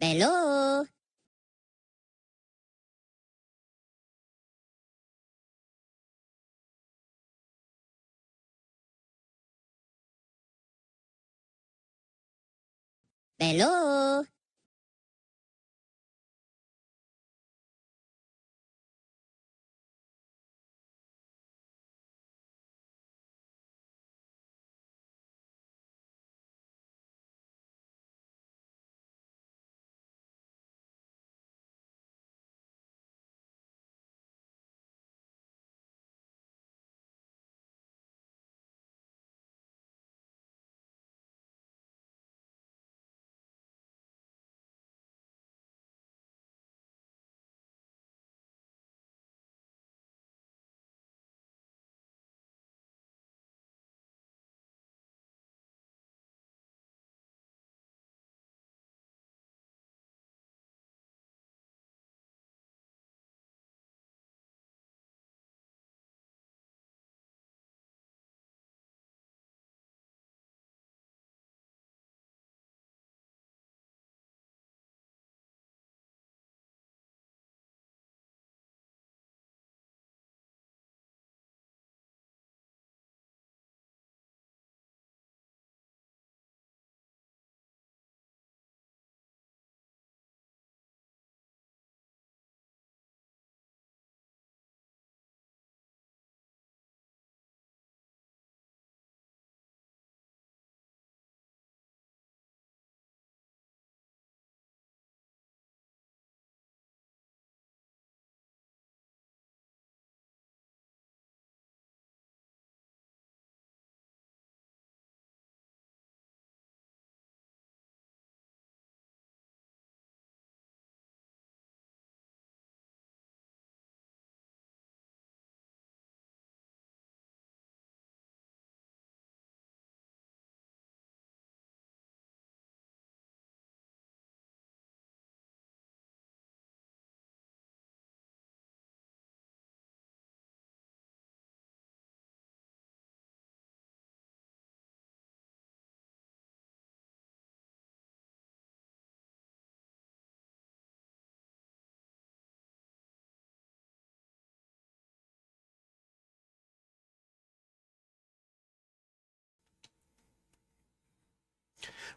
Hello. Hello.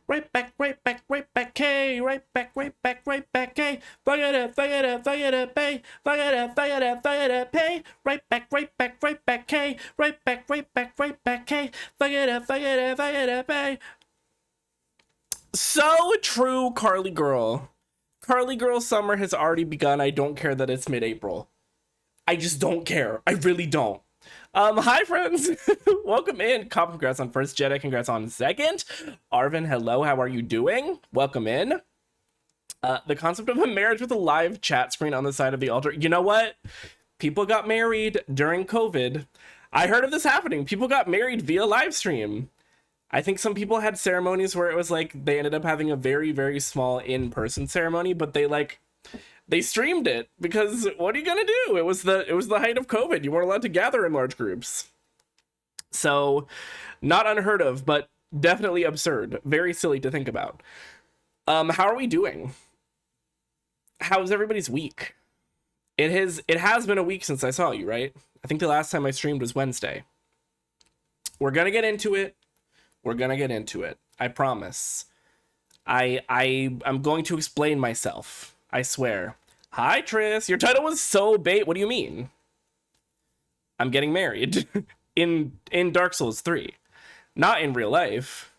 Right back, right back, right back, hey, right back, right back, right back, hey, fire up, pay, pay, right back, right back, right back, hey, right back, right back, right back, hey, fire up, pay. So true, Carly Girl. Carly Girl summer has already begun. I don't care that it's mid-April. I just don't care. I really don't. Hi friends, welcome in. Cop, congrats on first. Jedi, congrats on second. Arvin, hello, how are you doing? Welcome in. The concept of a marriage with a live chat screen on the side of the altar. You know what? People got married during COVID. I heard of this happening. People got married via live stream. I think some people had ceremonies where it was like they ended up having a very, very small in-person ceremony, but they streamed it because what are you gonna do? It was the height of COVID. You weren't allowed to gather in large groups. So not unheard of, but definitely absurd. Very silly to think about. How are we doing? How's everybody's week? It has been a week since I saw you, right? I think the last time I streamed was Wednesday. We're gonna get into it. We're gonna get into it. I promise. I'm going to explain myself. I swear. Hi, Tris. Your title was so bait. What do you mean? I'm getting married in Dark Souls 3, not in real life.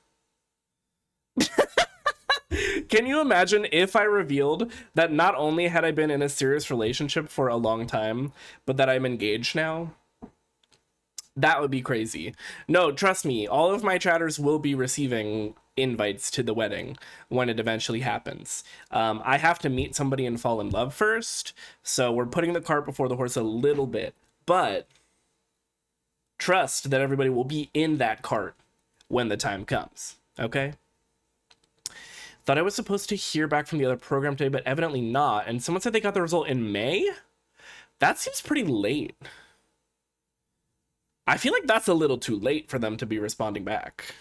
Can you imagine if I revealed that not only had I been in a serious relationship for a long time, but that I'm engaged now? That would be crazy. No, trust me, all of my chatters will be receiving invites to the wedding when it eventually happens. I have to meet somebody and fall in love first, so we're putting the cart before the horse a little bit, but trust that everybody will be in that cart when the time comes, okay? Thought I was supposed to hear back from the other program today, but evidently not. And someone said they got the result in May? That seems pretty late. I feel like that's a little too late for them to be responding back.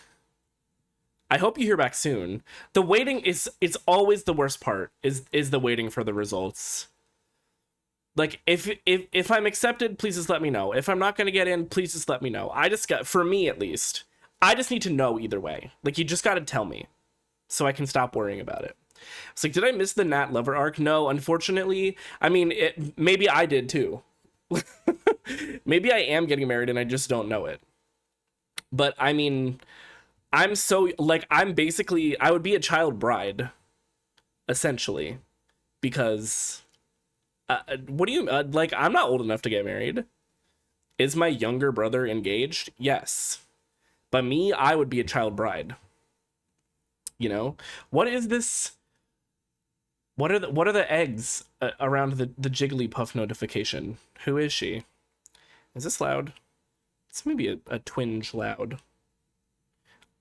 I hope you hear back soon. The waiting is, it's always the worst part, is the waiting for the results. Like, if I'm accepted, please just let me know. If I'm not going to get in, please just let me know. I just got, for me at least, I just need to know either way. Like, you just got to tell me so I can stop worrying about it. It's like, did I miss the Nat Lover arc? No, unfortunately. I mean, maybe I did too. Maybe I am getting married and I just don't know it. But I mean, I'm so, like, I'm basically, I would be a child bride, essentially, because, what do you, like, I'm not old enough to get married. Is my younger brother engaged? Yes. But me, I would be a child bride. You know? What is this? What are the eggs around the Jigglypuff notification? Who is she? Is this loud? It's maybe a twinge loud.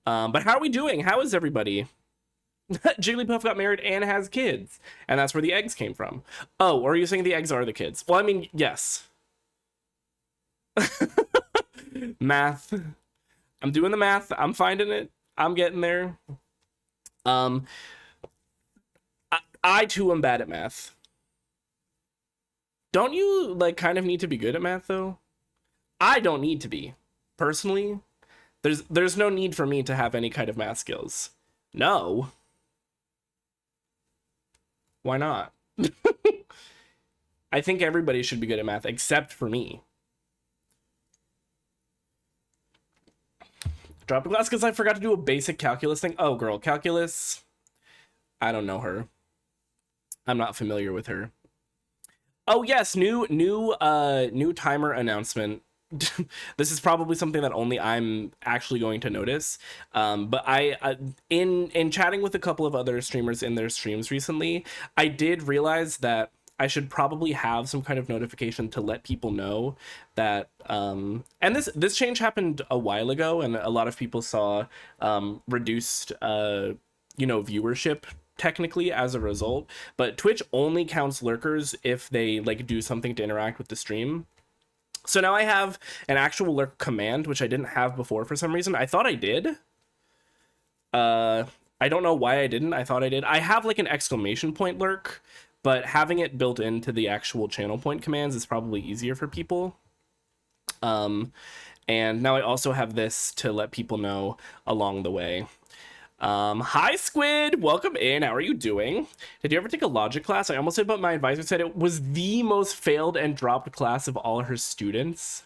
But how are we doing? How is everybody? Jigglypuff got married and has kids, and that's where the eggs came from. Oh, or are you saying the eggs are the kids? Well, I mean, yes. Math. I'm doing the math. I'm finding it. I'm getting there. I too am bad at math. Don't you, like, kind of need to be good at math, though? I don't need to be. Personally, there's no need for me to have any kind of math skills. No. Why not? I think everybody should be good at math, except for me. Drop a class because I forgot to do a basic calculus thing. Oh, girl, calculus. I don't know her. I'm not familiar with her. Oh yes, new timer announcement. This is probably something that only I'm actually going to notice. But I in chatting with a couple of other streamers in their streams recently, I did realize that I should probably have some kind of notification to let people know that and this change happened a while ago, and a lot of people saw reduced viewership technically as a result, but Twitch only counts lurkers if they like do something to interact with the stream. So now I have an actual lurk command, which I didn't have before for some reason. I thought I did. I don't know why I didn't. I thought I did. I have like an exclamation point lurk, but having it built into the actual channel point commands is probably easier for people. And now I also have this to let people know along the way. Hi Squid, welcome in. How are you doing? Did you ever take a logic class? I almost did, but my advisor said it was the most failed and dropped class of all her students.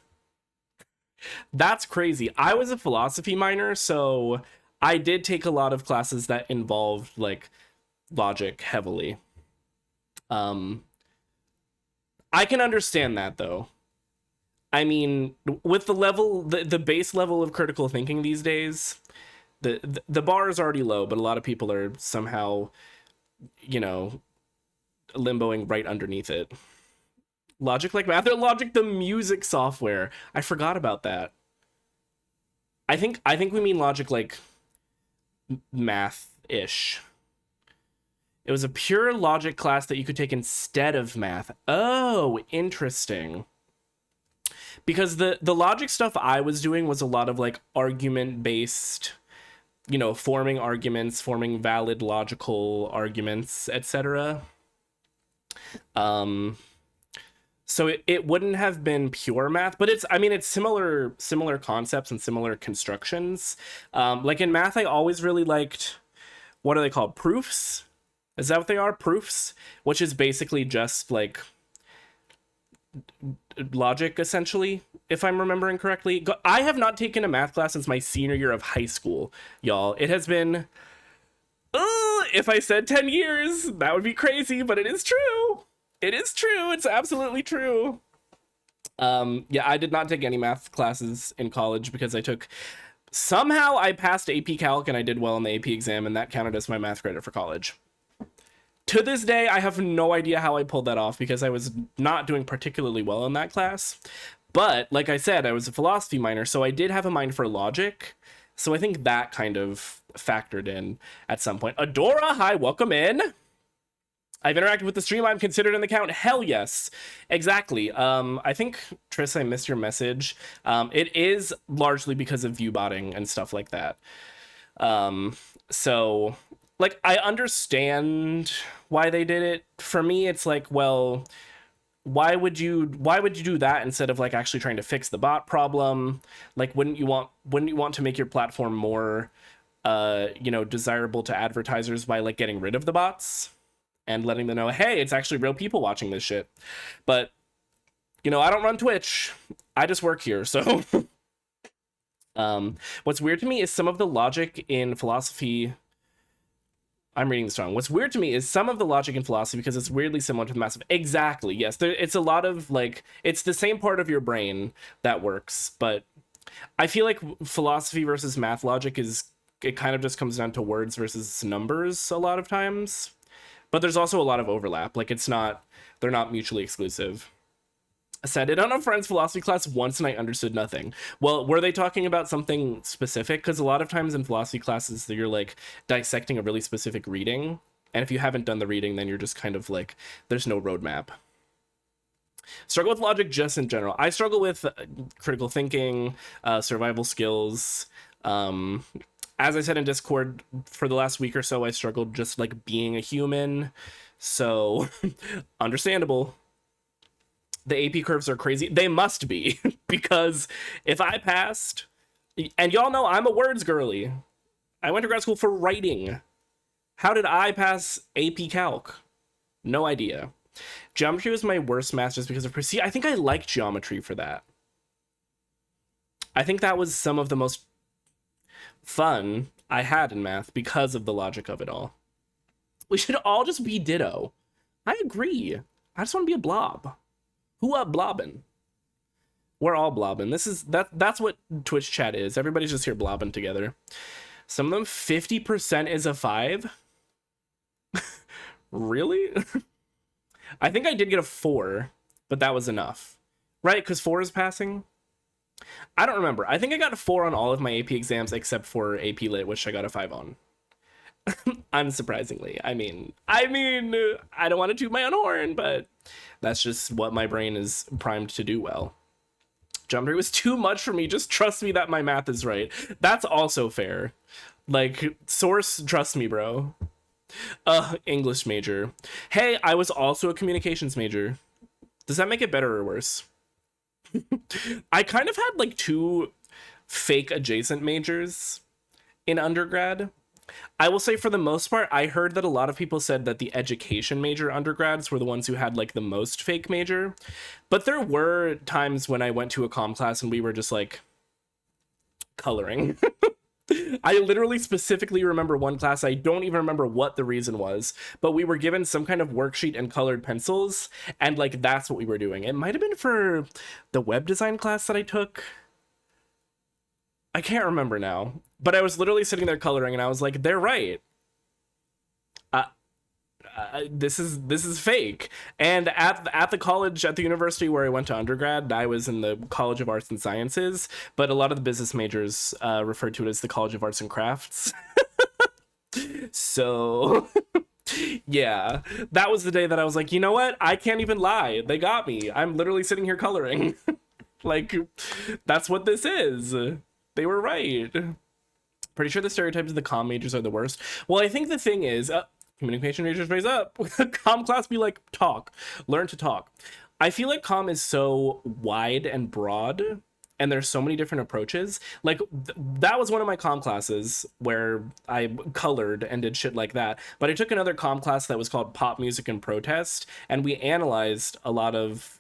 That's crazy. I was a philosophy minor, so I did take a lot of classes that involved like logic heavily. I can understand that though. I mean, with the level, the base level of critical thinking these days, the bar is already low, but a lot of people are somehow, limboing right underneath it. Logic like math, or Logic the music software. I forgot about that. I think we mean Logic like math-ish. It was a pure logic class that you could take instead of math. Oh, interesting. Because the logic stuff I was doing was a lot of like argument-based, forming arguments, forming valid logical arguments, etc. So it wouldn't have been pure math, but it's similar concepts and similar constructions. Like in math, I always really liked, what are they called? Proofs? Is that what they are? Proofs? Which is basically just like logic, essentially, if I'm remembering correctly. I have not taken a math class since my senior year of high school, y'all. It has been, if I said 10 years, that would be crazy, but it is true. It is true. It's absolutely true. Yeah, I did not take any math classes in college because somehow I passed AP Calc and I did well in the AP exam, and that counted as my math credit for college. To this day, I have no idea how I pulled that off because I was not doing particularly well in that class. But like I said, I was a philosophy minor, so I did have a mind for logic. So I think that kind of factored in at some point. Adora, hi, welcome in. I've interacted with the stream. I'm considered an account. Hell yes. Exactly. I think, Triss, I missed your message. It is largely because of viewbotting and stuff like that. So like I understand why they did it. For me, it's like, well, why would you do that instead of like actually trying to fix the bot problem? Like wouldn't you want to make your platform more desirable to advertisers by like getting rid of the bots and letting them know, hey, it's actually real people watching this shit. But I don't run Twitch. I just work here. So what's weird to me is some of the logic in philosophy. I'm reading this wrong. What's weird to me is some of the logic in philosophy, because it's weirdly similar to the massive. Exactly. Yes. It's a lot of like, it's the same part of your brain that works. But I feel like philosophy versus math logic it kind of just comes down to words versus numbers a lot of times. But there's also a lot of overlap. Like they're not mutually exclusive. I said it on a friend's philosophy class once and I understood nothing. Well, were they talking about something specific? Because a lot of times in philosophy classes, you're like dissecting a really specific reading. And if you haven't done the reading, then you're just kind of like, there's no roadmap. Struggle with logic just in general. I struggle with critical thinking, survival skills. As I said in Discord, for the last week or so, I struggled just like being a human. So understandable. The AP curves are crazy. They must be, because if I passed, and y'all know I'm a words girly. I went to grad school for writing. How did I pass AP Calc? No idea. Geometry was my worst math just because of... See, I think I liked geometry for that. I think that was some of the most fun I had in math because of the logic of it all. We should all just be ditto. I agree. I just want to be a blob. Who up blobbing? We're all blobbing. That's what Twitch chat is. Everybody's just here blobbing together. Some of them, 50% is a 5. Really? I think I did get a 4, but that was enough. Right? Because 4 is passing? I don't remember. I think I got a 4 on all of my AP exams except for AP Lit, which I got a 5 on. Unsurprisingly. I mean, I don't want to toot my own horn, but that's just what my brain is primed to do well. Geometry was too much for me. Just trust me that my math is right. That's also fair. Like, source, trust me, bro. English major. Hey, I was also a communications major. Does that make it better or worse? I kind of had like 2 fake adjacent majors in undergrad. I will say for the most part, I heard that a lot of people said that the education major undergrads were the ones who had like the most fake major. But there were times when I went to a comm class and we were just like coloring. I literally specifically remember one class. I don't even remember what the reason was, but we were given some kind of worksheet and colored pencils. And like, that's what we were doing. It might've been for the web design class that I took. I can't remember now, but I was literally sitting there coloring and I was like, they're right. This is fake. And at the college, at the university where I went to undergrad, I was in the College of Arts and Sciences, but a lot of the business majors referred to it as the College of Arts and Crafts. So yeah, that was the day that I was like, you know what? I can't even lie. They got me. I'm literally sitting here coloring. Like, that's what this is. They were right. Pretty sure the stereotypes of the comm majors are the worst. Well, I think the thing is, communication majors raise up. Comm class be like, talk. Learn to talk. I feel like comm is so wide and broad, and there's so many different approaches. Like, that was one of my comm classes where I colored and did shit like that. But I took another comm class that was called Pop Music and Protest, and we analyzed a lot of...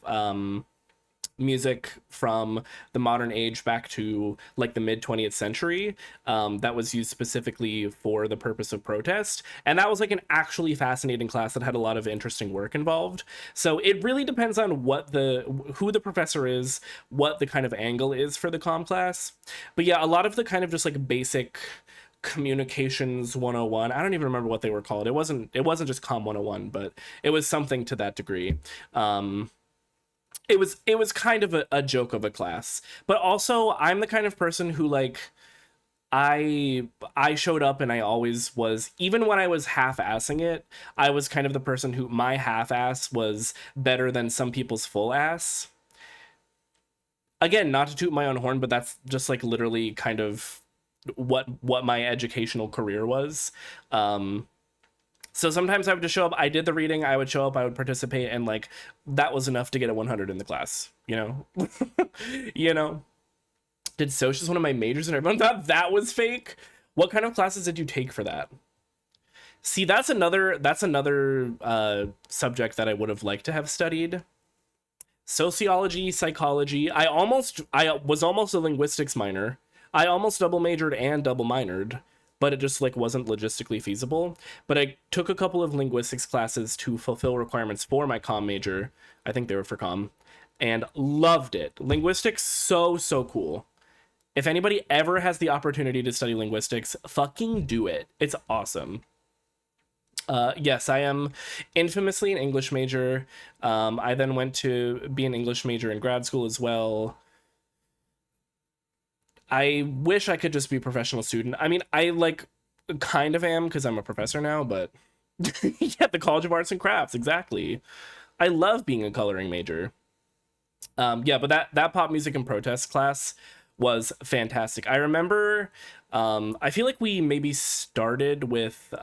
music from the modern age back to like the mid 20th century that was used specifically for the purpose of protest, and that was like an actually fascinating class that had a lot of interesting work involved. So it really depends on who the professor is, what the kind of angle is for the comm class. But yeah, a lot of the kind of just like basic communications 101, I don't even remember what they were called. It wasn't just comm 101, but it was something to that degree. It was kind of a joke of a class, but also I'm the kind of person who like I showed up and I always was, even when I was half-assing it, I was kind of the person who my half-ass was better than some people's full ass. Again, not to toot my own horn, but that's just like literally kind of what my educational career was. So sometimes I would just show up, I did the reading, I would show up, I would participate, and like that was enough to get a 100 in the class, you know. You know, did socials one of my majors and everyone thought that was fake. What kind of classes did you take for that? See, that's another subject that I would have liked to have studied. Sociology, psychology. I was almost a linguistics minor. I almost double majored and double minored, but it just like wasn't logistically feasible. But I took a couple of linguistics classes to fulfill requirements for my comm major. I think they were for comm, and loved it. Linguistics, so cool. If anybody ever has the opportunity to study linguistics, fucking do it. It's awesome. Yes, I am infamously an English major. I then went to be an English major in grad school as well. I wish I could just be a professional student. I mean, I like kind of am because I'm a professor now, but yeah, the College of Arts and Crafts, exactly. I love being a coloring major. Yeah, but that pop music and protest class was fantastic. I remember, I feel like we maybe started with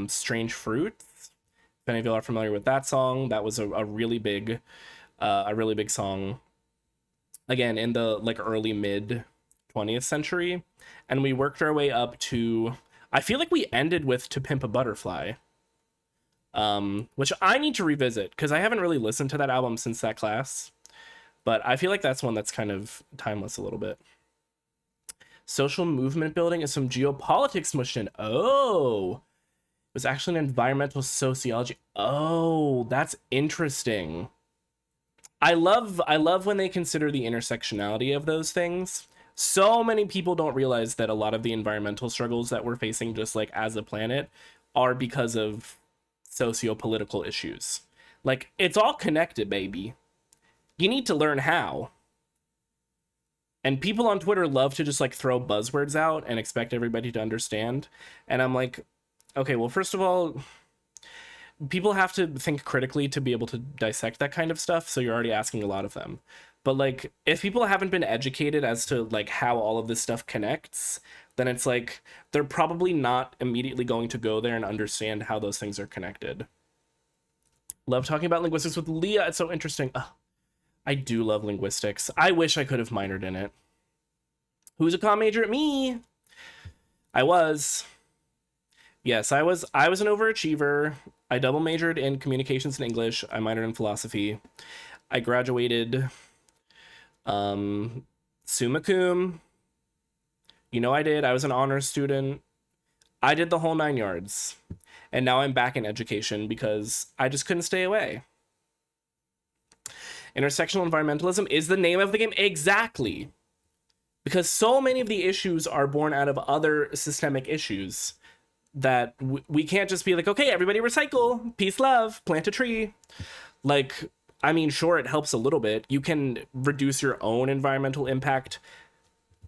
Strange Fruits. If any of you are familiar with that song, that was a really big song. Again, in the like early mid 20th century, and we worked our way up to, I feel like we ended with To Pimp a Butterfly, which I need to revisit because I haven't really listened to that album since that class, but I feel like that's one that's kind of timeless a little bit. Social movement building is some geopolitics mushed in. Oh, it was actually an environmental sociology. Oh, that's interesting. I love when they consider the intersectionality of those things. So many people don't realize that a lot of the environmental struggles that we're facing just like as a planet are because of socio-political issues. Like, it's all connected, baby. You need to learn how. And people on Twitter love to just like throw buzzwords out and expect everybody to understand. And I'm like, okay, well, first of all, people have to think critically to be able to dissect that kind of stuff. So you're already asking a lot of them. But like, if people haven't been educated as to like how all of this stuff connects, then it's like, they're probably not immediately going to go there and understand how those things are connected. Love talking about linguistics with Leah. It's so interesting. Ugh. I do love linguistics. I wish I could have minored in it. Who's a comm major? Me. I was. Yes, I was an overachiever. I double majored in communications and English. I minored in philosophy. I graduated summa cum. You know I did. I was an honors student. I did the whole 9 yards. And now I'm back in education because I just couldn't stay away. Intersectional environmentalism is the name of the game. Exactly. Because so many of the issues are born out of other systemic issues that we can't just be like, okay, everybody recycle, peace, love, plant a tree. Like, I mean, sure, it helps a little bit. You can reduce your own environmental impact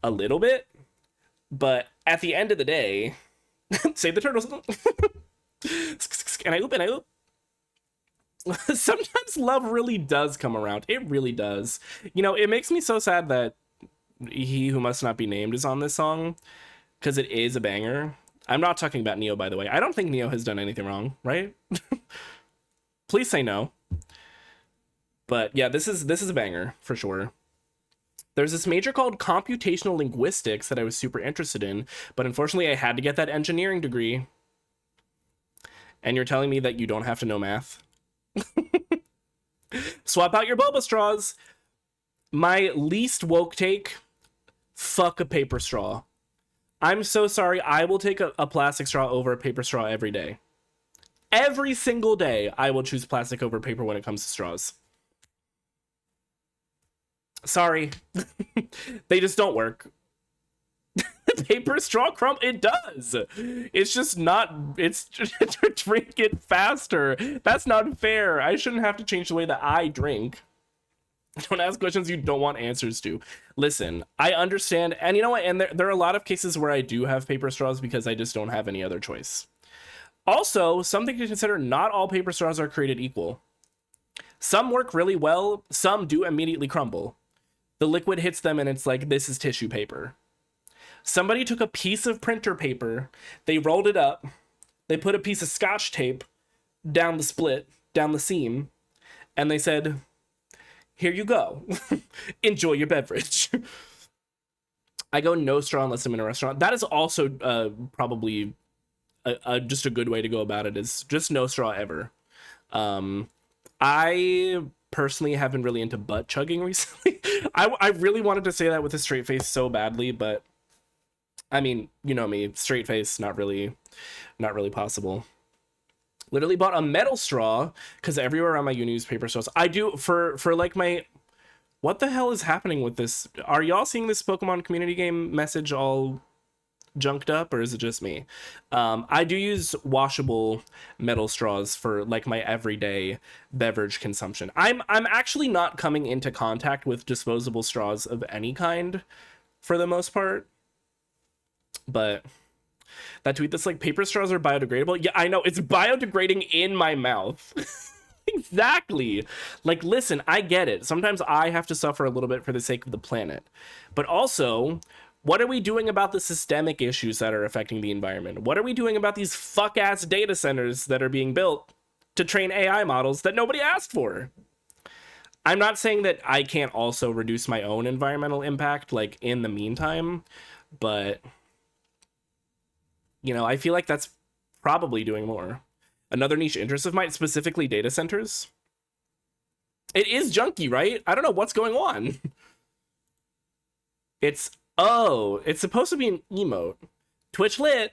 a little bit, but at the end of the day, save the turtles. And I oop. Sometimes love really does come around. It really does. You know, it makes me so sad that He Who Must Not Be Named is on this song, because it is a banger. I'm not talking about Neo, by the way. I don't think Neo has done anything wrong, right? Please say no. But yeah, this is a banger for sure. There's this major called computational linguistics that I was super interested in, but unfortunately I had to get that engineering degree. And you're telling me that you don't have to know math? Swap out your boba straws. My least woke take, fuck a paper straw. I'm so sorry. I will take a plastic straw over a paper straw every day. Every single day, I will choose plastic over paper when it comes to straws. Sorry. They just don't work. Paper straw crumb, it does. It's just not, it's to drink it faster. That's not fair. I shouldn't have to change the way that I drink. Don't ask questions you don't want answers to. Listen, I understand. And you know what? And there are a lot of cases where I do have paper straws because I just don't have any other choice. Also, something to consider, not all paper straws are created equal. Some work really well. Some do immediately crumble. The liquid hits them and it's like, this is tissue paper. Somebody took a piece of printer paper, they rolled it up, they put a piece of scotch tape down the split, down the seam, and they said, here you go. Enjoy your beverage. I go no straw unless I'm in a restaurant. That is also probably just a good way to go about it, is just no straw ever. I personally have been really into butt chugging recently. I really wanted to say that with a straight face so badly, but I mean, you know me, straight face, not really possible. Literally bought a metal straw because everywhere around my uni use paper straws. I do for like my, what the hell is happening with this? Are y'all seeing this Pokemon community game message all junked up, or is it just me? I do use washable metal straws for like my everyday beverage consumption. I'm actually not coming into contact with disposable straws of any kind for the most part, but that tweet that's like, paper straws are biodegradable. Yeah, I know, it's biodegrading in my mouth. Exactly. Like, listen, I get it. Sometimes I have to suffer a little bit for the sake of the planet, but also, what are we doing about the systemic issues that are affecting the environment? What are we doing about these fuck-ass data centers that are being built to train AI models that nobody asked for? I'm not saying that I can't also reduce my own environmental impact, like, in the meantime, but, you know, I feel like that's probably doing more. Another niche interest of mine, specifically data centers. It is junky, right? I don't know what's going on. It's supposed to be an emote. Twitch lit.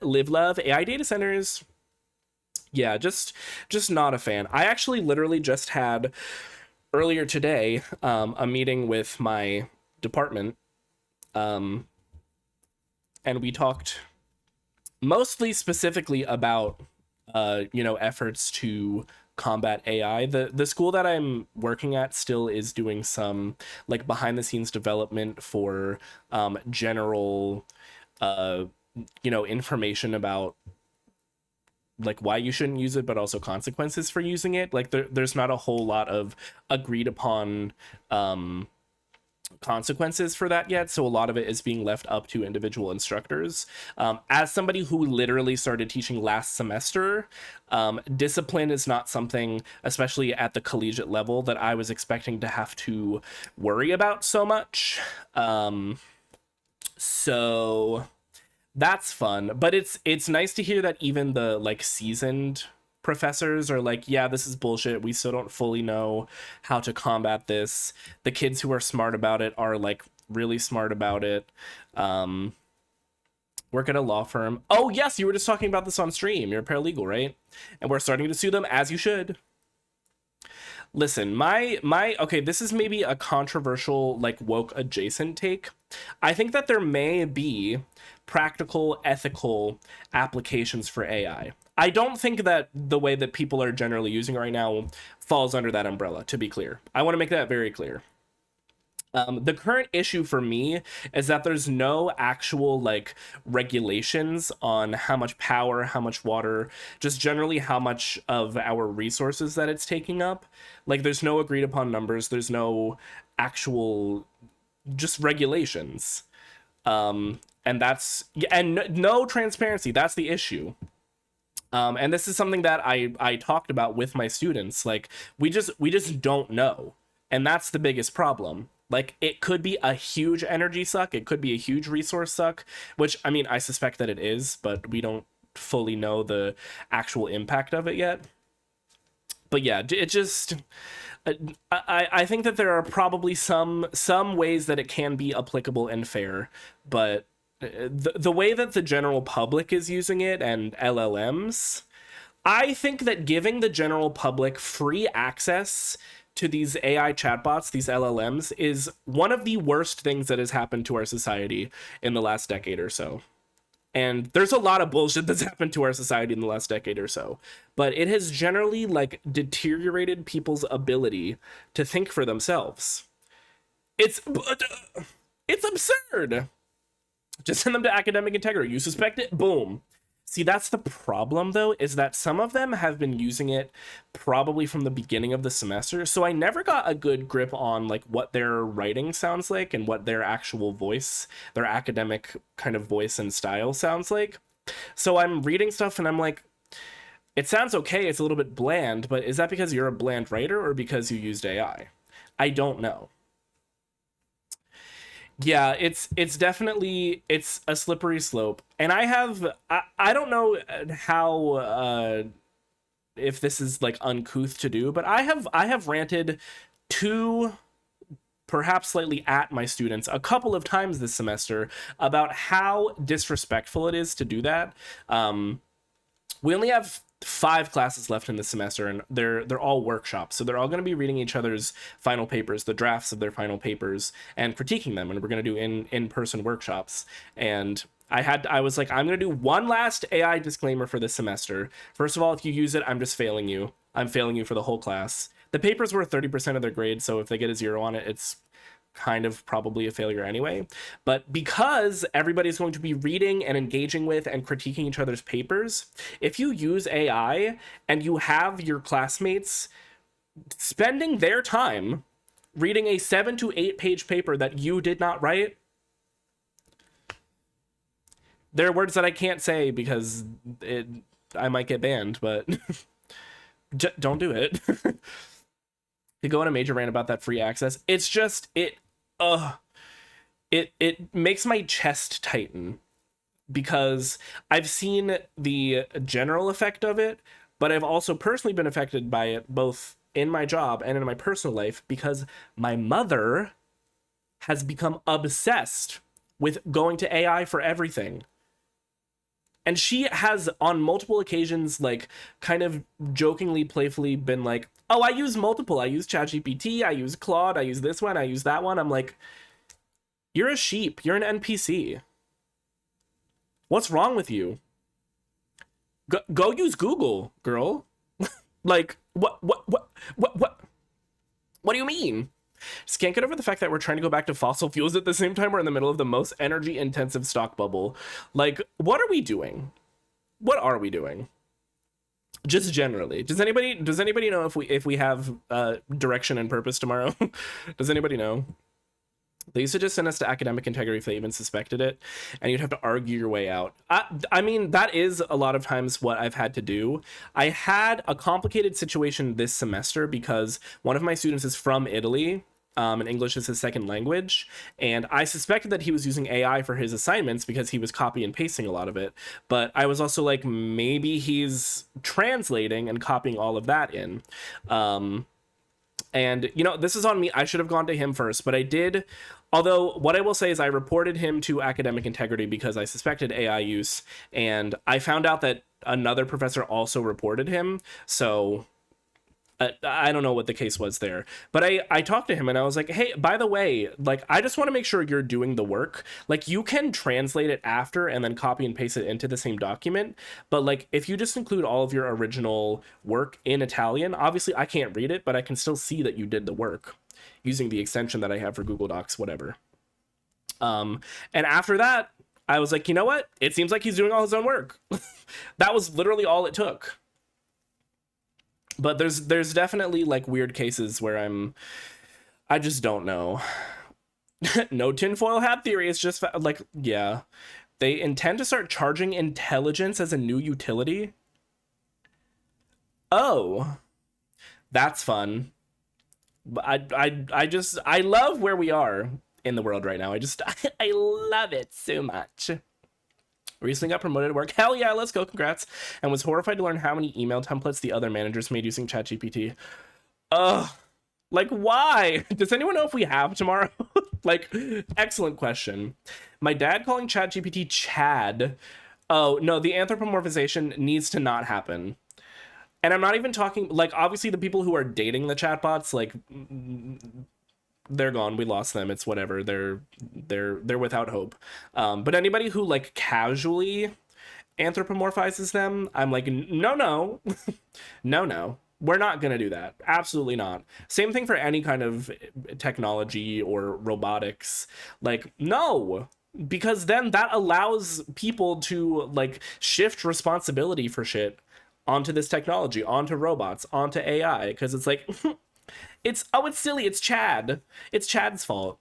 Live love AI data centers. Yeah, just not a fan. I actually literally just had earlier today a meeting with my department, and we talked mostly specifically about efforts to combat AI. The school that I'm working at still is doing some like behind the scenes development for general information about like why you shouldn't use it, but also consequences for using it. Like there's not a whole lot of agreed upon consequences for that yet, so a lot of it is being left up to individual instructors. As somebody who literally started teaching last semester, discipline is not something, especially at the collegiate level, that I was expecting to have to worry about so much. So that's fun, but it's nice to hear that even the like seasoned professors are like, yeah, this is bullshit, we still don't fully know how to combat this. The kids who are smart about it are like really smart about it. Work at a law firm. Oh yes, you were just talking about this on stream. You're a paralegal, right? And we're starting to sue them, as you should. Listen, my okay, this is maybe a controversial, like, woke adjacent take. I think that there may be practical, ethical applications for AI. I don't think that the way that people are generally using it right now falls under that umbrella, to be clear. I want to make that very clear. The current issue for me is that there's no actual like regulations on how much power, how much water, just generally how much of our resources that it's taking up. Like there's no agreed upon numbers. There's no actual just regulations. And no transparency. That's the issue. And this is something that I talked about with my students. Like we just don't know. And that's the biggest problem. Like, it could be a huge energy suck. It could be a huge resource suck, which, I mean, I suspect that it is, but we don't fully know the actual impact of it yet. But yeah, it just... I think that there are probably some ways that it can be applicable and fair, but the way that the general public is using it and LLMs, I think that giving the general public free access to these AI chatbots, these LLMs, is one of the worst things that has happened to our society in the last decade or so. And there's a lot of bullshit that's happened to our society in the last decade or so, but it has generally like deteriorated people's ability to think for themselves. It's absurd. Just send them to academic integrity. You suspect it? Boom. See, that's the problem though, is that some of them have been using it probably from the beginning of the semester. So I never got a good grip on like what their writing sounds like and what their actual voice, their academic kind of voice and style sounds like. So I'm reading stuff and I'm like, it sounds okay, it's a little bit bland, but is that because you're a bland writer or because you used AI? I don't know. Yeah, it's definitely, it's a slippery slope. And I don't know how if this is like uncouth to do, but I have ranted to perhaps slightly at my students a couple of times this semester about how disrespectful it is to do that. We only have 5 classes left in the semester, and they're all workshops, so they're all going to be reading each other's final papers, the drafts of their final papers, and critiquing them, and we're going to do in-person workshops. And I was like, I'm going to do one last AI disclaimer for this semester. First of all, if you use it, I'm just failing you. I'm failing you for the whole class. The paper's worth 30% of their grade, so if they get a 0 on it, it's kind of probably a failure anyway. But because everybody's going to be reading and engaging with and critiquing each other's papers, if you use AI and you have your classmates spending their time reading a 7 to 8 page paper that you did not write, there are words that I can't say because I might get banned, but don't do it. To go on a major rant about that free access, it's just it makes my chest tighten, because I've seen the general effect of it, but I've also personally been affected by it both in my job and in my personal life, because my mother has become obsessed with going to AI for everything. And she has on multiple occasions, like, kind of jokingly, playfully been like, oh, I use multiple. I use ChatGPT, I use Claude, I use this one, I use that one. I'm like, you're a sheep. You're an NPC. What's wrong with you? Go use Google, girl. Like, what do you mean? Just can't get over the fact that we're trying to go back to fossil fuels at the same time we're in the middle of the most energy intensive stock bubble. Like, what are we doing? What are we doing? Just generally. Does anybody know if we have direction and purpose tomorrow? Does anybody know? They used to just send us to academic integrity if they even suspected it, and you'd have to argue your way out. I mean, that is a lot of times what I've had to do. I had a complicated situation this semester because one of my students is from Italy, and English is his second language, and I suspected that he was using AI for his assignments because he was copy and pasting a lot of it. But I was also like, maybe he's translating and copying all of that in. And, you know, this is on me. I should have gone to him first, but I did. Although, what I will say is I reported him to academic integrity because I suspected AI use, and I found out that another professor also reported him. So I don't know what the case was there, but I talked to him and I was like, hey, by the way, like, I just want to make sure you're doing the work. Like, you can translate it after and then copy and paste it into the same document. But like, if you just include all of your original work in Italian, obviously I can't read it, but I can still see that you did the work using the extension that I have for Google Docs, whatever. And after that, I was like, you know what? It seems like he's doing all his own work. That was literally all it took. But there's definitely like weird cases where I just don't know. No tinfoil hat theory. It's just like, yeah, they intend to start charging intelligence as a new utility. Oh, that's fun. But I love where we are in the world right now. I love it so much. Recently got promoted at work. Hell yeah, let's go, congrats. And was horrified to learn how many email templates the other managers made using ChatGPT. Ugh. Like, why? Does anyone know if we have tomorrow? Like, excellent question. My dad calling ChatGPT Chad. Oh, no, the anthropomorphization needs to not happen. And I'm not even talking, like, obviously the people who are dating the chatbots, like, they're gone. We lost them. It's whatever. They're without hope. But anybody who like casually anthropomorphizes them, I'm like, no, no, we're not gonna do that. Absolutely not. Same thing for any kind of technology or robotics. Like, no, because then that allows people to like shift responsibility for shit onto this technology, onto robots, onto AI, because it's like it's silly, it's Chad's fault.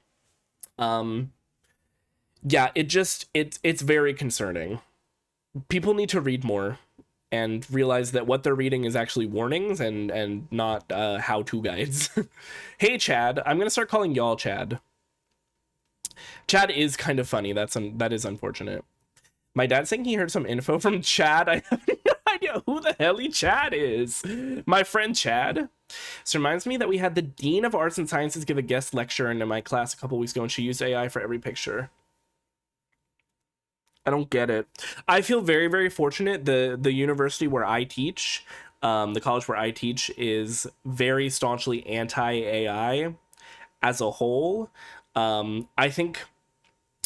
Yeah, it's very concerning. People need to read more and realize that what they're reading is actually warnings and not how-to guides. Hey Chad, I'm gonna start calling y'all Chad. Chad is kind of funny. That is unfortunate. My dad's saying he heard some info from Chad. I have no idea who the hell Chad is. My friend Chad. This reminds me that we had the Dean of Arts and Sciences give a guest lecture in my class a couple weeks ago, and she used AI for every picture. I don't get it. I feel very, very fortunate. The university where I teach, the college where I teach, is very staunchly anti-AI as a whole. I think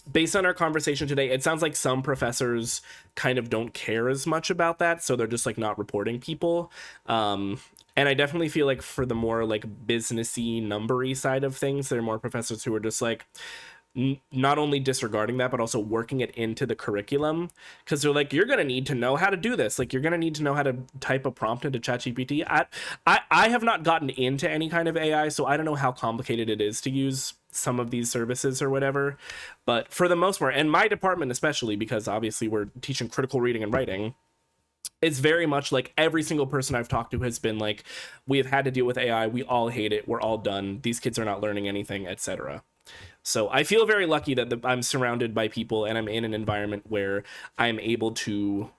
based on our conversation today, it sounds like some professors kind of don't care as much about that, so they're just like not reporting people. And I definitely feel like for the more like businessy, numbery side of things, there are more professors who are just like not only disregarding that, but also working it into the curriculum, because they're like, you're going to need to know how to do this. Like, you're going to need to know how to type a prompt into ChatGPT. I have not gotten into any kind of AI, so I don't know how complicated it is to use some of these services or whatever. But for the most part, and my department especially, because obviously we're teaching critical reading and writing, it's very much like every single person I've talked to has been like, we have had to deal with AI. We all hate it. We're all done. These kids are not learning anything, etc. So I feel very lucky that I'm surrounded by people and I'm in an environment where I'm able to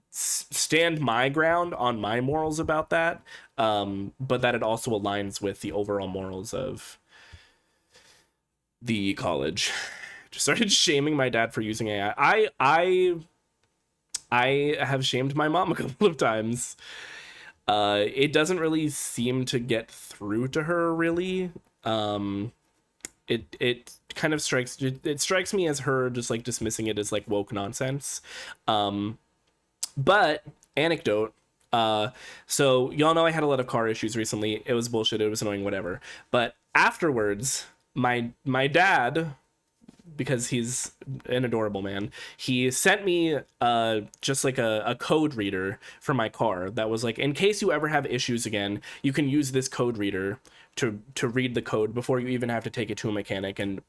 stand my ground on my morals about that, but that it also aligns with the overall morals of the college. Just started shaming my dad for using AI. I have shamed my mom a couple of times. It doesn't really seem to get through to her, really. It kind of strikes me as her just like dismissing it as like woke nonsense. But anecdote, so y'all know I had a lot of car issues recently. It was bullshit, it was annoying, whatever. But afterwards, my dad, because he's an adorable man, he sent me just like a code reader for my car that was like, in case you ever have issues again, you can use this code reader to read the code before you even have to take it to a mechanic and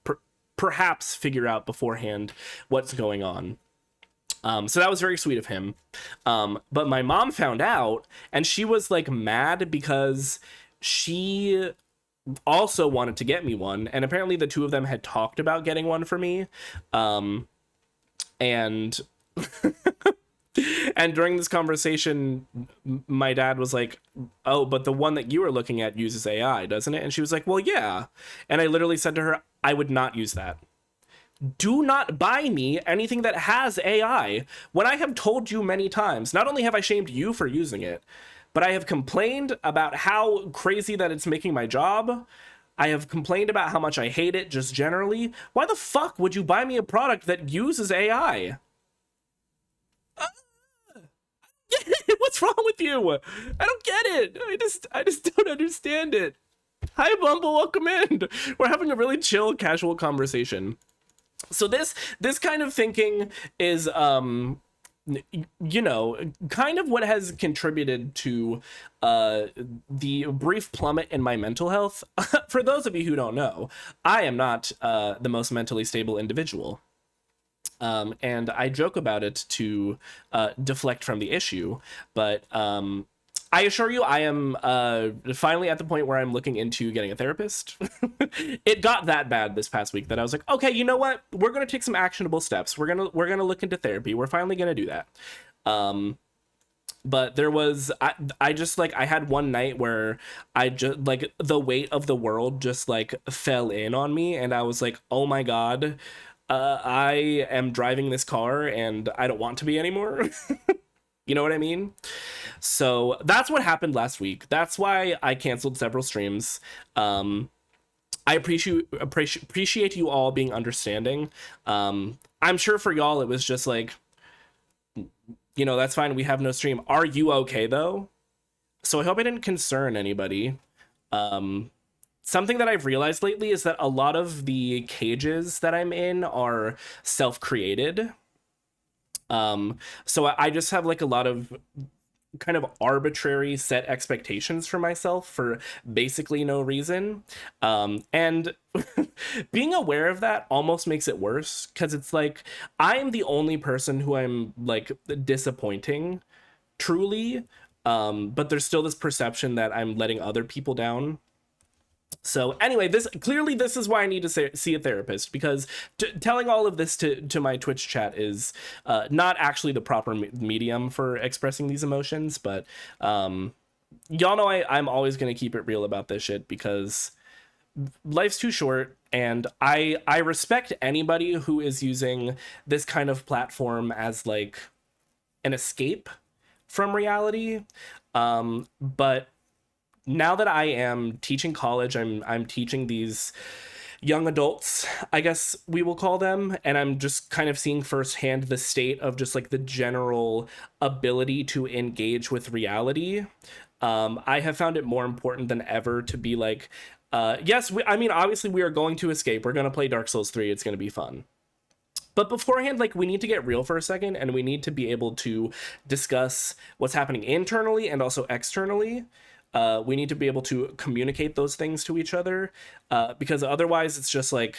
perhaps figure out beforehand what's going on. So that was very sweet of him. But my mom found out, and she was like mad because she also wanted to get me one, and apparently the two of them had talked about getting one for me. And and during this conversation, my dad was like, oh, but the one that you were looking at uses AI, doesn't it? And she was like, well, yeah. And I literally said to her, I would not use that. Do not buy me anything that has AI, when I have told you many times. Not only have I shamed you for using it, but I have complained about how crazy that it's making my job. I have complained about how much I hate it just generally. Why the fuck would you buy me a product that uses AI? What's wrong with you? I don't get it. I just don't understand it. Hi Bumble, welcome in. We're having a really chill, casual conversation. So this kind of thinking is you know, kind of what has contributed to the brief plummet in my mental health. For those of you who don't know, I am not the most mentally stable individual. And I joke about it to deflect from the issue, but I assure you I am finally at the point where I'm looking into getting a therapist. It got that bad this past week that I was like, okay, you know what? We're going to take some actionable steps. We're going to look into therapy. We're finally going to do that. But there was, I just like, I had one night where I just like the weight of the world just like fell in on me. And I was like, oh my God, I am driving this car and I don't want to be anymore. You know what I mean? So that's what happened last week. That's why I canceled several streams. I appreciate you all being understanding. I'm sure for y'all it was just like, you know, that's fine. We have no stream. Are you okay though? So I hope I didn't concern anybody. something that I've realized lately is that a lot of the cages that I'm in are self-created. So I just have like a lot of kind of arbitrary set expectations for myself for basically no reason. And being aware of that almost makes it worse, because it's like I'm the only person who I'm like disappointing truly. But there's still this perception that I'm letting other people down. So anyway, this is why I need to see a therapist, because telling all of this to my Twitch chat is not actually the proper medium for expressing these emotions. But y'all know I'm always going to keep it real about this shit, because life's too short, and I respect anybody who is using this kind of platform as like an escape from reality. But now that I am teaching college, I'm teaching these young adults, I guess we will call them, and I'm just kind of seeing firsthand the state of just like the general ability to engage with reality. I have found it more important than ever to be like, yes, I mean, obviously we are going to escape. We're going to play Dark Souls 3. It's going to be fun. But beforehand, like, we need to get real for a second, and we need to be able to discuss what's happening internally and also externally. We need to be able to communicate those things to each other, because otherwise it's just like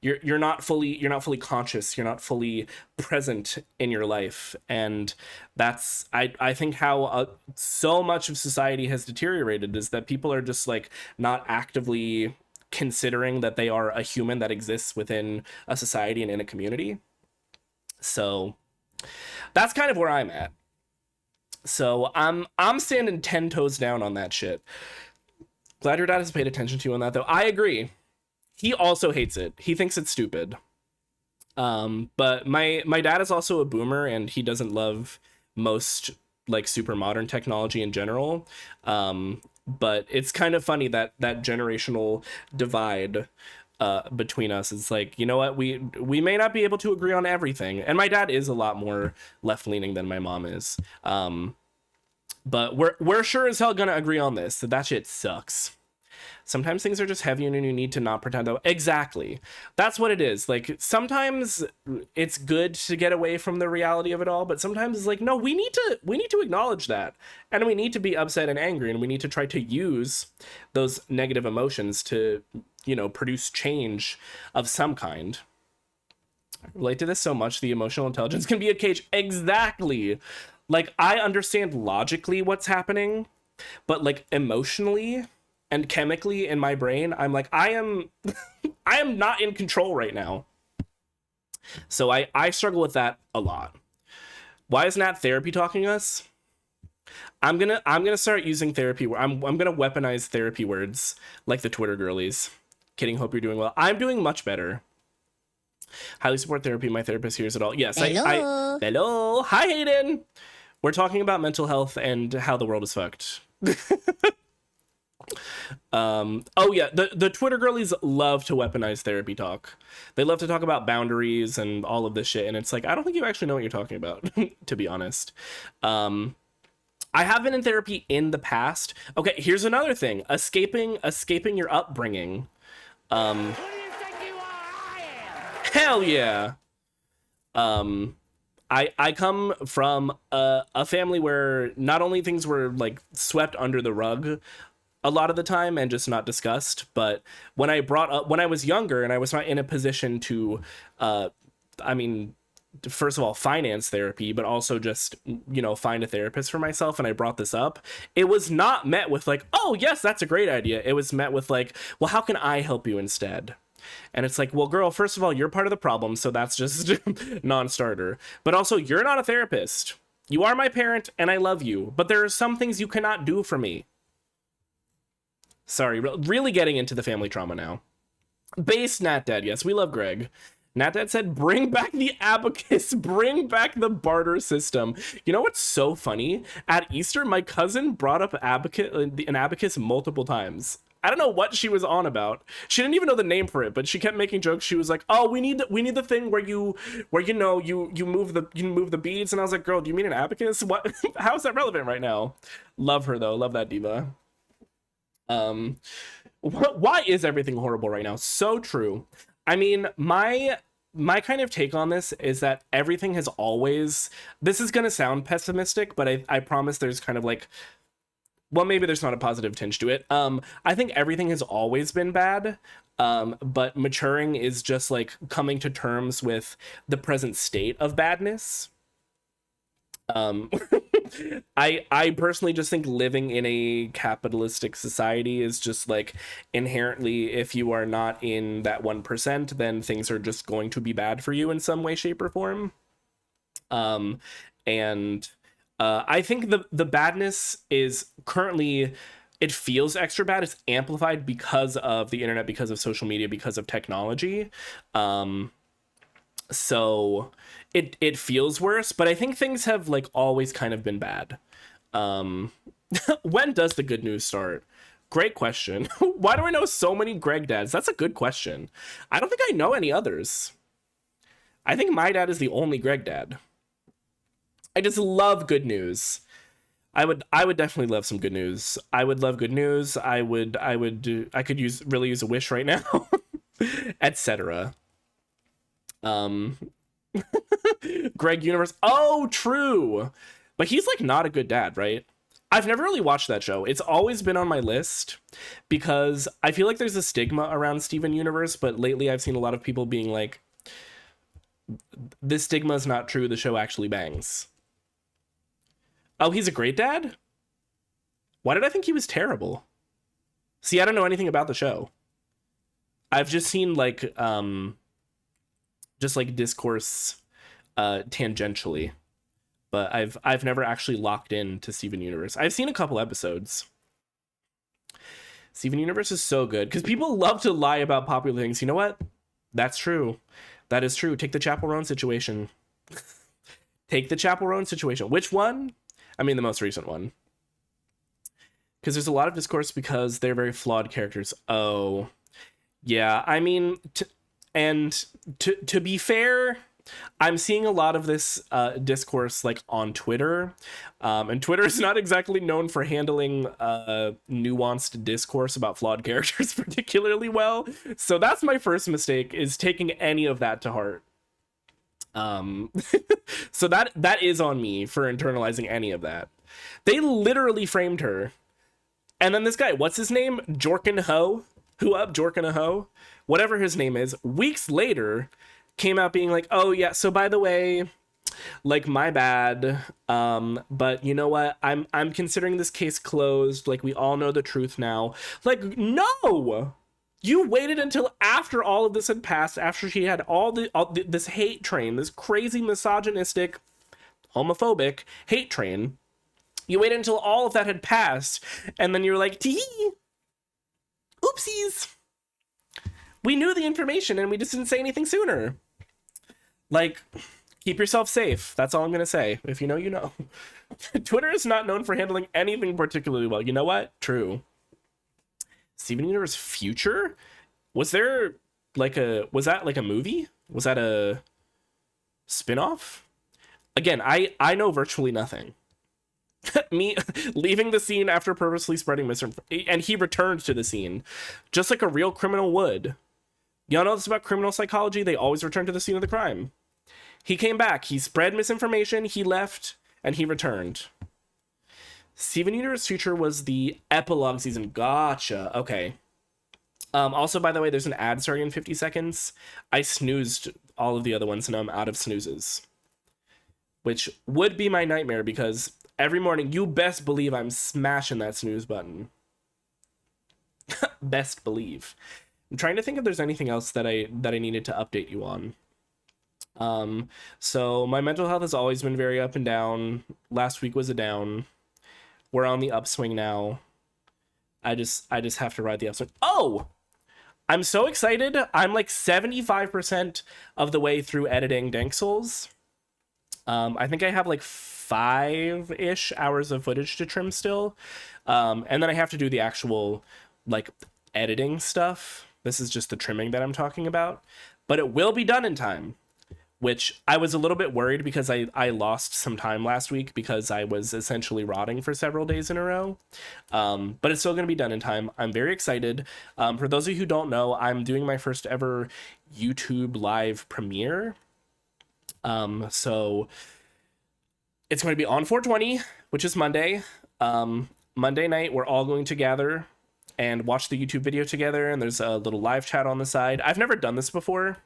you're not fully conscious, you're not fully present in your life. And that's I think how so much of society has deteriorated, is that people are just like not actively considering that they are a human that exists within a society and in a community. So that's kind of where I'm at. So I'm standing 10 toes down on that shit. Glad your dad has paid attention to you on that, though. I agree. He also hates it. He thinks it's stupid. But my dad is also a boomer, and he doesn't love most like super modern technology in general. But it's kind of funny that generational divide between us. It's like, you know what, we may not be able to agree on everything, and my dad is a lot more left-leaning than my mom is, but we're sure as hell gonna agree on this, that shit sucks. Sometimes things are just heavy, and you need to not pretend that. Exactly, that's what it is. Like, sometimes it's good to get away from the reality of it all, but sometimes it's like, no, we need to acknowledge that, and we need to be upset and angry, and we need to try to use those negative emotions to, you know, produce change of some kind. I relate to this so much. The emotional intelligence can be a cage. Exactly. Like, I understand logically what's happening, but like emotionally and chemically in my brain, I'm like, I am not in control right now. So I struggle with that a lot. Why is Nat therapy talking us? I'm gonna start using therapy. I'm gonna weaponize therapy words like the Twitter girlies. Kidding, hope you're doing well. I'm doing much better. Highly support therapy. My therapist hears it all. Yes, Hello. Hello. Hi, Hayden. We're talking about mental health and how the world is fucked. Oh yeah, the Twitter girlies love to weaponize therapy talk. They love to talk about boundaries and all of this shit, and it's like, I don't think you actually know what you're talking about, to be honest. I have been in therapy in the past. Okay, here's another thing. Escaping your upbringing. Who do you think you are? I am. Hell yeah. I come from a family where not only things were like swept under the rug a lot of the time and just not discussed, but when I was younger and I was not in a position to, I mean, first of all, finance therapy, but also just, you know, find a therapist for myself, and I brought this up, it was not met with like, oh yes, that's a great idea. It was met with like, well, how can I help you instead? And it's like, well, girl, first of all, you're part of the problem, so that's just non-starter. But also, you're not a therapist. You are my parent, and I love you, but there are some things you cannot do for me. Sorry, really getting into the family trauma now. Base Nat Dad, yes, we love Greg. Nat Dad said, bring back the abacus, bring back the barter system. You know what's so funny? At Easter, my cousin brought up an abacus multiple times. I don't know what she was on about. She didn't even know the name for it, but she kept making jokes. She was like, "Oh, we need the thing where you know you move the beads." And I was like, "Girl, do you mean an abacus? What? How is that relevant right now?" Love her though. Love that diva. Why is everything horrible right now? So true. I mean, my kind of take on this is that everything has always, this is going to sound pessimistic, but I promise there's kind of like, well, maybe there's not a positive tinge to it. I think everything has always been bad. But maturing is just like coming to terms with the present state of badness. I personally just think living in a capitalistic society is just like inherently, if you are not in that 1%, then things are just going to be bad for you in some way, shape, or form. And I think the badness is currently, it feels extra bad. It's amplified because of the internet, because of social media, because of technology. So it feels worse, but I think things have like always kind of been bad. When does the good news start? Great question. Why do I know so many Greg dads? That's a good question. I don't think I know any others. I think my dad is the only Greg dad. I just love good news. I would definitely love some good news. I would love good news. I could really use a wish right now, etc. Greg Universe. Oh, true. But he's like not a good dad, right? I've never really watched that show. It's always been on my list because I feel like there's a stigma around Steven Universe, but lately I've seen a lot of people being like, this stigma is not true. The show actually bangs. Oh, he's a great dad? Why did I think he was terrible? See, I don't know anything about the show. I've just seen like just like discourse tangentially, but I've never actually locked in to Steven Universe. I've seen a couple episodes. Steven Universe is so good because people love to lie about popular things. You know what? That's true. That is true. Take the Chapel Roan situation. Take the Chapel Roan situation. Which one? I mean, the most recent one. Because there's a lot of discourse because they're very flawed characters. Oh, yeah. I mean, to be fair, I'm seeing a lot of this discourse like on Twitter, and Twitter is not exactly known for handling nuanced discourse about flawed characters particularly well. So that's my first mistake, is taking any of that to heart. So that is on me for internalizing any of that. They literally framed her, and then this guy, what's his name, Jorkin Ho, Jorkin Ho, whatever his name is, weeks later came out being like, oh yeah, so by the way, like, my bad, but you know what, I'm considering this case closed, like, we all know the truth now. Like, no, you waited until after all of this had passed, after she had this hate train, this crazy misogynistic, homophobic hate train. You waited until all of that had passed, and then you're like, tee, oopsies, we knew the information and we just didn't say anything sooner. Like, keep yourself safe. That's all I'm gonna say. If you know, you know. Twitter is not known for handling anything particularly well. You know what? True. Steven Universe Future? Was that like a movie? Was that a spin-off? Again, I know virtually nothing. Me leaving the scene after purposely spreading misinformation, and he returned to the scene just like a real criminal would. Y'all know this about criminal psychology? They always return to the scene of the crime. He came back, he spread misinformation, he left, and he returned. Steven Universe Future was the epilogue season. Gotcha. Okay. Also, by the way, there's an ad starting in 50 seconds. I snoozed all of the other ones, and I'm out of snoozes, which would be my nightmare because every morning, you best believe I'm smashing that snooze button. Best believe. I'm trying to think if there's anything else that I needed to update you on. So my mental health has always been very up and down. Last week was a down. We're on the upswing now. I just have to ride the upswing. Oh! I'm so excited. I'm like 75% of the way through editing Dank Souls. I think I have like 5-ish hours of footage to trim still. And then I have to do the actual like editing stuff. This is just the trimming that I'm talking about. But it will be done in time. which I was a little bit worried because I lost some time last week because I was essentially rotting for several days in a row. But it's still going to be done in time. I'm very excited. For those of you who don't know, I'm doing my first ever YouTube live premiere. So it's going to be on 420, which is Monday. Monday night, we're all going to gather and watch the YouTube video together. And there's a little live chat on the side. I've never done this before.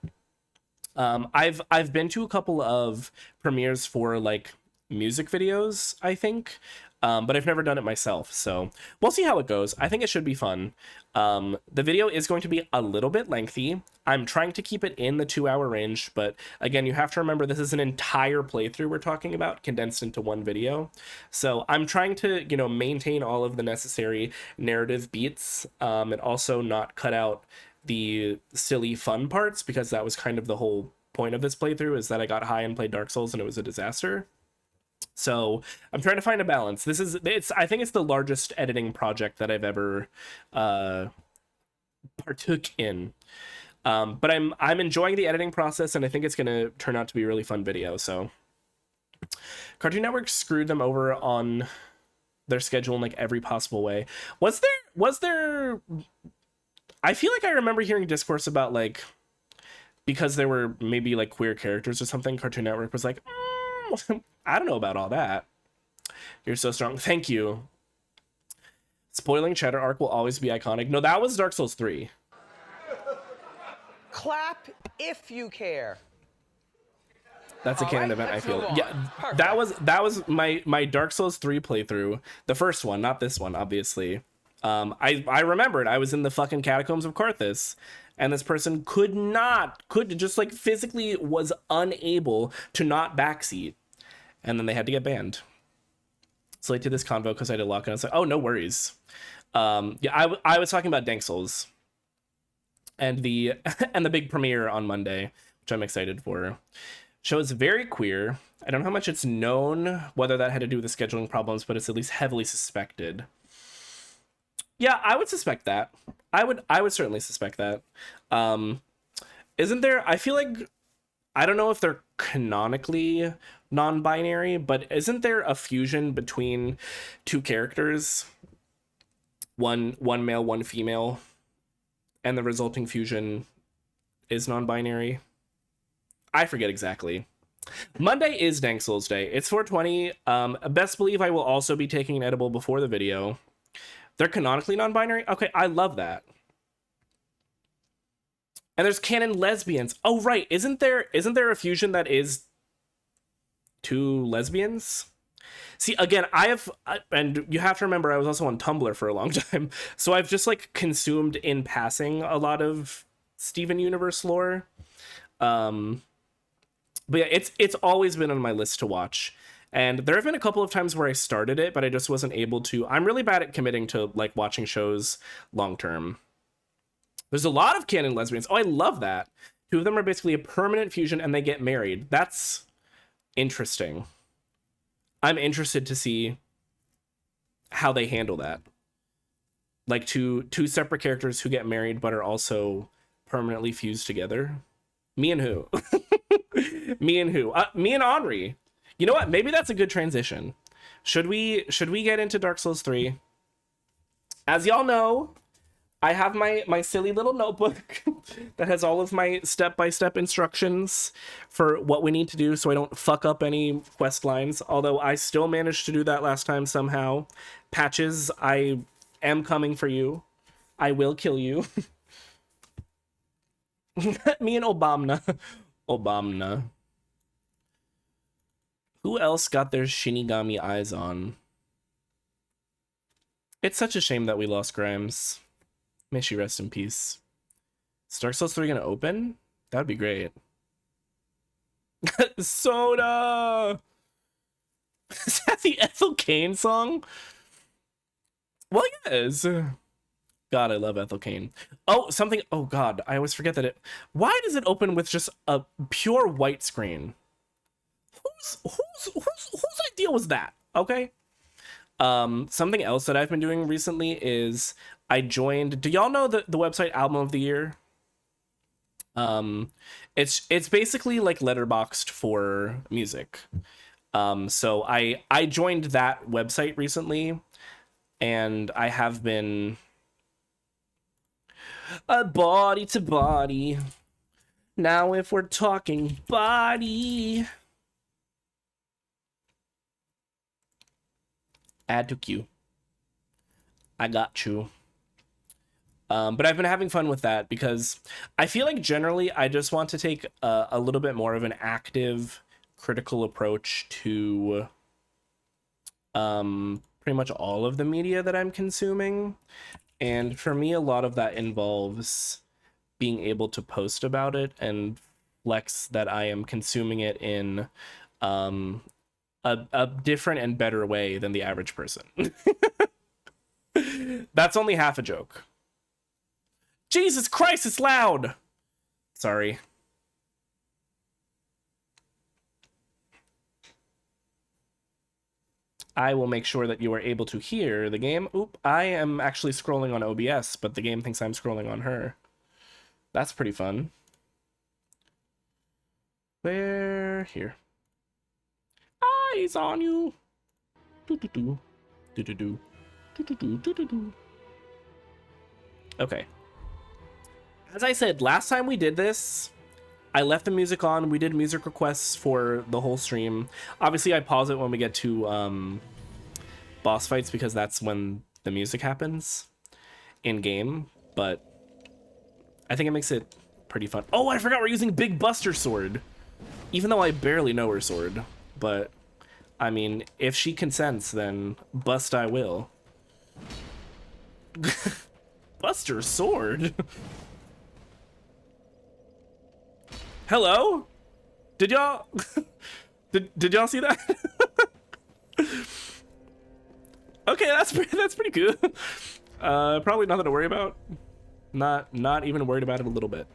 I've been to a couple of premieres for like music videos, I think, but I've never done it myself. So we'll see how it goes. I think it should be fun. The video is going to be a little bit lengthy. I'm trying to keep it in the 2-hour range, but again, you have to remember this is an entire playthrough we're talking about condensed into one video. So I'm trying to, you know, maintain all of the necessary narrative beats, and also not cut out the silly fun parts, because that was kind of the whole point of this playthrough, is that I got high and played Dark Souls and it was a disaster. So I'm trying to find a balance. I think it's the largest editing project that I've ever partook in. But I'm enjoying the editing process, and I think it's gonna turn out to be a really fun video. So Cartoon Network screwed them over on their schedule in like every possible way. Was there I feel like I remember hearing discourse about like, because there were maybe like queer characters or something, Cartoon Network was like, I don't know about all that. You're so strong. Thank you. Spoiling Cheddar arc will always be iconic. No, that was Dark Souls 3. Clap if you care. That's a All canon right, event, I let's feel. move on. Yeah, Perfect. that was my Dark Souls 3 playthrough. The first one, not this one, obviously. I remembered I was in the fucking catacombs of Carthus, and this person could just like physically was unable to not backseat, and then they had to get banned. So I did this convo because I did lock, and I was like, oh, no worries. Yeah, I was talking about Dank Souls and the big premiere on Monday, which I'm excited for. Show is very queer. I don't know how much it's known, whether that had to do with the scheduling problems, but it's at least heavily suspected. Yeah, I would suspect that. I would certainly suspect that. Isn't there, I feel like, I don't know if they're canonically non-binary, but isn't there a fusion between two characters? One male, one female, and the resulting fusion is non-binary? I forget exactly. Monday is Dank Souls Day. It's 420. Best believe I will also be taking an edible before the video. They're canonically non-binary? Okay, I love that. And there's canon lesbians. Oh, right. Isn't there a fusion that is two lesbians? See, again, and you have to remember, I was also on Tumblr for a long time, so I've just like consumed in passing a lot of Steven Universe lore. But yeah, it's always been on my list to watch. And there have been a couple of times where I started it, but I just wasn't able to. I'm really bad at committing to like watching shows long term. There's a lot of canon lesbians. Oh, I love that. Two of them are basically a permanent fusion and they get married. That's interesting. I'm interested to see how they handle that. Like two separate characters who get married but are also permanently fused together. Me and who? Me and who? Me and Henri. You know what? Maybe that's a good transition. Should we get into Dark Souls 3? As y'all know, I have my silly little notebook that has all of my step-by-step instructions for what we need to do so I don't fuck up any quest lines, although I still managed to do that last time somehow. Patches, I am coming for you. I will kill you. Me and Obama. Obama. Who else got their Shinigami eyes on? It's such a shame that we lost Grimes. May she rest in peace. Is Dark Souls 3 gonna open? That'd be great. Soda! Is that the Ethel Cain song? Well, yes. God, I love Ethel Cain. Oh, something. Oh, God, I always forget that it. Why does it open with just a pure white screen? Whose idea was that? Okay. Something else that I've been doing recently is I joined. Do y'all know the website Album of the Year? It's basically like Letterboxd for music. So I joined that website recently, and I have been a body to body. Now if we're talking body, add to queue. I got you. But I've been having fun with that because I feel like generally I just want to take a little bit more of an active, critical approach to pretty much all of the media that I'm consuming. And for me, a lot of that involves being able to post about it and flex that I am consuming it in a different and better way than the average person. That's only half a joke. Jesus Christ, it's loud! Sorry. I will make sure that you are able to hear the game. Oop, I am actually scrolling on OBS, but the game thinks I'm scrolling on her. That's pretty fun. Where? Here. Eyes on you. Do-do-do. Do-do-do. Do-do-do. Do-do-do. Okay. As I said, last time we did this, I left the music on. We did music requests for the whole stream. Obviously, I pause it when we get to boss fights because that's when the music happens in-game. But I think it makes it pretty fun. Oh, I forgot we're using Big Buster's sword. Even though I barely know her sword. But, I mean, if she consents, then bust I will. Buster's sword? Hello? Did y'all... did y'all see that? Okay, that's pretty good. Probably nothing to worry about. Not even worried about it a little bit.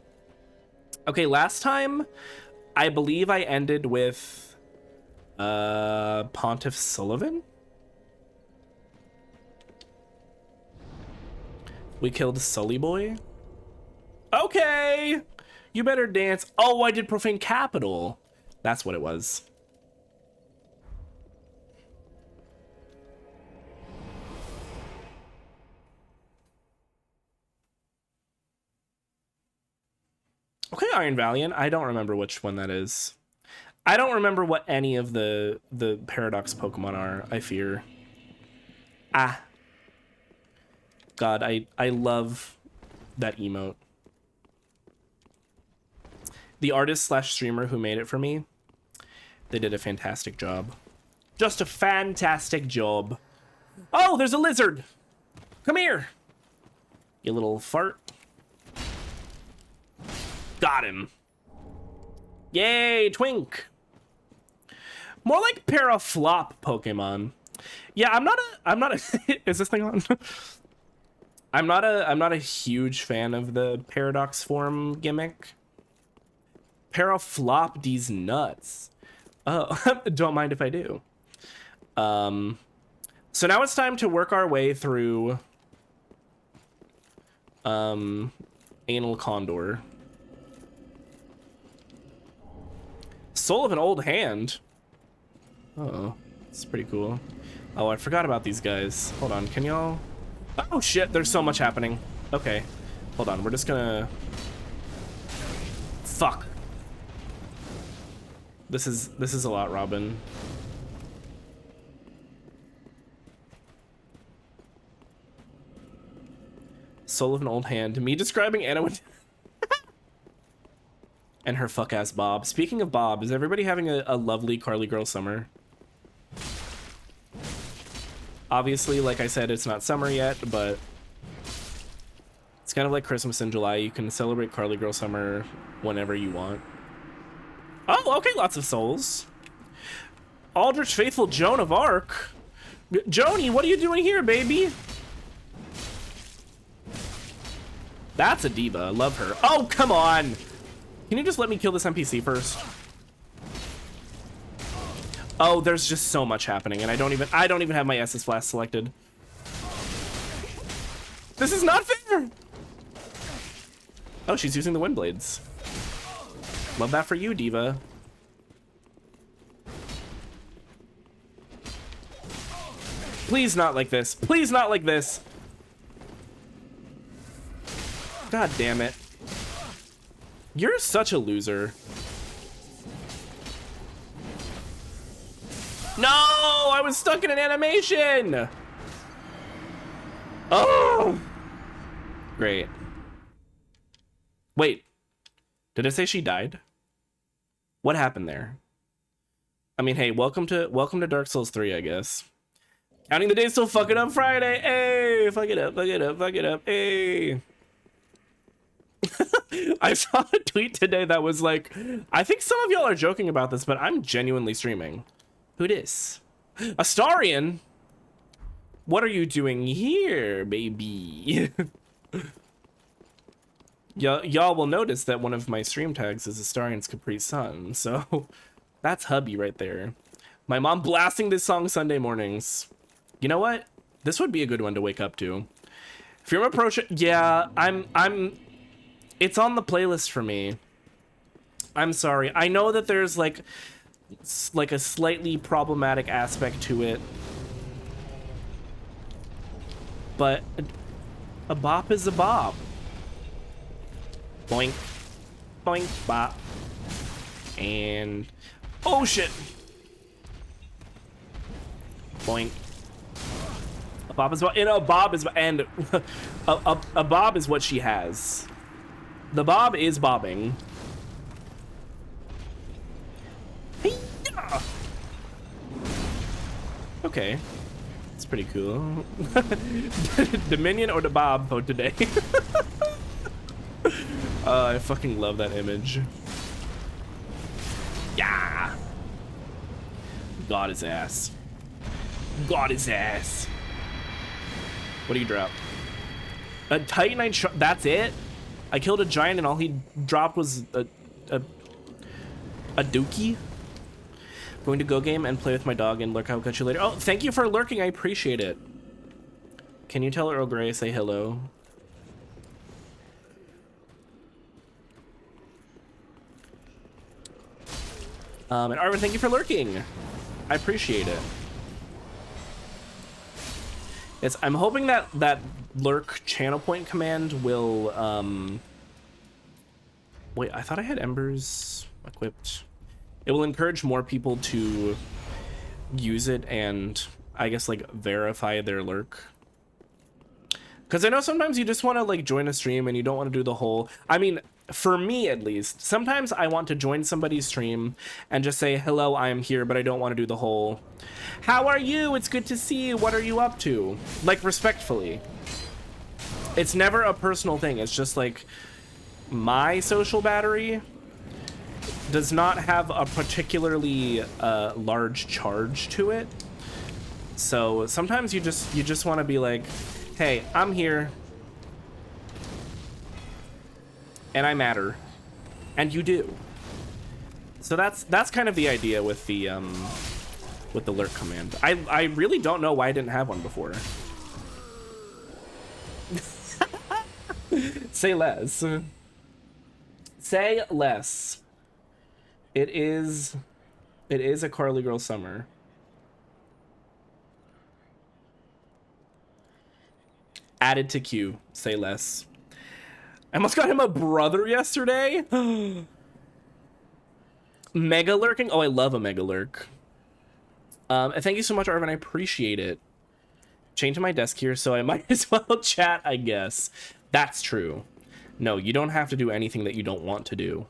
Okay, last time, I believe I ended with Pontiff Sullivan. We killed Sully Boy. Okay, you better dance. Oh, I did Profane Capital. That's what it was. Okay, Iron Valiant. I don't remember which one that is. I don't remember what any of the Paradox Pokemon are, I fear. Ah. God, I love that emote. The artist slash streamer who made it for me, they did a fantastic job. Just a fantastic job. Oh, there's a lizard. Come here. You little fart. Got him. Yay, Twink. More like Paraflop Pokemon. Yeah, I'm not a is this thing on? I'm not a huge fan of the Paradox form gimmick. Paraflop these nuts. Oh, don't mind if I do. So now it's time to work our way through Anal Condor. Soul of an Old Hand. Oh, it's pretty cool. Oh, I forgot about these guys. Hold on, can y'all... Oh shit, there's so much happening. Okay, hold on, we're just gonna... Fuck. This is a lot, Robin. Soul of an Old Hand. Me describing Anna and her fuck-ass Bob. Speaking of Bob, is everybody having a lovely Carly Girl summer? Obviously, like I said, it's not summer yet, but it's kind of like Christmas in July. You can celebrate Carly Girl summer whenever you want. Oh, okay, lots of souls. Aldrich Faithful Joan of Arc. Joni, what are you doing here, baby? That's a diva. Love her. Oh, come on. Can you just let me kill this NPC first? Oh, there's just so much happening, and I don't even have my Estus Flask selected. This is not fair. Oh, she's using the Wind Blades. Love that for you, Diva. Please not like this. Please not like this. God damn it. You're such a loser. No! I was stuck in an animation! Oh! Great. Wait. Did it say she died? What happened there? I mean, hey, welcome to Dark Souls 3, I guess. Counting the days till fuck it up Friday. Hey, fuck it up, fuck it up, fuck it up. Hey. I saw a tweet today that was like, I think some of y'all are joking about this, but I'm genuinely streaming. Who dis? Astarian? What are you doing here, baby? Y'all will notice that one of my stream tags is Astarian's Capri Sun, so that's hubby right there. My mom blasting this song Sunday mornings. You know what? This would be a good one to wake up to. If you're approaching, yeah, it's on the playlist for me. I'm sorry. I know that there's like a slightly problematic aspect to it, but a bop is a bop. Boink, boink, bop, and oh shit. Boink. A bob is what, and a bob is, and a bob is what she has. The bob is bobbing. Okay, it's pretty cool. The minion or the bob for today. I fucking love that image. Yeah. God his ass. God his ass. What do you drop? A Titanite. That's it. I killed a giant and all he dropped was a dookie. Going to go game and play with my dog and lurk. I'll catch you later. Oh, thank you for lurking. I appreciate it. Can you tell Earl Grey say hello? And Arvin, thank you for lurking. I appreciate it. Yes, I'm hoping that lurk channel point command will wait, I thought I had embers equipped. It will encourage more people to use it and I guess like verify their lurk. Because I know sometimes you just want to like join a stream and you don't want to do the whole, I mean, for me at least, sometimes I want to join somebody's stream and just say, hello, I am here, but I don't want to do the whole, how are you? It's good to see you. What are you up to? Like, respectfully. It's never a personal thing. It's just like, my social battery does not have a particularly large charge to it. So sometimes you just want to be like, hey, I'm here. And I matter, and you do. So that's kind of the idea with the lurk command. I really don't know why I didn't have one before. Say less. Say less. It is a Carly Girl summer. Added to queue. Say less. I almost got him a brother yesterday. Mega lurking. Oh, I love a mega lurk. Thank you so much, Arvin. I appreciate it. Changing my desk here, so I might as well chat, I guess. That's true. No, you don't have to do anything that you don't want to do.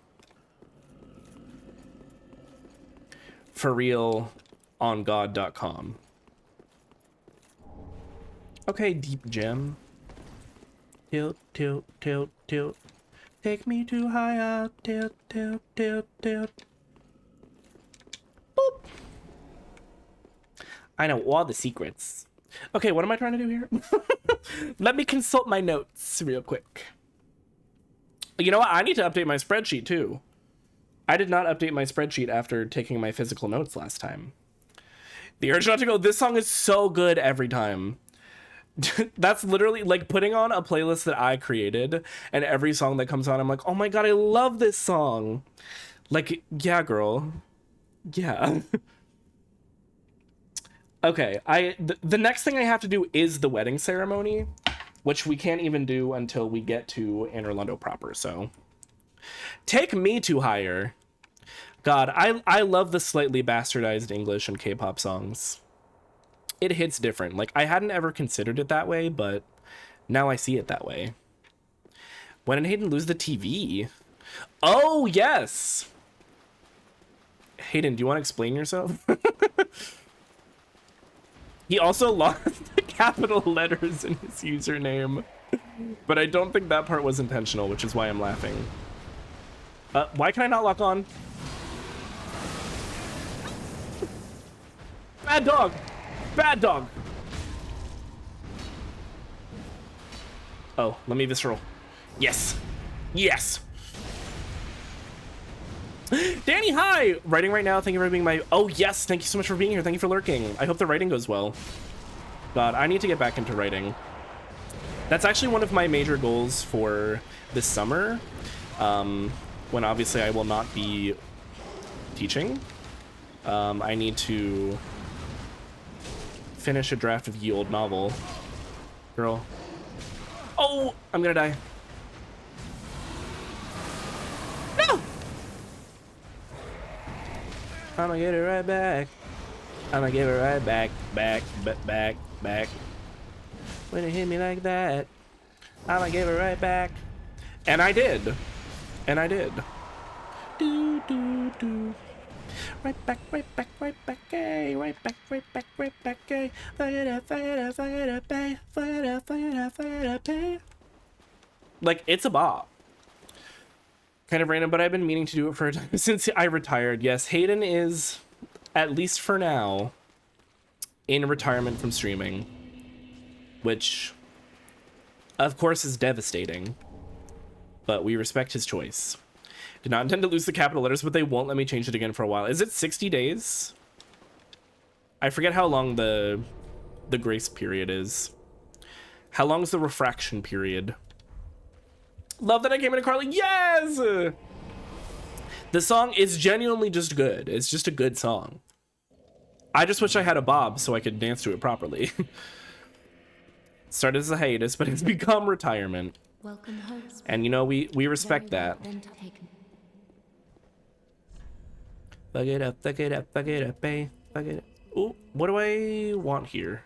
For real, on God.com. Okay, deep gem. Tilt, tilt, tilt, tilt. Take me too high up. Tilt, tilt, tilt, tilt. Boop. I know all the secrets. Okay, what am I trying to do here? Let me consult my notes real quick. You know what? I need to update my spreadsheet too. I did not update my spreadsheet after taking my physical notes last time. The urge not to go, this song is so good every time. That's literally like putting on a playlist that I created, and every song that comes on, I'm like, oh my god, I love this song. Like, yeah, girl. Yeah. Okay, the next thing I have to do is the wedding ceremony, which we can't even do until we get to Anne Orlando proper, so. Take me to higher. God, I love the slightly bastardized English and K-pop songs. It hits different. Like, I hadn't ever considered it that way, but now I see it that way. When did Hayden lose the TV? Oh, yes! Hayden, do you want to explain yourself? He also lost the capital letters in his username. But I don't think that part was intentional, which is why I'm laughing. Why can I not lock on? Bad dog! Bad dog! Oh, let me visceral. Yes! Yes! Danny, hi! Writing right now, thank you for being my... Oh, yes, thank you so much for being here. Thank you for lurking. I hope the writing goes well. God, I need to get back into writing. That's actually one of my major goals for this summer. When obviously I will not be teaching. I need to finish a draft of Ye Olde Novel. Girl. Oh, I'm gonna die. No! I'ma get it right back. I'ma give it right back, back. When it hit me like that, I'ma give it right back. And I did. And I did. Do, do, do. Right back, hey, right back, hey. Like, it's a bop. Kind of random, but I've been meaning to do it for a time since I retired. Yes, Hayden is, at least for now, in retirement from streaming, which, of course, is devastating, but we respect his choice. Did not intend to lose the capital letters, but they won't let me change it again for a while. Is it 60 days? I forget how long the grace period is. How long is the refraction period? Love that I came into Carly. Yes! The song is genuinely just good. It's just a good song. I just wish I had a bob so I could dance to it properly. Started as a hiatus, but it's become retirement. Welcome host. And you know, we respect that. Fuck it up, fuck it up, fuck it up, bae. Fuck it up. Ooh, what do I want here?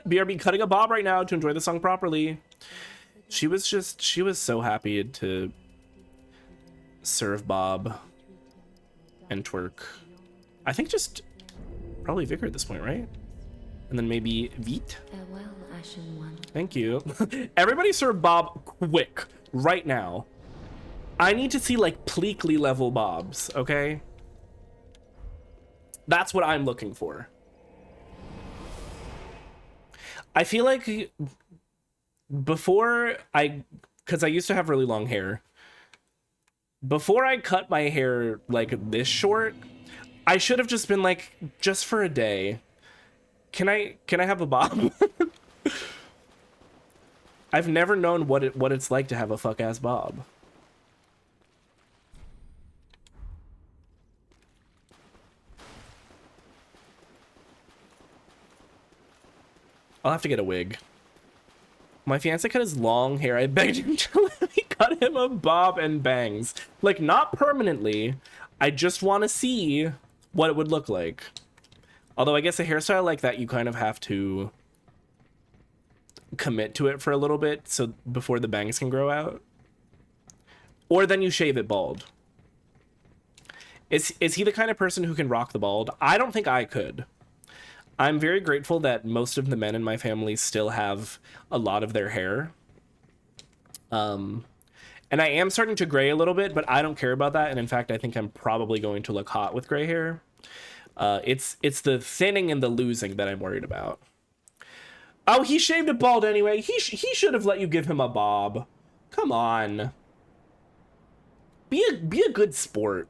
BRB cutting a bob right now to enjoy the song properly. She was so happy to serve Bob and twerk. I think just probably Vicar at this point, right? And then maybe Veet. Farewell, Ashen One. Thank you. Everybody serve Bob quick right now. I need to see like Pleakley level Bobs, okay? That's what I'm looking for. I feel like because I used to have really long hair. Before I cut my hair like this short, I should have just been like, just for a day, can I have a bob? I've never known what it's like to have a fuck ass bob. I'll have to get a wig. My fiance cut his long hair. I begged him to let me cut him a bob and bangs. Like, not permanently. I just want to see what it would look like. Although I guess a hairstyle like that, you kind of have to commit to it for a little bit so before the bangs can grow out. Or then you shave it bald. Is he the kind of person who can rock the bald? I don't think I could. I'm very grateful that most of the men in my family still have a lot of their hair. And I am starting to gray a little bit, but I don't care about that. And in fact, I think I'm probably going to look hot with gray hair. It's the thinning and the losing that I'm worried about. Oh, he shaved it bald anyway. He should have let you give him a bob. Come on. Be a good sport.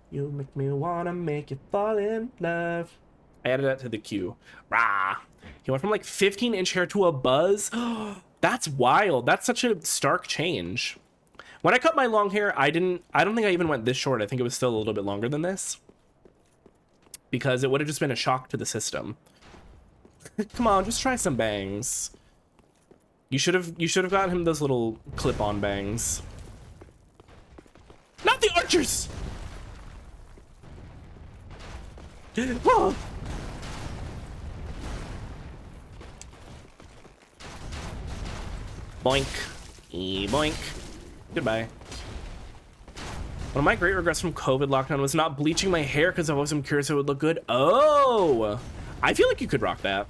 You make me wanna make you fall in love. I added that to the queue. Rah. He went from like 15-inch hair to a buzz. That's wild. That's such a stark change. When I cut my long hair, I don't think I even went this short. I think it was still a little bit longer than this. Because it would have just been a shock to the system. Come on, just try some bangs. You should have gotten him those little clip-on bangs. Not the archers! Oh. Boink. Boink. Goodbye. One of my great regrets from COVID lockdown was not bleaching my hair because I wasn't curious if it would look good. Oh! I feel like you could rock that.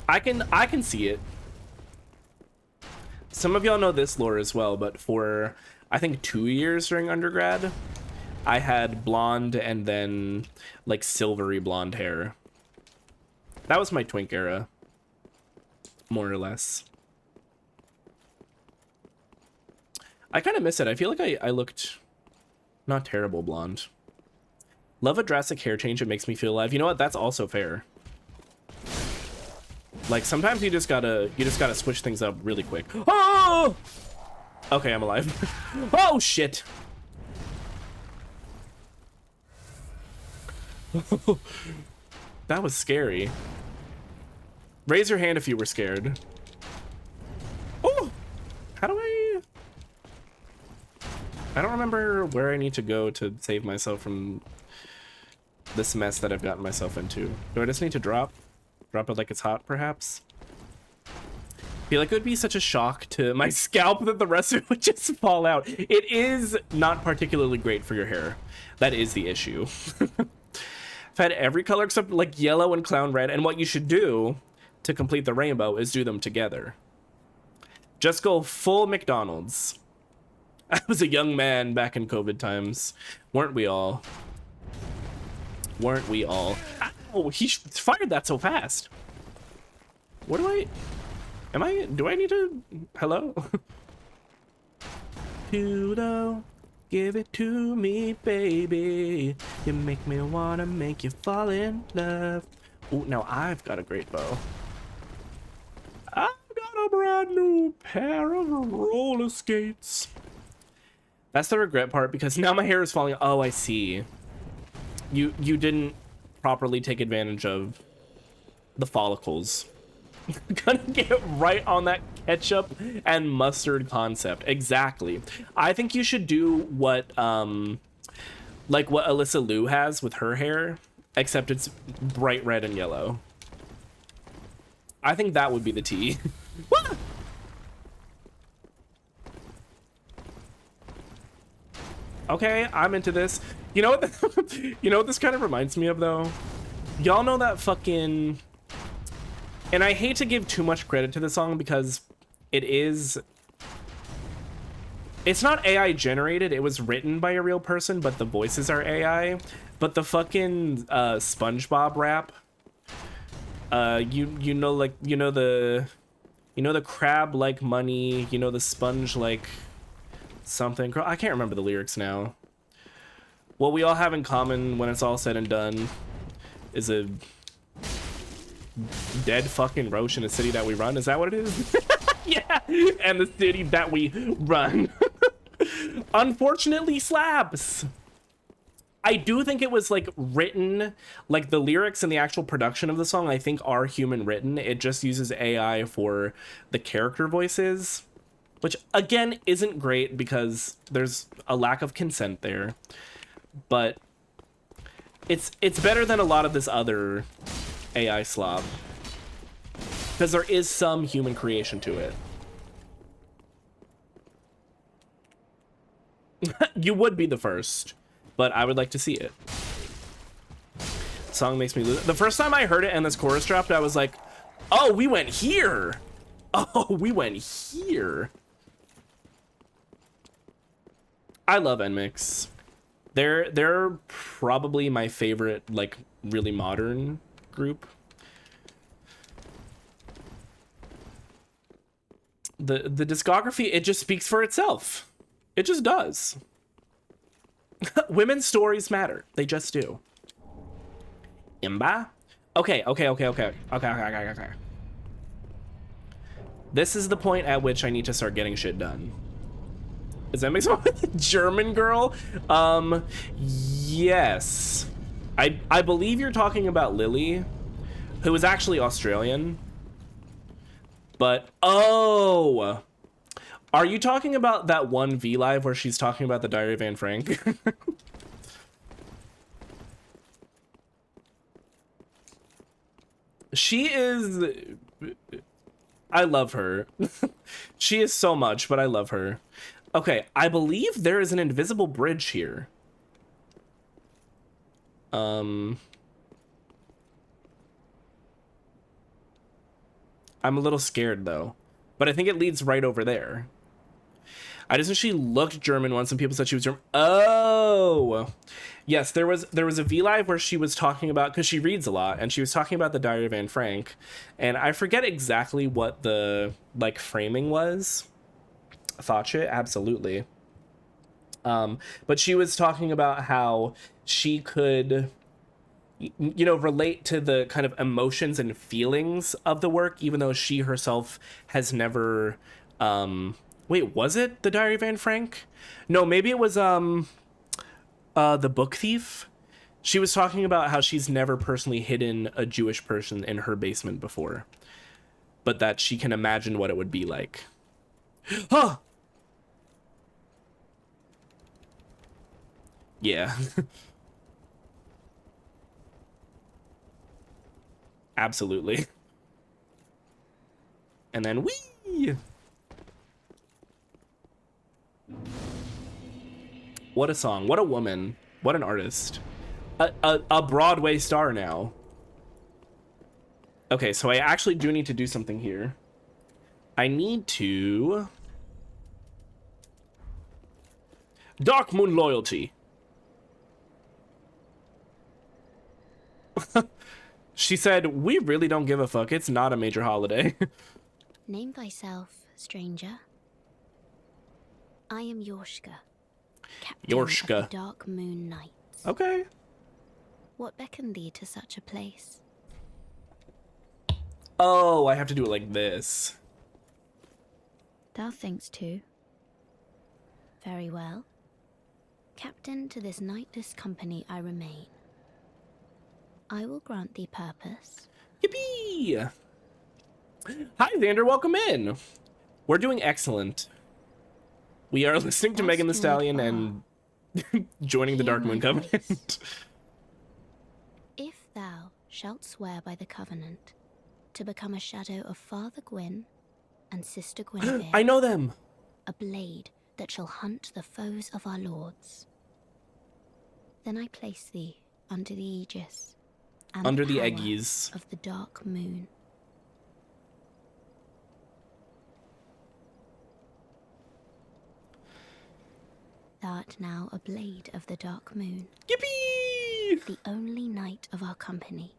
I can see it. Some of y'all know this lore as well, but for I think 2 years during undergrad, I had blonde and then like silvery blonde hair. That was my twink era, more or less. I kind of miss it. I feel like I looked not terrible blonde. Love a drastic hair change. It makes me feel alive. You know what? That's also fair. Like sometimes you just gotta switch things up really quick. Oh! Okay, I'm alive. Oh shit! That was scary. Raise your hand if you were scared. Oh! How do I don't remember where I need to go to save myself from this mess that I've gotten myself into. Do I just need to drop it like it's hot, perhaps? I feel like it would be such a shock to my scalp that the rest of it would just fall out. It is not particularly great for your hair. That is the issue. I've had every color except like yellow and clown red, and what you should do to complete the rainbow is do them together. Just go full McDonald's. I was a young man back in COVID times. Weren't we all? Weren't we all? Oh, he fired that so fast. What do I need to, hello? Pluto, give it to me, baby. You make me wanna make you fall in love. Oh, now I've got a great bow. I've got a brand new pair of roller skates. That's the regret part because now my hair is falling. Oh, I see. You didn't properly take advantage of the follicles. Gonna get right on that ketchup and mustard concept. Exactly. I think you should do what like what Alyssa Liu has with her hair, except it's bright red and yellow. I think that would be the tea. Okay, I'm into this. You know what? You know what this kind of reminds me of though? Y'all know that fucking, and I hate to give too much credit to the song because it's not AI generated. It was written by a real person, but the voices are AI. But the fucking SpongeBob rap, you know the crab like money, you know the sponge like something. I can't remember the lyrics now. What we all have in common when it's all said and done is a dead fucking roach in a city that we run. Is that what it is? Yeah, and the city that we run. Unfortunately slaps. I do think it was like written, like the lyrics and the actual production of the song I think are human written. It just uses AI for the character voices, which again isn't great because there's a lack of consent there. But it's better than a lot of this other AI slop because there is some human creation to it. You would be the first, but I would like to see it. Song makes me lose. The first time I heard it and this chorus dropped, I was like, oh, we went here. Oh, we went here. I love NMIX. They're probably my favorite, like, really modern group. The discography, it just speaks for itself. It just does. Women's stories matter. They just do. Imba? Okay. This is the point at which I need to start getting shit done. Does that make sense? German girl? Yes. I believe you're talking about Lily, who is actually Australian. But, oh, are you talking about that one V Live where she's talking about the Diary of Anne Frank? She is, I love her. She is so much, but I love her. Okay, I believe there is an invisible bridge here. I'm a little scared though, but I think it leads right over there. I just know she looked German once and people said she was German. Oh, yes, there was a V Live where she was talking about, because she reads a lot, and she was talking about the Diary of Anne Frank, and I forget exactly what the like framing was. Thought shit, absolutely. But she was talking about how she could, you know, relate to the kind of emotions and feelings of the work, even though she herself has never, wait, was it the Diary of Anne Frank? No, maybe it was, the Book Thief. She was talking about how she's never personally hidden a Jewish person in her basement before, but that she can imagine what it would be like. Huh. Yeah. Absolutely. And then whee! What a song. What a woman. What an artist. A Broadway star now. Okay, so I actually do need to do something here. I need to... Dark Moon Loyalty. She said, we really don't give a fuck. It's not a major holiday. Name thyself, stranger. I am Yorshka, captain of the Dark Moon Knights. Okay. What beckoned thee to such a place? Oh, I have to do it like this. Thou thinkst too. Very well. Captain to this knightless company I remain. I will grant thee purpose. Yippee! Hi, Xander. Welcome in. We're doing excellent. We are listening to Megan Thee Stallion and joining the Dark Moon Covenant. If thou shalt swear by the covenant to become a shadow of Father Gwyn and Sister Guinevere, I know them. a blade that shall hunt the foes of our lords, then I place thee under the aegis and Under the power eggies of the Dark Moon. Thou art now a blade of the Dark Moon, Yippee! the only knight of our company.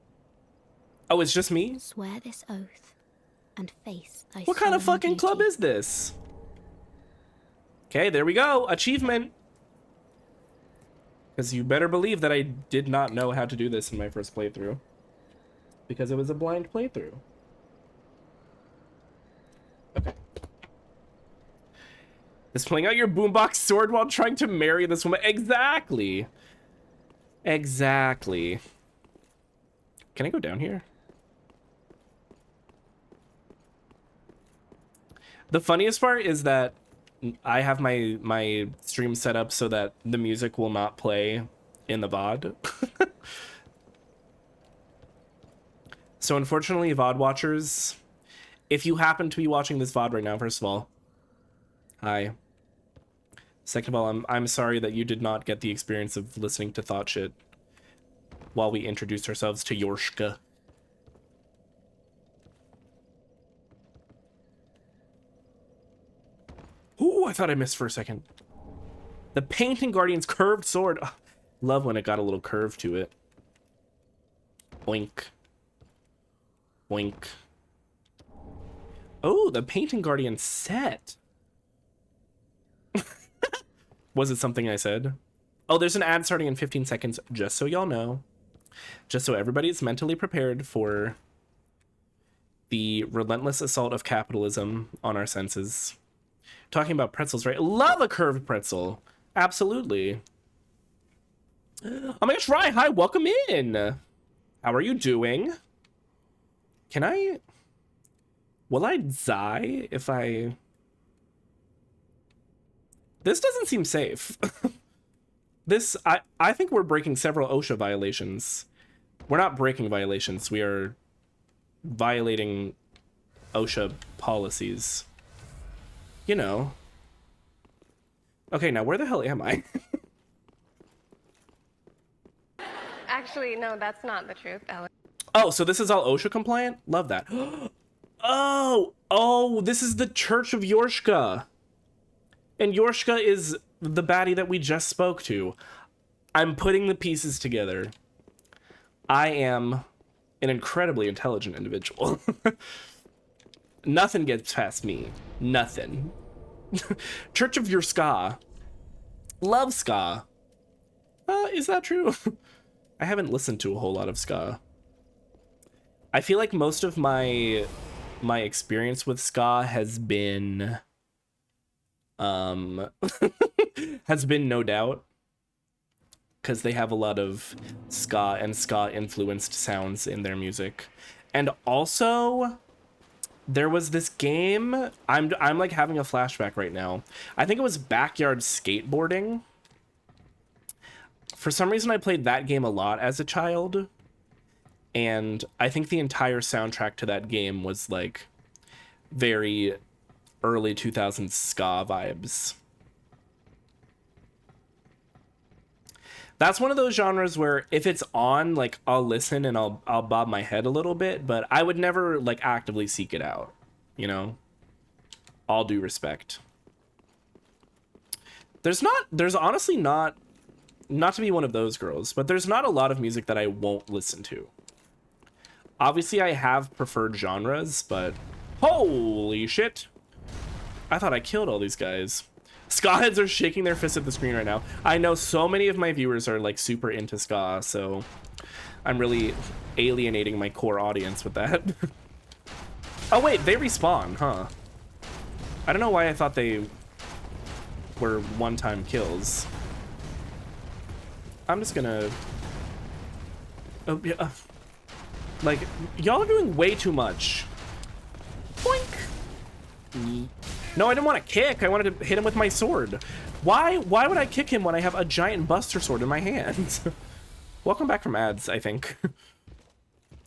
Oh, it's just me? Swear this oath and face thy What kind of solemn fucking club duty. is this? Okay, there we go. Achievement. Because you better believe that I did not know how to do this in my first playthrough. Because it was a blind playthrough. Okay. Is pulling out your boombox sword while trying to marry this woman. Exactly. Exactly. Can I go down here? The funniest part is that I have my stream set up so that the music will not play in the VOD. So unfortunately, VOD watchers, if you happen to be watching this VOD right now, first of all, hi. Second of all, I'm sorry that you did not get the experience of listening to Thought Shit while we introduced ourselves to Yorshka. Ooh, I thought I missed for a second. The Painting Guardian's curved sword. Ugh, love when it got a little curve to it. Boink. Boink. Oh, the Painting Guardian set. Was it something I said? Oh, there's an ad starting in 15 seconds, just so y'all know. Just so everybody's mentally prepared for The relentless assault of capitalism on our senses. Talking about pretzels, right? Love a curved pretzel. Absolutely. Oh my gosh, Rye, hi, welcome in. How are you doing? Can I... Will I die if I... This doesn't seem safe. This, I think we're breaking several OSHA violations. We're not breaking violations. We are violating OSHA policies. You know. Okay, now where the hell am I? Actually, no, that's not the truth, Ellen. Oh, so this is all OSHA compliant? Love that. Oh, this is the Church of Yorshka. And Yorshka is the baddie that we just spoke to. I'm putting the pieces together. I am an incredibly intelligent individual. Nothing gets past me. Nothing. Church of Yorshka. Love ska. Is that true? I haven't listened to a whole lot of ska. I feel like most of my experience with ska has been has been No Doubt, because they have a lot of ska and ska influenced sounds in their music. And also there was this game, I'm like having a flashback right now. I think it was Backyard Skateboarding. For some reason I played that game a lot as a child, and I think the entire soundtrack to that game was like very early 2000s ska vibes. That's one of those genres where if it's on, like, I'll listen and I'll bob my head a little bit, but I would never like actively seek it out, you know? All due respect. There's honestly not to be one of those girls, but there's not a lot of music that I won't listen to. Obviously I have preferred genres, but holy shit. I thought I killed all these guys. Ska heads are shaking their fists at the screen right now. I know so many of my viewers are like super into ska, so I'm really alienating my core audience with that. Oh wait, they respawn, huh? I don't know why I thought they were one-time kills. I'm just gonna... Oh, yeah. Like, y'all are doing way too much. Boink! No, I didn't want to kick. I wanted to hit him with my sword. Why would I kick him when I have a giant buster sword in my hand? Welcome back from ads, I think.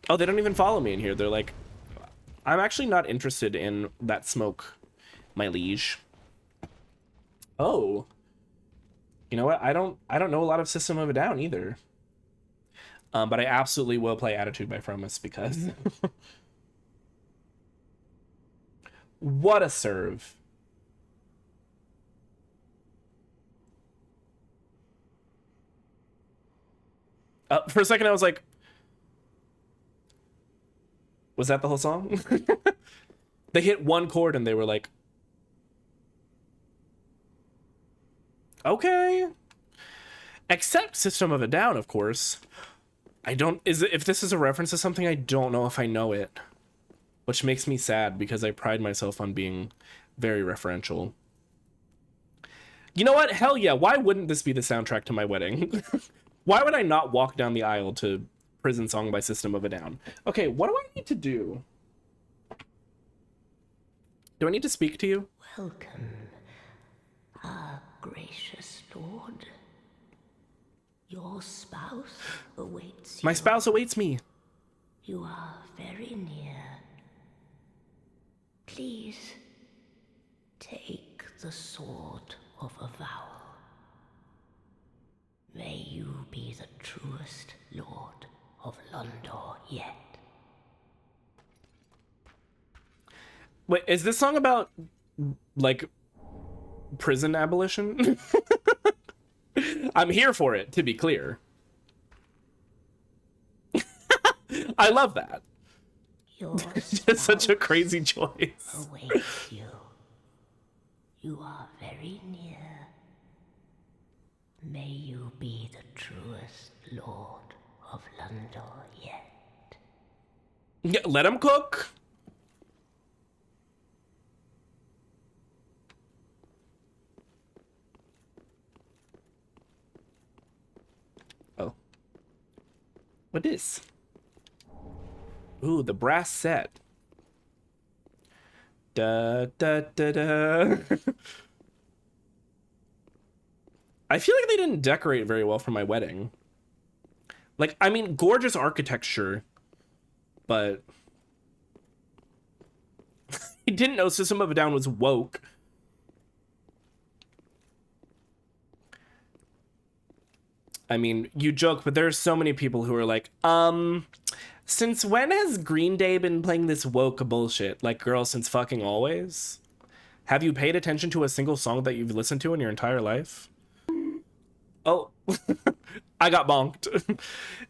Oh, they don't even follow me in here. They're like, I'm actually not interested in that smoke, my liege. Oh. You know what? I don't know a lot of System of a Down either. But I absolutely will play Attitude by Fromus because... What a serve. For a second I was like, was that the whole song? They hit one chord and they were like, okay. Except System of a Down, of course. If this is a reference to something, I don't know if I know it. Which makes me sad because I pride myself on being very referential. You know what? Hell yeah, why wouldn't this be the soundtrack to my wedding? Why would I not walk down the aisle to Prison Song by System of a Down? Okay, what do I need to do? Do I need to speak to you? Welcome, our gracious lord. Your spouse awaits you. My spouse awaits me. You are very near. Please, take the sword of avowal. May you be the truest lord of Londor yet. Wait, is this song about, like, prison abolition? I'm here for it, to be clear. I love that. It's such a crazy choice. Awaits you. You are very near. May you be the truest lord of Londor yet. Yeah, let him cook. What is? Ooh, the brass set. Da da da da. I feel like they didn't decorate very well for my wedding. Like, I mean, gorgeous architecture, but I didn't know System of a Down was woke. I mean, you joke, but there's so many people who are like, since when has Green Day been playing this woke bullshit? Like, girl, since fucking always? Have you paid attention to a single song that you've listened to in your entire life? Oh, I got bonked.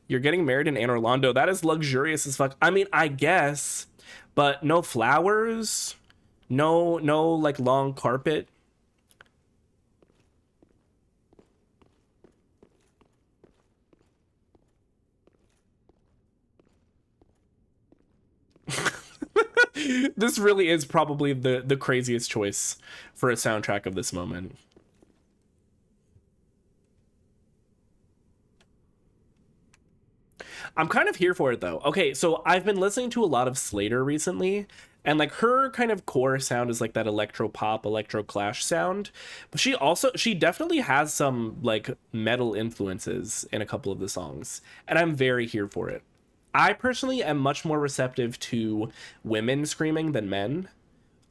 You're getting married in Anne Orlando. That is luxurious as fuck. I mean, I guess, but no flowers, no like long carpet. This really is probably the craziest choice for a soundtrack of this moment. I'm kind of here for it though. Okay, so I've been listening to a lot of Slater recently, and like her kind of core sound is like that electro pop, electro clash sound, but she definitely has some like metal influences in a couple of the songs, and I'm very here for it. I personally am much more receptive to women screaming than men.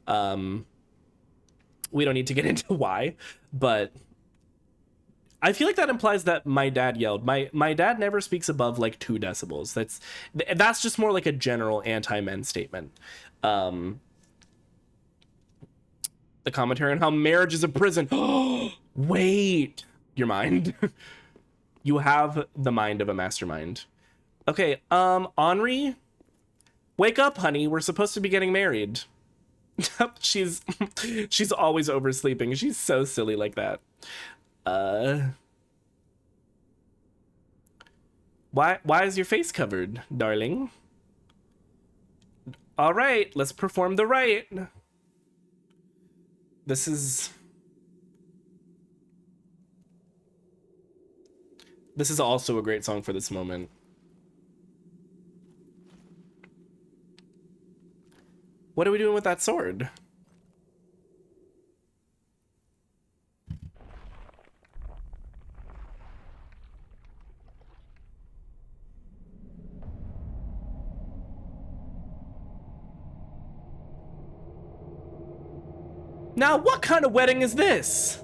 We don't need to get into why, but I feel like that implies that my dad yelled. My dad never speaks above like 2 decibels. That's just more like a general anti-men statement. The commentary on how marriage is a prison. Wait, your mind. You have the mind of a mastermind. Okay, Henri, wake up, honey. We're supposed to be getting married. she's always oversleeping. She's so silly like that. Why is your face covered, darling? All right, let's perform the rite. This is also a great song for this moment. What are we doing with that sword? Now, what kind of wedding is this?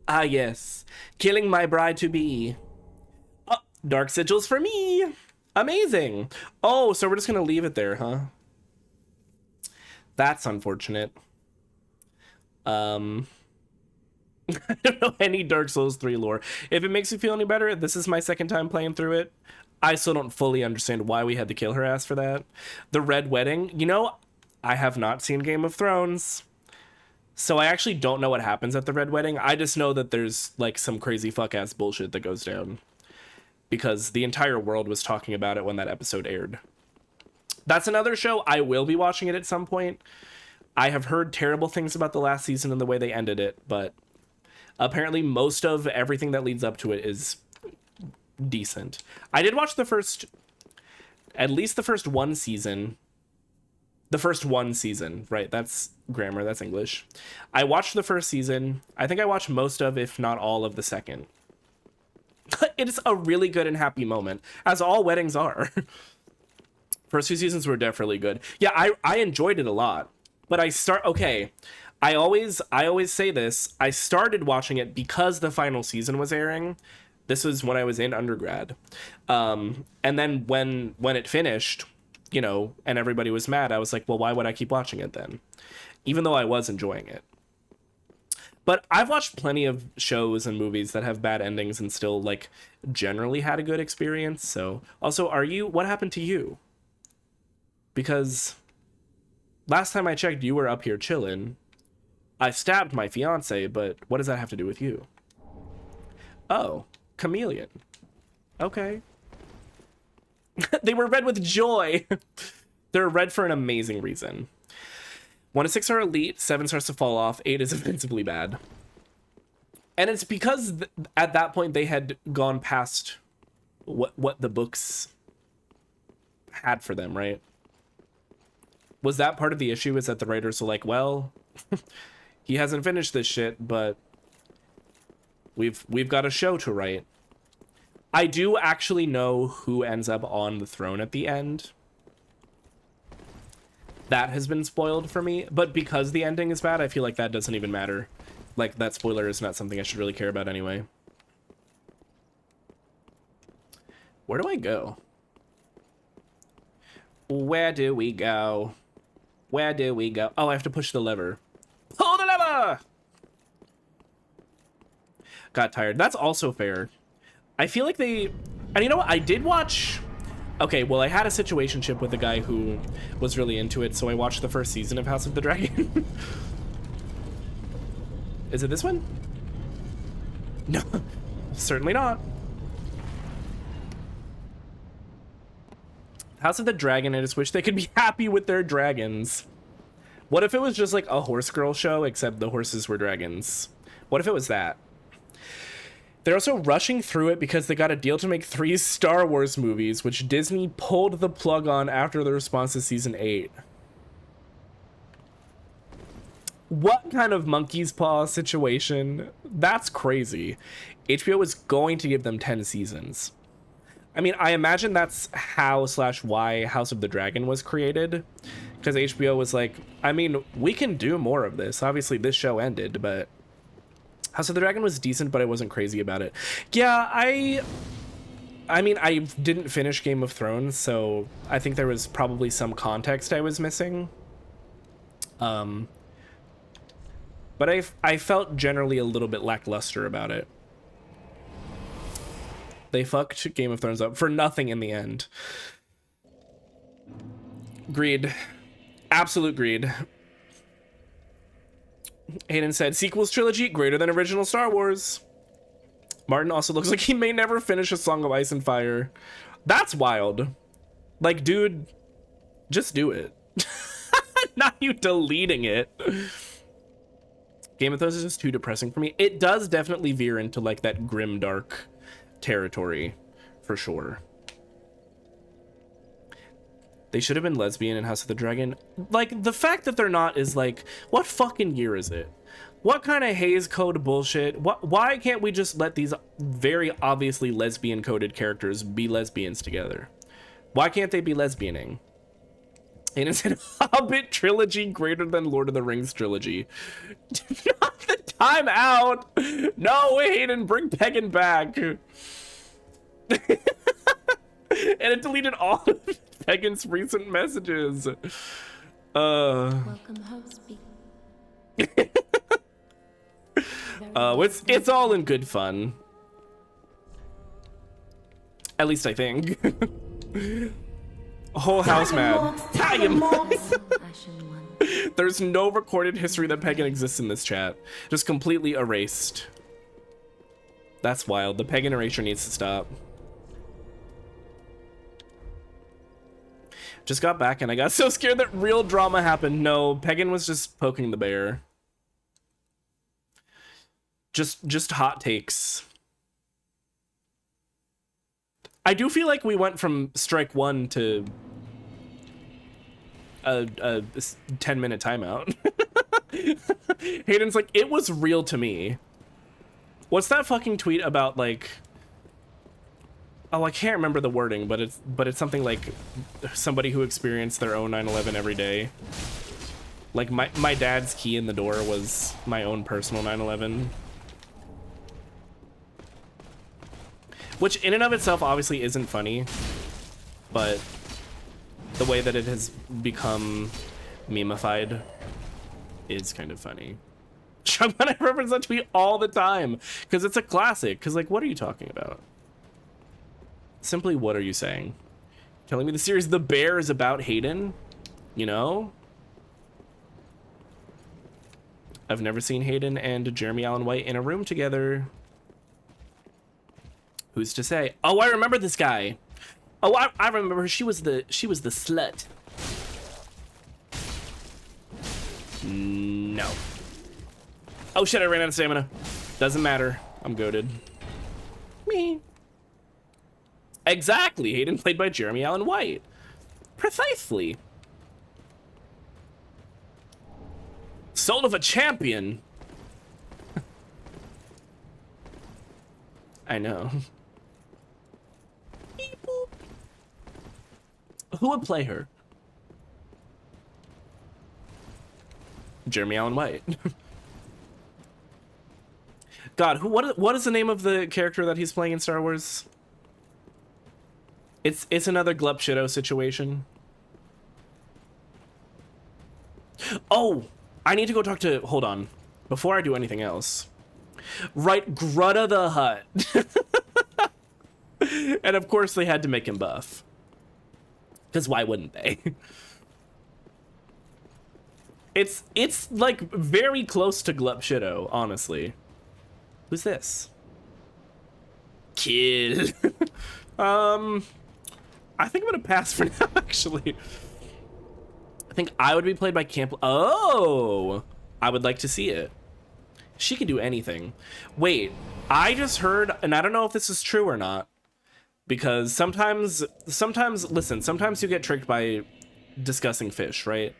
Ah, yes. Killing my bride-to-be. Oh, dark sigils for me. Amazing. Oh, so we're just gonna leave it there, huh? That's unfortunate. I don't know any Dark Souls 3 lore. If it makes you feel any better, this is my second time playing through it. I still don't fully understand why we had to kill her ass for that. The Red Wedding. You know, I have not seen Game of Thrones, so I actually don't know what happens at the Red Wedding. I just know that there's like some crazy fuck-ass bullshit that goes down, because the entire world was talking about it when that episode aired. That's another show. I will be watching it at some point. I have heard terrible things about the last season and the way they ended it, but apparently most of everything that leads up to it is decent. I did watch at least the first one season. The first one season, right? That's grammar, that's English. I watched the first season. I think I watched most of, if not all of the second. It is a really good and happy moment, as all weddings are. First 2 seasons were definitely good. Yeah, I enjoyed it a lot. But I always say this. I started watching it because the final season was airing. This was when I was in undergrad. And then when it finished, you know, and everybody was mad, I was like, well, why would I keep watching it then? Even though I was enjoying it. But I've watched plenty of shows and movies that have bad endings and still, like, generally had a good experience. So, also, what happened to you? Because last time I checked, you were up here chilling. I stabbed my fiance, but what does that have to do with you? Oh, chameleon. Okay. They were red with joy. They're red for an amazing reason. 1 to 6 are elite, 7 starts to fall off, 8 is offensively bad. And it's because at that point they had gone past what the books had for them, right? Was that part of the issue, is that the writers were like, well, he hasn't finished this shit, but we've got a show to write. I do actually know who ends up on the throne at the end. That has been spoiled for me, but because the ending is bad, I feel like that doesn't even matter. Like, that spoiler is not something I should really care about anyway. Where do I go? Where do we go? Where do we go? Oh, I have to push the lever. Pull the lever! Got tired. That's also fair. I feel like they... And you know what? I did watch... Okay, well, I had a situationship with a guy who was really into it, so I watched the first season of House of the Dragon. Is it this one? No, certainly not. House of the Dragon, I just wish they could be happy with their dragons. What if it was just like a horse girl show, except the horses were dragons? What if it was that? They're also rushing through it because they got a deal to make 3 Star Wars movies, which Disney pulled the plug on after the response to season 8. What kind of monkey's paw situation? That's crazy. HBO was going to give them 10 seasons. I mean, I imagine that's how/why House of the Dragon was created. Because HBO was like, I mean, we can do more of this. Obviously, this show ended, but House of the Dragon was decent, but I wasn't crazy about it. Yeah, I mean, I didn't finish Game of Thrones, so I think there was probably some context I was missing. But I felt generally a little bit lackluster about it. They fucked Game of Thrones up for nothing in the end. Greed. Absolute greed. Hayden said, sequels trilogy greater than original Star Wars. Martin also looks like he may never finish A Song of Ice and Fire. That's wild. Like, dude, just do it. Not you deleting it. Game of Thrones is just too depressing for me. It does definitely veer into like that grim dark territory for sure. They should have been lesbian in House of the Dragon. Like, the fact that they're not is like, what fucking year is it? What kind of Hays Code bullshit? Why can't we just let these very obviously lesbian coded characters be lesbians together? Why can't they be lesbianing? And it's a Hobbit trilogy greater than Lord of the Rings trilogy. Not the time out. No, Hayden, bring Pagan back. And it deleted all of Pagan's recent messages. Welcome home, speak. It's all in good fun. At least I think. Whole house mad. There's no recorded history that Pagan exists in this chat. Just completely erased. That's wild. The Pagan erasure needs to stop. Just got back and I got so scared that real drama happened. No, Pagan was just poking the bear. Just hot takes. I do feel like we went from strike 1 to a 10-minute timeout. Hayden's like, it was real to me. What's that fucking tweet about, like... Oh, I can't remember the wording, but it's something like somebody who experienced their own 9/11 every day. Like, my dad's key in the door was my own personal 9/11. Which in and of itself obviously isn't funny, but the way that it has become memified is kind of funny. I'm gonna reference that tweet all the time because it's a classic. Because, like, what are you talking about? Simply, what are you saying? Telling me the series The Bear is about Hayden? You know? I've never seen Hayden and Jeremy Allen White in a room together. Who's to say? Oh, I remember this guy. Oh, I remember her. She was the slut. No. Oh shit, I ran out of stamina. Doesn't matter. I'm goated. Me. Exactly. Hayden played by Jeremy Allen White. Precisely. Soul of a champion. I know. Beep, boop. Who would play her? Jeremy Allen White. God, what is the name of the character that he's playing in Star Wars? It's another Glup Shido situation. Oh, I need to go talk to, hold on, before I do anything else. Right, Grutta the Hutt. And of course they had to make him buff. Because why wouldn't they? It's like very close to Glup Shido, honestly. Who's this? Kid. I think I'm gonna pass for now, actually. I think I would be played by Camp. Oh, I would like to see it. She can do anything. Wait, I just heard, and I don't know if this is true or not, because sometimes, listen, sometimes you get tricked by discussing fish, right?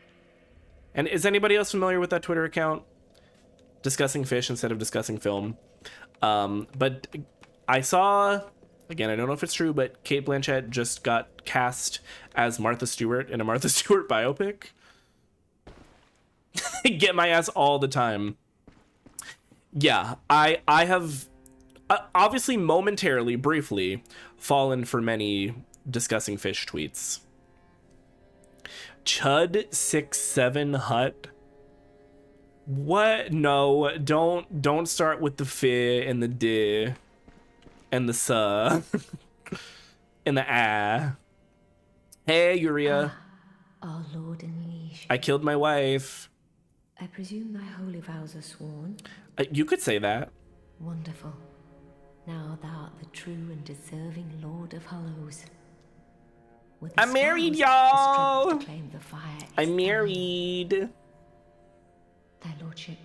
And is anybody else familiar with that Twitter account? Discussing fish instead of discussing film. But I saw, again, I don't know if it's true, but Cate Blanchett just got cast as Martha Stewart in a Martha Stewart biopic. Get my ass all the time. Yeah, I have obviously momentarily, briefly, fallen for many discussing fish tweets. Chud67 Hut. What? No, don't start with the fi and the di and the sa and the ah. Hey, Uria. Our lord and liege. I killed my wife. I presume thy holy vows are sworn? You could say that. Wonderful. Now thou art the true and deserving Lord of Hollows. With the I'm married, scars, y'all. the strength to claim the fire is I'm thine. married. Thy lordship,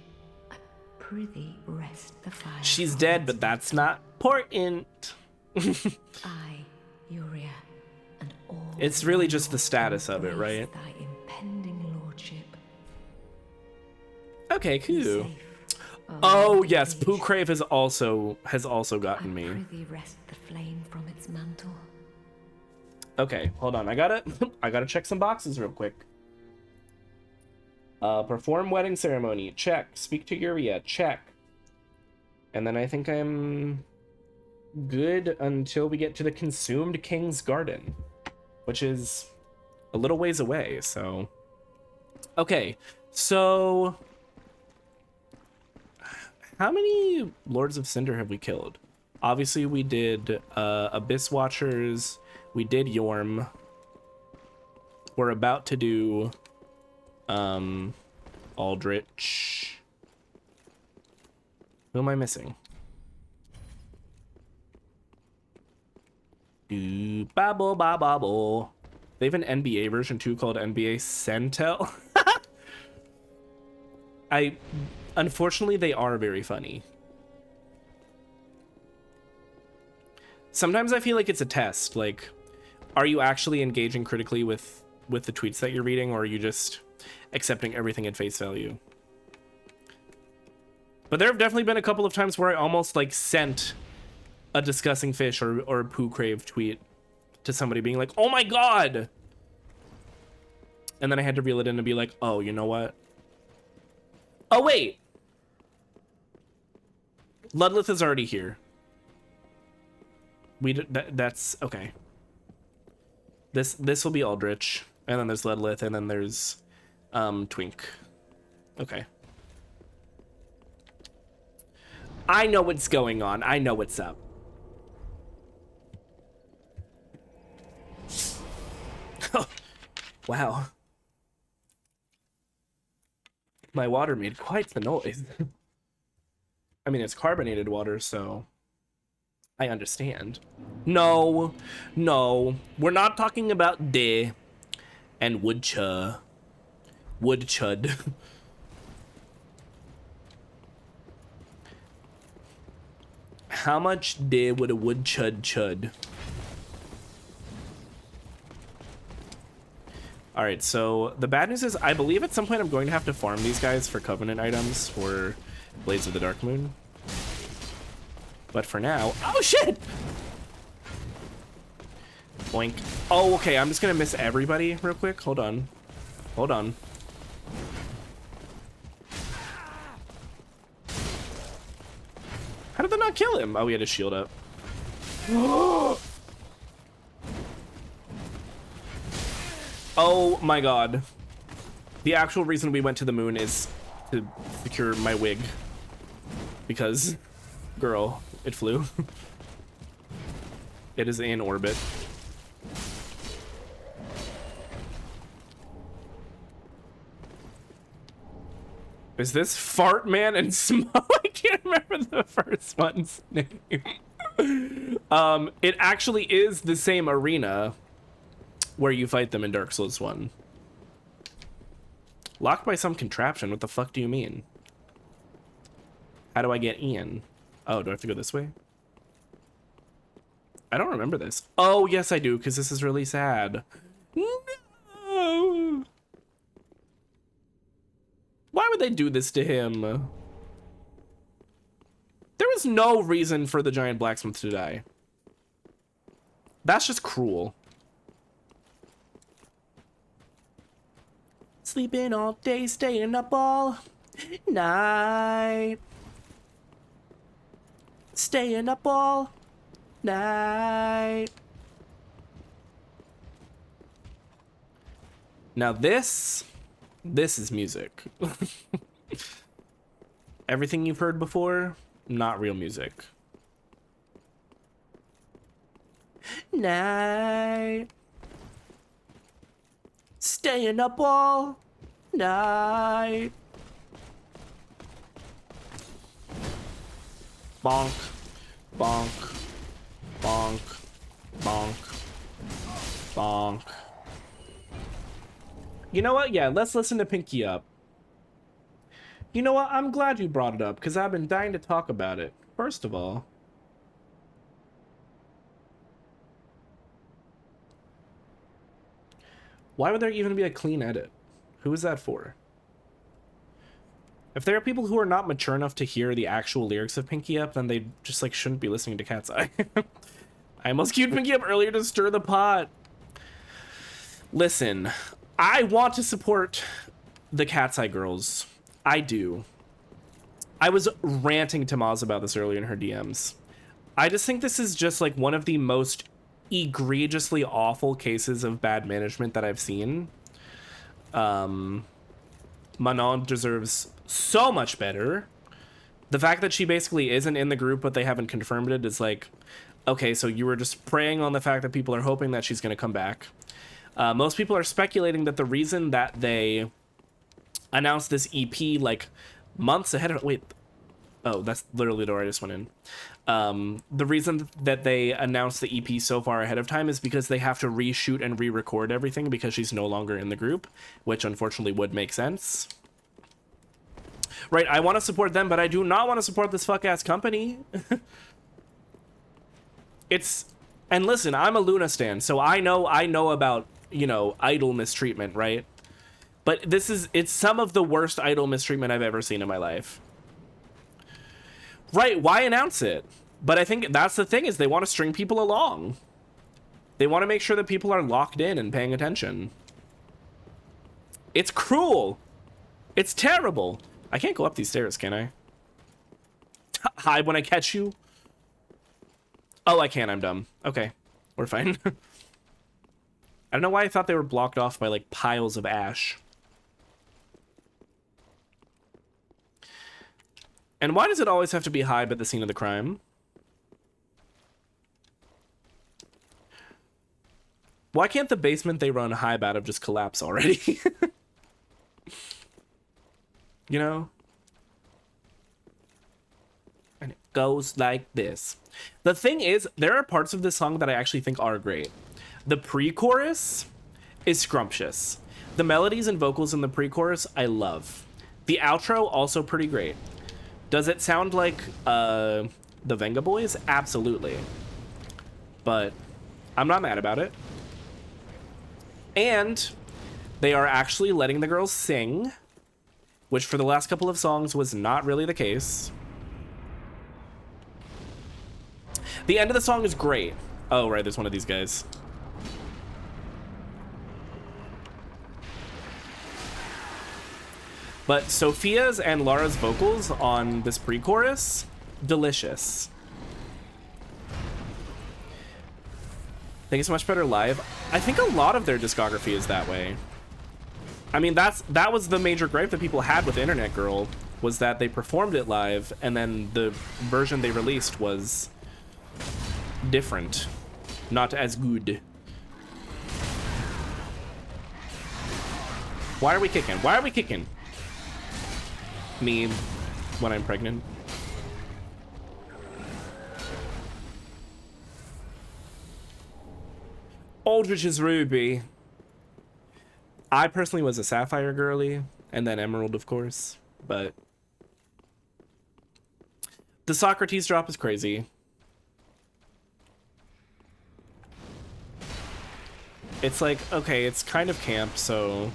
I prithee rest the fire. She's from dead, its but that's mantle. not important. I, Uria, and all It's really just the status of it, embrace right? Thy impending lordship. Okay, Be cool. safe, Oh lord yes, liege. Pooh Crave has also gotten I me. prithee rest the flame from its mantle. Okay, hold on. I gotta check some boxes real quick. Perform wedding ceremony. Check. Speak to Uria. Check. And then I think I'm good until we get to the Consumed King's Garden, which is a little ways away, so. Okay, so how many Lords of Cinder have we killed? Obviously we did Abyss Watchers, we did Yorm. We're about to do Aldrich. Who am I missing? Babble babble. They have an NBA version too called NBA Centel. Unfortunately they are very funny. Sometimes I feel like it's a test. Like, are you actually engaging critically with the tweets that you're reading, or are you just accepting everything at face value? But there have definitely been a couple of times where I almost like sent a discussing fish or a Pooh Crave tweet to somebody being like, oh my god, and then I had to reel it in and be like, oh, you know what? Oh wait, Ludlith is already here. That's okay. This will be Aldrich, and then there's Ludlith, and then there's Twink. Okay. I know what's going on. I know what's up. Wow. My water made quite the noise. I mean, it's carbonated water, so I understand. No, we're not talking about de and woodchud. How much did would a wood chud? All right, so the bad news is I believe at some point I'm going to have to farm these guys for Covenant items for Blades of the Dark Moon. But for now, oh shit! Boink. Oh, okay, I'm just gonna miss everybody real quick. Hold on. Hold on. How did that not kill him? Oh, he had his shield up. Oh my god. The actual reason we went to the moon is to secure my wig. Because, girl, it flew. It is in orbit. Is this Fart Man and Smoke? I can't remember the first one's name. It actually is the same arena where you fight them in Dark Souls 1. Locked by some contraption? What the fuck do you mean? How do I get in? Oh, do I have to go this way? I don't remember this. Oh, yes I do, because this is really sad. No! Why would they do this to him? There was no reason for the giant blacksmith to die. That's just cruel. Sleeping all day, staying up all night. Staying up all night. Now this is music. Everything you've heard before, not real music. Night. Staying up all night. Bonk, bonk, bonk, bonk, bonk. You know what? Yeah, let's listen to Pinky Up. You know what? I'm glad you brought it up because I've been dying to talk about it. First of all, why would there even be a clean edit? Who is that for? If there are people who are not mature enough to hear the actual lyrics of Pinky Up, then they just like shouldn't be listening to Cat's Eye. I almost queued Pinky Up earlier to stir the pot. Listen, I want to support the Cat's Eye girls. I do. I was ranting to Maz about this earlier in her DMs. I just think this is just like one of the most egregiously awful cases of bad management that I've seen. Manon deserves so much better. The fact that she basically isn't in the group but they haven't confirmed it is like, okay, so you were just preying on the fact that people are hoping that she's going to come back. Most people are speculating that the reason that they announced this EP like months ahead of... Wait. Oh, that's literally the door I just went in. The reason that they announced the EP so far ahead of time is because they have to reshoot and re-record everything because she's no longer in the group, which unfortunately would make sense. Right, I want to support them, but I do not want to support this fuck-ass company. And listen, I'm a Luna stan, so I know about, you know, idol mistreatment, right? But it's some of the worst idol mistreatment I've ever seen in my life. Right, why announce it? But I think that's the thing, is they want to string people along. They want to make sure that people are locked in and paying attention. It's cruel. It's terrible. I can't go up these stairs, can I? Hi when I catch you. Oh, I can. I'm dumb. Okay, we're fine. I don't know why I thought they were blocked off by like piles of ash. And why does it always have to be Hybe at the scene of the crime? Why can't the basement they run Hybe out of just collapse already? You know? And it goes like this. The thing is, there are parts of this song that I actually think are great. The pre-chorus is scrumptious. The melodies and vocals in the pre-chorus, I love. The outro, also pretty great. Does it sound like the Venga Boys? Absolutely. But I'm not mad about it. And they are actually letting the girls sing, which for the last couple of songs was not really the case. The end of the song is great. Oh, right, there's one of these guys. But Sophia's and Lara's vocals on this pre-chorus, delicious. I think it's much better live. I think a lot of their discography is that way. I mean, that was the major gripe that people had with Internet Girl, was that they performed it live and then the version they released was different, not as good. Why are we kicking? Why are we kicking? Me when I'm pregnant. Aldrich's Ruby. I personally was a Sapphire girly, and then Emerald, of course, but the Socrates drop is crazy. It's like, okay, it's kind of camp, so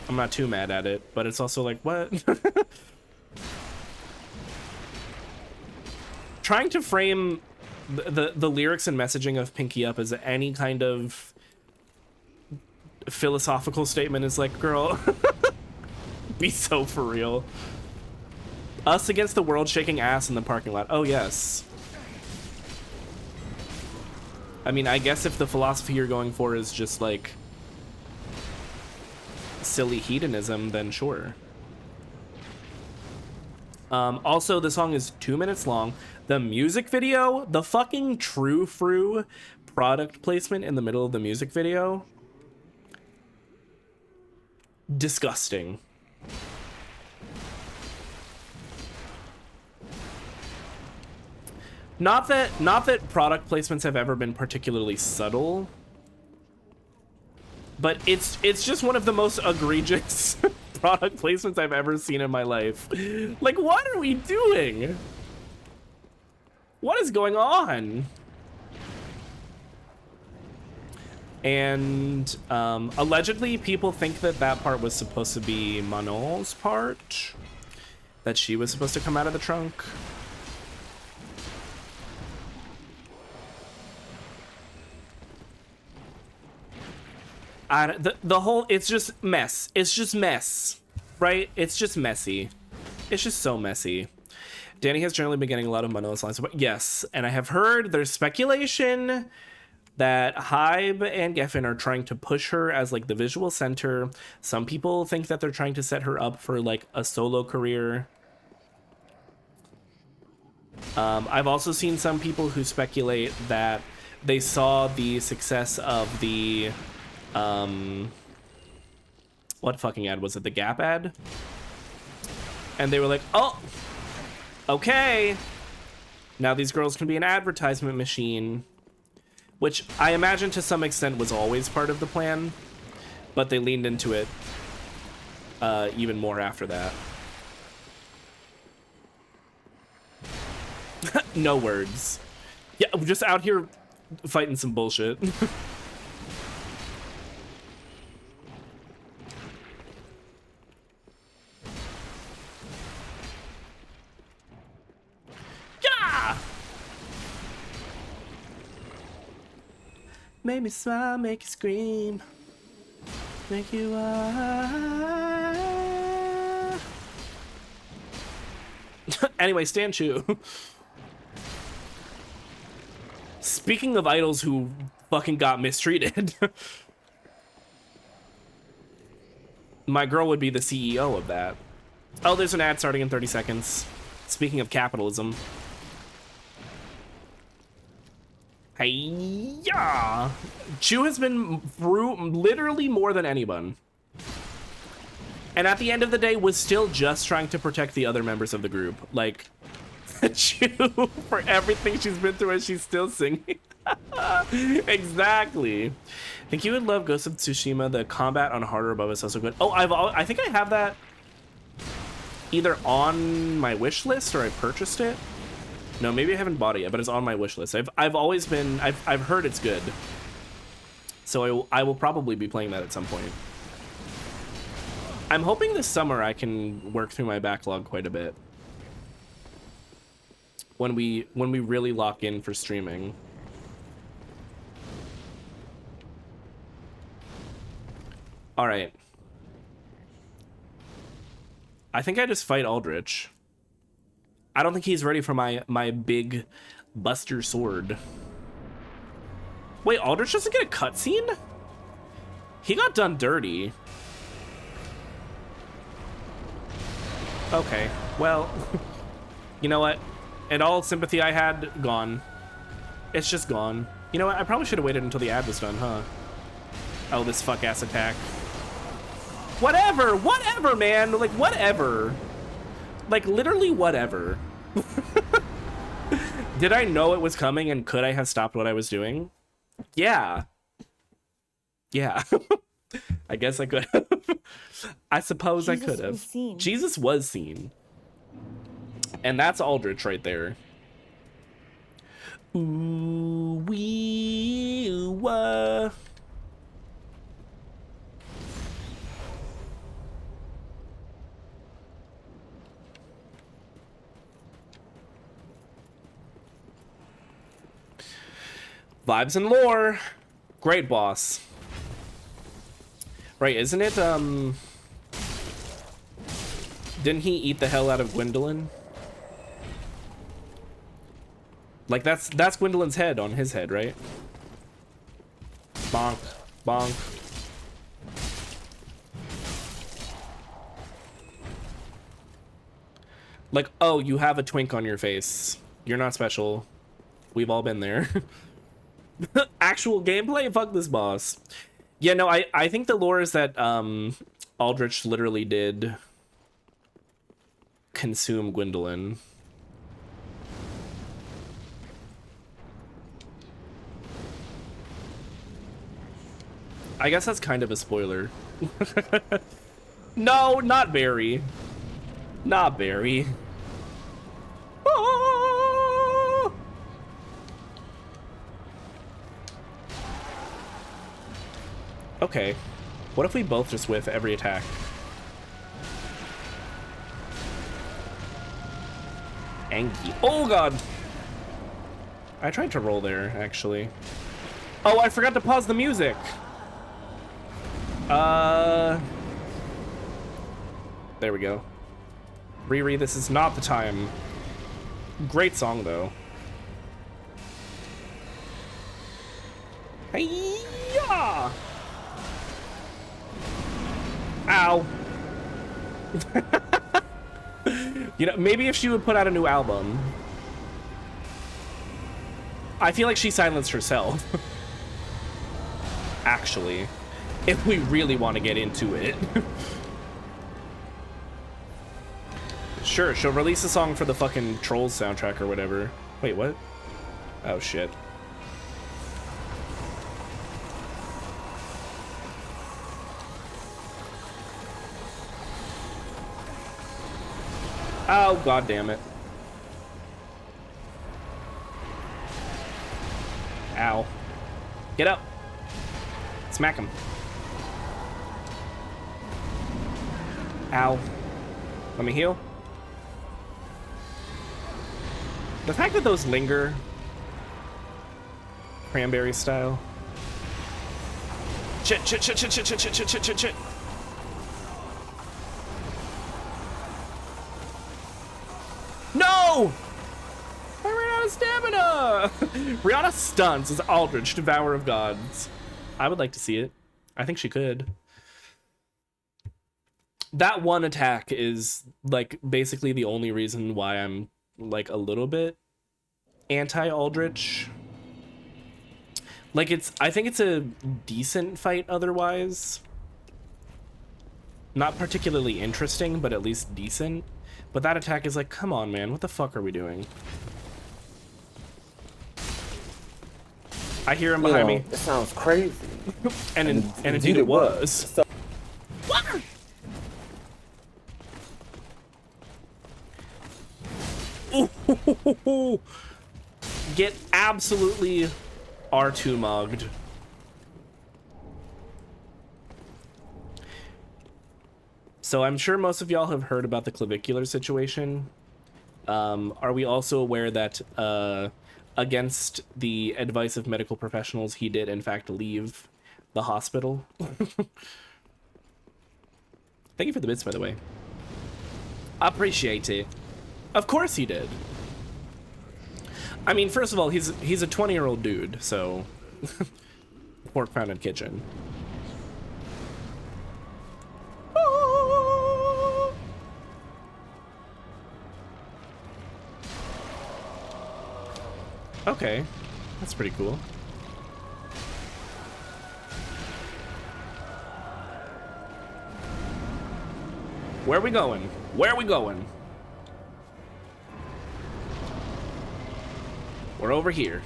I'm not too mad at it, but it's also like, what? Trying to frame the lyrics and messaging of Pinky Up as any kind of philosophical statement is like, girl, be so for real. Us against the world, shaking ass in the parking lot. Oh, yes. I mean, I guess if the philosophy you're going for is just like silly hedonism, then sure. Also, the song is 2 minutes long. The music video, the fucking true frou product placement in the middle of the music video, disgusting. Not that product placements have ever been particularly subtle, but it's just one of the most egregious product placements I've ever seen in my life. Like, what are we doing? What is going on? And allegedly, people think that that part was supposed to be Manon's part, that she was supposed to come out of the trunk. The whole, it's just mess. It's just mess, right? It's just messy. It's just so messy. Danny has generally been getting a lot of Mano's lines. Yes, and I have heard there's speculation that Hybe and Geffen are trying to push her as like the visual center. Some people think that they're trying to set her up for like a solo career. I've also seen some people who speculate that they saw the success of the what fucking ad was it? The Gap ad? And they were like, oh, okay, now these girls can be an advertisement machine, which I imagine to some extent was always part of the plan, but they leaned into it even more after that. No words. Yeah, we're just out here fighting some bullshit. Make me smile, make you scream, make you Anyway, Stan Chu. Speaking of idols who fucking got mistreated, my girl would be the CEO of that. Oh, there's an ad starting in 30 seconds. Speaking of capitalism. Hey-ya! Chu has been through literally more than anyone. And at the end of the day, was still just trying to protect the other members of the group. Like, Chu, for everything she's been through, and she's still singing. Exactly. I think you would love Ghost of Tsushima. The combat on harder above is also good. Oh, I think I have that. either on my wish list or I purchased it. No, maybe I haven't bought it yet, but it's on my wish list. I've always been, I've heard it's good. So I will probably be playing that at some point. I'm hoping this summer I can work through my backlog quite a bit. When we really lock in for streaming. All right. I think I just fight Aldrich. I don't think he's ready for my big Buster Sword. Wait, Aldrich doesn't get a cutscene? He got done dirty. Okay, well, you know what? And all sympathy I had, gone. It's just gone. You know what? I probably should have waited until the ad was done, huh? Oh, this fuck-ass attack. Whatever, man. Like, whatever. Like, literally whatever. Did I know it was coming and could I have stopped what I was doing? Yeah. Yeah. I guess I could have. I suppose I could have. Jesus was seen. And that's Aldrich right there. Ooh, wee, wah. Vibes and lore. Great boss. Right, isn't it, didn't he eat the hell out of Gwendolyn? Like, that's Gwendolyn's head on his head, right? Bonk. Bonk. Like, oh, you have a twink on your face. You're not special. We've all been there. Actual gameplay? Fuck this boss. Yeah, no, I think the lore is that Aldrich literally did consume Gwendolyn. I guess that's kind of a spoiler. No, not very. Not very. Ah! Okay. What if we both just whiff every attack? Angie. Oh god! I tried to roll there, actually. Oh, I forgot to pause the music! There we go. Riri, this is not the time. Great song, though. Hey-ya! Ow. You know, maybe if she would put out a new album. I feel like she silenced herself. Actually. If we really want to get into it. Sure, she'll release a song for the fucking Trolls soundtrack or whatever. Wait, what? Oh, shit. Oh, god damn it. Ow. Get up. Smack him. Ow. Let me heal. The fact that those linger, cranberry style. Shit, shit, shit, shit, shit, shit, shit, shit, shit, shit, shit. No! I ran out of stamina! Rihanna stunts as Aldrich, Devourer of Gods. I would like to see it. I think she could. That one attack is, like, basically the only reason why I'm, like, a little bit anti-Aldrich. Like, I think it's a decent fight otherwise. Not particularly interesting, but at least decent. But that attack is like, come on, man, what the fuck are we doing? I hear him behind me. It sounds crazy. and indeed it was. So Ooh. Get absolutely R2 mugged. So I'm sure most of y'all have heard about the clavicular situation. Are we also aware that against the advice of medical professionals, he did in fact leave the hospital? Thank you for the bits, by the way. Appreciate it. Of course he did. I mean, first of all, he's a 20-year-old dude, so pork pounded kitchen. Okay, that's pretty cool. Where are we going? Where are we going? We're over here.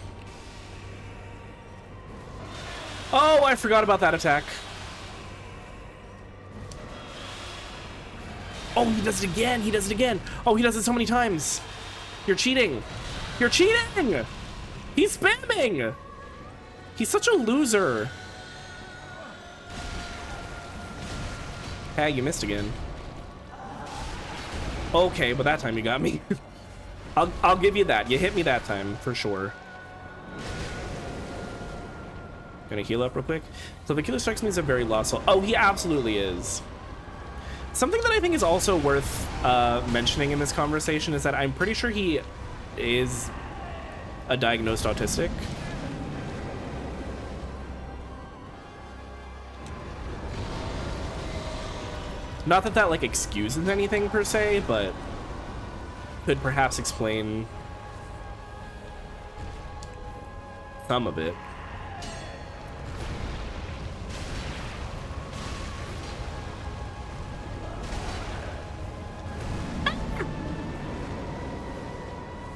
Oh, I forgot about that attack. Oh, he does it again. He does it again. Oh, he does it so many times. You're cheating. You're cheating. He's spamming. He's such a loser. Hey, you missed again. Okay, but that time you got me. I'll give you that. You hit me that time for sure. Gonna heal up real quick. Clavicular strikes me as a very lost soul. Oh, he absolutely is. Something that I think is also worth mentioning in this conversation is that I'm pretty sure he is a diagnosed autistic. Not that that like excuses anything per se, but could perhaps explain some of it.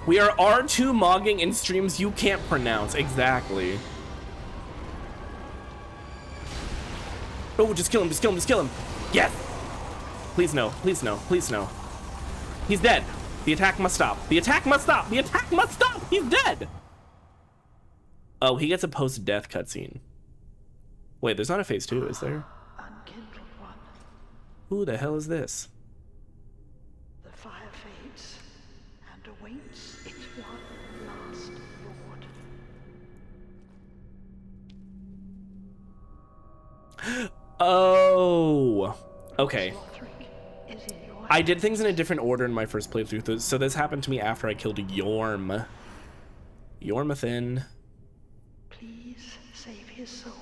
We are R2 mogging in streams you can't pronounce. Exactly. Oh, just kill him, just kill him, just kill him. Yes! Please no, please no, please no. He's dead. The attack must stop. The attack must stop. The attack must stop. He's dead. Oh, he gets a post-death cutscene. Wait, there's not a phase 2, is there? Who the hell is this? The fire fades and awaits its one last lord. Oh, okay. I did things in a different order in my first playthrough, so this happened to me after I killed Yorm. Yormathin. Please save his soul.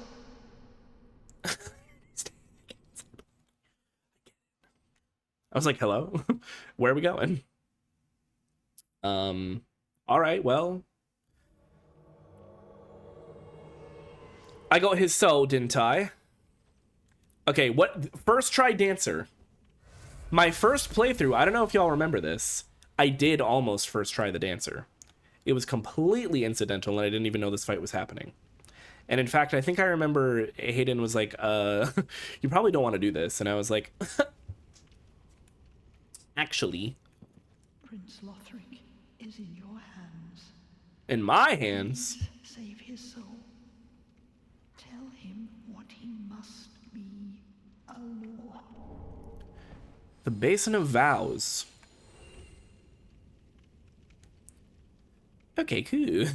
I was like, hello? Where are we going? All right, well. I got his soul, didn't I? Okay, what? First try dancer. My first playthrough, I don't know if y'all remember this, I did almost first try the dancer. It was completely incidental and I didn't even know this fight was happening. And in fact, I think I remember Hayden was like, you probably don't want to do this. And I was like, actually. Prince Lothric is in your hands. In my hands? Please save his soul. Tell him what he must be, a law. The Basin of Vows. Okay, cool.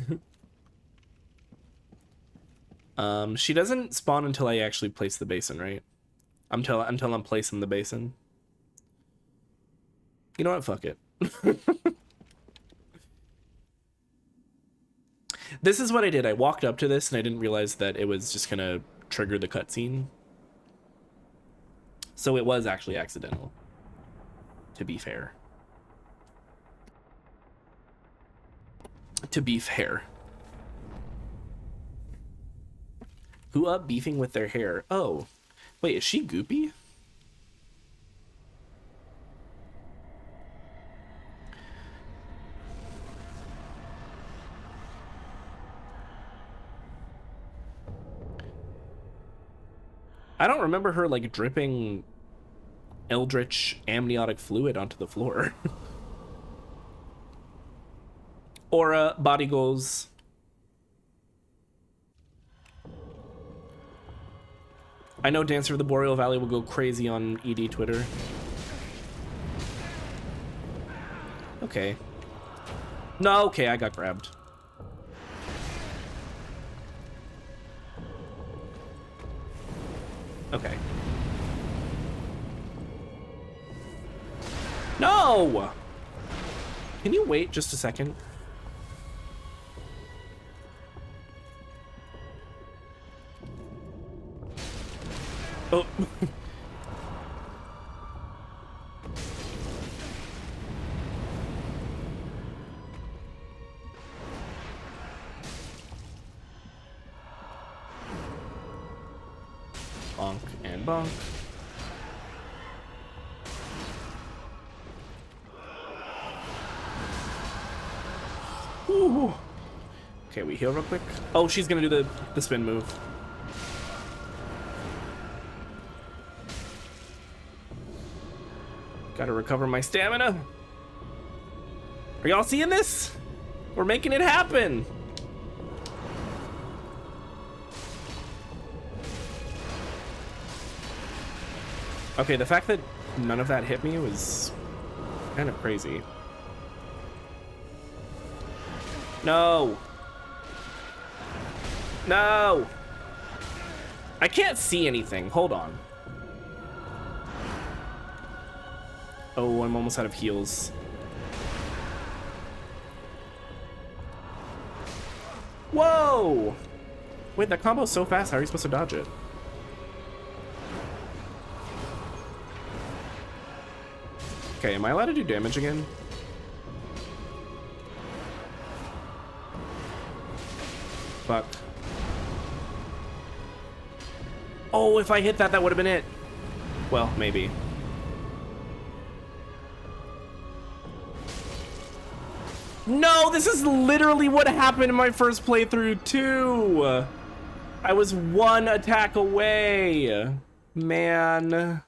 She doesn't spawn until I actually place the basin, right? Until I'm placing the basin. You know what? Fuck it. This is what I did. I walked up to this and I didn't realize that it was just gonna trigger the cutscene. So it was actually accidental, to be fair. To be fair. Who up beefing with their hair? Oh, wait, is she Goopy? I don't remember her like dripping eldritch amniotic fluid onto the floor. Aura, body goals. I know Dancer of the Boreal Valley will go crazy on ED Twitter. Okay. No, okay, I got grabbed. Okay. No! Can you wait just a second? Oh. Bonk and bonk. Ooh. Okay, we heal real quick. Oh, she's gonna do the spin move. Gotta recover my stamina. Are y'all seeing this? We're making it happen. Okay, the fact that none of that hit me was kind of crazy. No. No. I can't see anything. Hold on. Oh, I'm almost out of heals. Whoa! Wait, that combo's so fast. How are you supposed to dodge it? Okay, am I allowed to do damage again? Fuck. Oh, if I hit that, that would have been it. Well, maybe. No, this is literally what happened in my first playthrough too. I was one attack away. Man.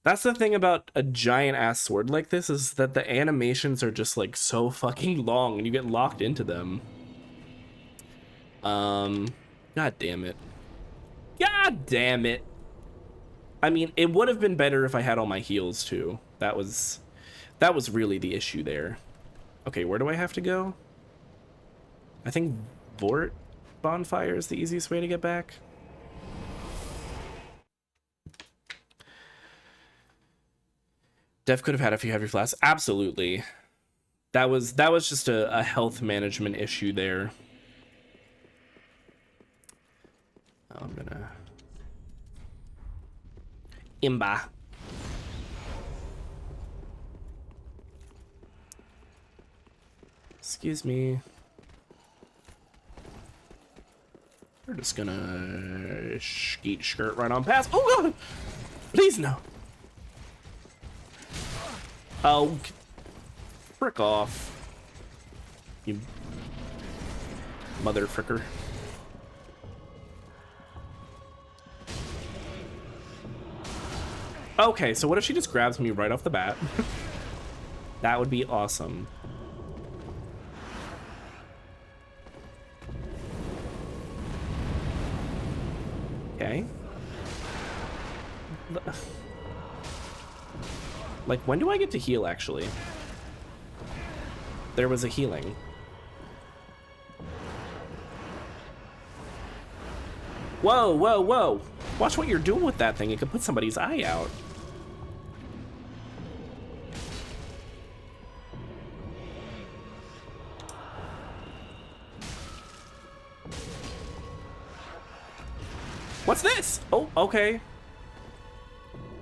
That's the thing about a giant ass sword like this, is that the animations are just like so fucking long and you get locked into them. God damn it. God damn it. I mean, it would have been better if I had all my heals too. That was really the issue there. Okay, where do I have to go? I think Vort Bonfire is the easiest way to get back. Dev could have had a few heavy flasks. Absolutely. That was just a health management issue there. Oh, I'm gonna... Imba. Excuse me. We're just gonna skeet skirt right on past. Oh god! Please no. Oh, frick off, you mother fricker. Okay, so what if she just grabs me right off the bat? That would be awesome. Okay. Like, when do I get to heal, actually? There was a healing. Whoa, whoa, whoa. Watch what you're doing with that thing. It could put somebody's eye out. What's this? Oh, okay.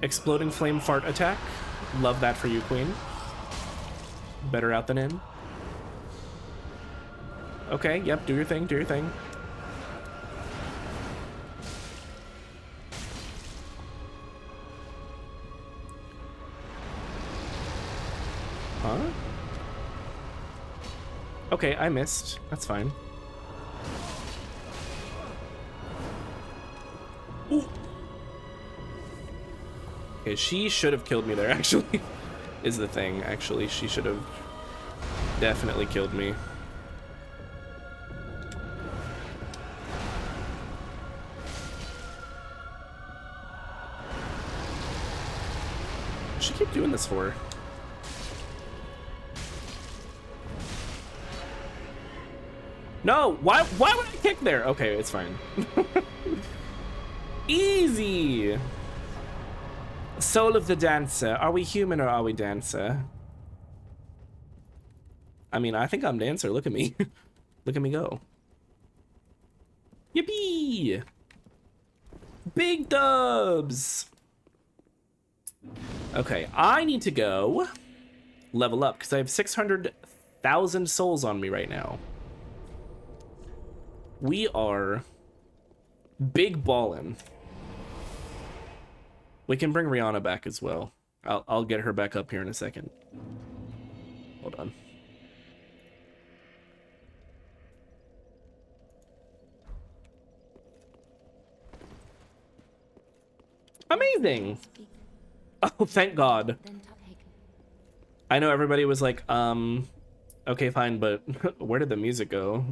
Exploding flame fart attack. Love that for you, queen. Better out than in. Okay, yep, do your thing, do your thing. Huh? Okay, I missed. That's fine. Ooh. Okay, she should have killed me there, actually. is the thing, actually. She should have definitely killed me. What's she keep doing this for? No, why would I kick there? Okay, it's fine. Easy. Soul of the dancer. Are we human or are we dancer? I mean, I think I'm dancer. Look at me. Look at me go. Yippee! Big dubs! Okay, I need to go level up because I have 600,000 souls on me right now. We are big ballin'. We can bring Rihanna back as well. I'll get her back up here in a second. Hold on. Amazing. Oh, thank God. I know everybody was like, okay, fine, but where did the music go?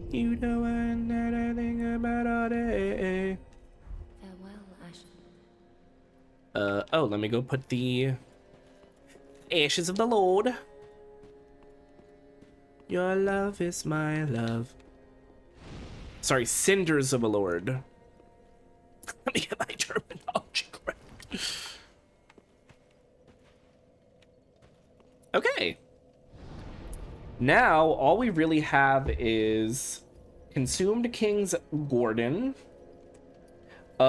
You don't want anything about all day. Farewell, Ash. Oh, let me go put the ashes of the Lord. Your love is my love. Sorry, cinders of a lord. Let me get my terminology correct. Okay. Now, all we really have is Consumed King's Gordon.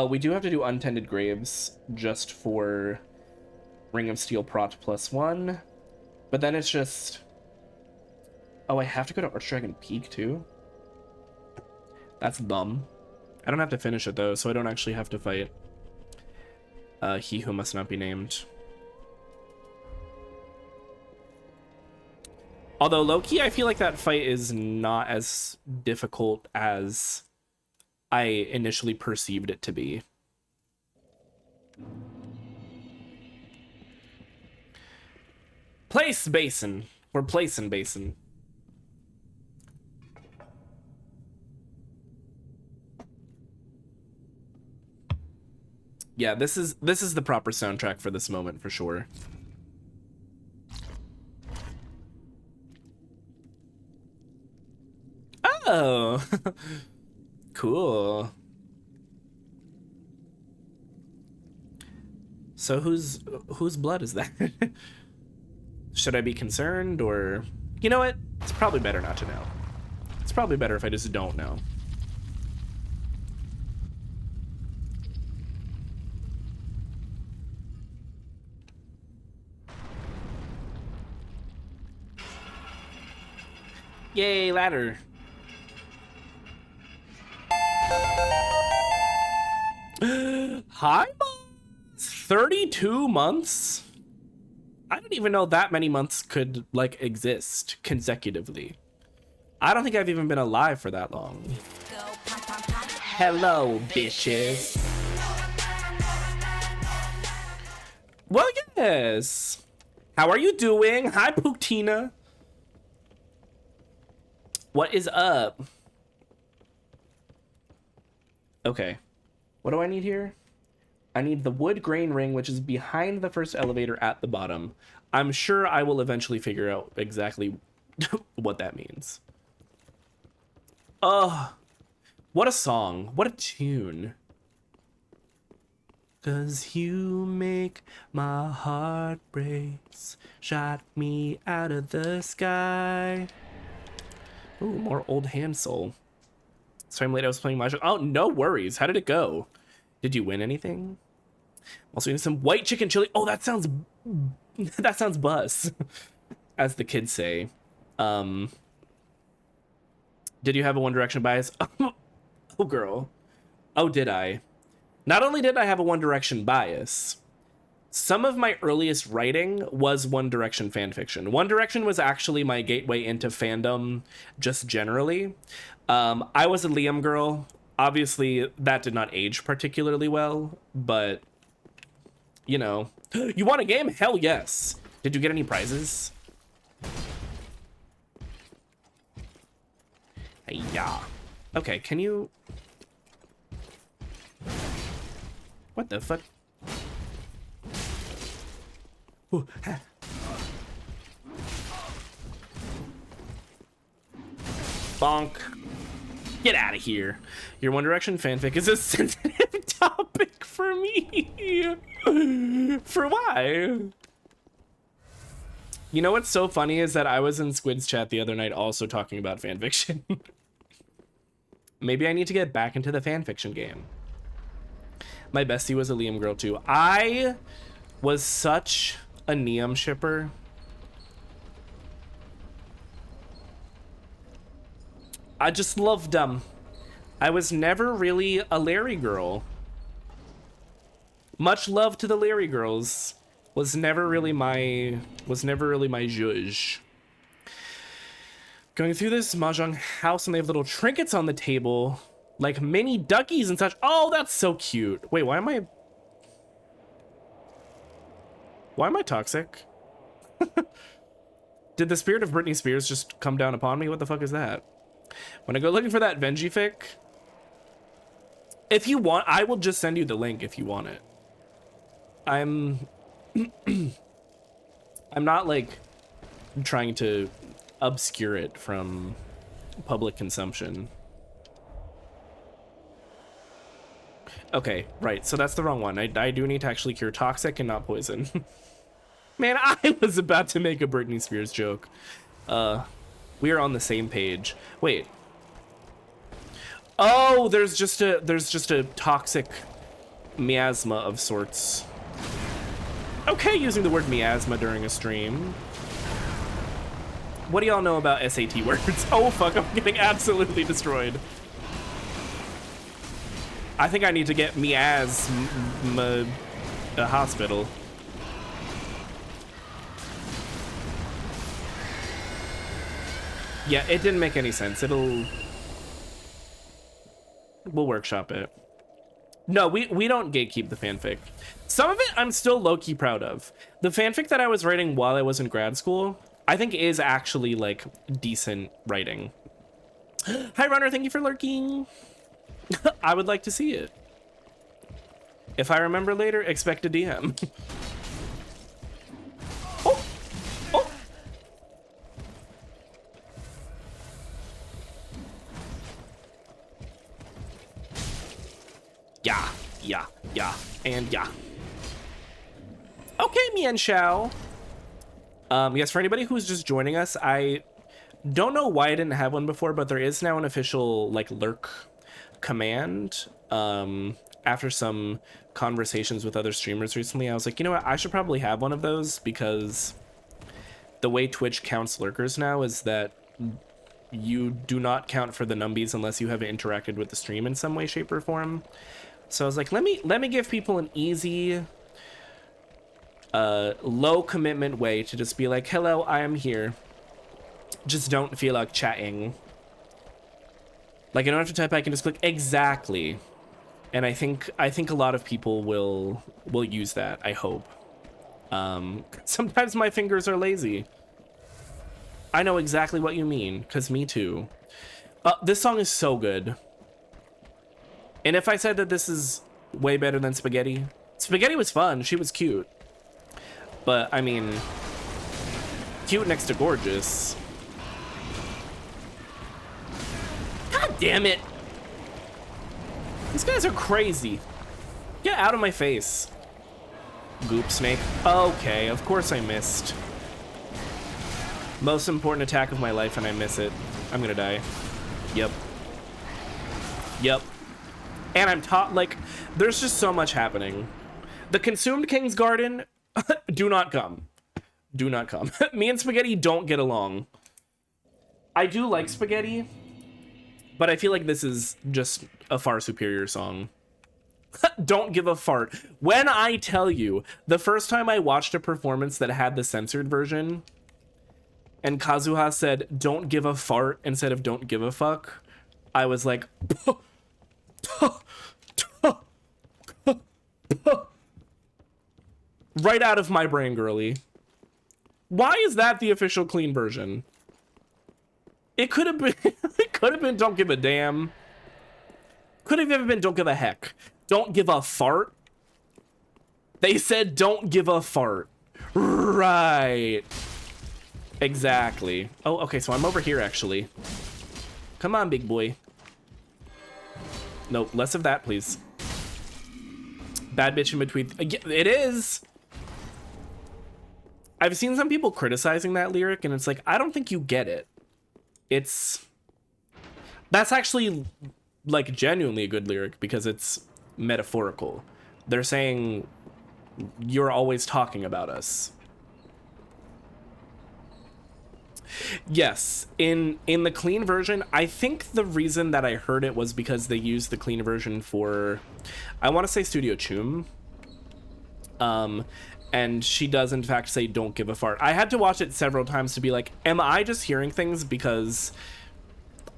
We do have to do Untended Graves just for Ring of Steel Prot +1. But then it's just... Oh, I have to go to Archdragon Peak too? That's dumb. I don't have to finish it though, so I don't actually have to fight He Who Must Not Be Named. Although low-key, I feel like that fight is not as difficult as I initially perceived it to be. Place Basin. Or Placin' Basin. Yeah, this is the proper soundtrack for this moment for sure. Oh, cool. So whose blood is that? Should I be concerned or... You know what? It's probably better not to know. It's probably better if I just don't know. Yay, ladder. Hi, moms. 32 months? I didn't even know that many months could, like, exist consecutively. I don't think I've even been alive for that long. Hello, bitches. Well, yes. How are you doing? Hi, Putina. What is up? Okay. What do I need here? I need the wood grain ring, which is behind the first elevator at the bottom. I'm sure I will eventually figure out exactly what that means. Oh, what a song. What a tune. 'Cause you make my heart race. Shot me out of the sky. Ooh, more Old Hand Soul. Sorry I'm late, I was playing Mahjong. Oh, no worries. How did it go? Did you win anything? Also eating some white chicken chili. Oh, that sounds buzz, as the kids say. Did you have a One Direction bias? Oh, girl. Oh, did I? Not only did I have a One Direction bias, some of my earliest writing was One Direction fanfiction. One Direction was actually my gateway into fandom, just generally. I was a Liam girl. Obviously, that did not age particularly well, but you know. You want a game? Hell yes. Did you get any prizes? Hey, yeah. Okay, can you... What the fuck? Ooh, ha. Bonk. Get out of here. Your One Direction fanfic is a sensitive topic for me. For why? You know what's so funny is that I was in Squid's chat the other night also talking about fanfiction. Maybe I need to get back into the fanfiction game. My bestie was a Liam girl too. I was such a Liam shipper. I just loved them. I was never really a Larry girl. Much love to the Larry girls. Was never really my zhuzh. Going through this mahjong house and they have little trinkets on the table, like mini duckies and such. Oh, that's so cute. Wait, why am I toxic? Did the spirit of Britney Spears just come down upon me? What the fuck is that? When I go looking for that Venji fic, if you want, I will just send you the link if you want it. I'm not like trying to obscure it from public consumption. Okay, right, so that's the wrong one. I do need to actually cure toxic and not poison. Man, I was about to make a Britney Spears joke. We are on the same page. Wait. Oh, there's just a toxic miasma of sorts. Okay, using the word miasma during a stream. What do y'all know about SAT words? Oh fuck, I'm getting absolutely destroyed. I think I need to get miasma a hospital. Yeah, it didn't make any sense. We'll workshop it. No, we don't gatekeep the fanfic. Some of it I'm still low-key proud of. The fanfic that I was writing while I was in grad school, I think is actually like decent writing. Hi Runner, thank you for lurking. I would like to see it. If I remember later, expect a DM. Oh! Oh! Yeah, yeah, yeah, and yeah. Okay, Mian Shao. Yes, for anybody who's just joining us, I don't know why I didn't have one before, but there is now an official like lurk command. After some conversations with other streamers recently, I was like, you know what, I should probably have one of those, because the way Twitch counts lurkers now is that you do not count for the numbies unless you have interacted with the stream in some way, shape, or form. So I was like, let me give people an easy, low commitment way to just be like, hello, I am here. Just don't feel like chatting. Like, I don't have to type, I can just click exactly. And I think a lot of people will use that, I hope. Sometimes my fingers are lazy. I know exactly what you mean, because me too. This song is so good. And if I said that this is way better than Spaghetti, Spaghetti was fun, she was cute. But, I mean, cute next to gorgeous. God damn it! These guys are crazy. Get out of my face. Goop snake. Okay, of course I missed. Most important attack of my life and I miss it. I'm gonna die. Yep. Yep. And I'm taught, like, there's just so much happening. The Consumed King's Garden, do not come. Do not come. Me and Spaghetti don't get along. I do like Spaghetti, but I feel like this is just a far superior song. Don't give a fart. When I tell you, the first time I watched a performance that had the censored version, and Kazuha said, don't give a fart instead of don't give a fuck, I was like, Right out of my brain, girly. Why is that the official clean version? It could have been it could have been don't give a damn. Could have even been don't give a heck. Don't give a fart. They said don't give a fart. Right. Exactly. Oh, okay, so I'm over here actually. Come on, big boy. Nope, less of that, please. Bad bitch in between. It is. I've seen some people criticizing that lyric, and it's like, I don't think you get it. That's actually, like, genuinely a good lyric because it's metaphorical. They're saying, you're always talking about us. Yes, in the clean version, I think the reason that I heard it was because they used the clean version for, I want to say Studio Choom. And she does in fact say don't give a fart. I had to watch it several times to be like, am I just hearing things because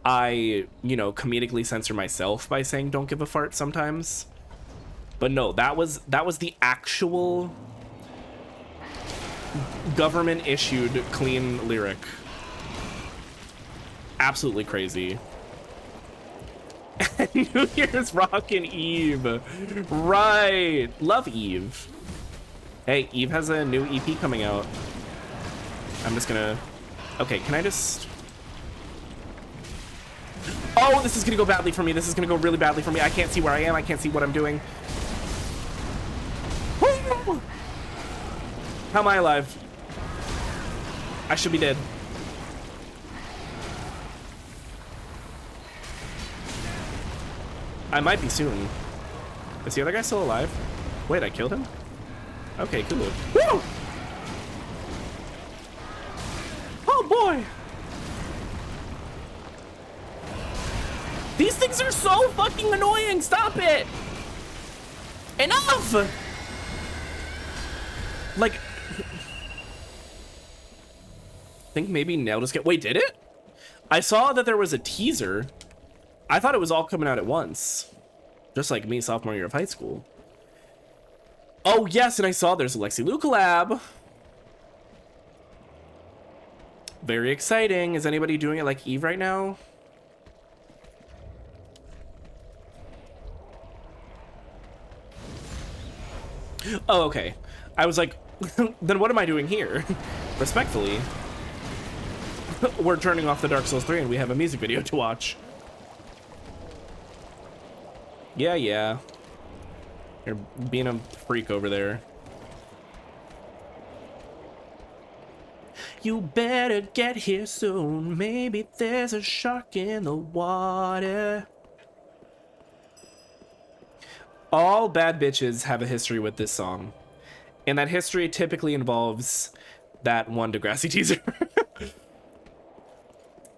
I, you know, comedically censor myself by saying don't give a fart sometimes? But no, that was the actual government issued clean lyric. Absolutely crazy. New Year's rockin' Eve. Right. Love Eve. Hey, Eve has a new EP coming out. I'm just gonna... Okay, can I just... Oh, this is gonna go badly for me. This is gonna go really badly for me. I can't see where I am. I can't see what I'm doing. Woo! How am I alive? I should be dead. I might be soon. Is the other guy still alive? Wait, I killed him? Okay, cool. Woo! Oh boy! These things are so fucking annoying! Stop it! Enough! Like... I think maybe now just get... Wait, did it? I saw that there was a teaser. I thought it was all coming out at once. Just like me, sophomore year of high school. Oh, yes, and I saw there's a Lexi Lu collab. Very exciting. Is anybody doing it like Eve right now? Oh, okay. I was like, then what am I doing here? Respectfully. We're turning off the Dark Souls 3 and we have a music video to watch. Yeah, yeah. You're being a freak over there. You better get here soon. Maybe there's a shark in the water. All bad bitches have a history with this song. And that history typically involves that one Degrassi teaser.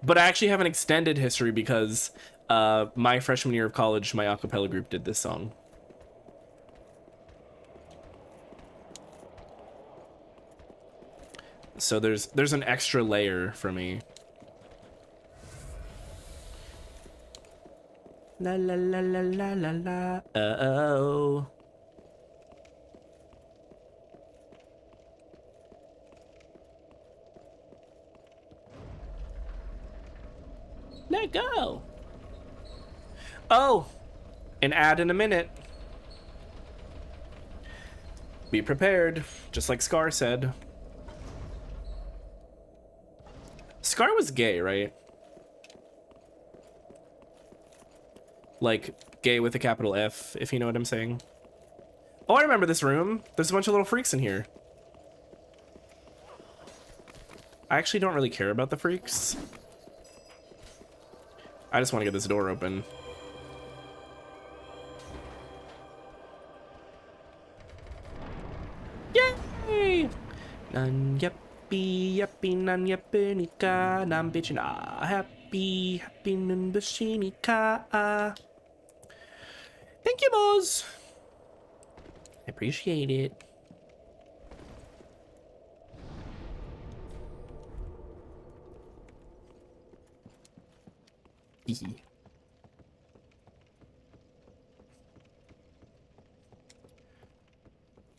But I actually have an extended history because my freshman year of college, my a cappella group did this song. So there's an extra layer for me. La la la la la la la. Uh-oh. Let go. Oh, an ad in a minute. Be prepared, just like Scar said. Scar was gay, right? Like, gay with a capital F, if you know what I'm saying. Oh, I remember this room. There's a bunch of little freaks in here. I actually don't really care about the freaks. I just want to get this door open. Yay! Nan yappy yappy nan yappinika nan bitchin happy happy nun bashinika. Thank you, Moz. I appreciate it.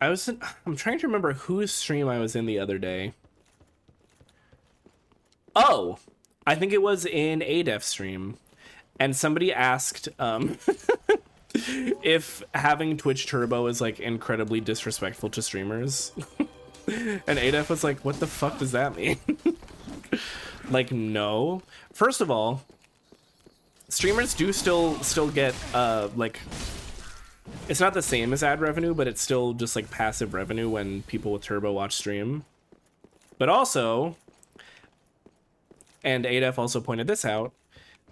I'm trying to remember whose stream I was in the other day. Oh, I think it was in ADEF stream. And somebody asked if having Twitch Turbo is like incredibly disrespectful to streamers. And ADEF was like, what the fuck does that mean? Like, no. First of all, streamers do still get like, it's not the same as ad revenue, but it's still just like passive revenue when people with Turbo watch stream. But also, and ADEF also pointed this out,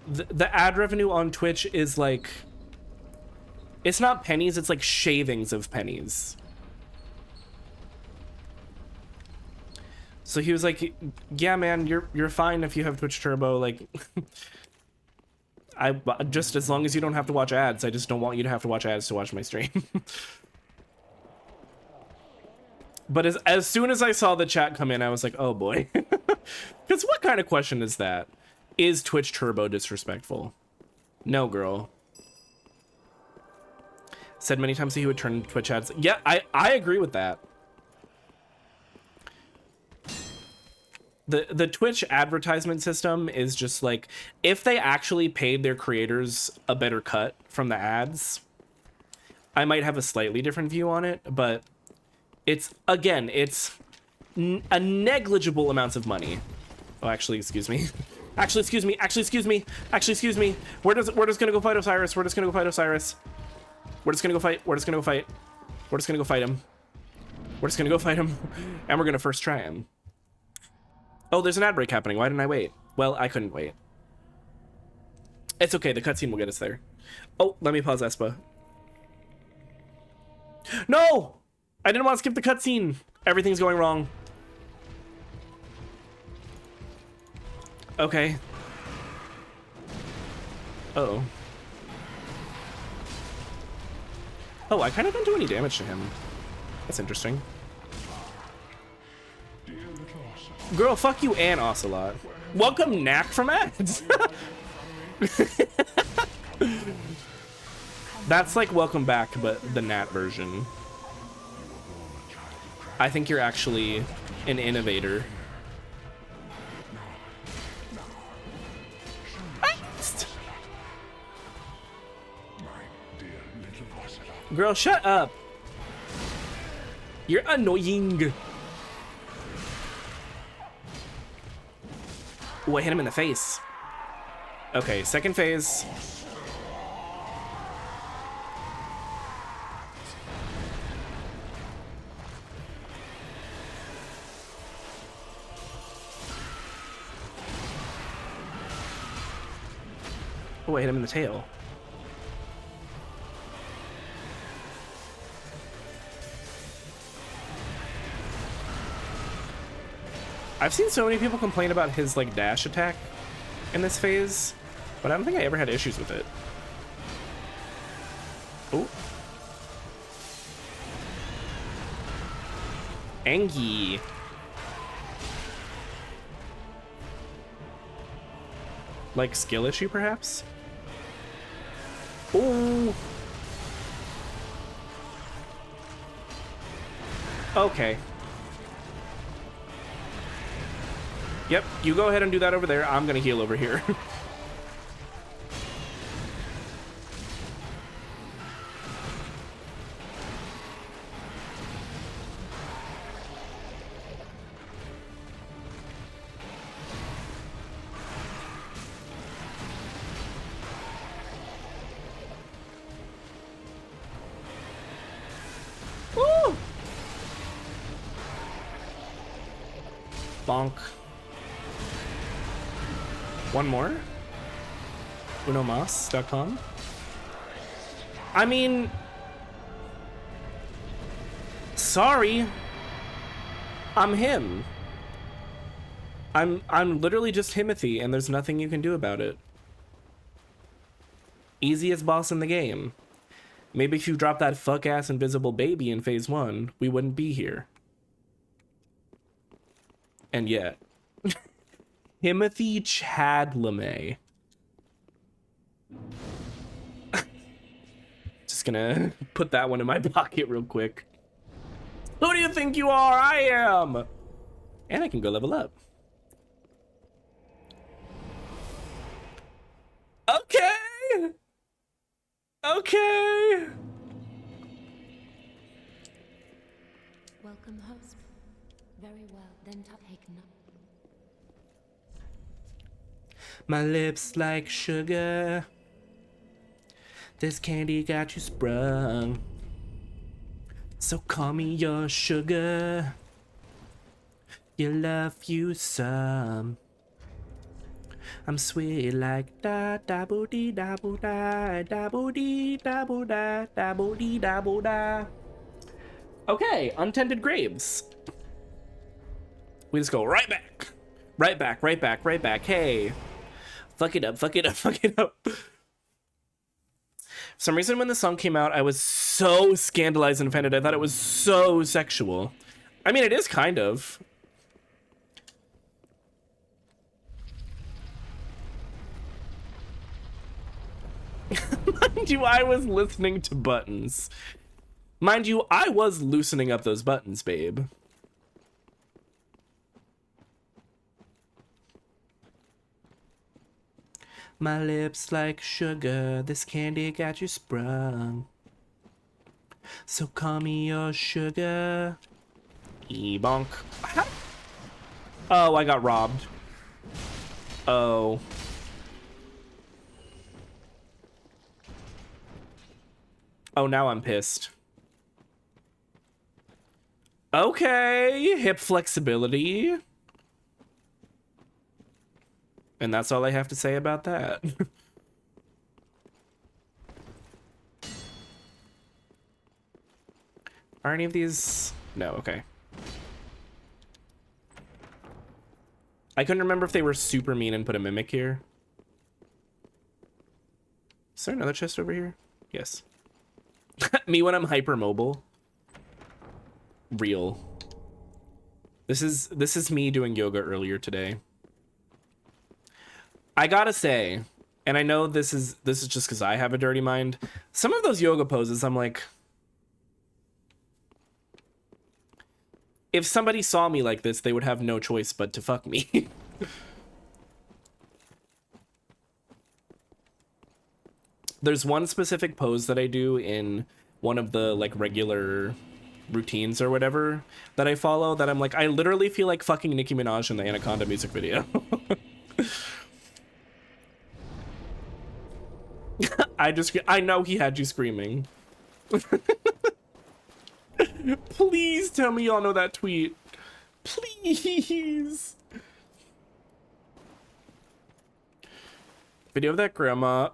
the ad revenue on Twitch is like, it's not pennies, it's like shavings of pennies. So he was like, yeah, man, you're fine if you have Twitch Turbo. Like, I just, as long as you don't have to watch ads, I just don't want you to have to watch ads to watch my stream. But as soon as I saw the chat come in, I was like, oh boy. Because what kind of question is that? Is Twitch Turbo disrespectful? No, girl. Said many times that he would turn Twitch ads. Yeah, I agree with that. The Twitch advertisement system is just like, if they actually paid their creators a better cut from the ads, I might have a slightly different view on it, but it's, again, it's a negligible amounts of money. Oh, actually, excuse me. Actually, excuse me. Actually, excuse me. Actually, excuse me. We're just gonna go fight Osiris. We're just gonna go fight Osiris. We're just gonna go fight. We're just gonna go fight. We're just gonna go fight him. We're just gonna go fight him. And we're gonna first try him. Oh, there's an ad break happening. Why didn't I wait? Well, I couldn't wait. It's okay. The cutscene will get us there. Oh, let me pause Espa. No! I didn't want to skip the cutscene. Everything's going wrong. Okay. Uh-oh. Oh, I kind of didn't do any damage to him. That's interesting. Girl, fuck you and Ocelot. Welcome, Knack from ads. That's like welcome back, but the Nat version. I think you're actually an innovator. Girl, shut up. You're annoying. Ooh, I hit him in the face. Okay, second phase. Oh, I hit him in the tail. I've seen so many people complain about his like dash attack in this phase, but I don't think I ever had issues with it. Oh. Angie. Like skill issue, perhaps? Ooh. Okay. Yep, you go ahead and do that over there. I'm gonna heal over here. Woo! Bonk. One more? unomas.com. I mean, sorry. I'm him. I'm literally just Timothy, and there's nothing you can do about it. Easiest boss in the game. Maybe if you dropped that fuck-ass invisible baby in phase 1, we wouldn't be here. And yet. Timothy Chadlame. Just gonna put that one in my pocket real quick. Who do you think you are? I am. And I can go level up. Okay. Okay. Welcome, host. Very well, then take no. My lips like sugar. This candy got you sprung. So call me your sugar. You love you some. I'm sweet like da da boo dee da boo da da boo dee da boo da da boo dee da boo da. Okay, untended graves. We just go right back. Right back, right back, right back. Hey. Fuck it up, fuck it up, fuck it up. For some reason when the song came out, I was so scandalized and offended. I thought it was so sexual. I mean, it is kind of. Mind you, I was listening to buttons. Mind you, I was loosening up those buttons, babe. My lips like sugar, this candy got you sprung. So call me your sugar. E-bonk. Oh, I got robbed. Oh. Oh, now I'm pissed. Okay, hip flexibility. And that's all I have to say about that. Are any of these? No, okay. I couldn't remember if they were super mean and put a mimic here. Is there another chest over here? Yes. Me when I'm hypermobile. Real. This is me doing yoga earlier today. I gotta say, and I know this is just because I have a dirty mind. Some of those yoga poses, I'm like, if somebody saw me like this, they would have no choice but to fuck me. There's one specific pose that I do in one of the like regular routines or whatever that I follow that I'm like, I literally feel like fucking Nicki Minaj in the Anaconda music video. I know he had you screaming. Please tell me y'all know that tweet. Please. Video of that grandma.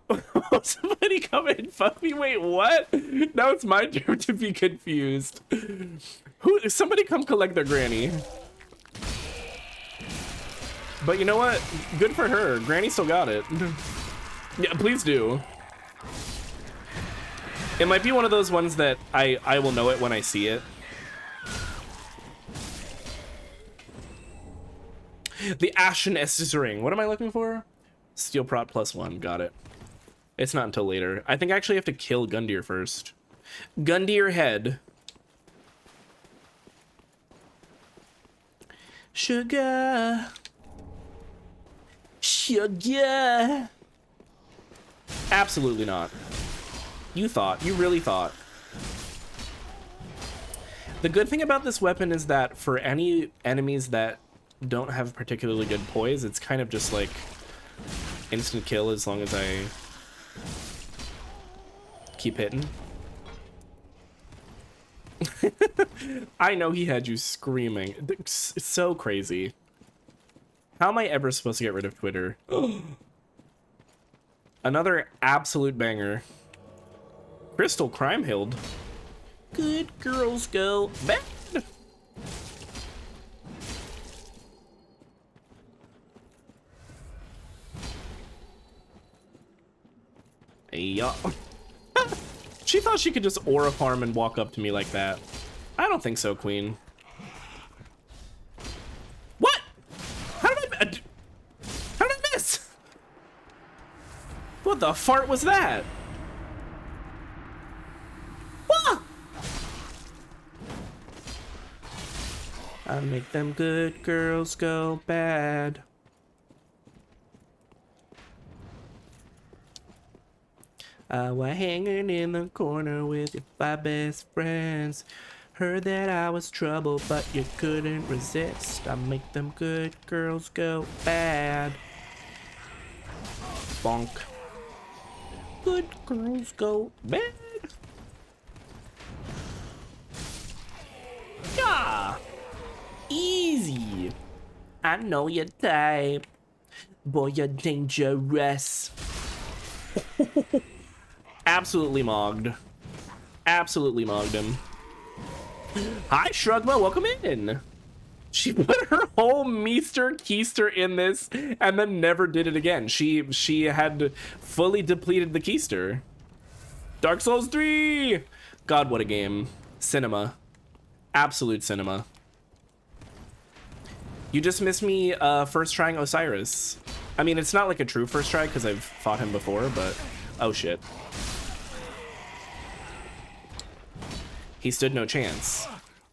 Somebody come and fuck me. Wait, what? Now it's my turn to be confused. Somebody come collect their granny. But you know what? Good for her. Granny still got it. Yeah, please do. It might be one of those ones that I will know it when I see it. The Ashen Estes ring. What am I looking for? Steel prot +1. Got it. It's not until later. I think I actually have to kill Gundyr first. Gundyr head. Sugar. Sugar. Absolutely not. You thought. You really thought. The good thing about this weapon is that for any enemies that don't have particularly good poise, it's kind of just like instant kill as long as I keep hitting. I know he had you screaming. It's so crazy. How am I ever supposed to get rid of Twitter? Another absolute banger. Crystal Crime Hild. Good girls go bad. Yeah. She thought she could just aura farm and walk up to me like that. I don't think so, Queen. What? How did I miss? What the fart was that? What? I make them good girls go bad. I was hanging in the corner with your 5 best friends. Heard that I was trouble, but you couldn't resist. I make them good girls go bad. Bonk. Good girls go bad. Yeah. Easy. I know your type. Boy, you're dangerous. Absolutely mogged. Absolutely mogged him. Hi, Shrugma, welcome in. She put her whole Meester Keister in this and then never did it again. She had fully depleted the Keister. Dark Souls 3! God, what a game. Cinema. Absolute cinema. You just missed me first trying Osiris. I mean, it's not like a true first try because I've fought him before, but oh shit. He stood no chance.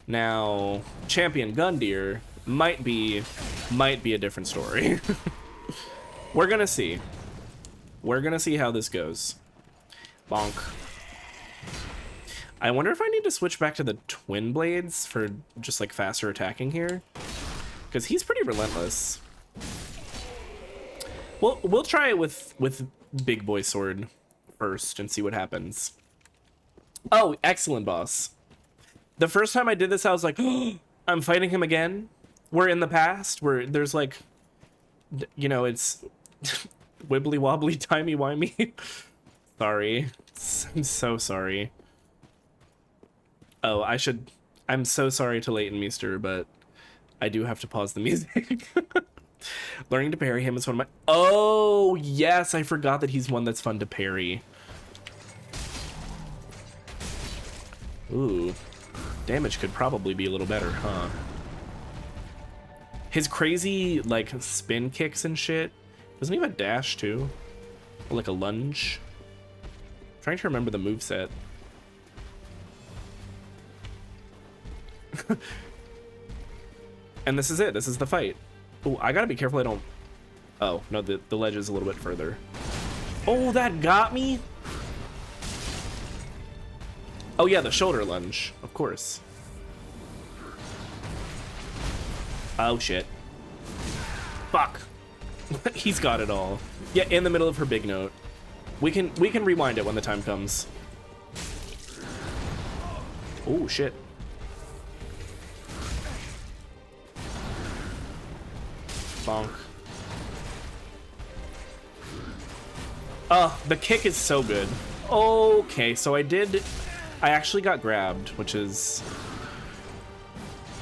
Now, Champion Gundyr might be a different story. We're gonna see. We're gonna see how this goes. Bonk. I wonder if I need to switch back to the twin blades for just like faster attacking here, because he's pretty relentless. We'll try it with big boy sword first and see what happens. Oh, excellent, boss. The first time I did this, I was like, oh, I'm fighting him again. We're in the past where there's like, you know, it's wibbly wobbly, timey wimey. Sorry. I'm so sorry. Oh, I'm so sorry to Leighton Meester, but I do have to pause the music. Learning to parry him is one of my... Oh, yes, I forgot that he's one that's fun to parry. Ooh. Damage could probably be a little better, huh? His crazy, like, spin kicks and shit. Doesn't he have a dash, too? Or like a lunge? I'm trying to remember the moveset. And this is it. This is the fight. Oh, I gotta be careful I don't... Oh, no, the ledge is a little bit further. Oh, that got me? Oh, yeah, the shoulder lunge. Of course. Oh, shit. Fuck. He's got it all. Yeah, in the middle of her big note. We can rewind it when the time comes. Oh, shit. Bonk. Oh, the kick is so good. Okay, so I actually got grabbed, which is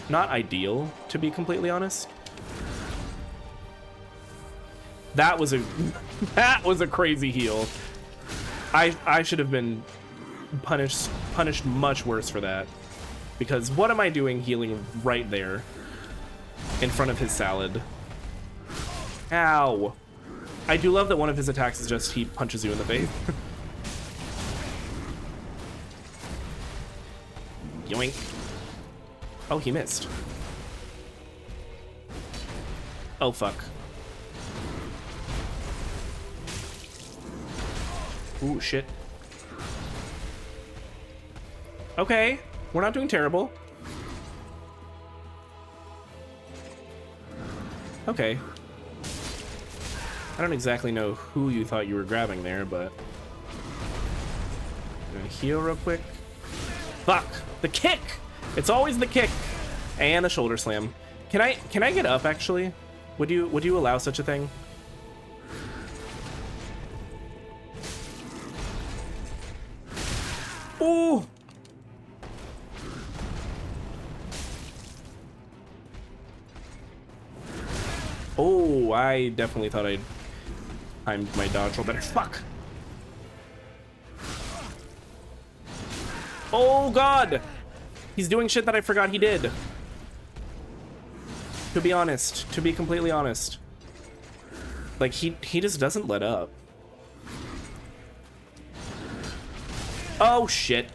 not ideal, to be completely honest. That was a crazy heal. I should have been punished much worse for that. Because what am I doing healing right there in front of his salad? Ow. I do love that one of his attacks is just he punches you in the face. Yoink. Oh, he missed. Oh, fuck. Ooh, shit. Okay, we're not doing terrible. Okay. I don't exactly know who you thought you were grabbing there, but... I'm gonna heal real quick. Fuck! The kick! It's always the kick! And the shoulder slam. Can I get up, actually? Would you allow such a thing? Ooh! Oh, I definitely thought I'd timed my dodge roll better. Fuck! Oh god! He's doing shit that I forgot he did. To be honest, to be completely honest. Like, he just doesn't let up. Oh shit.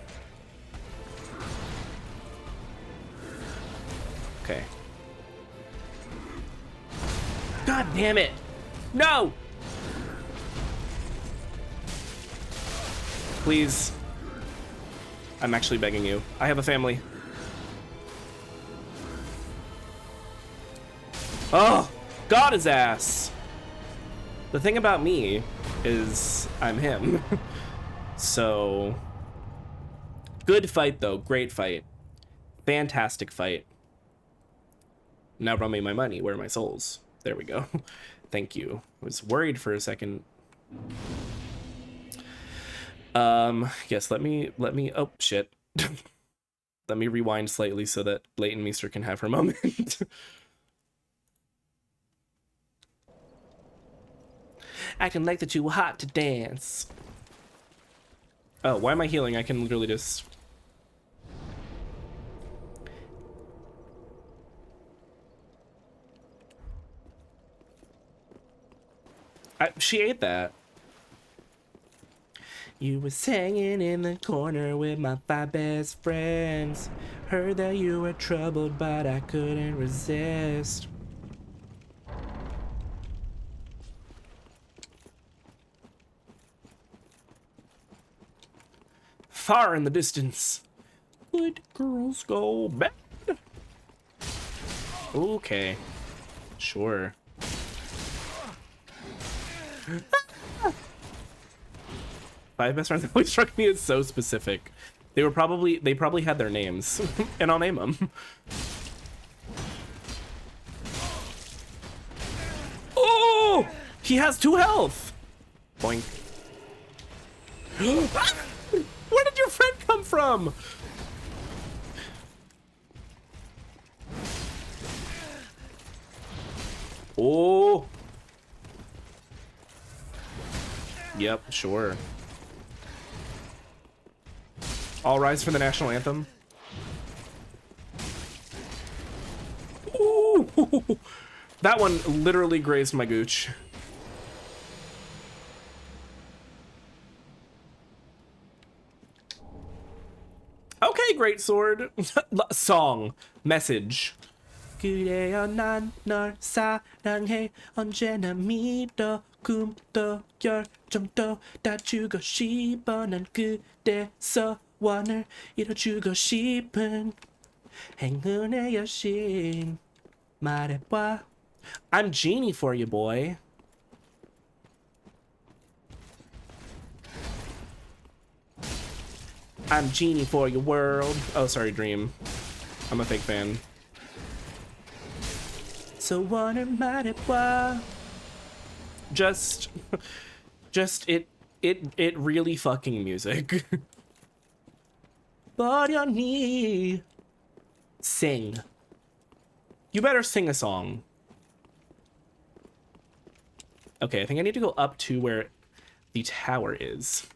Okay. God damn it. No! Please. I'm actually begging you. I have a family. Oh, got his ass. The thing about me is I'm him. So, good fight though, great fight. Fantastic fight. Now run me my money, where are my souls? There we go. Thank you. I was worried for a second. Yes, let me, oh shit. Let me rewind slightly so that Leighton Meester can have her moment. Acting like that you were hot to dance. Oh, why am I healing? I can literally just... she ate that. You were singing in the corner with my 5 best friends. Heard that you were troubled, but I couldn't resist. Far in the distance, good girls go bad. Okay, sure. Five best friends always struck me as so specific. They probably had their names, and I'll name them. Oh, he has 2 health. Boink. Where did your friend come from? Oh. Yep, sure. All rise for the national anthem. Ooh. That one literally grazed my gooch. Okay, great sword. Song. Message. 그대여 난 널 사랑해 언제나 믿어 꿈도 열정도 다 주고 싶어 난 그대 소원을 이뤄주고 싶은 행운의 여신 말해봐 I'm genie for you boy. I'm genie for your world. Oh, sorry, Dream. I'm a fake fan. So wanna 말해봐. Just it really fucking music. 버려니. Sing. You better sing a song. Okay, I think I need to go up to where the tower is.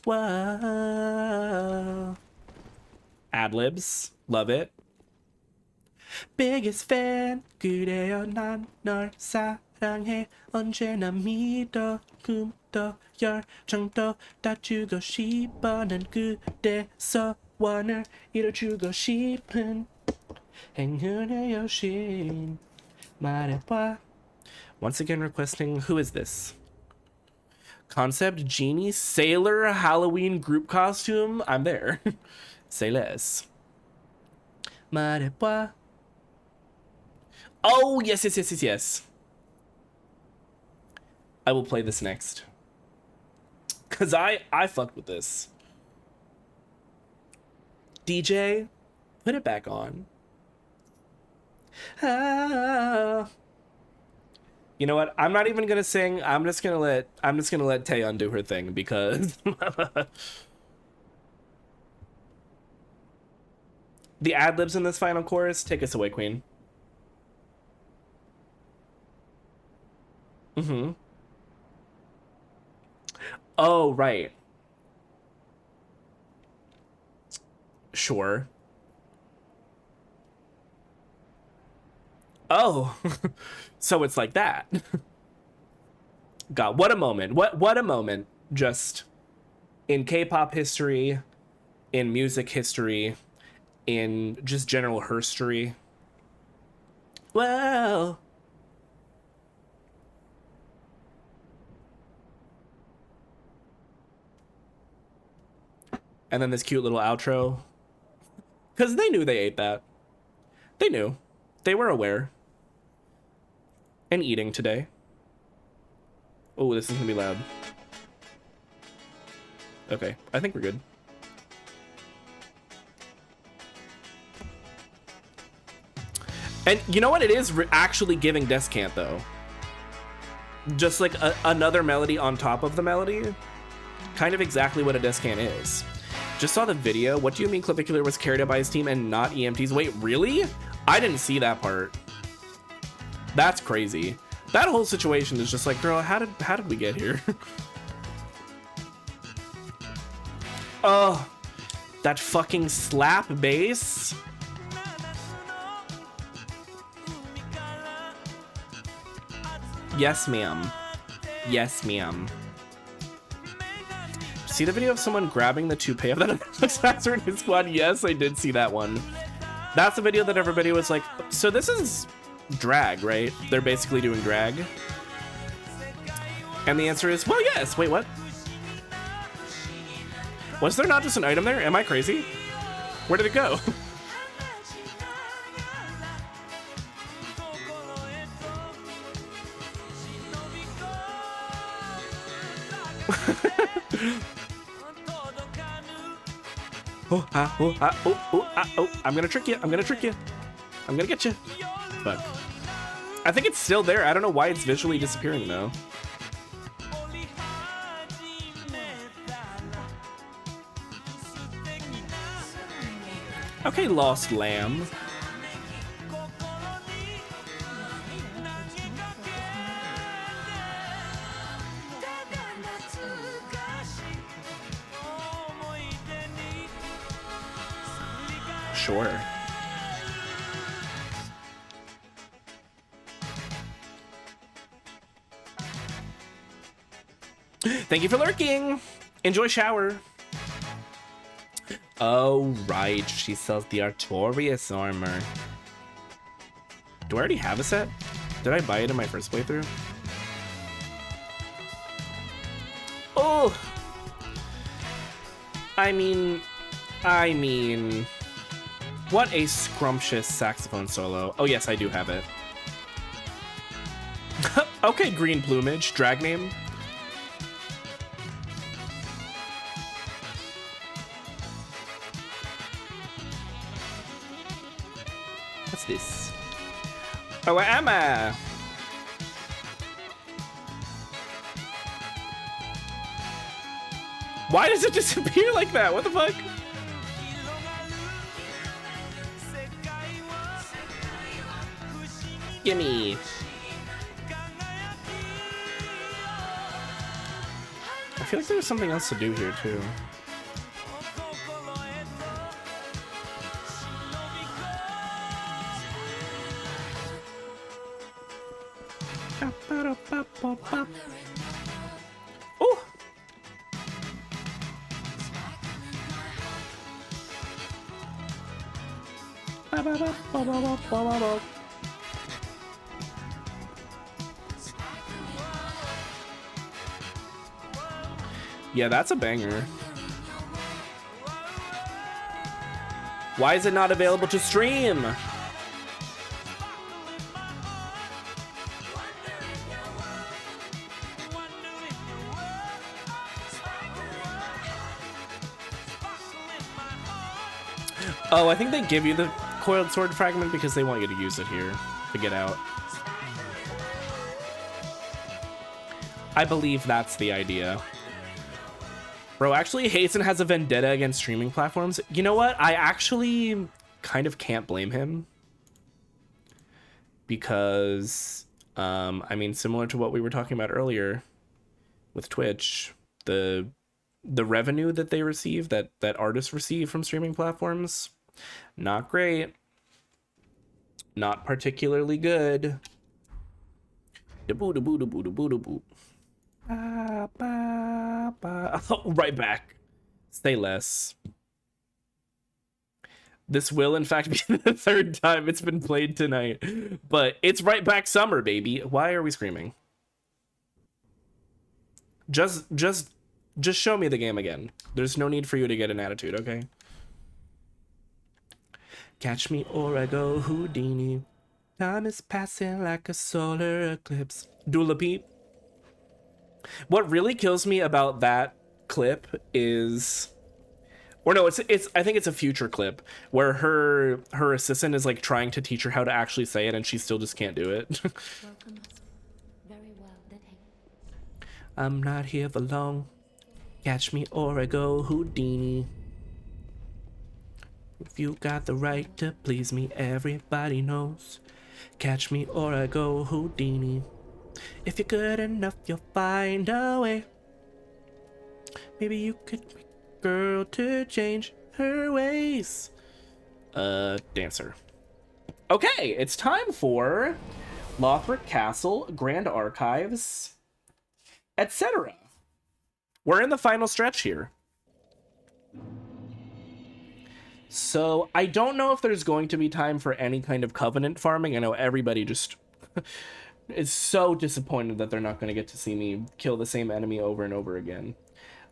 Whoa. Ad-libs. Love it. Biggest fan. 그래요 난 널 사랑해 언제나 믿어 꿈도 열정도 다 주고 싶어 난 그대 소원을 이뤄주고 싶은 행운의 여신 말해봐. Once again requesting, who is this? Concept Genie Sailor Halloween group costume. I'm there. Say less. 말해봐. Oh, yes. I will play this next. Cause I fucked with this. DJ, put it back on. Ah. You know what? I'm not even gonna sing. I'm just gonna let Taeyeon do her thing because the ad-libs in this final chorus. Take us away, Queen. Mm-hmm. Oh, right. Sure. Oh. So it's like that. God, what a moment. What a moment. Just in K-pop history, in music history, in just general herstory. Whoa. And then this cute little outro. Because they knew they ate that. They knew. They were aware. And eating today. Oh, this is going to be loud. Okay, I think we're good. And you know what? It is actually giving Descant, though. Just like another melody on top of the melody. Kind of exactly what a Descant is. Just saw the video. What do you mean Clavicular was carried out by his team and not EMTs? Wait, really? I didn't see that part. That's crazy. That whole situation is just like, girl, how did we get here? Oh, that fucking slap bass. Yes, ma'am. Yes, ma'am. See the video of someone grabbing the toupee of that Faster in his squad? Yes, I did see that one. That's the video that everybody was like, so this is drag, right? They're basically doing drag. And the answer is, well, yes. Wait, what? Was there not just an item there? Am I crazy? Where did it go? Oh, I'm gonna trick you. I'm gonna trick you. I'm gonna get you. Fuck. I think it's still there. I don't know why it's visually disappearing though. Okay, lost lamb. Sure. Thank you for lurking. Enjoy shower. Oh, right. She sells the Artorias armor. Do I already have a set? Did I buy it in my first playthrough? Oh! I mean... What a scrumptious saxophone solo. Oh, yes, I do have it. Okay, green plumage. Drag name. What's this? Oh, where am I? Why does it disappear like that? What the fuck? Gimme. I feel like there's something else to do here too. Oh! Yeah, that's a banger. Why is it not available to stream? Oh, I think they give you the coiled sword fragment because they want you to use it here to get out. I believe that's the idea. Bro, actually, Hasten has a vendetta against streaming platforms. You know what? I actually kind of can't blame him. Because, I mean, similar to what we were talking about earlier with Twitch, the revenue that they receive, that artists receive from streaming platforms, not great. Not particularly good. Da-boo-da-boo-da-boo-da-boo-da-boo. Right back. Say less. This will, in fact, be the third time it's been played tonight. But it's right back summer, baby. Why are we screaming? Just show me the game again. There's no need for you to get an attitude, okay? Catch me or I go Houdini. Time is passing like a solar eclipse. Dula Peep. What really kills me about that clip is, or no, it's I think it's a future clip where her assistant is like trying to teach her how to actually say it and she still just can't do it. Welcome us. Very well, did he? I'm not here for long. Catch me or I go Houdini. If you got the right to please me, everybody knows. Catch me or I go Houdini. If you're good enough, you'll find a way. Maybe you could make a girl to change her ways. Dancer. Okay, it's time for Lothric Castle, Grand Archives, etc. We're in the final stretch here. So I don't know if there's going to be time for any kind of covenant farming. I know everybody just is so disappointed that they're not going to get to see me kill the same enemy over and over again.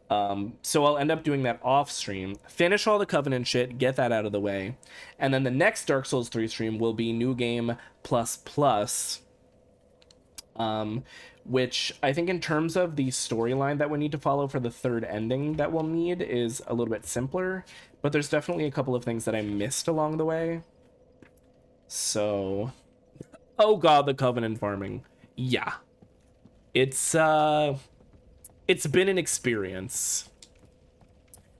So I'll end up doing that off stream, finish all the covenant shit, get that out of the way. And then the next Dark Souls 3 stream will be New Game plus, which I think in terms of the storyline that we need to follow for the third ending that we'll need is a little bit simpler, but there's definitely a couple of things that I missed along the way. So, oh god, the covenant farming. Yeah. It's been an experience.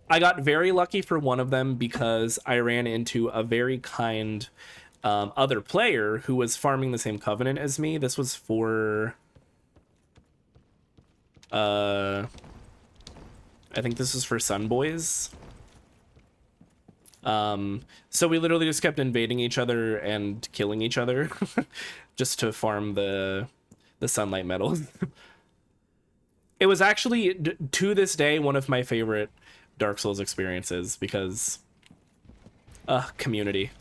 I got very lucky for one of them because I ran into a very kind other player who was farming the same covenant as me. This was for I think this is for Sunboys. So we literally just kept invading each other and killing each other just to farm the sunlight metals. It was actually, to this day, one of my favorite Dark Souls experiences because community.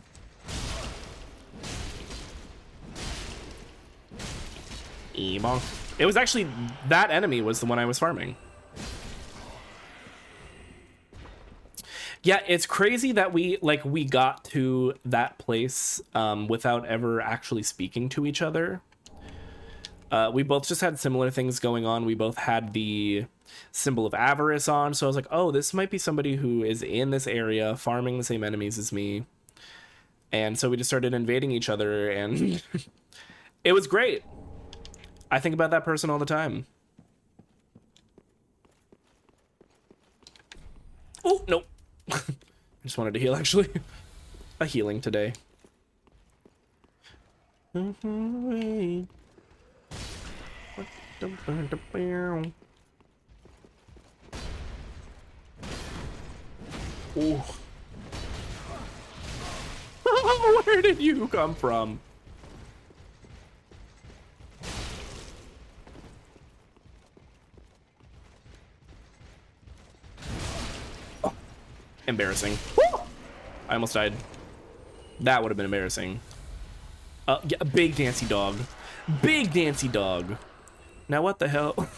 Ebonk. It was actually, that enemy was the one I was farming. Yeah, it's crazy that we got to that place without ever actually speaking to each other. We both just had similar things going on. We both had the symbol of avarice on, so I was like, oh, this might be somebody who is in this area farming the same enemies as me. And so we just started invading each other, and it was great. I think about that person all the time. Oh, nope. I just wanted to heal, actually. A healing today. Oh. Where did you come from? Oh, embarrassing. Woo! I almost died. That would have been embarrassing. Yeah, big dancy dog. Big dancy dog. Now what the hell?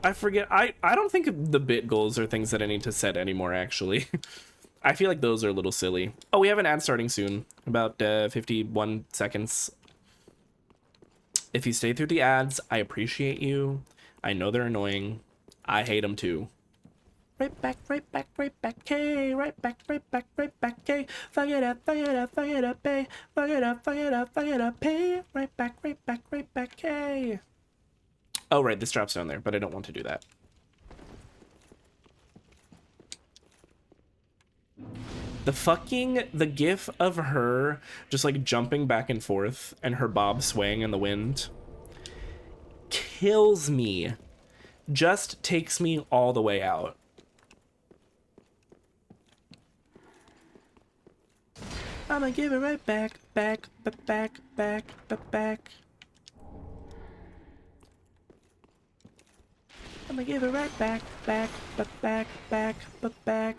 I forget. I don't think the bit goals are things that I need to set anymore, actually. I feel like those are a little silly. Oh, we have an ad starting soon. About 51 seconds. If you stay through the ads, I appreciate you. I know they're annoying. I hate them too. Right back, right back, right back, hey, right back, right back, right back, hey. Fuck it up, fuck it up, fuck it up, hey. Fuck it up, fuck it up, fuck it up, hey. Right back, right back, right back, hey. Oh, right, this drops down there, but I don't want to do that. The gif of her just like jumping back and forth and her bob swaying in the wind kills me. Just takes me all the way out. I'ma give it right back, back, back, back, back, back. I'ma give it right back, back, back, back, back, back.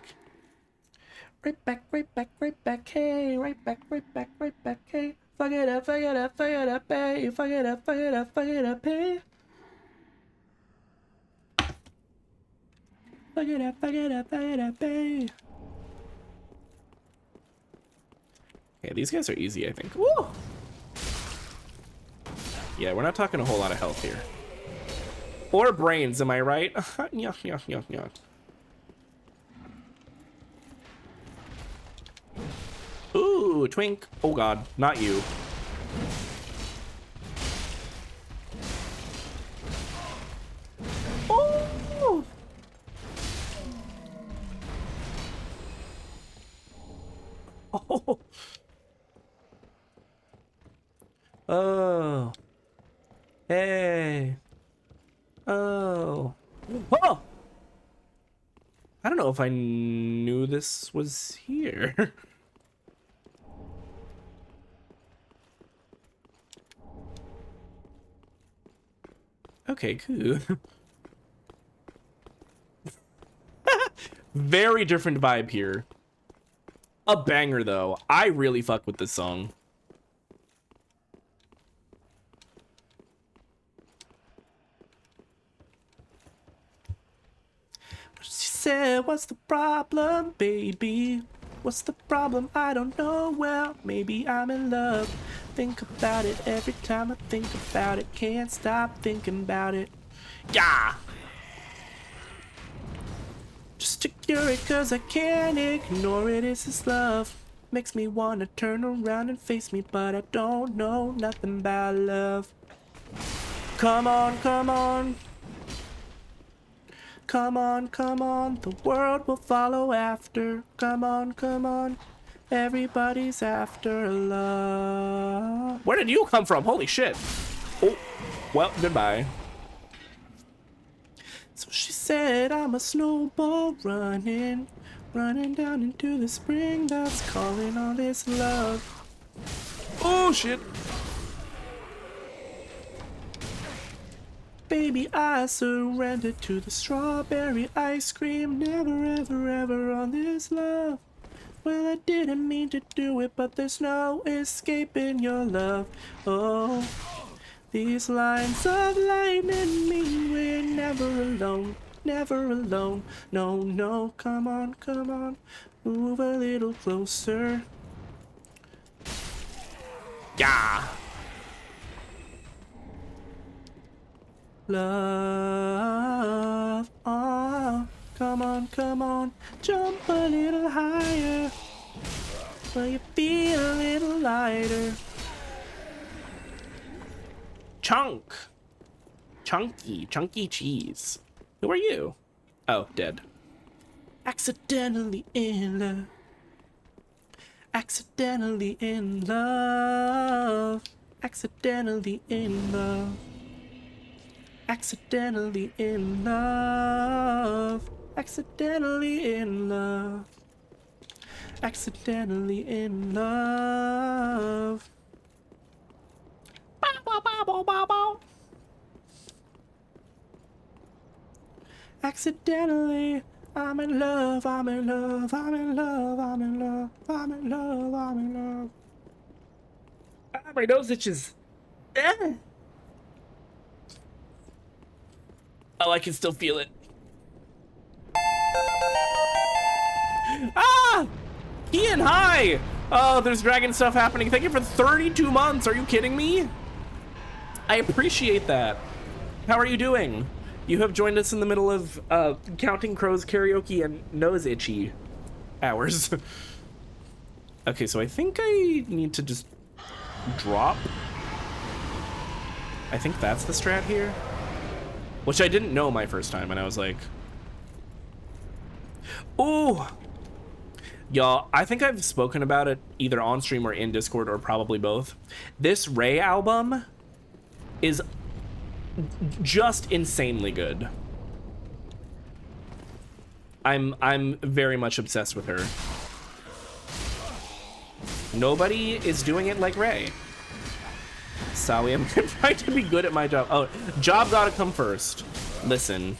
right back, right back, right back, hey, right back, right back, right back, hey. Fuck it up, fuck it up, fuck it up, hey. Fuck it up, fuck it up, fuck it up, hey. Fuck it up, fuck it up, fuck it up, hey. Okay, these guys are easy, I think. Woo! Yeah, we're not talking a whole lot of health here. Or brains, am I right? Yeah, yeah, yeah, yeah. Ooh, twink. Oh god, not you. Oh! Oh! Oh. Hey. Oh. Oh! I don't know if I knew this was here. Okay, cool. Very different vibe here. A banger, though. I really fuck with this song. She said, what's the problem, baby? What's the problem? I don't know. Well, maybe I'm in love. Think about it every time I think about it. Can't stop thinking about it. Yeah! Just to cure it, cause I can't ignore it. It's this love. Makes me wanna turn around and face me, but I don't know nothing about love. Come on, come on. Come on, come on. The world will follow after. Come on, come on. Everybody's after love. Where did you come from? Holy shit. Oh, well, goodbye. So she said, I'm a snowball running down into the spring that's calling all this love. Oh, shit. Baby, I surrender to the strawberry ice cream. Never, ever, ever on this love. Well, I didn't mean to do it, but there's no escaping your love. Oh, these lines of lightning mean we're never alone, never alone. No, no, come on, come on, move a little closer. Yeah. Love, oh, come on, jump a little higher, will you feel a little lighter? Chunk, chunky cheese. Who are you? Oh, dead. Accidentally in love, accidentally in love, accidentally in love. Accidentally in love, accidentally in love, accidentally in love. Bow, bow, bow, bow, bow, bow. Accidentally, I'm in love, I'm in love, I'm in love, I'm in love, I'm in love, I'm in love. Ah, my nose itches. Oh, I can still feel it. Ah! Ian, hi! Oh, there's dragon stuff happening. Thank you for 32 months. Are you kidding me? I appreciate that. How are you doing? You have joined us in the middle of Counting Crows karaoke and nose itchy hours. Okay, so I think I need to just drop. I think that's the strat here. Which I didn't know my first time, and I was like, ooh. Y'all, I think I've spoken about it either on stream or in Discord or probably both. This Ray album is just insanely good. I'm very much obsessed with her. Nobody is doing it like Ray. Sorry, I'm trying to be good at my job. Oh, job gotta come first. Listen.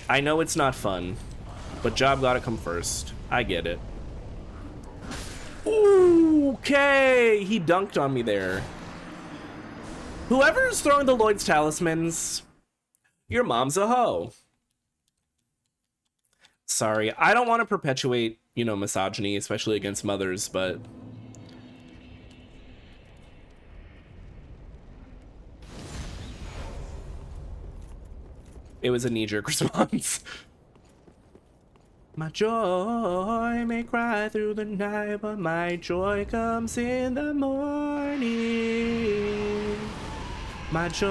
I know it's not fun, but job gotta come first. I get it. Okay, he dunked on me there. Whoever's throwing the Lloyd's talismans, your mom's a hoe. Sorry, I don't want to perpetuate, you know, misogyny, especially against mothers, but... it was a knee-jerk response. My joy may cry through the night, but my joy comes in the morning. My joy,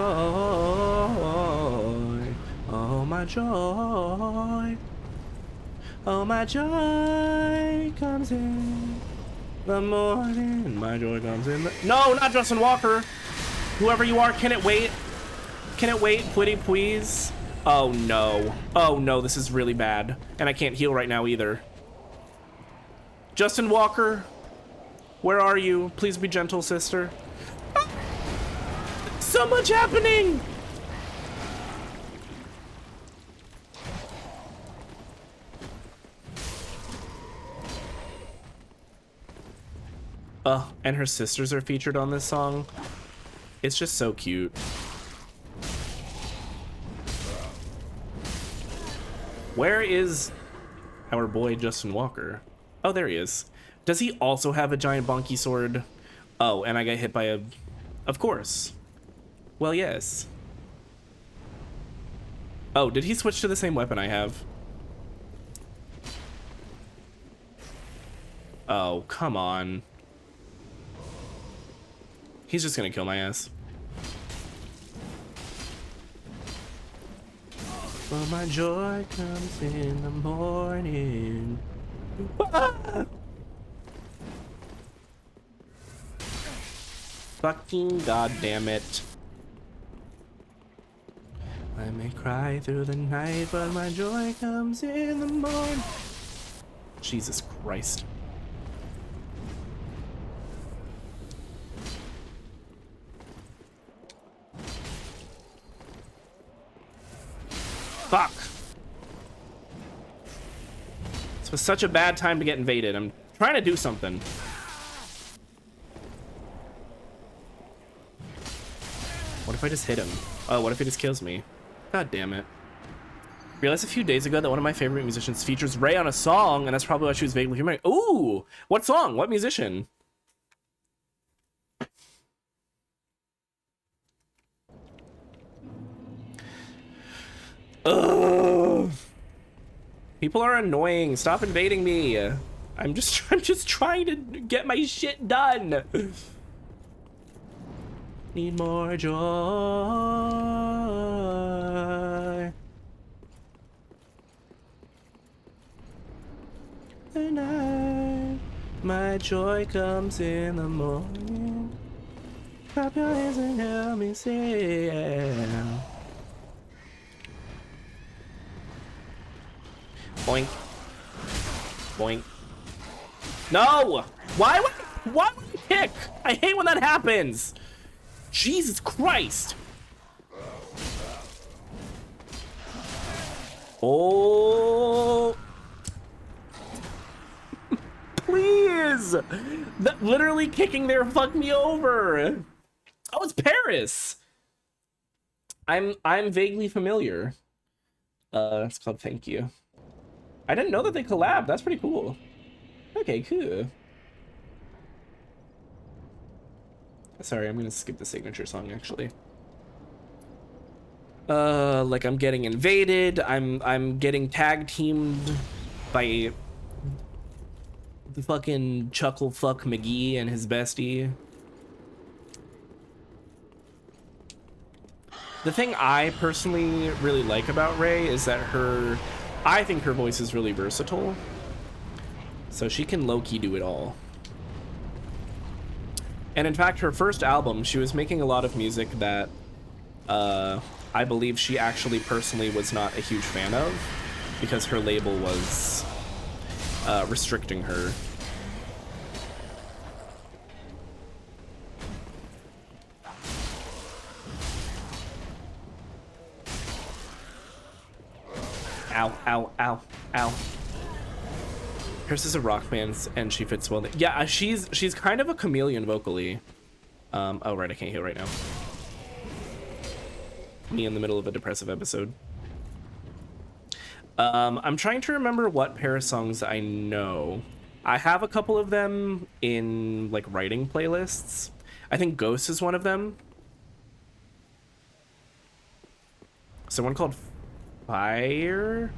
oh my joy, oh my joy comes in the morning. My joy comes in the... No, not Justin Walker. Whoever you are, can it wait? Can it wait, pretty please? Oh no. Oh no, this is really bad. And I can't heal right now either. Justin Walker, where are you? Please be gentle, sister. Ah! So much happening! And her sisters are featured on this song. It's just so cute. Where is our boy Justin Walker? Oh, there he is. Does he also have a giant bonky sword? Oh, and I got hit by a... Of course. Well, yes. Oh, did he switch to the same weapon I have? Oh, come on. He's just gonna kill my ass. Well, my joy comes in the morning. Ah! Fucking goddamn it. I may cry through the night, but my joy comes in the morning. Jesus Christ. Fuck. This was such a bad time to get invaded. I'm trying to do something. What if I just hit him? Oh, what if he just kills me? God damn it. Realized a few days ago that one of my favorite musicians features Ray on a song, and that's probably why she was vaguely familiar. Ooh! What song? What musician? Ugh. People are annoying. Stop invading me. I'm just trying to get my shit done. Need more joy. And my joy comes in the morning. Clap your hands and help me sing. Boink. Boink. No! Why would I kick? I hate when that happens. Jesus Christ. Oh. Please. That literally kicking there fucked me over. Oh, it's Paris. I'm vaguely familiar. It's called Thank You. I didn't know that they collabed. That's pretty cool. Okay, cool. Sorry, I'm gonna skip the signature song actually. Like I'm getting invaded. I'm getting tag teamed by the fucking Chuckle Fuck McGee and his bestie. The thing I personally really like about Ray is that I think her voice is really versatile. So she can low-key do it all. And in fact, her first album, she was making a lot of music that I believe she actually personally was not a huge fan of because her label was restricting her. Ow, ow, ow, ow. Chris is a rock band and she fits well. Yeah, she's kind of a chameleon vocally. Oh right, I can't heal right now. Me in the middle of a depressive episode. I'm trying to remember what pair of songs I know. I have a couple of them in like writing playlists. I think Ghost is one of them. Someone called Fire?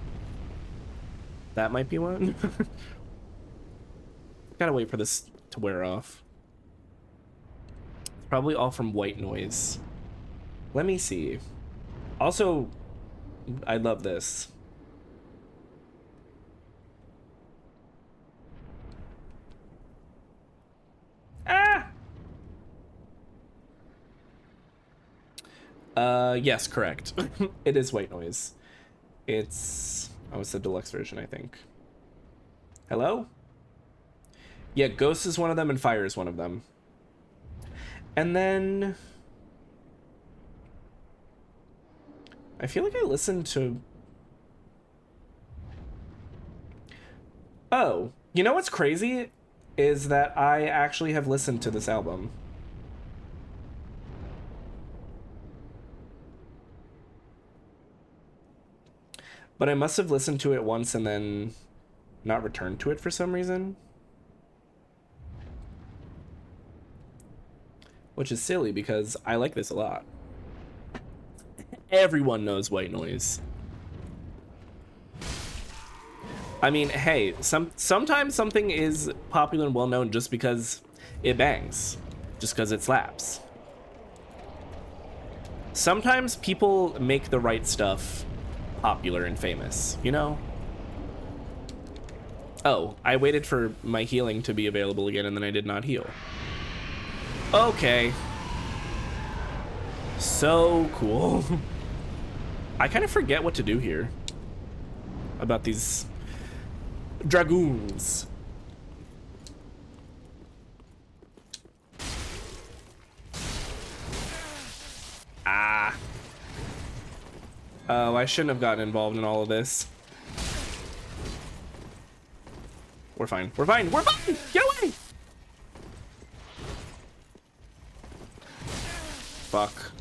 That might be one. Gotta wait for this to wear off. It's probably all from White Noise. Let me see. Also, I love this. Ah! Yes, correct. It is White Noise. It's... oh, it's the deluxe version, I think. Hello? Yeah, Ghost is one of them and Fire is one of them. And then... I feel like I listened to... oh, you know what's crazy? Is that I actually have listened to this album. But I must have listened to it once and then not returned to it for some reason. Which is silly because I like this a lot. Everyone knows White Noise. I mean, hey, sometimes something is popular and well known just because it bangs, just because it slaps. Sometimes people make the right stuff popular and famous, you know? Oh, I waited for my healing to be available again and then I did not heal. Okay. So cool. I kind of forget what to do here about these dragoons. Ah. Oh, I shouldn't have gotten involved in all of this. We're fine. We're fine. We're fine. Get away. Fuck.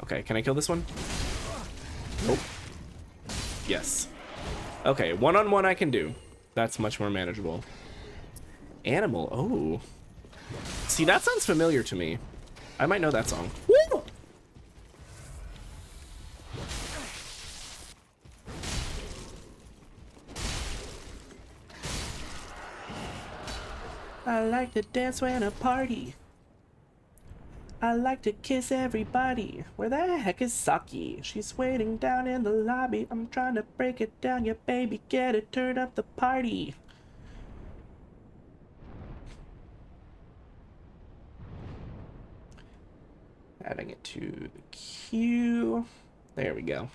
Okay, can I kill this one? Nope. Yes. Okay, one-on-one I can do. That's much more manageable. Animal, oh. See, that sounds familiar to me. I might know that song. Woo! I like to dance when I party. I like to kiss everybody. Where the heck is Saki? She's waiting down in the lobby. I'm trying to break it down. Yeah, baby, get it, turn up the party. Adding it to the queue. There we go.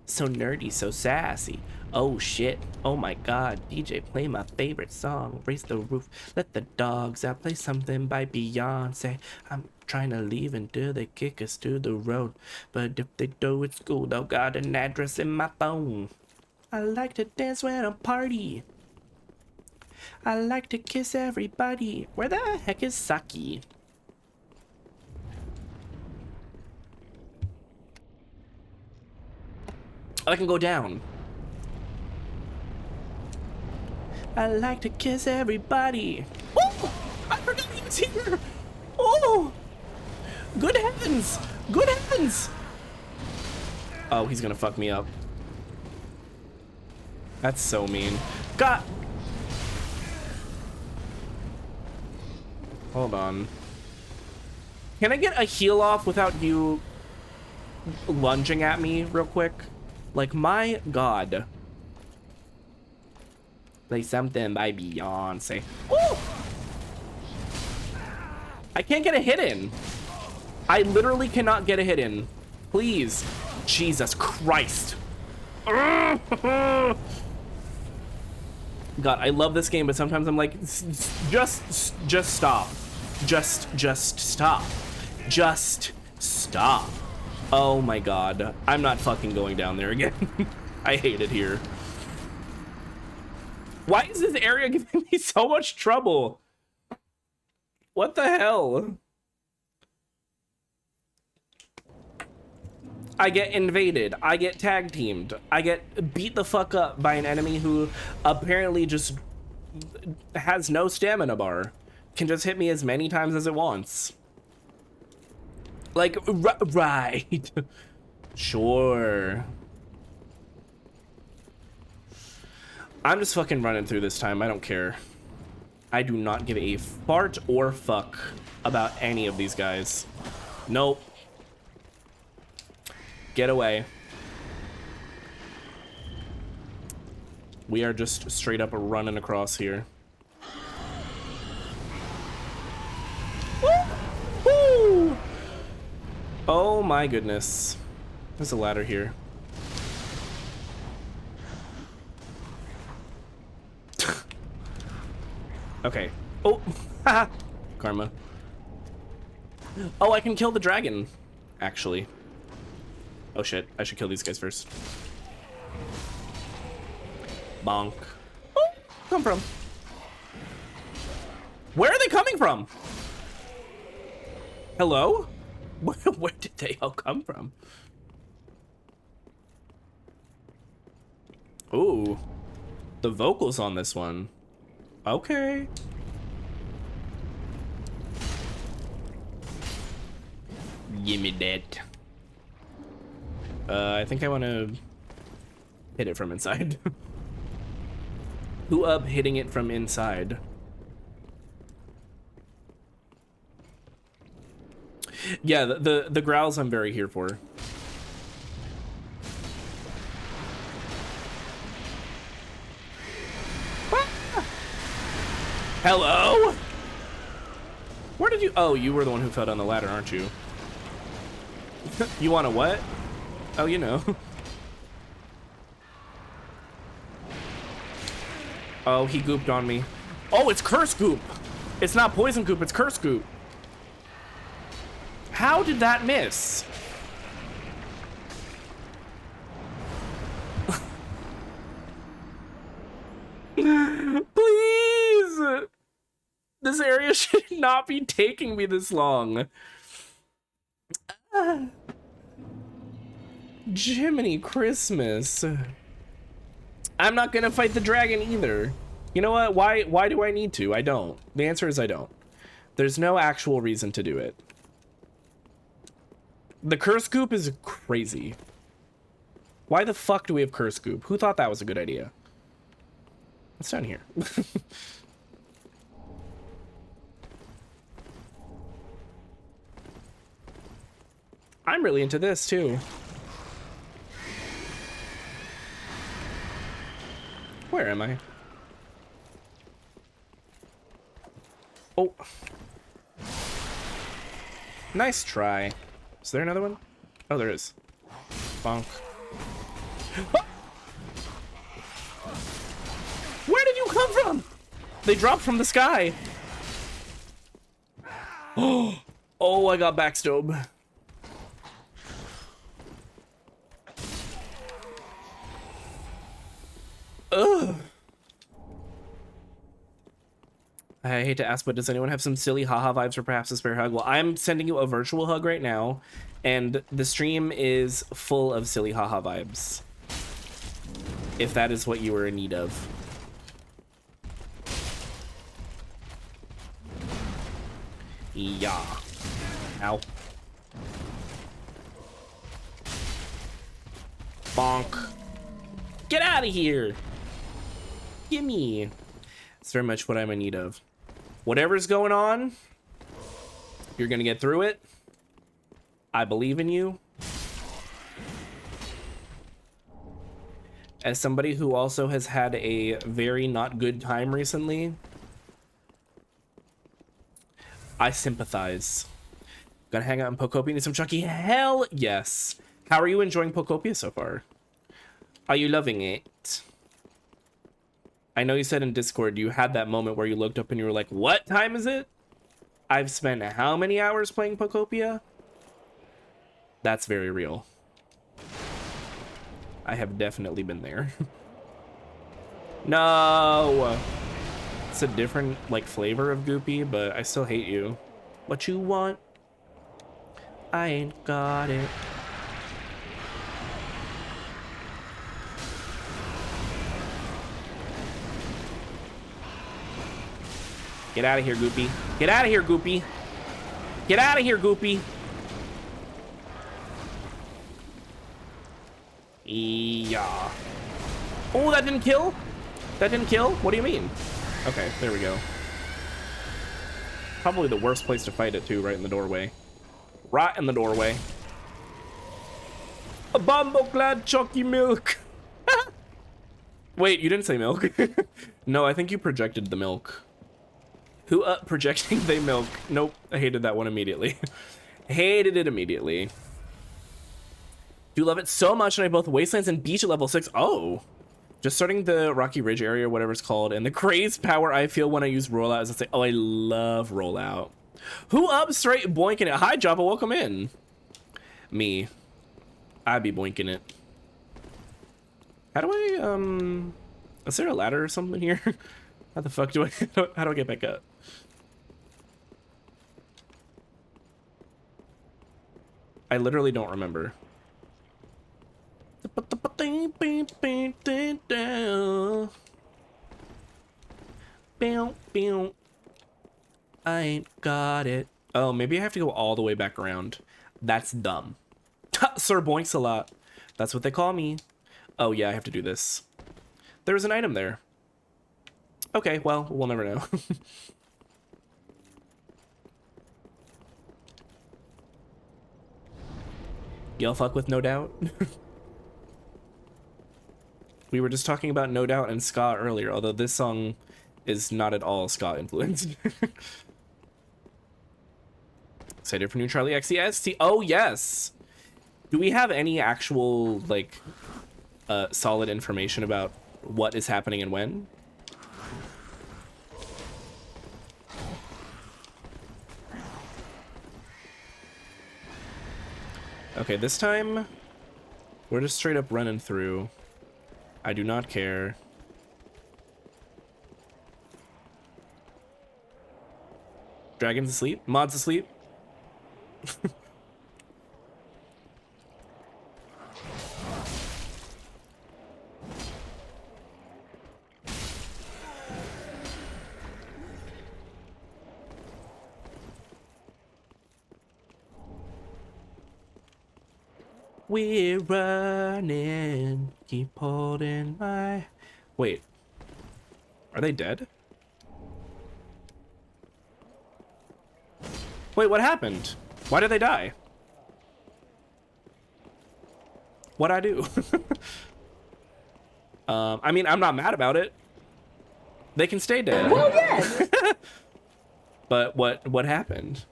So nerdy, so sassy. Oh shit, oh my god, DJ play my favorite song, raise the roof, let the dogs out, play something by Beyonce. I'm trying to leave until they kick us to the road, but if they do, it's cool, they'll got an address in my phone. I like to dance when I party. I like to kiss everybody. Where the heck is Saki? I can go down. I like to kiss everybody. Oh, I forgot he was here. Oh, good heavens. Good heavens. Oh, he's gonna fuck me up. That's so mean. God. Hold on. Can I get a heal off without you lunging at me real quick? Like, my God. Play something by Beyonce. Ooh! I can't get a hit in. I literally cannot get a hit in. Please. Jesus Christ. God, I love this game, but sometimes I'm like, just stop. Just stop. Just Stop. Oh my god. I'm not fucking going down there again. I hate it here. Why is this area giving me so much trouble? What the hell? I get invaded. I get tag teamed. I get beat the fuck up by an enemy who apparently just has no stamina bar. Can just hit me as many times as it wants. Like, right. Sure. I'm just fucking running through this time. I don't care. I do not give a fart or fuck about any of these guys. Nope. Get away. We are just straight up running across here. Woo! Woo! Oh my goodness. There's a ladder here. Okay. Oh, haha. Karma. Oh, I can kill the dragon, actually. Oh shit, I should kill these guys first. Bonk. Oh, come from? Where are they coming from? Hello? Where did they all come from? Ooh, the vocals on this one. Okay. Give me that. I think I want to hit it from inside. Who up hitting it from inside? Yeah, the growls I'm very here for. Hello? Where did you... Oh, you were the one who fell down the ladder, aren't you? You want a what? Oh, you know. Oh, he gooped on me. Oh, it's curse goop. It's not poison goop, it's curse goop. How did that miss? Please! This area should not be taking me this long. Jiminy Christmas. I'm not gonna fight the dragon either. You know what? Why do I need to? I don't. The answer is I don't. There's no actual reason to do it. The curse goop is crazy. Why the fuck do we have curse goop? Who thought that was a good idea? What's down here? I'm really into this too. Where am I? Oh. Nice try. Is there another one? Oh, there is. Bonk. Where did you come from? They dropped from the sky. Oh, I got backstob. Ugh. I hate to ask, but does anyone have some silly haha vibes or perhaps a spare hug? Well, I'm sending you a virtual hug right now, and the stream is full of silly haha vibes. If that is what you were in need of. Yeah. Ow. Bonk. Get out of here. Gimme. It's very much what I'm in need of. Whatever's going on, you're gonna get through it. I believe in you. As somebody who also has had a very not good time recently, I sympathize. Gonna hang out in Pokopia and eat some Chucky? Hell yes. How are you enjoying Pokopia so far? Are you loving it? I know you said in Discord you had that moment where you looked up and you were like, what time is it? I've spent how many hours playing Pokopia? That's very real. I have definitely been there. No! It's a different, like, flavor of goopy, but I still hate you. What you want? I ain't got it. Get out of here, Goopy. Get out of here, Goopy. Get out of here, Goopy. Yeah. Oh, that didn't kill? That didn't kill? What do you mean? Okay, there we go. Probably the worst place to fight it, too, right in the doorway. Right in the doorway. A bombo-clad chalky milk. Wait, you didn't say milk. No, I think you projected the milk. Who projecting they milk? Nope, I hated that one immediately. Hated it immediately. Do love it so much, and I both Wastelands and Beach at level 6. Oh. Just starting the Rocky Ridge area, whatever it's called, and the crazed power I feel when I use rollout is I say, oh, I love rollout. Who up straight boinking it? Hi, Java, welcome in. Me. I be boinking it. How do I, is there a ladder or something here? How the fuck do I, how do I get back up? I literally don't remember. I ain't got it. Oh, maybe I have to go all the way back around. That's dumb. Sir Boinks a lot. That's what they call me. Oh yeah, I have to do this. There was an item there. Okay, well, we'll never know. Y'all fuck with No Doubt? We were just talking about No Doubt and ska earlier, although this song is not at all ska influenced. Excited for new Charlie XCST? Oh, yes! Do we have any actual, like, solid information about what is happening and when? Okay, this time, we're just straight up running through. I do not care. Dragons asleep? Mods asleep? We're running, keep holding my... Wait. Are they dead? Wait, what happened? Why did they die? What'd I do? I mean, I'm not mad about it. They can stay dead. Well, yes! But what happened?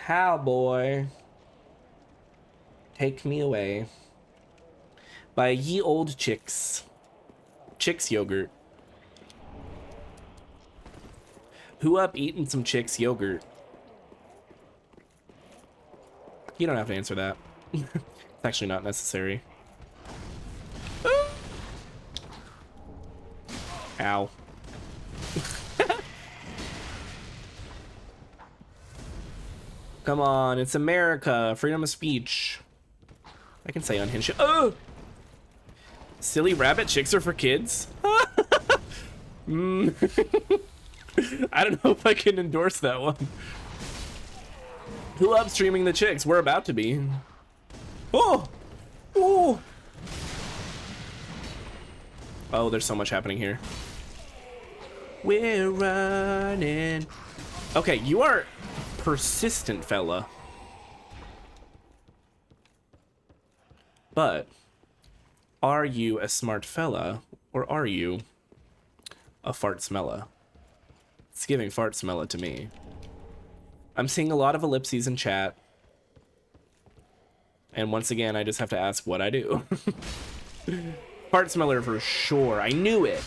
Cowboy, take me away. By Ye Old Chicks. Chicks yogurt. Who up eating some Chicks yogurt? You don't have to answer that. It's actually not necessary. Ow. Come on, it's America. Freedom of speech. I can say unhinged shit. Oh! Silly rabbit chicks are for kids? I don't know if I can endorse that one. Who up streaming the chicks? We're about to be. Oh! Oh! Oh, there's so much happening here. We're running. Okay, you are persistent, fella. But are you a smart fella, or are you a fart smella? It's giving fart smella to me. I'm seeing a lot of ellipses in chat. And once again, I just have to ask what I do. Fart smeller for sure. I knew it.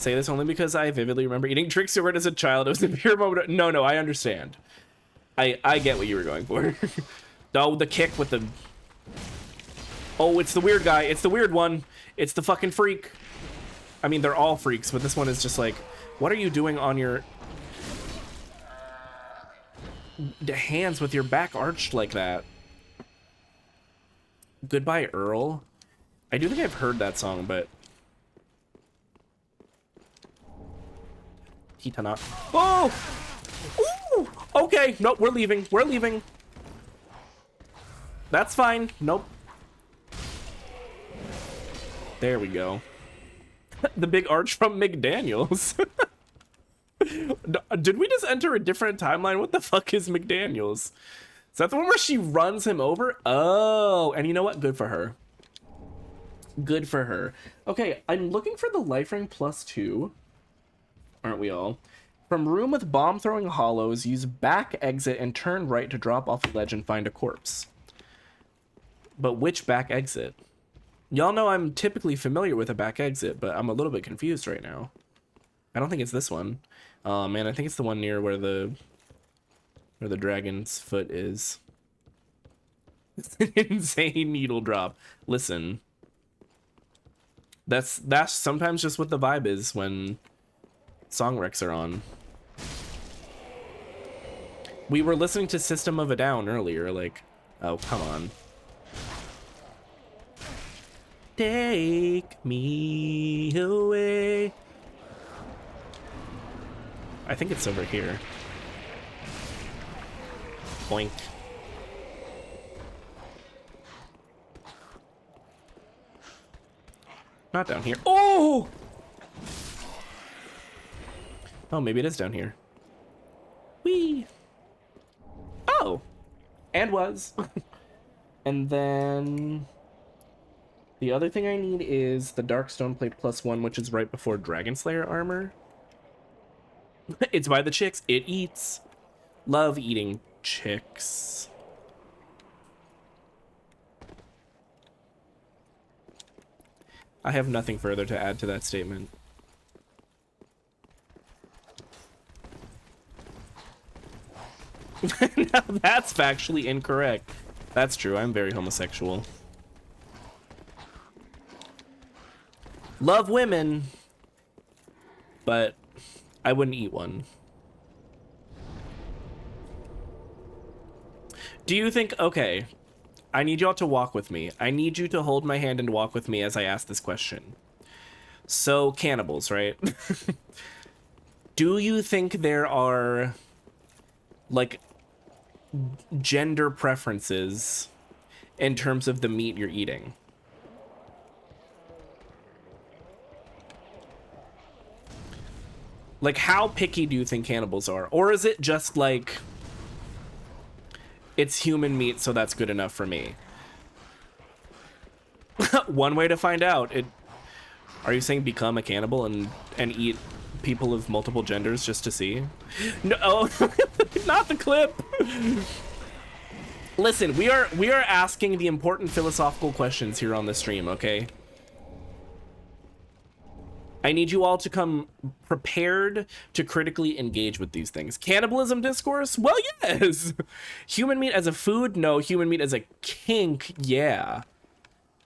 Say this only because I vividly remember eating Trixie Red as a child. It was a pure moment. No, I understand. I get what you were going for. Oh, the kick with the... Oh, it's the weird guy. It's the weird one. It's the fucking freak. I mean, they're all freaks, but this one is just like, what are you doing on your hands with your back arched like that? Goodbye, Earl. I do think I've heard that song, but... Kitana. Oh! Ooh! Okay, nope, we're leaving. We're leaving. That's fine. Nope. There we go. The big arch from McDaniels. Did we just enter a different timeline? What the fuck is McDaniels? Is that the one where she runs him over? Oh, and you know what? Good for her. Good for her. Okay, I'm looking for the life ring +2. Aren't we all? From room with bomb throwing hollows, use back exit and turn right to drop off the ledge and find a corpse. But which back exit? Y'all know I'm typically familiar with a back exit, but I'm a little bit confused right now. I don't think it's this one. Man, I think it's the one near where the dragon's foot is. It's an insane needle drop. Listen. That's sometimes just what the vibe is when song recs are on. We were listening to System of a Down earlier, like, oh, come on. Take me away. I think it's over here. Boink. Not down here. Oh! Oh, maybe it is down here. Whee! Oh! And was. And then... the other thing I need is the Dark Stone Plate +1, which is right before Dragon Slayer armor. It's by the chicks. It eats. Love eating chicks. I have nothing further to add to that statement. Now that's factually incorrect. That's true. I'm very homosexual. Love women, but I wouldn't eat one. Do you think... okay, I need y'all to walk with me. I need you to hold my hand and walk with me as I ask this question. So, cannibals, right? Do you think there are, like, gender preferences in terms of the meat you're eating? Like, how picky do you think cannibals are? Or is it just like, it's human meat, so that's good enough for me? One way to find out. Are you saying become a cannibal and eat people of multiple genders just to see? No, not the clip. Listen, we are asking the important philosophical questions here on the stream, okay? I need you all to come prepared to critically engage with these things. Cannibalism discourse? Well, yes. Human meat as a food? No. Human meat as a kink? Yeah.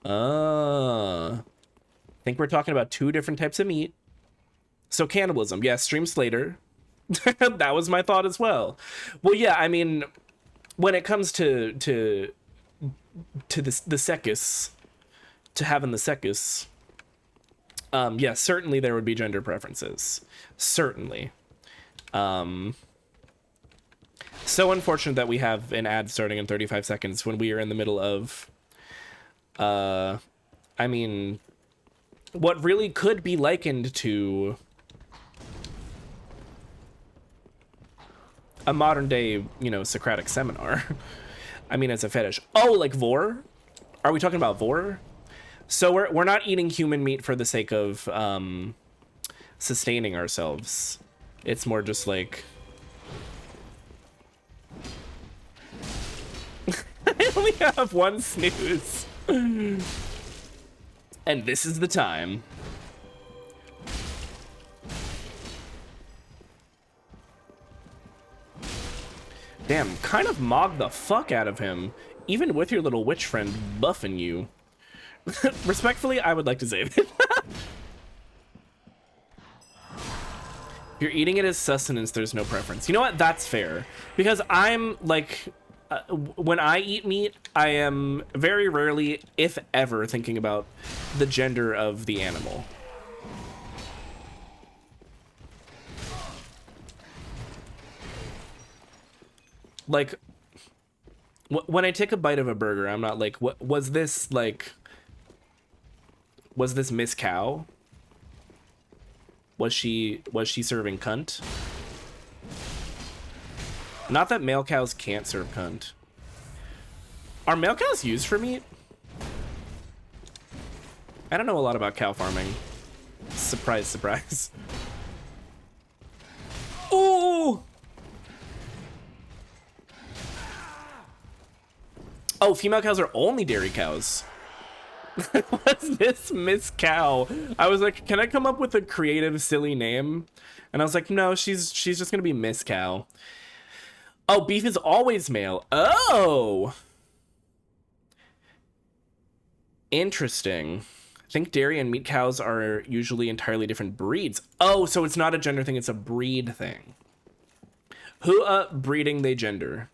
I think we're talking about two different types of meat. So cannibalism. Yes, stream Slater. That was my thought as well. Well, yeah, I mean, when it comes to the secus, to having the secus... yes, certainly there would be gender preferences. Certainly. So unfortunate that we have an ad starting in 35 seconds when we are in the middle of, I mean, what really could be likened to a modern day, you know, Socratic seminar. I mean, as a fetish. Oh, like vor? Are we talking about vor? So we're not eating human meat for the sake of sustaining ourselves. It's more just like... I only have one snooze. And this is the time. Damn, kind of mogged the fuck out of him, even with your little witch friend buffing you. Respectfully, I would like to save it. If you're eating it as sustenance, there's no preference. You know what? That's fair. Because I'm, like, when I eat meat, I am very rarely, if ever, thinking about the gender of the animal. Like, when I take a bite of a burger, I'm not like, what was this, like, was this Miss Cow? Was she serving cunt? Not that male cows can't serve cunt. Are male cows used for meat? I don't know a lot about cow farming. Surprise, surprise. Ooh! Oh, female cows are only dairy cows. What's this Miss Cow? I was like, can I come up with a creative, silly name? And I was like, no, she's just gonna be Miss Cow. Oh, beef is always male. Oh! Interesting. I think dairy and meat cows are usually entirely different breeds. Oh, so it's not a gender thing, it's a breed thing. Who breeding they gender?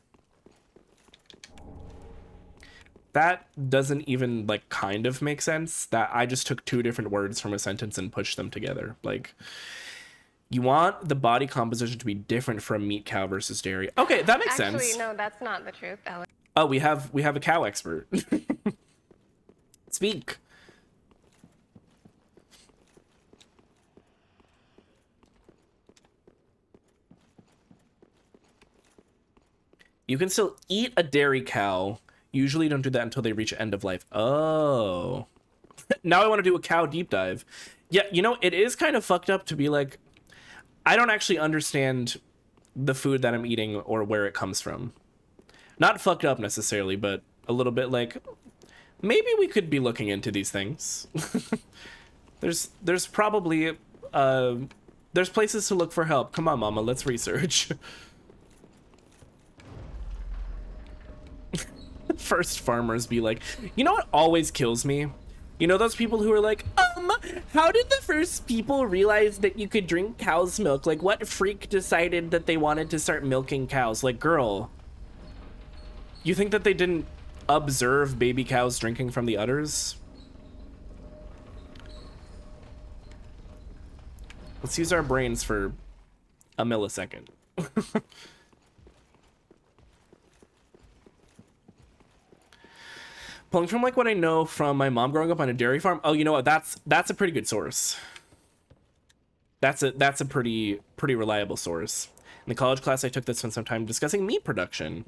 That doesn't even, like, kind of make sense. That I just took two different words from a sentence and pushed them together. Like, you want the body composition to be different from meat cow versus dairy. Okay, that makes sense. Actually, no, that's not the truth, Alex. Oh, we have a cow expert. Speak. You can still eat a dairy cow. Usually don't do that until they reach end of life. Oh. Now I want to do a cow deep dive. Yeah, you know, it is kind of fucked up to be like, I don't actually understand the food that I'm eating or where it comes from. Not fucked up necessarily, but a little bit like, maybe we could be looking into these things. There's probably, there's places to look for help. Come on, mama, let's research. First farmers be like, you know what always kills me? You know those people who are like, how did the first people realize that you could drink cow's milk? Like, what freak decided that they wanted to start milking cows? Like, girl, you think that they didn't observe baby cows drinking from the udders? Let's use our brains for a millisecond. Pulling from like what I know from my mom growing up on a dairy farm. Oh, you know what? That's a pretty good source. That's a pretty reliable source. In the college class I took that spent some time discussing meat production.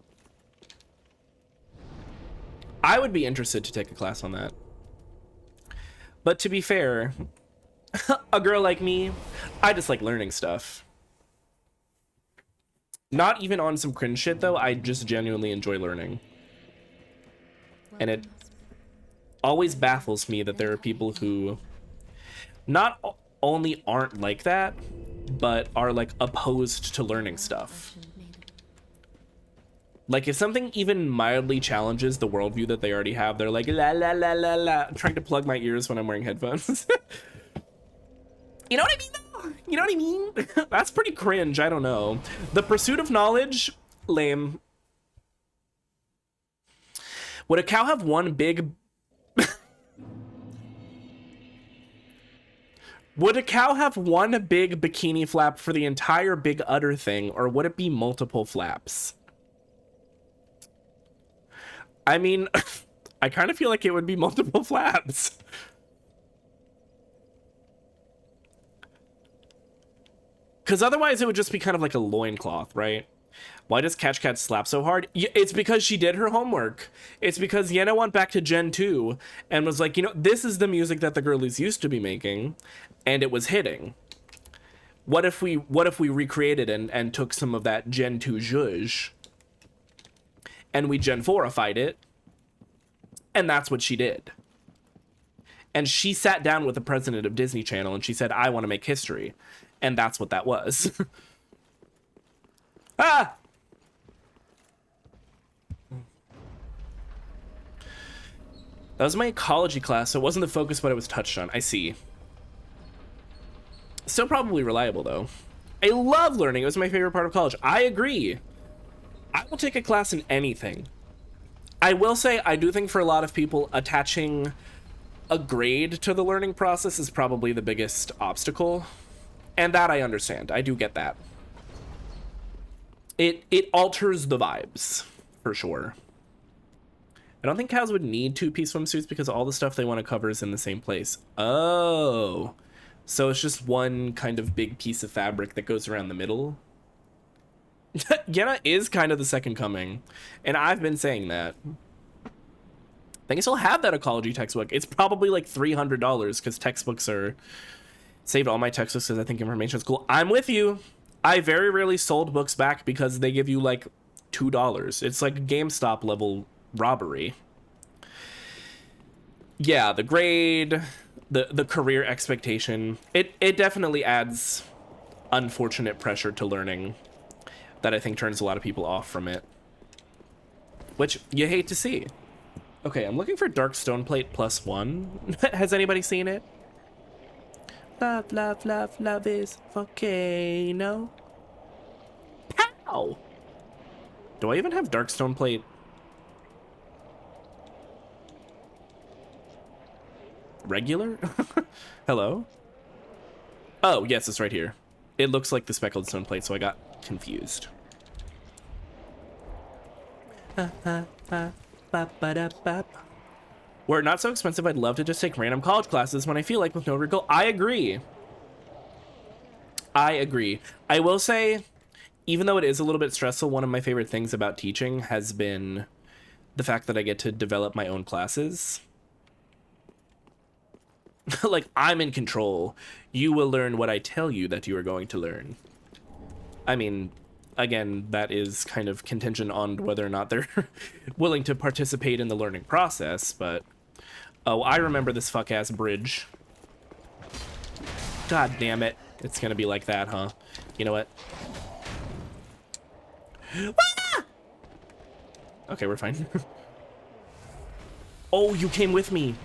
I would be interested to take a class on that. But to be fair, a girl like me, I just like learning stuff. Not even on some cringe shit though, I just genuinely enjoy learning. And it always baffles me that there are people who not only aren't like that, but are like opposed to learning stuff. Like if something even mildly challenges the worldview that they already have, they're like, la la la la la. I'm trying to plug my ears when I'm wearing headphones. You know what I mean though? You know what I mean? That's pretty cringe, I don't know. The pursuit of knowledge, lame. Would a cow have one big... Would a cow have one big bikini flap for the entire big udder thing, or would it be multiple flaps? I mean, I kind of feel like it would be multiple flaps. Because otherwise it would just be kind of like a loincloth, right? Why does Catch Cat slap so hard? It's because she did her homework. It's because Yenna went back to Gen 2 and was like, you know, this is the music that the girlies used to be making, and it was hitting. What if we recreated and took some of that Gen 2 zhuzh and we Gen 4ified it? And that's what she did. And she sat down with the president of Disney Channel and she said, I want to make history. And that's what that was. Ah! That was my ecology class, so it wasn't the focus, but it was touched on. I see. Still probably reliable, though. I love learning. It was my favorite part of college. I agree. I will take a class in anything. I will say, I do think for a lot of people, attaching a grade to the learning process is probably the biggest obstacle. And that I understand. I do get that. It alters the vibes, for sure. I don't think cows would need 2-piece swimsuits because all the stuff they want to cover is in the same place. Oh. So it's just one kind of big piece of fabric that goes around the middle. Yenna is kind of the second coming. And I've been saying that. I think I still have that ecology textbook. It's probably like $300 because textbooks are... Saved all my textbooks because I think information is cool. I'm with you. I very rarely sold books back because they give you like $2. It's like GameStop level robbery. Yeah, the grade, the career expectation, it definitely adds unfortunate pressure to learning that I think turns a lot of people off from it, which you hate to see. Okay, I'm looking for Dark Stone Plate +1. Has anybody seen it? Love, love, love, love is volcano. Pow! Do I even have Dark Stone Plate? Regular? Hello? Oh, yes, it's right here. It looks like the speckled stone plate, so I got confused. Were it not so expensive, I'd love to just take random college classes when I feel like with no regret. I agree. I agree. I will say, even though it is a little bit stressful, one of my favorite things about teaching has been the fact that I get to develop my own classes. Like, I'm in control. You will learn what I tell you that you are going to learn. I mean, again, that is kind of contingent on whether or not they're willing to participate in the learning process, but... Oh, I remember this fuck-ass bridge. God damn it. It's gonna be like that, huh? You know what? Ah! Okay, we're fine. Oh, you came with me.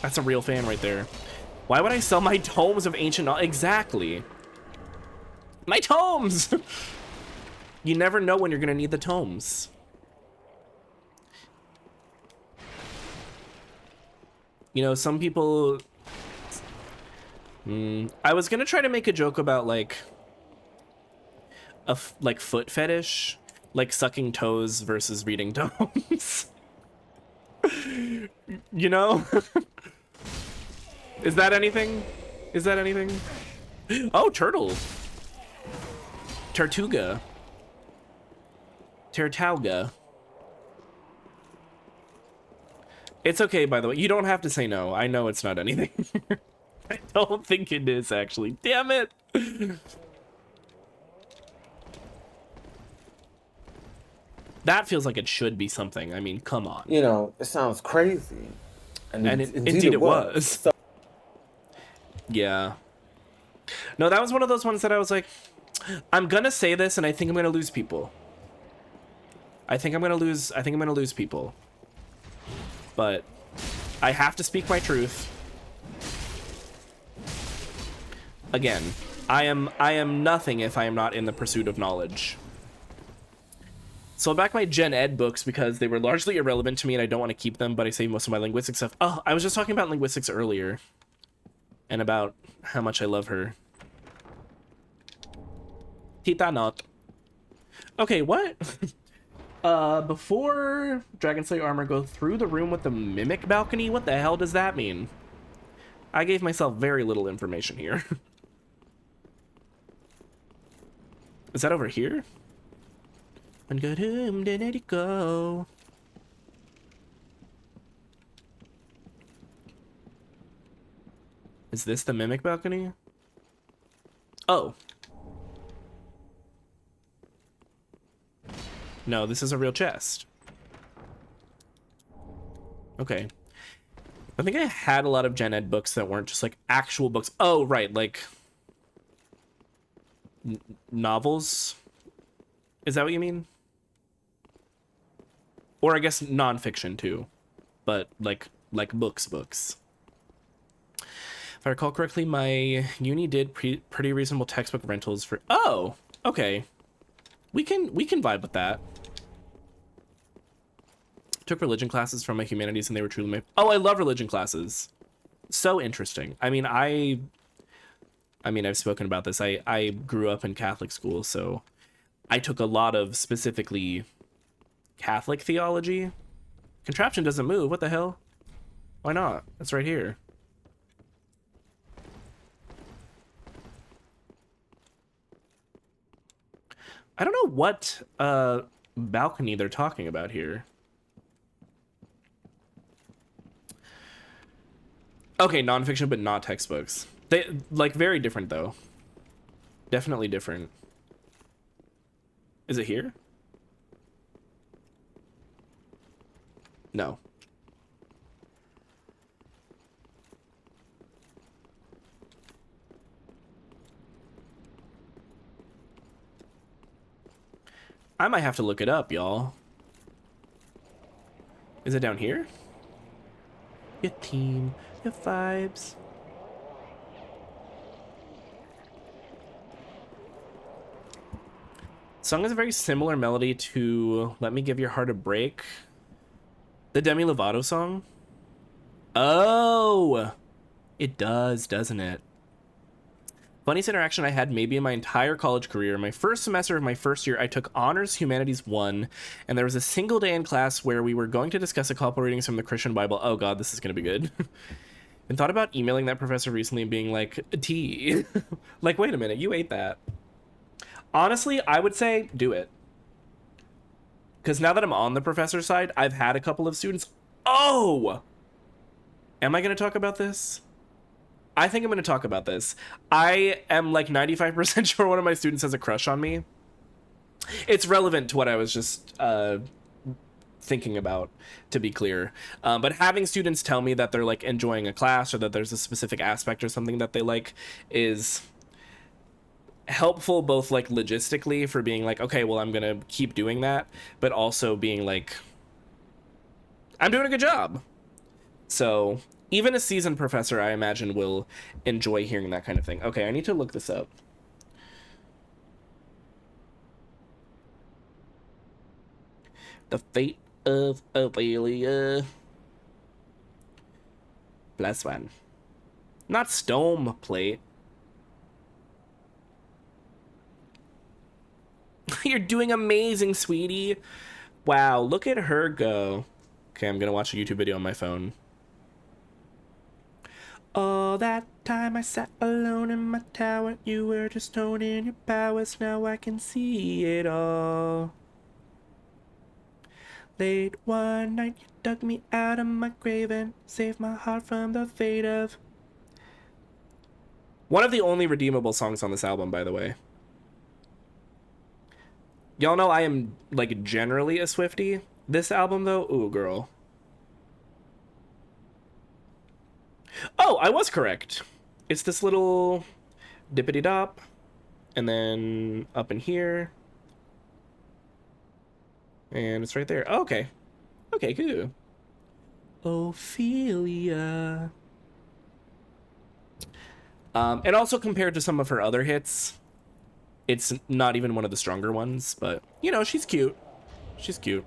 That's a real fan right there. Why would I sell my tomes of ancient knowledge? Exactly. My tomes! You never know when you're gonna need the tomes. You know, some people... I was gonna try to make a joke about, like... like, foot fetish. Like, sucking toes versus reading tomes. You know? Is that anything? Is that anything? Oh, turtle. Tortuga. Tartauga. It's okay, by the way. You don't have to say no. I know it's not anything. I don't think it is, actually. Damn it! That feels like it should be something. I mean, come on. You know, it sounds crazy. And indeed it was. So yeah. No, that was one of those ones that I was like, I'm gonna say this and I think I'm gonna lose people. I think I'm gonna lose people. But I have to speak my truth. Again, I am nothing if I am not in the pursuit of knowledge. So I back my Gen Ed books because they were largely irrelevant to me and I don't want to keep them, but I save most of my linguistics stuff. Oh, I was just talking about linguistics earlier. And about how much I love her. Tita not. Okay, what? Before Dragonslayer armor, go through the room with the mimic balcony? What the hell does that mean? I gave myself very little information here. Is that over here? And go whom did it go? Is this the mimic balcony? Oh. No, this is a real chest. Okay. I think I had a lot of Gen Ed books that weren't just like actual books. Oh, right, like novels. Is that what you mean? Or I guess nonfiction too. but like books. If I recall correctly, my uni did pretty reasonable textbook rentals for... Oh, okay. We can vibe with that. Took religion classes from my humanities and they were truly my... Oh, I love religion classes. So interesting. I mean, I've spoken about this. I grew up in Catholic school, so I took a lot of specifically Catholic theology. Contraption doesn't move. What the hell? Why not? It's right here. I don't know what balcony they're talking about here. Okay, nonfiction, but not textbooks. They like very different though. Definitely different. Is it here? No. I might have to look it up, y'all. Is it down here? Your team, your vibes. Song has a very similar melody to Let Me Give Your Heart a Break. The Demi Lovato song. Oh, it does, doesn't it? Funniest interaction I had maybe in my entire college career. My first semester of my first year, I took Honors Humanities 1, and there was a single day in class where we were going to discuss a couple readings from the Christian Bible. Oh god, this is going to be good. And thought about emailing that professor recently and being like, T. Like, wait a minute, you ate that. Honestly, I would say do it. Because now that I'm on the professor's side, I've had a couple of students. Oh! Am I going to talk about this? I think I'm going to talk about this. I am like 95% sure one of my students has a crush on me. It's relevant to what I was just thinking about, to be clear. But having students tell me that they're like enjoying a class or that there's a specific aspect or something that they like is helpful, both like logistically for being like, okay, well, I'm going to keep doing that, but also being like, I'm doing a good job. So even a seasoned professor, I imagine, will enjoy hearing that kind of thing. Okay, I need to look this up. The Fate of Ophelia. Plus one. Not Stone Plate. You're doing amazing, sweetie. Wow, look at her go. Okay, I'm gonna watch a YouTube video on my phone. All that time I sat alone in my tower, you were just toning your powers, now I can see it all. Late one night you dug me out of my grave and saved my heart from the fate of... One of the only redeemable songs on this album, by the way. Y'all know I am, like, generally a Swiftie. This album, though, ooh, girl. Oh, I was correct. It's this little dippity-dop, and then up in here. And it's right there. Oh, okay. Okay, cool. Ophelia. And also compared to some of her other hits, it's not even one of the stronger ones, but, you know, she's cute. She's cute.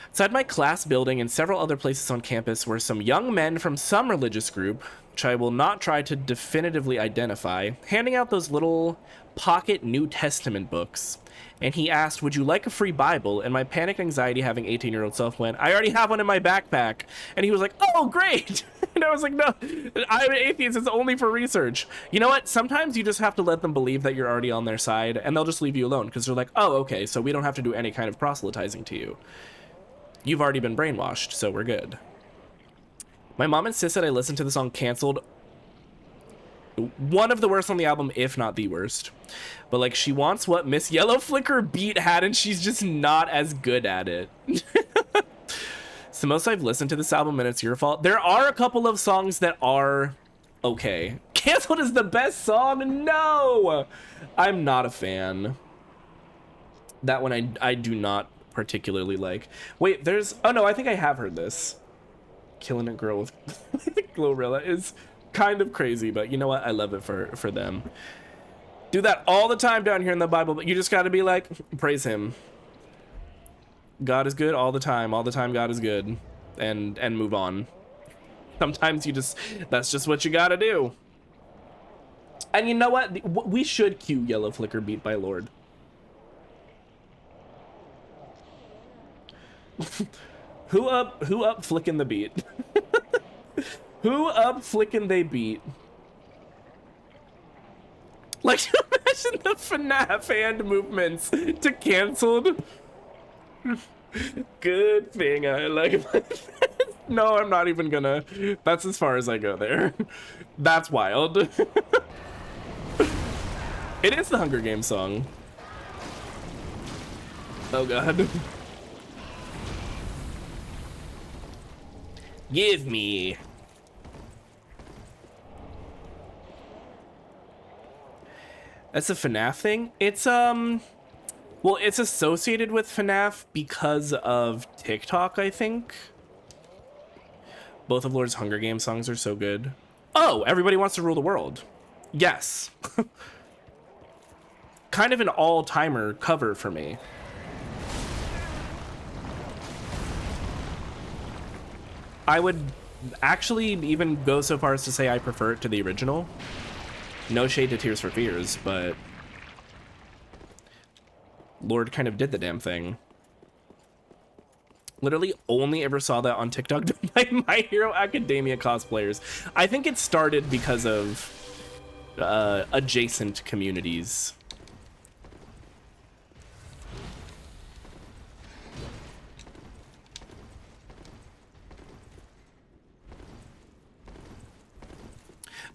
Inside my class building and several other places on campus were some young men from some religious group, which I will not try to definitively identify, handing out those little pocket New Testament books. And he asked, would you like a free Bible? And my panicked anxiety having 18-year-old self went, I already have one in my backpack. And he was like, oh, great. And I was like, no, I'm an atheist. It's only for research. You know what? Sometimes you just have to let them believe that you're already on their side, and they'll just leave you alone because they're like, oh, okay, so we don't have to do any kind of proselytizing to you. You've already been brainwashed, so we're good. My mom insisted I listen to the song Cancelled. One of the worst on the album, if not the worst. But, like, she wants what Miss Yellow Flicker Beat had, and she's just not as good at it. It's the most I've listened to this album, and it's your fault. There are a couple of songs that are okay. Cancelled is the best song? No! I'm not a fan. That one I do not particularly like. Wait, there's... Oh, no, I think I have heard this. killing a girl with Glorilla is kind of crazy, but you know what? I love it for them. Do that all the time down here in the Bible, but you just got to be like, praise him. God is good all the time. All the time God is good. And move on. Sometimes you just, that's just what you got to do. And you know what? We should cue Yellow Flicker beat by Lord. Who up flicking the beat? Who up flicking they beat? Like, imagine the FNAF hand movements to canceled. Good thing I like my No, I'm not even gonna. That's as far as I go there. That's wild. It is the Hunger Games song. Oh god. Give me. That's a FNAF thing? It's well, it's associated with FNAF because of TikTok, I think. Both of Lord's Hunger Games songs are so good. Oh, Everybody Wants to Rule the World. Yes. Kind of an all-timer cover for me. I would actually even go so far as to say I prefer it to the original. No shade to Tears for Fears, but Lord kind of did the damn thing. Literally only ever saw that on TikTok by My Hero Academia cosplayers. I think it started because of adjacent communities.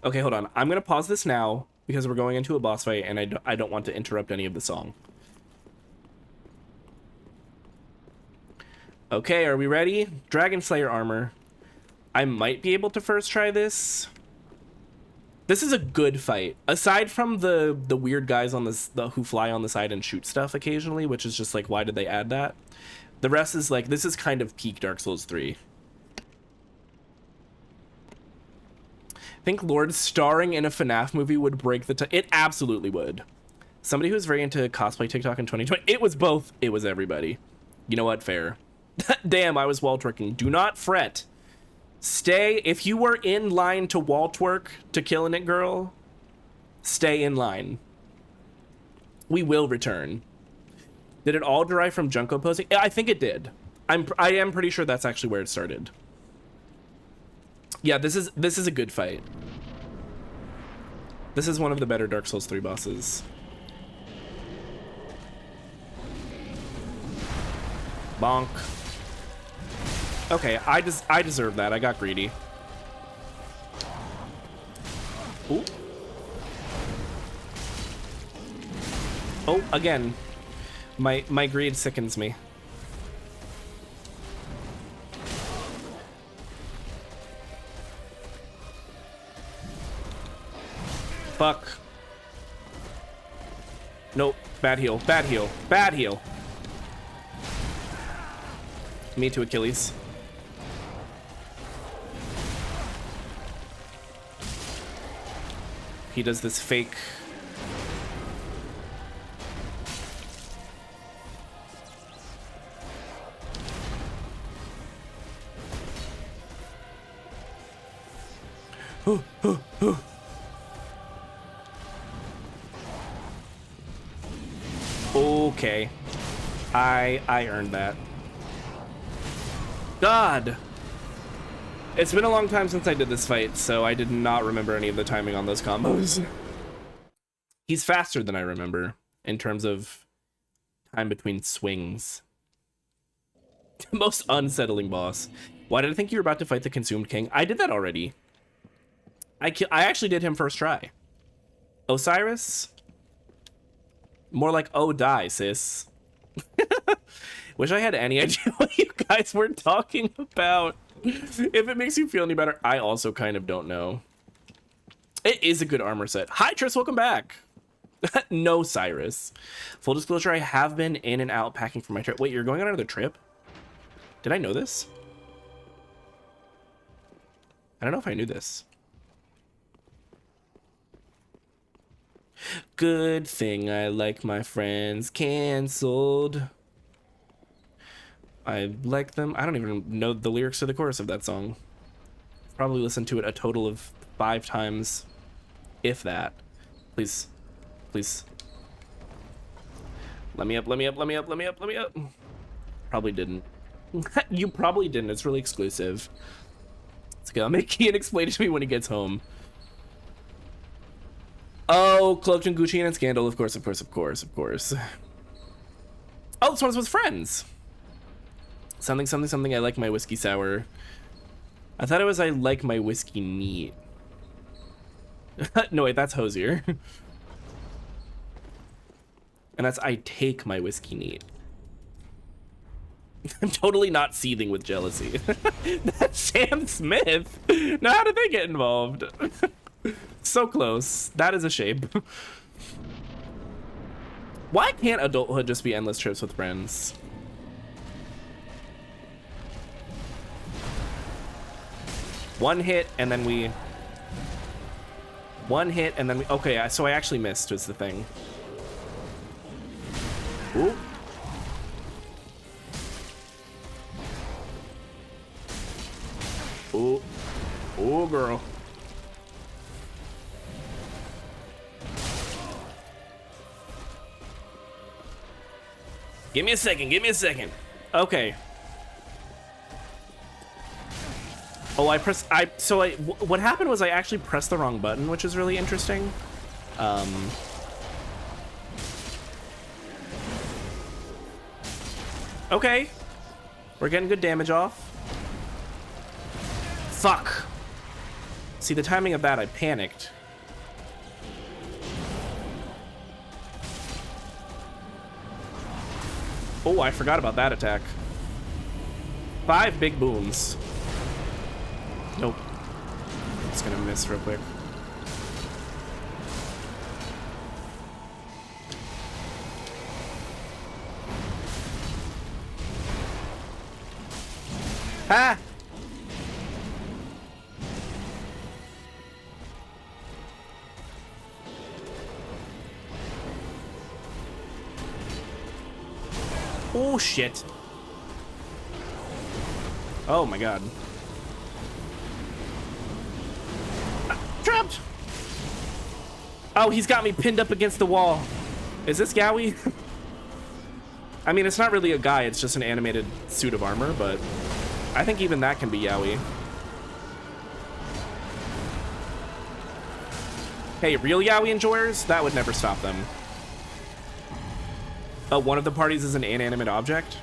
Okay, hold on. I'm gonna pause this now because we're going into a boss fight and I don't want to interrupt any of the song. Okay, are we ready? Dragon Slayer armor. I might be able to first try this. This is a good fight. Aside from the weird guys on this who fly on the side and shoot stuff occasionally, which is just like, why did they add that? The rest is like, this is kind of peak Dark Souls 3. I think Lord starring in a FNAF movie would break the it absolutely would. Somebody who was very into cosplay TikTok in 2020. It was both. It was everybody. You know what? Fair. Damn, I was wall twerking. Do not fret. Stay. If you were in line to wall twerk to Killing It Girl, stay in line. We will return. Did it all derive from Junko posing? I think it did. I am pretty sure that's actually where it started. Yeah, this is a good fight. This is one of the better Dark Souls 3 bosses. Bonk. Okay, I deserve that. I got greedy. Ooh. Oh, again. My greed sickens me. Fuck. Nope. Bad heal. Bad heal. Bad heal. Me too, Achilles. He does this fake... Okay. I earned that. God! It's been a long time since I did this fight, so I did not remember any of the timing on those combos. He's faster than I remember in terms of time between swings. Most unsettling boss. Why did I think you were about to fight the Consumed King? I did that already. I actually did him first try. Osiris? More like, oh, die, sis. Wish I had any idea what you guys were talking about. If it makes you feel any better, I also kind of don't know. It is a good armor set. Hi, Tris, welcome back. No, Cyrus. Full disclosure, I have been in and out packing for my trip. Wait, you're going on another trip? Did I know this? I don't know if I knew this. Good thing I like my friends canceled. I like them. I don't even know the lyrics to the chorus of that song. Probably listened to it a total of 5 times, if that. Please, please. Let me up, let me up, let me up, let me up, let me up. Probably didn't. You probably didn't. It's really exclusive. Let's go. I'll make Ian explain it to me when he gets home. Oh, Cloaked and Gucci and Scandal. Of course, of course, of course, of course. Oh, this one's with friends. Something, something, something. I like my whiskey sour. I thought it was I like my whiskey neat. No, wait, that's Hosier. And that's I take my whiskey neat. I'm totally not seething with jealousy. That's Sam Smith. Now, how did they get involved? So close. That is a shape. Why can't adulthood just be endless trips with friends? One hit and then we... One hit and then we... Okay, so I actually missed was the thing. Ooh. Ooh. Ooh, girl. Give me a second, give me a second. Okay. Oh, what happened was I actually pressed the wrong button, which is really interesting. Okay. We're getting good damage off. Fuck. See, the timing of that, I panicked. Oh, I forgot about that attack. 5 big booms. Nope. It's gonna miss real quick. Ah! Oh, shit. Oh, my God. Trapped! Oh, he's got me pinned up against the wall. Is this Yowie? I mean, it's not really a guy, it's just an animated suit of armor, but I think even that can be Yowie. Hey, real Yowie enjoyers? That would never stop them. One of the parties is an inanimate object?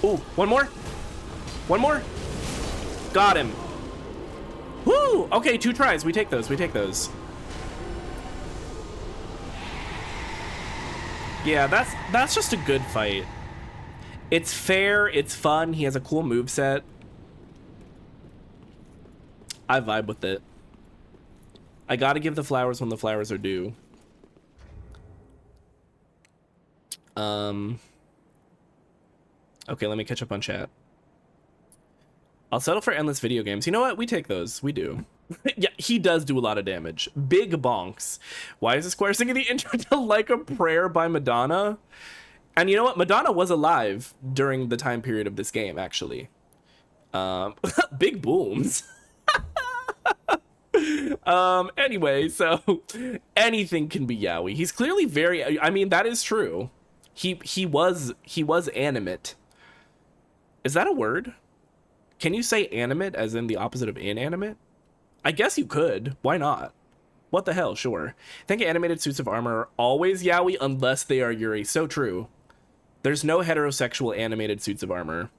Ooh, one more? One more? Got him. Woo! Okay, 2 tries. We take those. We take those. Yeah, that's just a good fight. It's fair. It's fun. He has a cool moveset. I vibe with it. I gotta give the flowers when the flowers are due. Okay, let me catch up on chat. I'll settle for endless video games. You know what? We take those. We do. Yeah, he does do a lot of damage. Big bonks. Why is the Square singing the intro to Like a Prayer by Madonna? And you know what? Madonna was alive during the time period of this game, actually. Big booms. Anyway, so anything can be Yowie. He's clearly very, I mean, that is true. He was animate. Is that a word? Can you say animate as in the opposite of inanimate? I guess you could. Why not? What the hell? Sure. I think animated suits of armor are always Yowie unless they are Yuri. So true. There's no heterosexual animated suits of armor.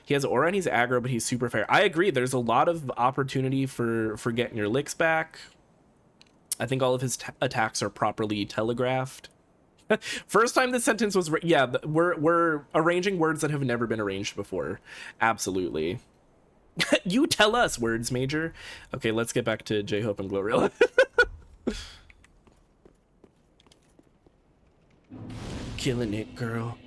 He has aura and he's aggro, but he's super fair. I agree. There's a lot of opportunity for getting your licks back. I think all of his attacks are properly telegraphed. First time this sentence was... Yeah, we're arranging words that have never been arranged before. Absolutely. You tell us, words major. Okay, let's get back to J-Hope and Glorilla. Killing it, girl.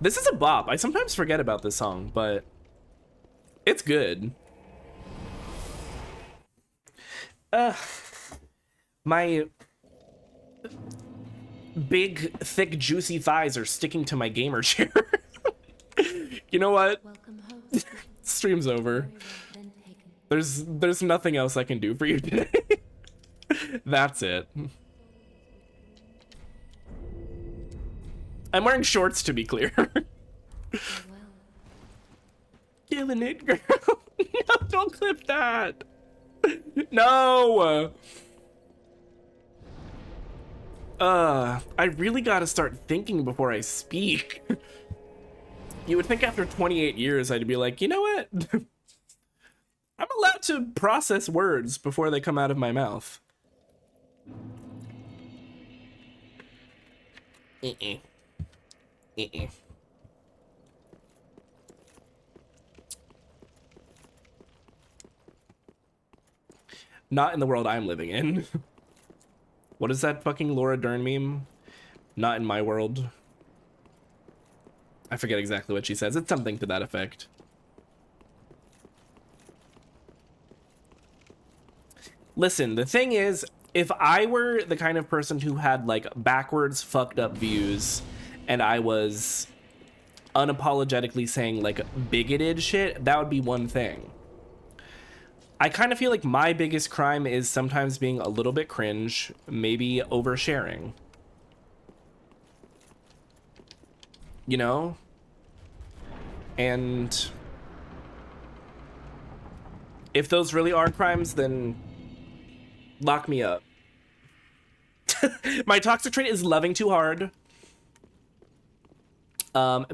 This is a bop. I sometimes forget about this song, but it's good. My big, thick, juicy thighs are sticking to my gamer chair. You know what? Stream's over. There's nothing else I can do for you today. That's it. I'm wearing shorts, to be clear. Killing it, girl. No, don't clip that. No. I really gotta start thinking before I speak. You would think after 28 years I'd be like, you know what? I'm allowed to process words before they come out of my mouth. Not in the world I'm living in. What is that fucking Laura Dern meme? Not in my world. I forget exactly what she says. It's something to that effect. Listen, the thing is, if I were the kind of person who had like backwards fucked up views and I was unapologetically saying like bigoted shit, that would be one thing. I kind of feel like my biggest crime is sometimes being a little bit cringe, maybe oversharing. You know? And if those really are crimes, then lock me up. My toxic trait is loving too hard.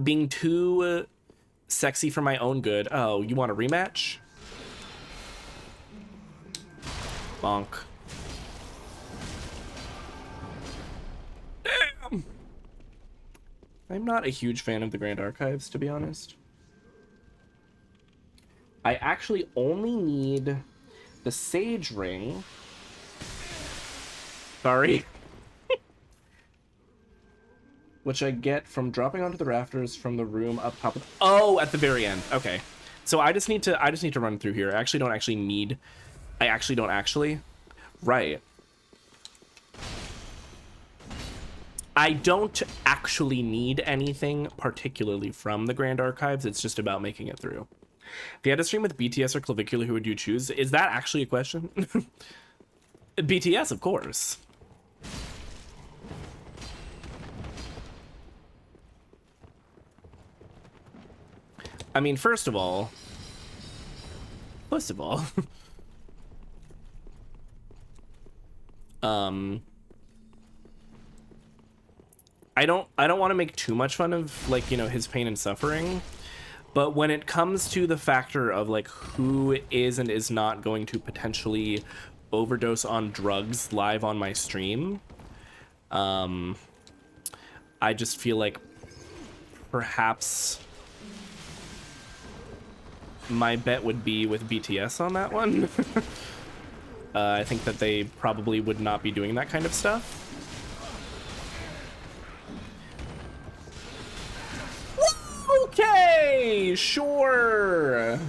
Being too sexy for my own good. Oh, you want a rematch? Bonk. Damn! I'm not a huge fan of the Grand Archives, to be honest. I actually only need the Sage Ring. Sorry. Which I get from dropping onto the rafters from the room up top. Oh, at the very end. Okay. So I just need to run through here. I actually don't need. Right. I don't actually need anything particularly from the Grand Archives. It's just about making it through. If you had to stream with BTS or Clavicular, who would you choose? Is that actually a question? BTS, of course. I mean, first of all, I don't want to make too much fun of, like, you know, his pain and suffering, but when it comes to the factor of like who is and is not going to potentially overdose on drugs live on my stream, I just feel like perhaps my bet would be with BTS on that one. I think that they probably would not be doing that kind of stuff. Okay, sure.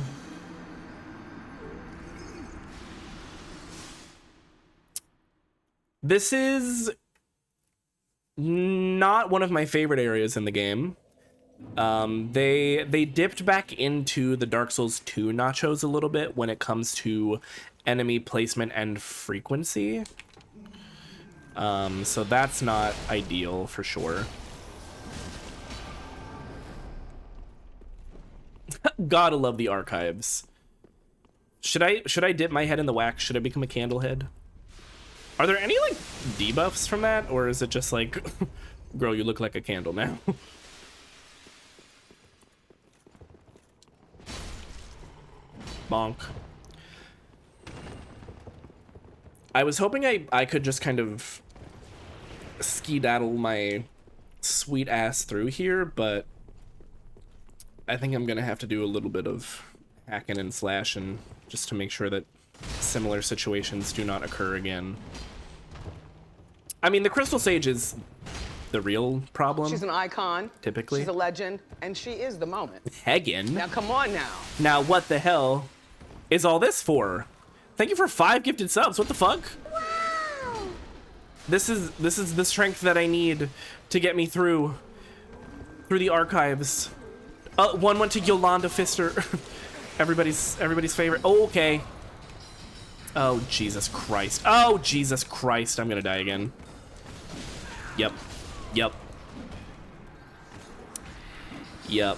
This is not one of my favorite areas in the game. They dipped back into the Dark Souls 2 nachos a little bit when it comes to enemy placement and frequency. So that's not ideal for sure. Gotta love the archives. Should I dip my head in the wax? Should I become a candlehead? Are there any like debuffs from that, or is it just like, girl, you look like a candle now? Bonk. I was hoping I could just kind of skedaddle my sweet ass through here, but I think I'm gonna have to do a little bit of hacking and slashing just to make sure that similar situations do not occur again. I mean, the Crystal Sage is the real problem. She's an icon. Typically. She's a legend, and she is the moment. Hagen. Now, come on now. Now, what the hell is all this for? Thank you for 5 gifted subs. What the fuck? Wow. This is the strength that I need to get me through the archives. One went to Yolanda Fister. everybody's favorite. Oh, okay. Oh, Jesus Christ. Oh, Jesus Christ. I'm gonna die again. Yep. Yep. Yep.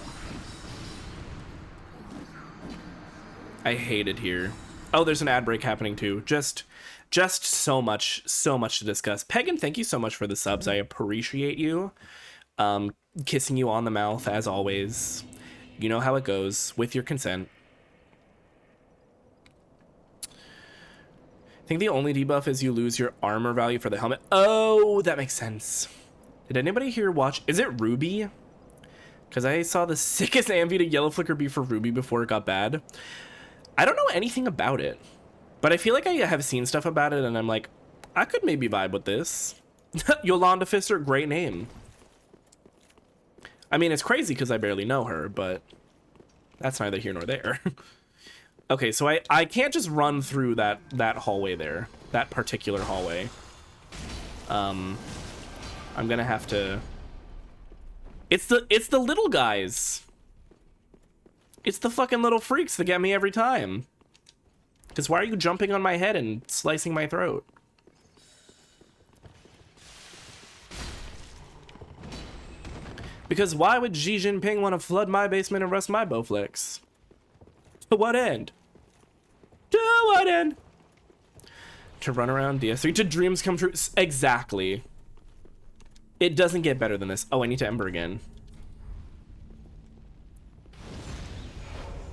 I hate it here. Oh, there's an ad break happening too. Just so much to discuss. Pagan, thank you so much for the subs. I appreciate you. Kissing you on the mouth as always. You know how it goes with your consent. I think the only debuff is you lose your armor value for the helmet. Oh, that makes sense. Did anybody here watch? Is it Ruby? Because I saw the sickest AMV to Yellow Flicker be for Ruby before it got bad. I don't know anything about it, but I feel like I have seen stuff about it, and I'm like, I could maybe vibe with this. Yolanda Fister, great name. I mean, it's crazy because I barely know her, but that's neither here nor there. Okay, so I can't just run through that hallway there, that particular hallway. I'm gonna have to. It's the little guys. It's the fucking little freaks that get me every time. Because why are you jumping on my head and slicing my throat? Because why would Xi Jinping want to flood my basement and rust my Bowflex? To what end? To what end? To run around DS3 to dreams come true. Exactly. It doesn't get better than this. Oh, I need to Ember again.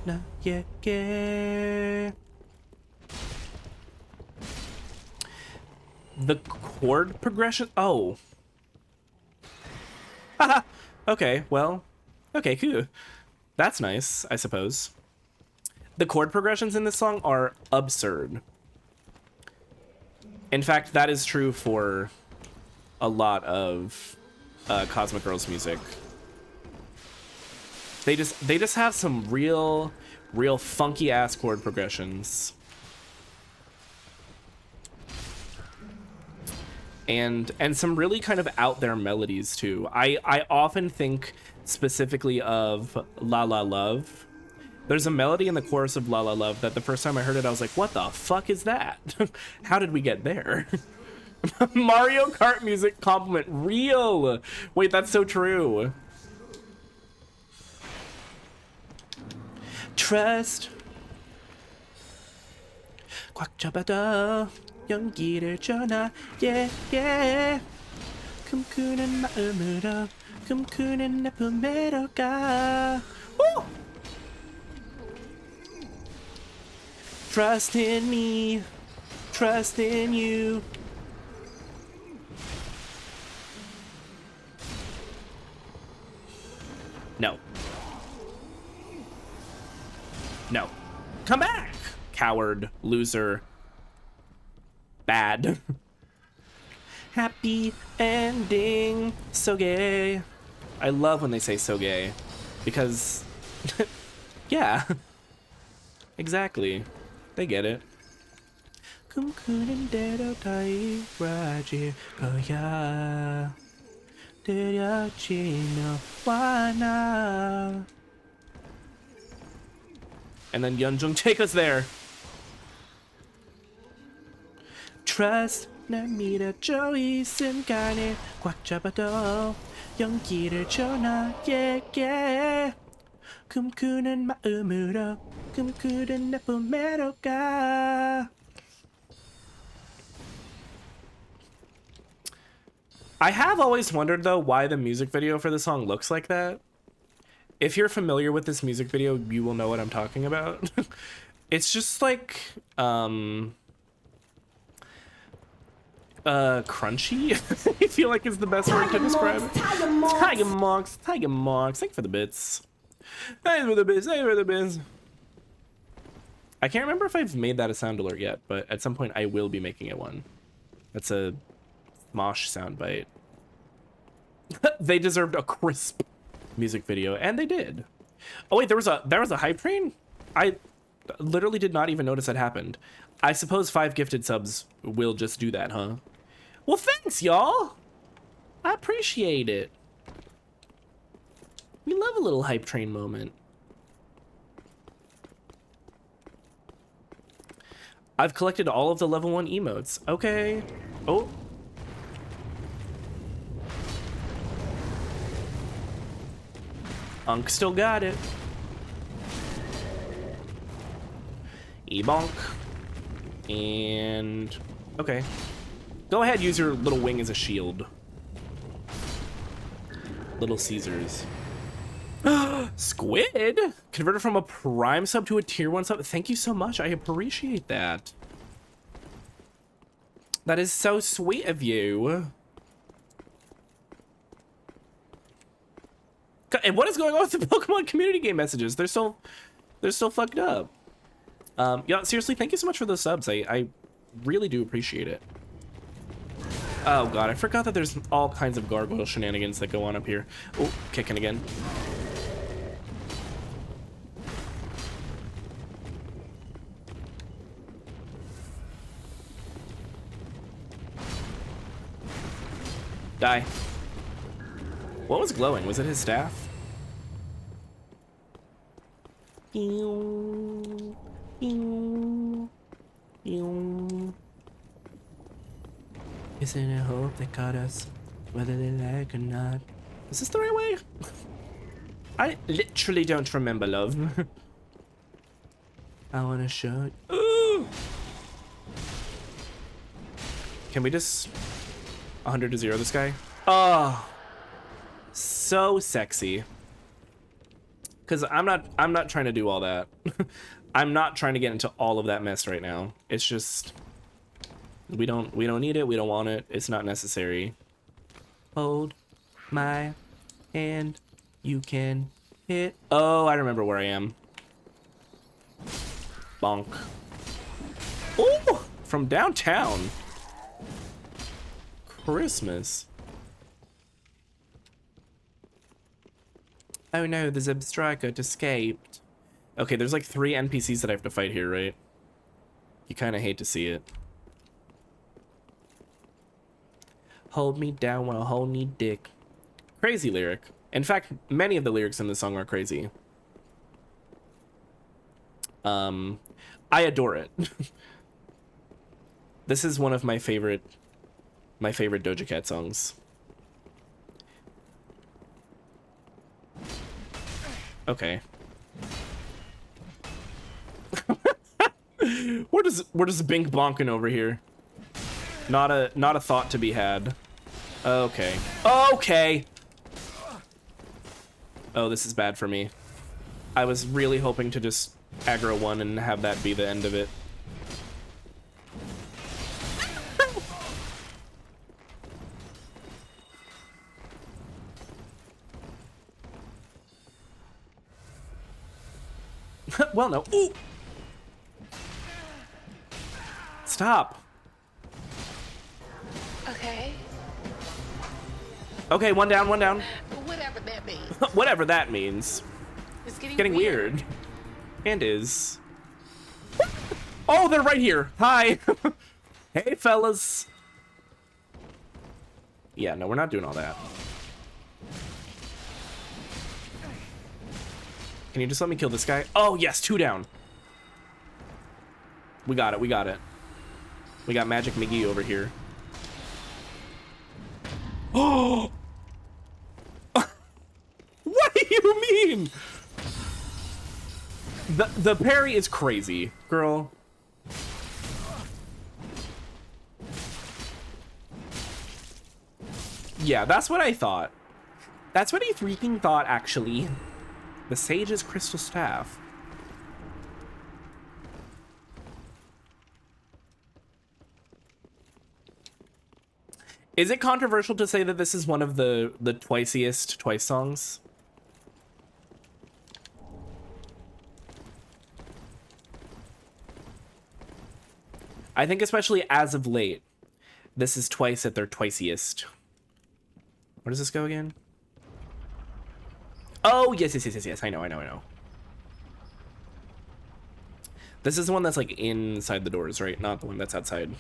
No, yeah, yeah. The chord progression. Oh. Haha. Okay, well. Okay, cool. That's nice, I suppose. The chord progressions in this song are absurd. In fact, that is true for a lot of Cosmic Girls music. They just have some real funky ass chord progressions. And some really kind of out there melodies too. I often think specifically of La La Love. There's a melody in the chorus of La La Love that the first time I heard it, I was like, what the fuck is that? How did we get there? Mario Kart music compliment. Real. Wait, that's so true. Trust. Quack chabada. 연기를 전하. Yeah, yeah. 꿈꾸는 마음으로 꿈꾸는 내 품에로 가. Woo! Trust in me, trust in you. No. No. Come back! Coward, loser, bad. Happy ending, so gay. I love when they say so gay, because, yeah, exactly. They get it. 꿈꾸는대로 다 이루어질 거야. 들여지며 와나. And then Yeonjung, take us there. Trust 날 믿어줘 이 순간을 꽉 잡아도 용기를 줘 나에게 꿈꾸는 마음으로 꿈꾸는 내 품에로 가. I have always wondered though why the music video for the song looks like that. If you're familiar with this music video, you will know what I'm talking about. It's just like crunchy. I feel like is the best word to describe it. Tiger Mox. Thank you for the bits. Thank you for the bits. Thank you for the bits. I can't remember if I've made that a sound alert yet, but at some point I will be making it one. That's a Mosh soundbite. They deserved a crisp music video, and they did. Oh wait, there was a hype train? I literally did not even notice that happened. I suppose 5 gifted subs will just do that, huh? Well, thanks, y'all. I appreciate it. We love a little hype train moment. I've collected all of the level 1 emotes. Okay. Oh. Unk still got it. E-bonk. And... okay. Go ahead, use your little wing as a shield. Little Caesars. Squid? Converted from a Prime sub to a Tier 1 sub. Thank you so much. I appreciate that. That is so sweet of you. And what is going on with the Pokemon community game messages? They're still fucked up. Yeah, seriously, thank you so much for those subs. I really do appreciate it. Oh god, I forgot that there's all kinds of gargoyle shenanigans that go on up here. Oh, kicking again. Die. What was glowing? Was it his staff? Ew. Ew. Ew. Is it a hope that caught us, whether they like or not? Is this the right way? I literally don't remember, love. I wanna show you. Ooh! Can we just 100 to 0 this guy? Oh, so sexy. Cause I'm not trying to do all that. I'm not trying to get into all of that mess right now. It's just we don't need it. We don't want it. It's not necessary. Hold my hand. You can hit. Oh, I remember where I am. Bonk. Ooh, from downtown. Christmas. Oh no, the Zebstrika escaped. Okay, there's like 3 NPCs that I have to fight here, right? You kind of hate to see it. Hold me down while hold me dick. Crazy lyric. In fact, many of the lyrics in this song are crazy. I adore it. This is one of my favorite Doja Cat songs. Okay. We're just bink bonking over here. Not a thought to be had. Okay. Okay. Oh, this is bad for me. I was really hoping to just aggro one and have that be the end of it. Well, no. Ooh. Stop. Okay. Okay, one down, one down. Whatever that means. Whatever that means. It's Getting weird. And is. Oh, they're right here. Hi. Hey, fellas. Yeah, no, we're not doing all that. Can you just let me kill this guy? Oh, yes, 2 down. We got it, we got it. We got Magic McGee over here. Oh! What do you mean? The parry is crazy, girl. Yeah, that's what I thought. That's what I freaking thought, actually. The Sage's Crystal Staff. Is it controversial to say that this is one of the twiciest Twice songs? I think especially as of late, this is Twice at their twiciest. Where does this go again? Oh, yes, yes, yes, yes, yes. I know. This is the one that's like inside the doors, right? Not the one that's outside.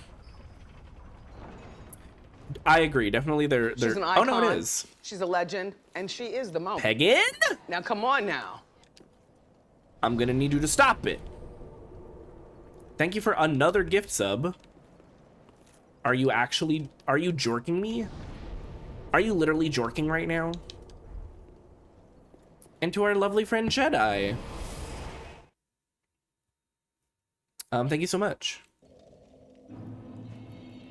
I agree. Definitely they're She's an icon. Oh no, it is. She's a legend, and she is the moment. Peggin? Now come on now. I'm gonna need you to stop it. Thank you for another gift sub. Are you jorking me? Are you literally jorking right now? And to our lovely friend Jedi. Thank you so much.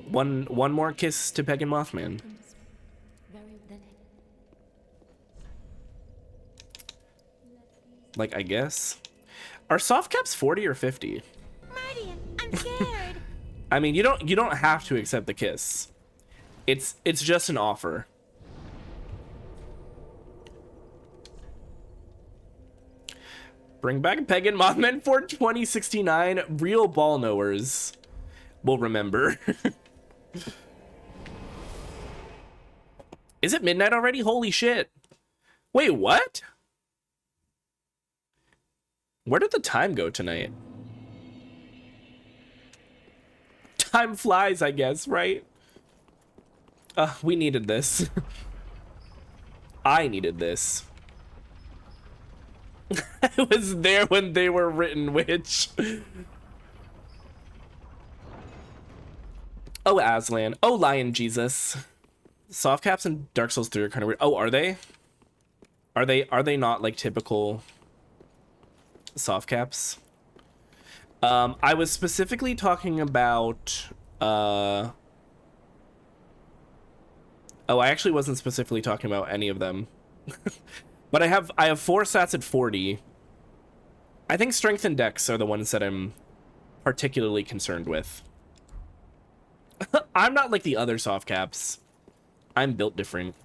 One more kiss to Peg and Mothman. Like, I guess. Are soft caps 40 or 50? Marty, I'm scared. I mean, you don't have to accept the kiss. It's just an offer. Bring back Peg and Mothman for 2069. Real ball knowers will remember. Is it midnight already? Holy shit. Wait, what? Where did the time go tonight? Time flies, I guess, right? We needed this. I needed this. I was there when they were written, which... Oh, Aslan. Oh, Lion Jesus. Soft caps in Dark Souls 3 are kind of weird. Oh, are they? Are they not like typical soft caps? I was specifically talking about oh, I actually wasn't specifically talking about any of them. But I have 4 stats at 40. I think strength and dex are the ones that I'm particularly concerned with. I'm not like the other soft caps. I'm built different.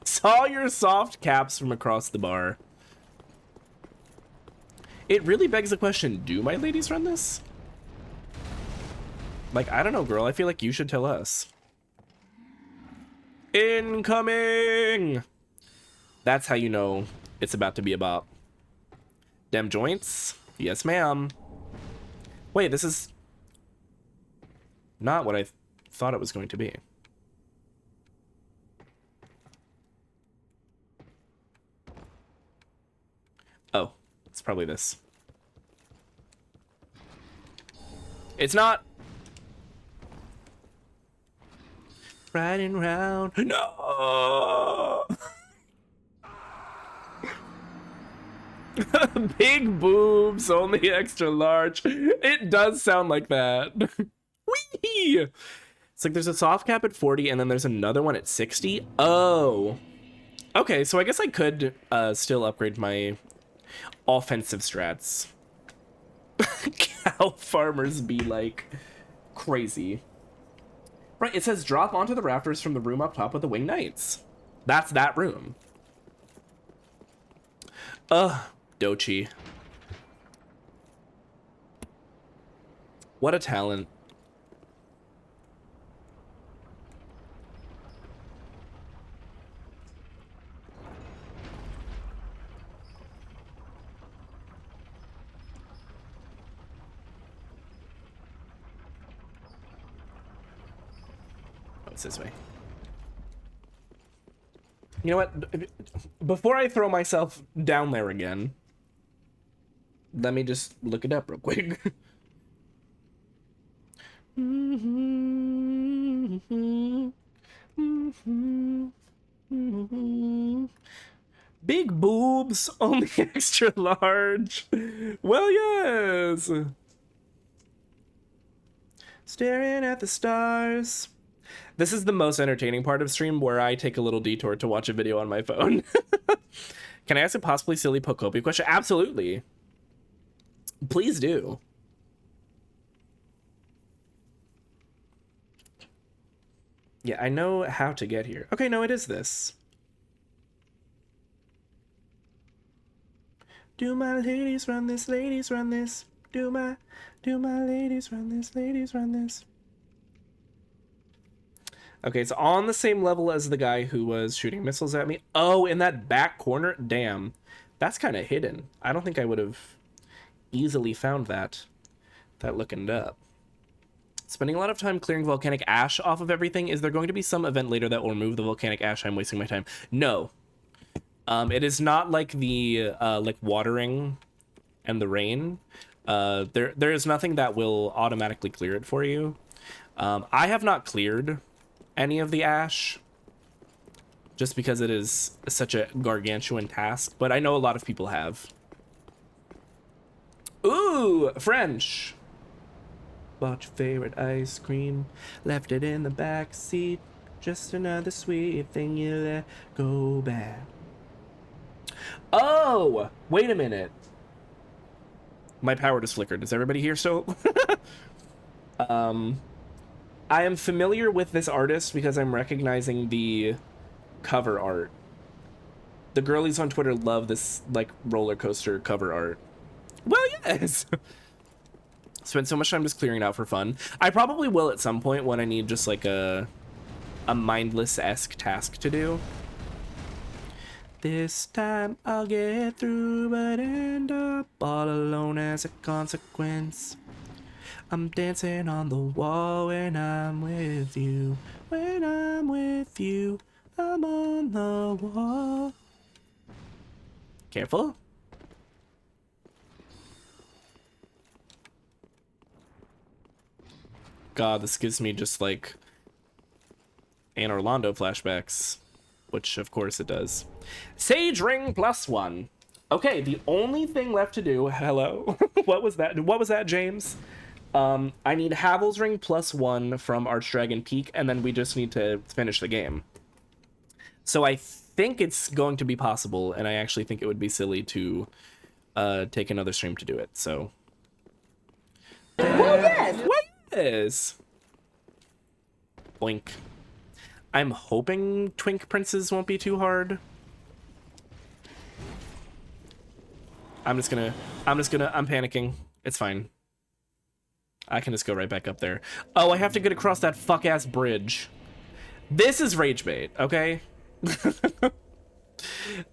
Saw your soft caps from across the bar. It really begs the question, do my ladies run this? Like, I don't know, girl. I feel like you should tell us. Incoming! That's how you know it's about to be a bop. Dem joints? Yes, ma'am. Wait, this is not what I thought it was going to be. Oh, it's probably this. It's not. Riding round. No! Big boobs, only extra large. It does sound like that. Whee! It's like there's a soft cap at 40 and then there's another one at 60. Oh. Okay, so I guess I could still upgrade my offensive strats. Cow farmers be like crazy. Right, it says drop onto the rafters from the room up top with the winged knights. That's that room. Dochi. What a talent. Oh, it's this way. You know what? Before I throw myself down there again, let me just look it up real quick. Big boobs, only extra large. Well, yes. Staring at the stars. This is the most entertaining part of stream where I take a little detour to watch a video on my phone. Can I ask a possibly silly Pocopia question? Absolutely. Please do. Yeah, I know how to get here. Okay, no, it is this. Do my ladies run this, ladies run this. Do my ladies run this, ladies run this. Okay, it's on the same level as the guy who was shooting missiles at me. Oh, in that back corner? Damn. That's kind of hidden. I don't think I would have easily found that without looking it up. Spending a lot of time clearing volcanic ash off of everything. Is there going to be some event later that will remove the volcanic ash? I'm wasting my time. No. It is not like the like watering and the rain. There is nothing that will automatically clear it for you. I have not cleared any of the ash just because it is such a gargantuan task, but I know a lot of people have. Ooh, French. Bought your favorite ice cream, left it in the back seat. Just another sweet thing you let go bad. Oh, wait a minute. My power just flickered. Is everybody here still? I am familiar with this artist because I'm recognizing the cover art. The girlies on Twitter love this like roller coaster cover art. Well, yes. Spent so much time just clearing it out for fun. I probably will at some point when I need just like a mindless-esque task to do. This time I'll get through, but end up all alone as a consequence. I'm dancing on the wall when I'm with you. When I'm with you, I'm on the wall. Careful. God, this gives me just like Anne Orlando flashbacks, which of course it does. Sage ring +1. Okay, the only thing left to do. Hello. What was that? What was that, James? I need Havel's ring +1 from Archdragon Peak, and then we just need to finish the game. So I think it's going to be possible, and I actually think it would be silly to take another stream to do it. So. Well, yes. What is? Blink. I'm hoping Twink Princes won't be too hard. I'm panicking. It's fine. I can just go right back up there. Oh, I have to get across that fuck-ass bridge. This is rage bait, okay?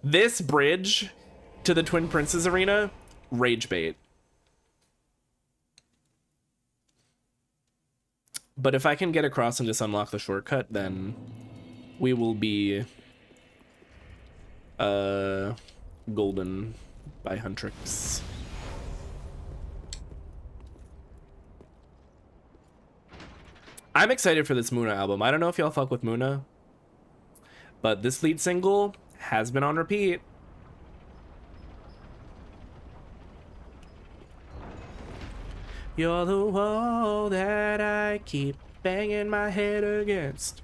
This bridge to the Twin Princes arena, rage bait. But if I can get across and just unlock the shortcut, then we will be golden by Huntrix. I'm excited for this Muna album. I don't know if y'all fuck with Muna, but this lead single has been on repeat. You're the wall that I keep banging my head against.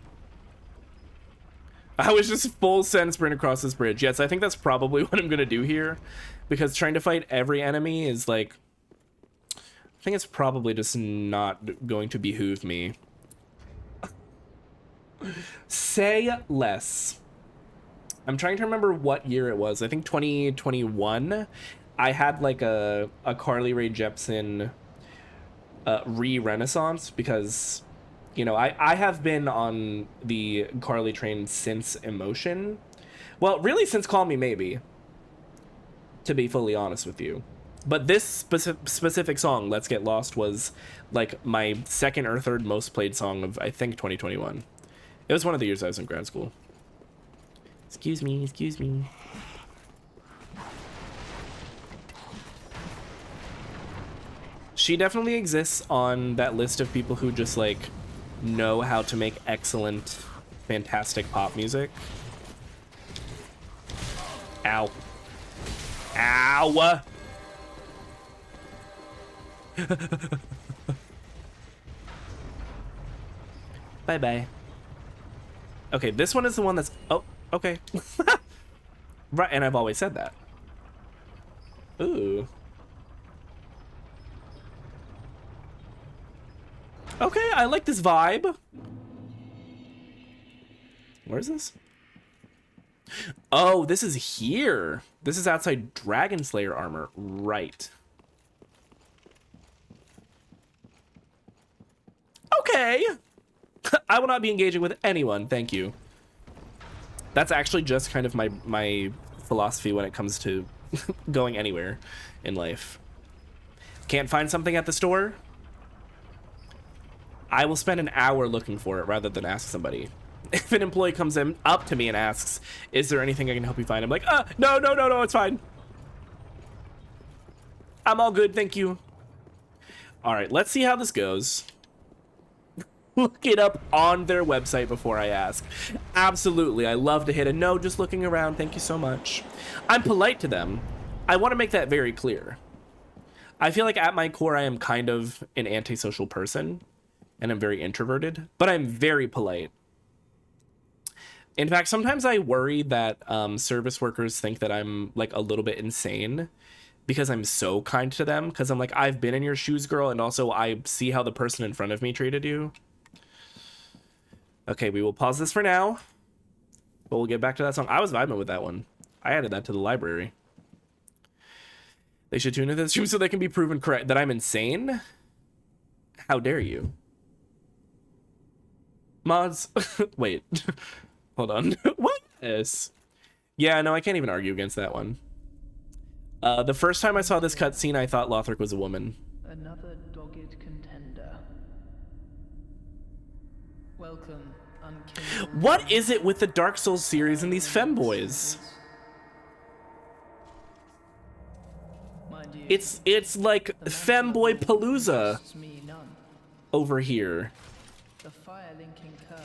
I was just full send sprint across this bridge. Yes, I think that's probably what I'm gonna do here, because trying to fight every enemy is like, I think it's probably just not going to behoove me. Say less. I'm trying to remember what year it was. I think 2021. I had like a Carly Rae Jepsen re-renaissance, because you know I have been on the Carly train since Emotion. Well, really since Call Me Maybe, to be fully honest with you. But this specific song, Let's Get Lost, was like my second or third most played song of, I think, 2021. It was one of the years I was in grad school. Excuse me, excuse me. She definitely exists on that list of people who just like know how to make excellent, fantastic pop music. Ow. Ow! Bye-bye. Okay, this one is the one that's... Oh, okay. Right, and I've always said that. Ooh. Okay, I like this vibe. Where is this? Oh, this is here. This is outside Dragon Slayer armor. Right. Okay. I will not be engaging with anyone. Thank you. That's actually just kind of my philosophy when it comes to going anywhere in life. Can't find something at the store? I will spend an hour looking for it rather than ask somebody. If an employee comes in up to me and asks, is there anything I can help you find? I'm like, no, it's fine. I'm all good, thank you. All right, let's see how this goes. Look it up on their website before I ask. Absolutely, I love to hit a no just looking around. Thank you so much. I'm polite to them. I want to make that very clear. I feel like at my core, I am kind of an antisocial person and I'm very introverted, but I'm very polite. In fact, sometimes I worry that service workers think that I'm like a little bit insane because I'm so kind to them, because I'm like, I've been in your shoes, girl, and also I see how the person in front of me treated you. Okay, we will pause this for now, but we'll get back to that song. I was vibing with that one. I added that to the library. They should tune into this stream so they can be proven correct. That I'm insane? How dare you? Mods? Wait. Hold on. What is? Yeah, no, I can't even argue against that one. The first time I saw this cutscene, I thought Lothric was a woman. Another dogged contender. Welcome, unkindled. What is it with the Dark Souls series and these femboys? It's like femboy palooza over here. The fire-linking curse.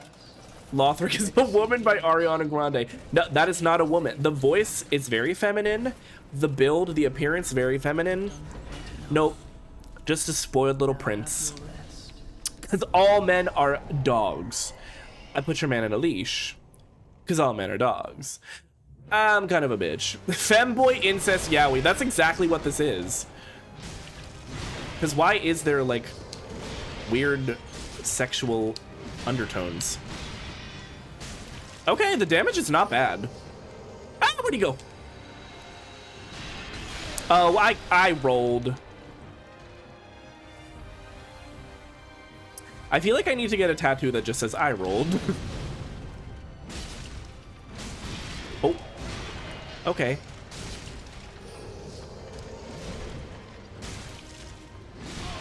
Lothric is a woman by Ariana Grande. No, that is not a woman. The voice is very feminine. The build, the appearance, very feminine. Nope. Just a spoiled little prince. Because all men are dogs. I put your man in a leash. Because all men are dogs. I'm kind of a bitch. Femboy incest yaoi. That's exactly what this is. Because why is there, like, weird sexual undertones? Okay, the damage is not bad. Ah, where'd he go? Oh, I rolled. I feel like I need to get a tattoo that just says I rolled. Oh. Okay.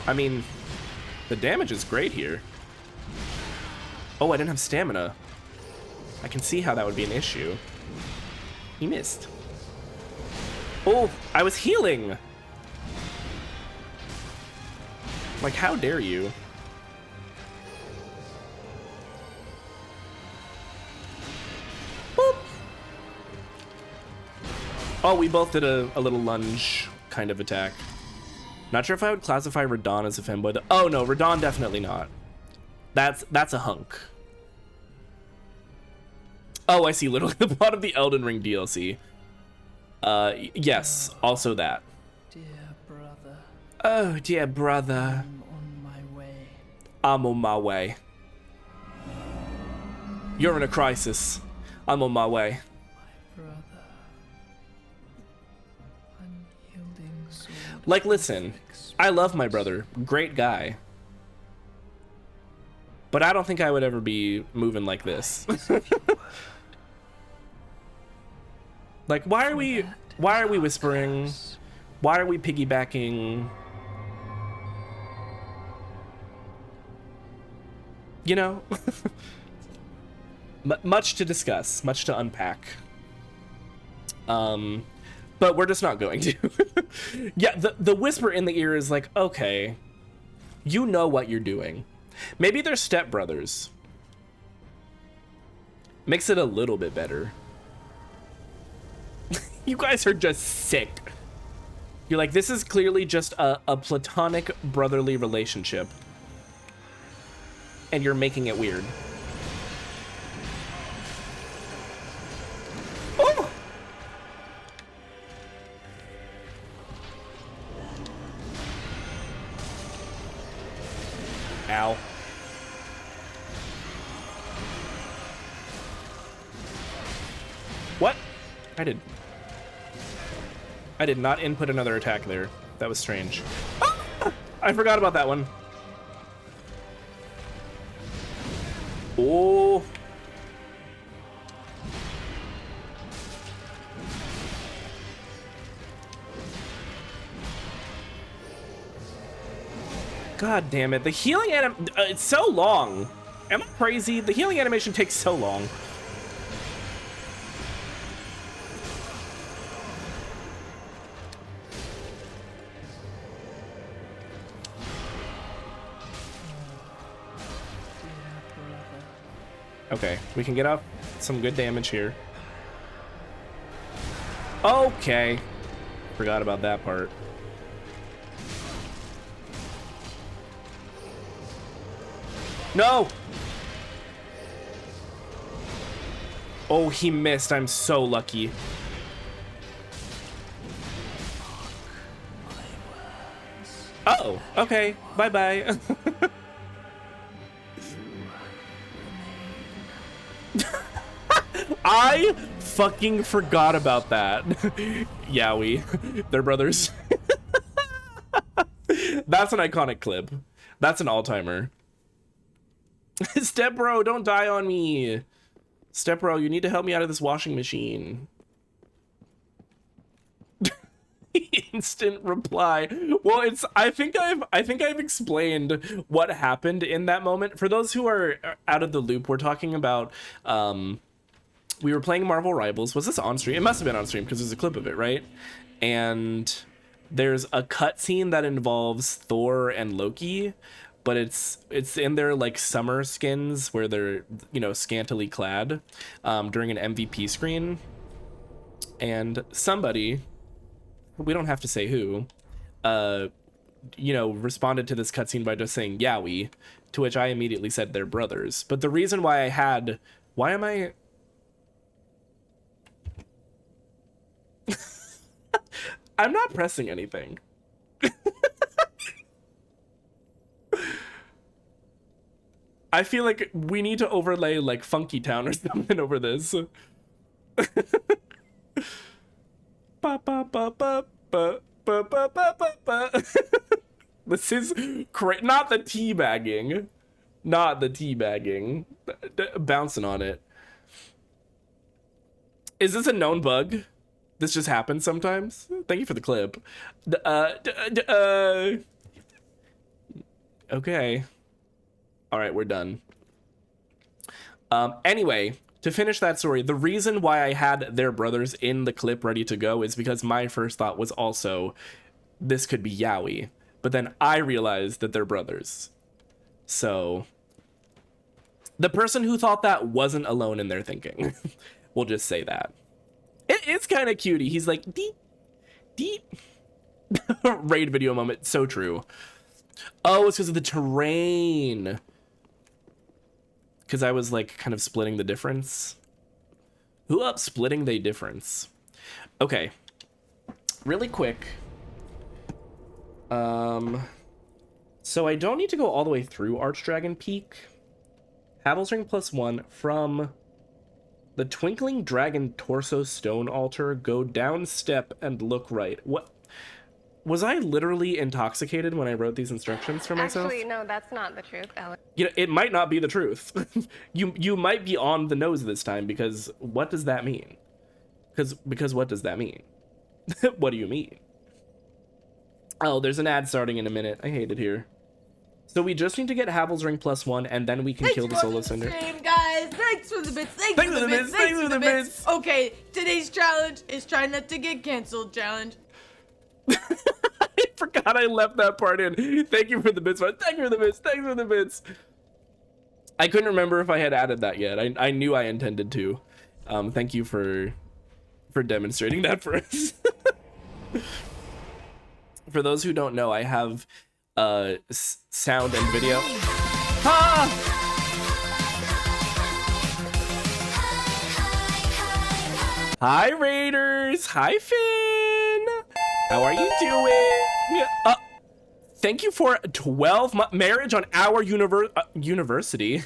I mean, the damage is great here. Oh, I didn't have stamina. I can see how that would be an issue. He missed. Oh, I was healing. Like, how dare you? Boop. Oh, we both did a little lunge kind of attack. Not sure if I would classify Radon as a femboy. Oh no, Radon definitely not. That's a hunk. Oh, I see. Literally the plot of the Elden Ring DLC. Yes, also that. Dear brother. Oh, dear brother. I'm on my way. I'm on my way. You're in a crisis. I'm on my way. My brother. Unyielding sword. Like, listen, I love my brother. Great guy. But I don't think I would ever be moving like this. Like, why are we whispering? Why are we piggybacking? You know? Much to discuss, much to unpack. But we're just not going to. Yeah, the whisper in the ear is like, okay, you know what you're doing. Maybe they're stepbrothers. Makes it a little bit better. You guys are just sick. You're like, this is clearly just a platonic brotherly relationship. And you're making it weird. Oh! Ow. What? I did not input another attack there. That was strange. Ah! I forgot about that one. Oh. God damn it. The healing it's so long. Am I crazy? The healing animation takes so long. Okay, we can get up some good damage here. Okay. Forgot about that part. No! Oh, he missed. I'm so lucky. Oh, okay. Bye-bye. I fucking forgot about that. Yowie. They're brothers. That's an iconic clip. That's an all-timer. Step bro, don't die on me. Step bro, you need to help me out of this washing machine. Instant reply. Well, it's I think I've explained what happened in that moment. For those who are out of the loop, we're talking about we were playing Marvel Rivals. Was this on stream? It must have been on stream because there's a clip of it, right? And there's a cutscene that involves Thor and Loki, but it's in their like summer skins where they're, you know, scantily clad during an MVP screen. And somebody, we don't have to say who, you know, responded to this cutscene by just saying Yowie, to which I immediately said they're brothers. But the reason why I had, why am I? I'm not pressing anything. I feel like we need to overlay like Funky Town or something over this. Ba, ba, ba, ba, ba, ba, ba, ba, ba. This is not the teabagging. Not the teabagging. Bouncing on it. Is this a known bug? This just happens sometimes? Thank you for the clip. Okay. All right, we're done. Anyway, to finish that story, the reason why I had their brothers in the clip ready to go is because my first thought was also, this could be Yowie. But then I realized that they're brothers. So, the person who thought that wasn't alone in their thinking. We'll just say that. It's kind of cutie. He's like, deep, deep. Raid video moment. So true. Oh, it's because of the terrain. Because I was like kind of splitting the difference. Who up splitting the difference? Okay. Really quick. So I don't need to go all the way through Archdragon Peak. Havel's Ring +1 from the Twinkling Dragon Torso Stone Altar. Go down step and look right. What? Was I literally intoxicated when I wrote these instructions for myself? Actually, no, that's not the truth, Ellen. You know, it might not be the truth. you might be on the nose this time, because what does that mean? Because what does that mean? What do you mean? Oh, there's an ad starting in a minute. I hate it here. So we just need to get Havel's Ring +1, and then we can kill the Solo Cinder. Stream, guys. Thanks for the bits. Thanks for the bits. Thanks for the bits. Okay, today's challenge is try not to get canceled challenge. I forgot I left that part in. Thank you for the bits. Thank you for the bits. Thanks for the bits. I couldn't remember if I had added that yet. I knew I intended to. Thank you for demonstrating that for us. For those who don't know, I have sound and video. Ah! Hi Raiders. Hi Finn. How are you doing? Thank you for 12 marriage on our university.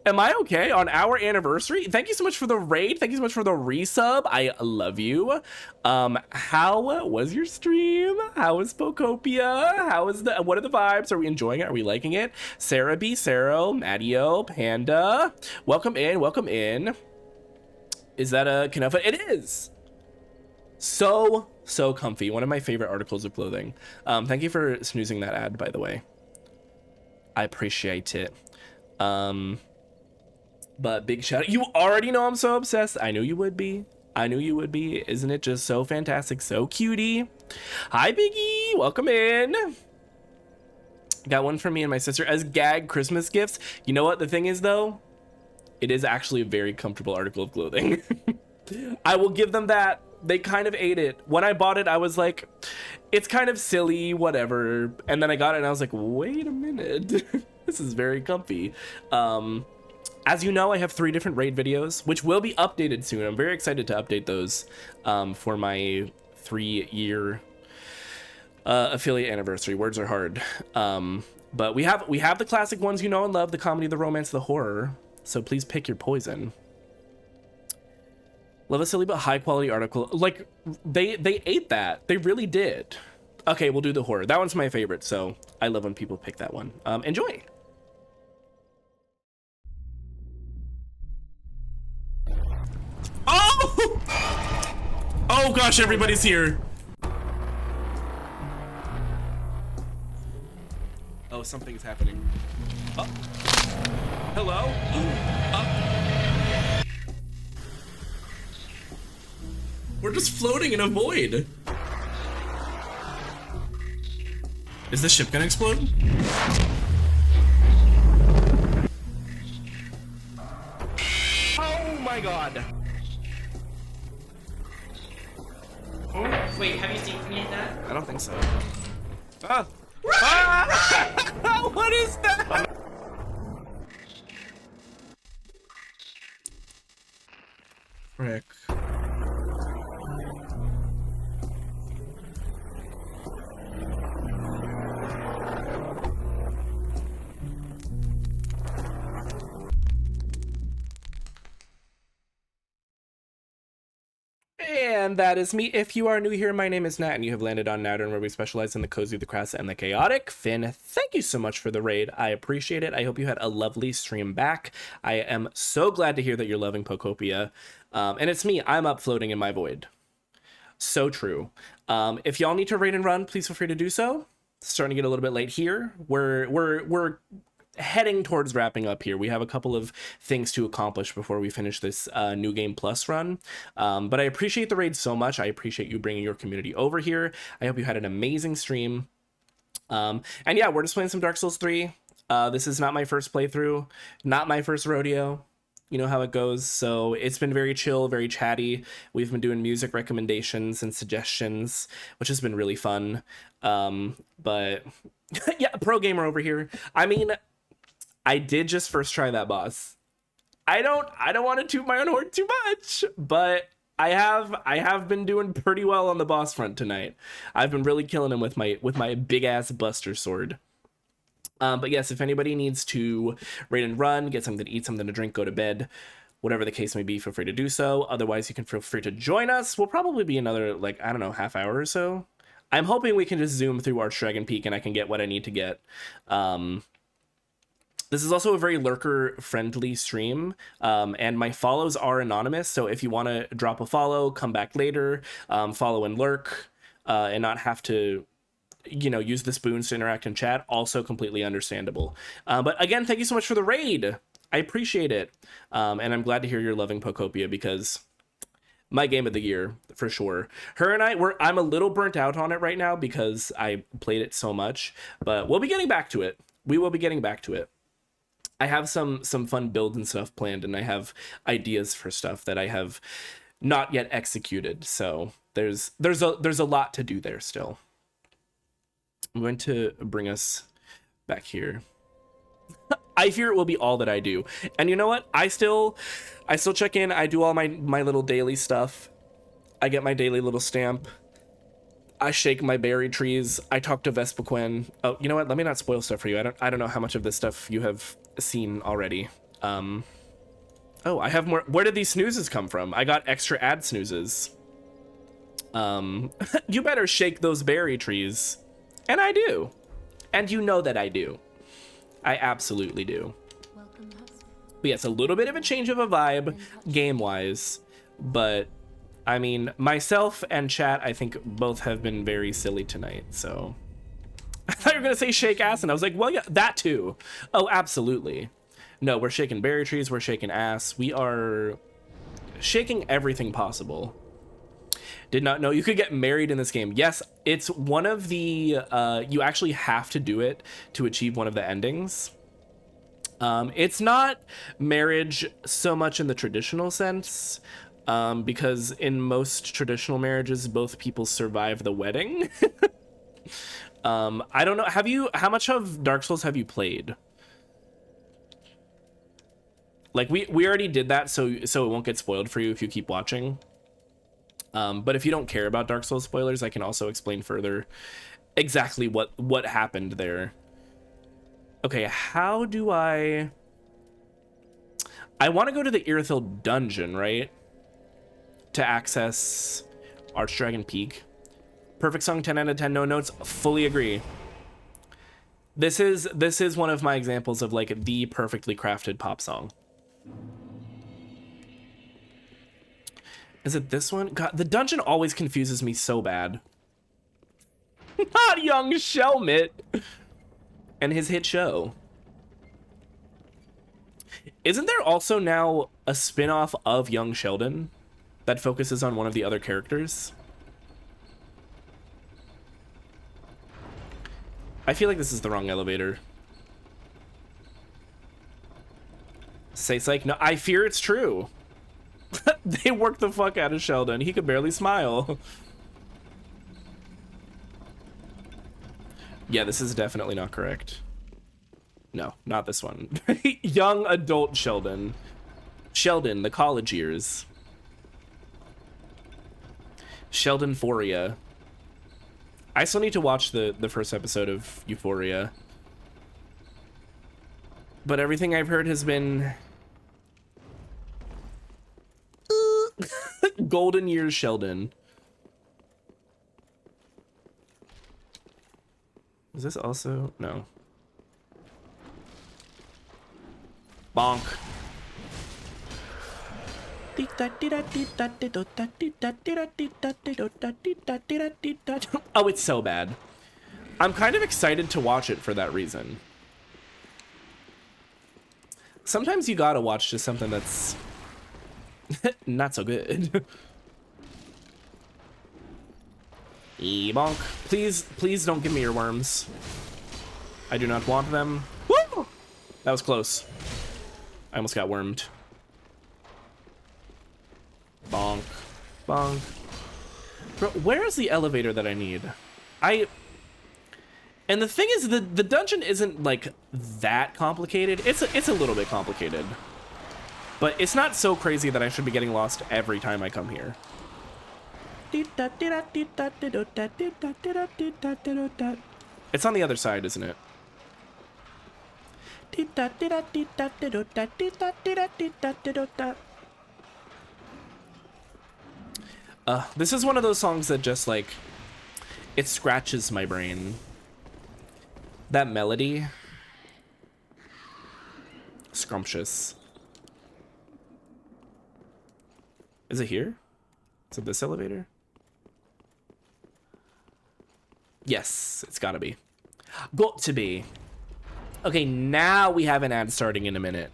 Am I okay on our anniversary? Thank you so much for the raid. Thank you so much for the resub. I love you. How was your stream? How was Pokopia? What are the vibes? Are we enjoying it? Are we liking it? Sarah B, Saro, Mattio, Panda. Welcome in, welcome in. Is that a Kanafa? It is. So comfy. One of my favorite articles of clothing. Thank you for snoozing that ad, by the way. I appreciate it. But big shout out. You already know I'm so obsessed. I knew you would be. I knew you would be. Isn't it just so fantastic? So cutie. Hi, Biggie. Welcome in. Got one for me and my sister as gag Christmas gifts. You know what the thing is, though? It is actually a very comfortable article of clothing. I will give them that. They kind of ate it. When I bought it, I was like, it's kind of silly, whatever. And then I got it and I was like, wait a minute. This is very comfy. As you know, I have 3 different raid videos, which will be updated soon. I'm very excited to update those for my 3-year affiliate anniversary. Words are hard. But we have the classic ones you know and love, the comedy, the romance, the horror. So please pick your poison. Love a silly but high quality article. Like they ate that. They really did. Okay, we'll do the horror. That one's my favorite, so I love when people pick that one. Enjoy. Oh! Oh gosh, everybody's here. Oh, something's happening. Oh. Hello? We're just floating in a void. Is this ship gonna explode? Oh my god. Wait, have you seen me like that? I don't think so. Ah! Ah! What is that? Frick. And that is me. If you are new here, my name is Nat, and you have landed on Nattern, where we specialize in the cozy, the crass, and the chaotic. Finn, thank you so much for the raid. I appreciate it. I hope you had a lovely stream back. I am so glad to hear that you're loving Pokopia. And it's me. I'm up floating in my void. So true. If y'all need to raid and run, please feel free to do so. It's starting to get a little bit late here. We're heading towards wrapping up here. We have a couple of things to accomplish before we finish this New Game Plus run. But I appreciate the raid so much. I appreciate you bringing your community over here. I hope you had an amazing stream. And yeah, we're just playing some Dark Souls 3. This is not my first playthrough, not my first rodeo. You know how it goes. So it's been very chill, very chatty. We've been doing music recommendations and suggestions, which has been really fun. But yeah, pro gamer over here. I mean, I did just first try that boss. I don't want to toot my own horn too much, but I have been doing pretty well on the boss front tonight. I've been really killing him with my big ass buster sword. But yes, if anybody needs to raid and run, get something to eat, something to drink, go to bed, whatever the case may be, feel free to do so. Otherwise, you can feel free to join us. We'll probably be another, like, I don't know, half hour or so. I'm hoping we can just zoom through Archdragon Peak and I can get what I need to get. This is also a very lurker-friendly stream, and my follows are anonymous, so if you want to drop a follow, come back later, follow and lurk, and not have to, you know, use the spoons to interact in chat, also completely understandable. But again, thank you so much for the raid. I appreciate it. And I'm glad to hear you're loving Pokopia, because my game of the year, for sure. Her and I'm a little burnt out on it right now because I played it so much, but we'll be getting back to it. We will be getting back to it. I have some fun builds and stuff planned, and I have ideas for stuff that I have not yet executed. So there's a lot to do there still. I'm going to bring us back here. I fear it will be all that I do. And you know what? I still check in. I do all my little daily stuff. I get my daily little stamp. I shake my berry trees. I talk to Vespaquin. Oh, you know what? Let me not spoil stuff for you. I don't know how much of this stuff you have seen already. Oh, I have more. Where did these snoozes come from? I got extra ad snoozes. You better shake those berry trees. And I do. And you know that I do. I absolutely do. But yes, a little bit of a change of a vibe game-wise. But, I mean, myself and chat, I think, both have been very silly tonight, so... I thought you were going to say shake ass, and I was like, well, yeah, that too. Oh, absolutely. No, we're shaking berry trees, we're shaking ass. We are shaking everything possible. Did not know you could get married in this game. Yes, it's one of the, you actually have to do it to achieve one of the endings. It's not marriage so much in the traditional sense, because in most traditional marriages, both people survive the wedding. I don't know. How much of Dark Souls have you played? Like we already did that, so it won't get spoiled for you if you keep watching. But if you don't care about Dark Souls spoilers, I can also explain further exactly what happened there. Okay, how do I want to go to the Irithyll dungeon, right? To access Archdragon Peak. Perfect song, 10 out of 10, no notes. Fully agree. This is one of my examples of like the perfectly crafted pop song. Is it this one? God, the dungeon always confuses me so bad. Not young Shelmet and his hit show. Isn't there also now a spin-off of Young Sheldon that focuses on one of the other characters? I feel like this is the wrong elevator. Say psych. No, I fear it's true. They worked the fuck out of Sheldon. He could barely smile. Yeah, this is definitely not correct. No, not this one. Young adult Sheldon. Sheldon, the college years. Sheldonphoria. I still need to watch the first episode of Euphoria. But everything I've heard has been... Golden years Sheldon. Is this also... No. Bonk. Oh, it's so bad. I'm kind of excited to watch it for that reason. Sometimes you gotta watch just something that's not so good. Bonk. Please don't give me your worms. I do not want them. Woo! That was close. I almost got wormed. Bonk. Bonk. Bro, where is the elevator that I need? And the thing is, the dungeon isn't like that complicated. It's a little bit complicated. But it's not so crazy that I should be getting lost every time I come here. It's on the other side, isn't it? This is one of those songs that just like, it scratches my brain. That melody. Scrumptious. Is it here? Is it this elevator? Yes, it's gotta be. Got to be. Okay, now we have an ad starting in a minute.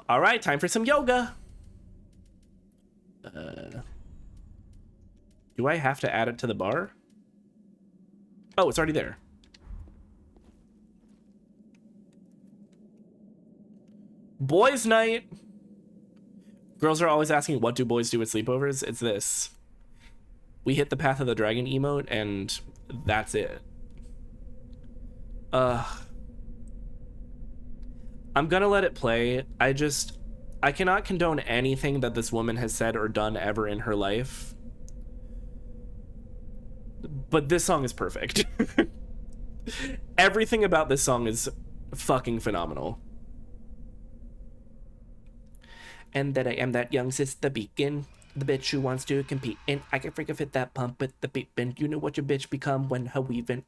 All right, time for some yoga. Do I have to add it to the bar? Oh, it's already there. Boys' night. Girls are always asking, what do boys do at sleepovers? It's this. We hit the Path of the Dragon emote, and that's it. I'm gonna let it play. I cannot condone anything that this woman has said or done ever in her life. But this song is perfect. Everything about this song is fucking phenomenal. And that I am that young sister beacon, the bitch who wants to compete, and I can freaking fit that pump with the beepin'. You know what your bitch become when her weaving.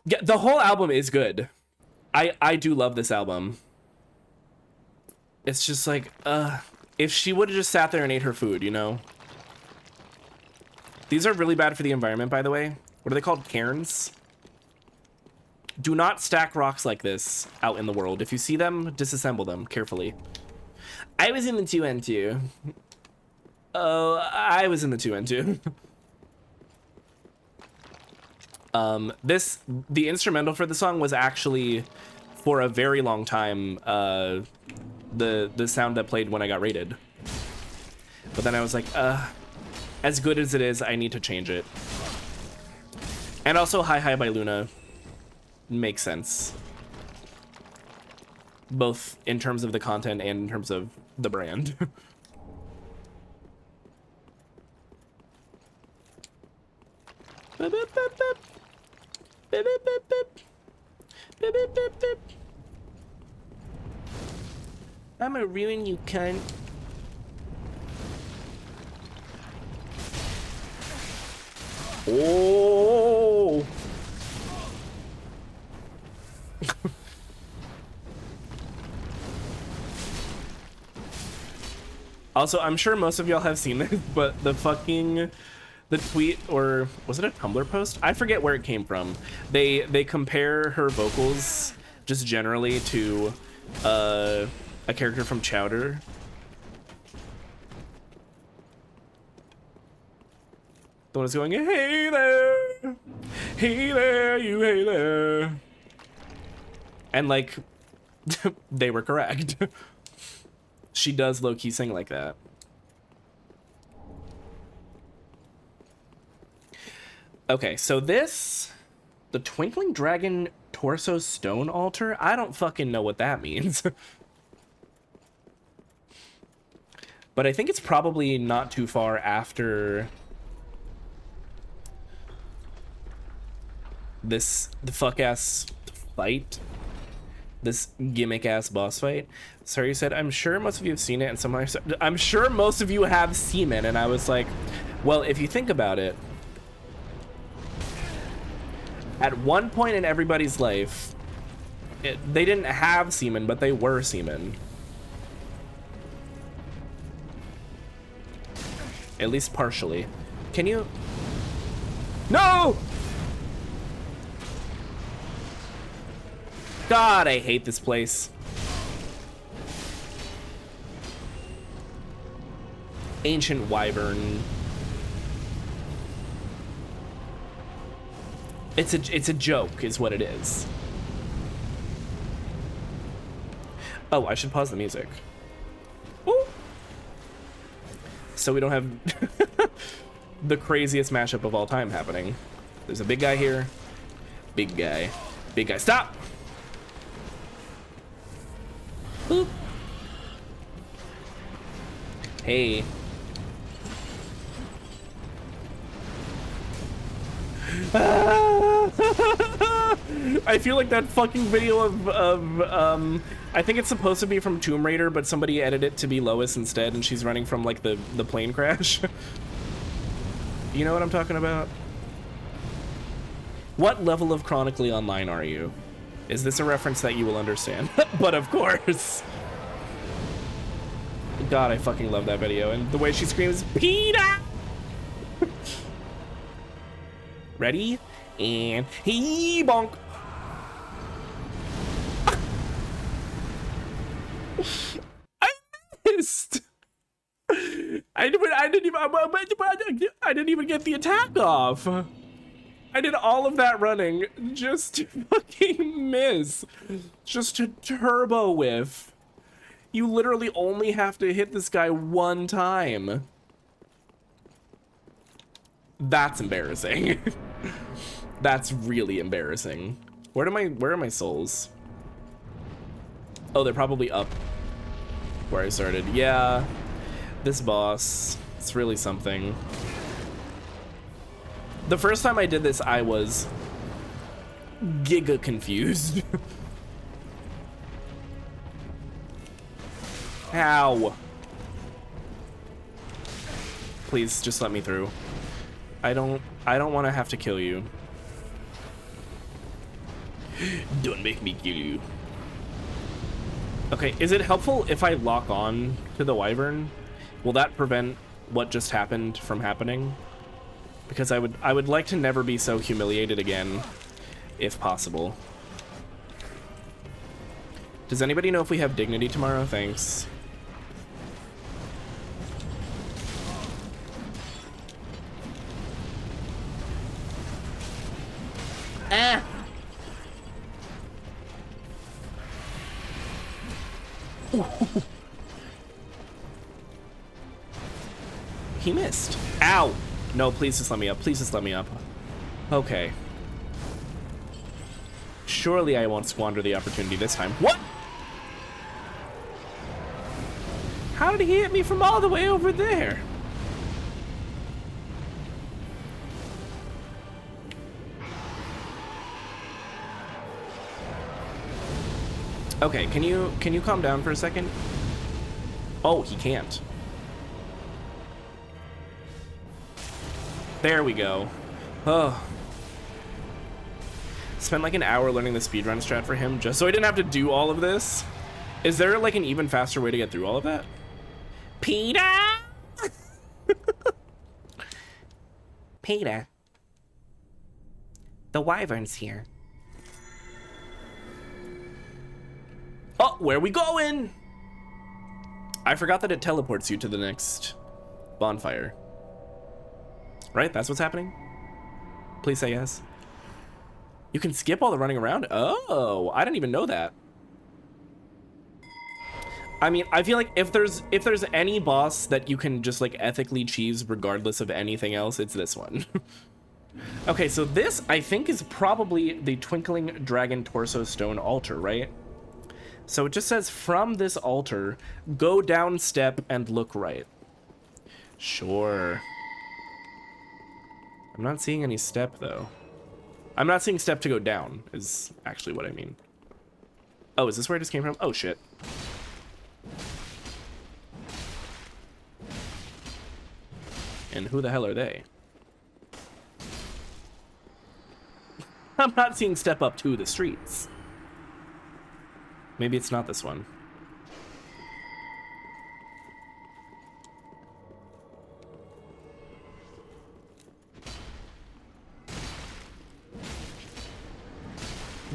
Yeah, the whole album is good. I do love this album. It's just like, if she would have just sat there and ate her food, you know? These are really bad for the environment, by the way. What are they called? Cairns? Do not stack rocks like this out in the world. If you see them, disassemble them carefully. I was in the 2N2. Oh, I was in the 2N2. The instrumental for the song was actually, for a very long time, the sound that played when I got rated. But then I was like, as good as it is, I need to change it. And also Hi Hi by Luna makes sense. Both in terms of the content and in terms of the brand. I'ma ruin you, cunt. Oh. Also, I'm sure most of y'all have seen this, but the tweet, or was it a Tumblr post? I forget where it came from. They compare her vocals just generally to a character from Chowder. The one that's going, hey there, you hey there. And like, they were correct. She does low-key sing like that. Okay, so this, the Twinkling Dragon Torso Stone Altar, I don't fucking know what that means. But I think it's probably not too far after the fuck-ass fight. This gimmick-ass boss fight. Sorry, you said, I'm sure most of you have seen it, and someone said, I'm sure most of you have semen, and I was like, well, if you think about it, at one point in everybody's life, they didn't have semen, but they were semen. At least partially. Can you? No! God, I hate this place. Ancient Wyvern. It's a joke, is what it is. Oh, I should pause the music. Woo! So we don't have the craziest mashup of all time happening. There's a big guy here. Big guy. Big guy. Stop! Boop. Hey. I feel like that fucking video of I think it's supposed to be from Tomb Raider, but somebody edited it to be Lois instead, and she's running from like the plane crash. You know what I'm talking about? What level of chronically online are you? Is this a reference that you will understand? But of course. God, I fucking love that video, and the way she screams, Peter! Ready? And he bonk. I missed. I didn't even get the attack off. I did all of that running just to fucking miss. Just to turbo whiff. You literally only have to hit this guy one time. That's embarrassing. That's really embarrassing. Where are my souls? Oh, they're probably up where I started. Yeah, this boss, it's really something. The first time I did this, I was giga confused. Ow. Please, just let me through. I don't want to have to kill you. Don't make me kill you. Okay, is it helpful if I lock on to the wyvern? Will that prevent what just happened from happening? Because I would like to never be so humiliated again, if possible. Does anybody know if we have dignity tomorrow? Thanks. Ah! He missed. Ow! No, please just let me up. Please just let me up. Okay. Surely I won't squander the opportunity this time. What? How did he hit me from all the way over there? Okay, can you calm down for a second? Oh, he can't. There we go. Oh. Spent like an hour learning the speedrun strat for him just so I didn't have to do all of this. Is there like an even faster way to get through all of that? Peter! Peter. The wyvern's here. Oh, where are we going? I forgot that it teleports you to the next bonfire. Right? That's what's happening? Please say yes. You can skip all the running around? Oh, I didn't even know that. I mean, I feel like if there's any boss that you can just like ethically cheese regardless of anything else, it's this one. Okay, so this I think is probably the Twinkling Dragon Torso Stone altar, right? So it just says from this altar, go down step and look right. Sure. I'm not seeing any step though. I'm not seeing step to go down is actually what I mean. Oh, is this where it just came from? Oh shit. And who the hell are they? I'm not seeing step up to the streets. Maybe it's not this one.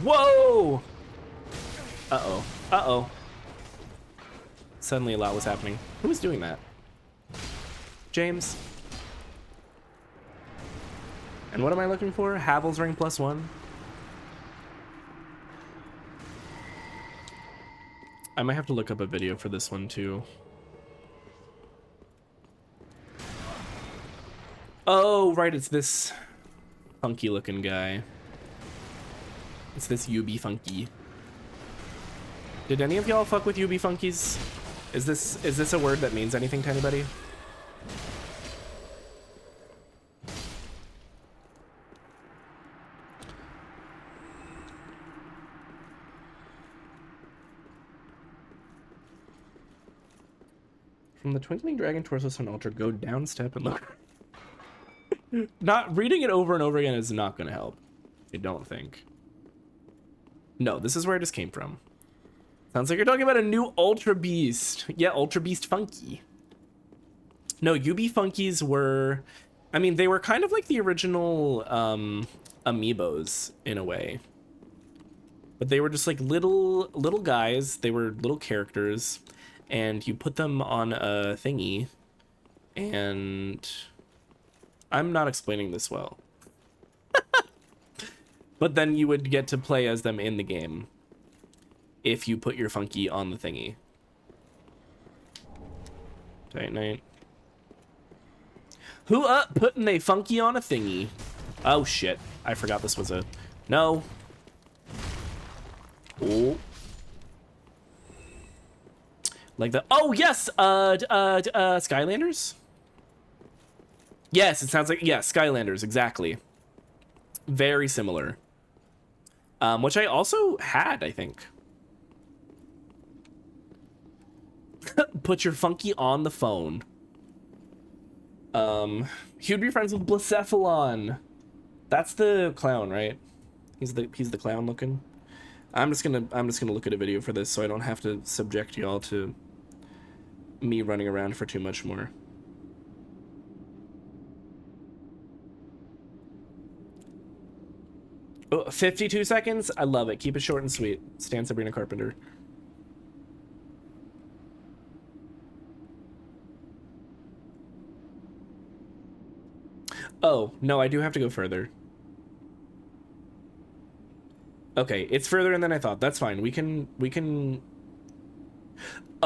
Whoa! Uh-oh. Uh-oh. Suddenly a lot was happening. Who was doing that? James? And what am I looking for? Havel's ring +1? I might have to look up a video for this one too. Oh, right, it's this funky looking guy. It's this UB Funky. Did any of y'all fuck with UB Funkies? Is this a word that means anything to anybody? From the Twinkling Dragon Torso Stone altar, go down step and look. Not reading it over and over again is not going to help. I don't think. No, this is where it just came from. Sounds like you're talking about a new Ultra Beast. Yeah, Ultra Beast Funky. No, UB Funkies were... I mean, they were kind of like the original amiibos in a way. But they were just like little guys. They were little characters. And you put them on a thingy. And... I'm not explaining this well. But then you would get to play as them in the game if you put your funky on the thingy. Tight night. Who up putting a funky on a thingy? Oh shit. I forgot this was a... No. Oh. Like the, oh yes, Skylanders? Yes, it sounds like, yeah, Skylanders, exactly. Very similar. Which I also had, I think. Put your funky on the phone. He'd be friends with Blacephalon. That's the clown, right? He's the clown looking. I'm just gonna look at a video for this so I don't have to subject y'all to me running around for too much more. Oh, 52 seconds? I love it. Keep it short and sweet. Stan Sabrina Carpenter. Oh, no, I do have to go further. Okay, it's further than I thought. That's fine. We can...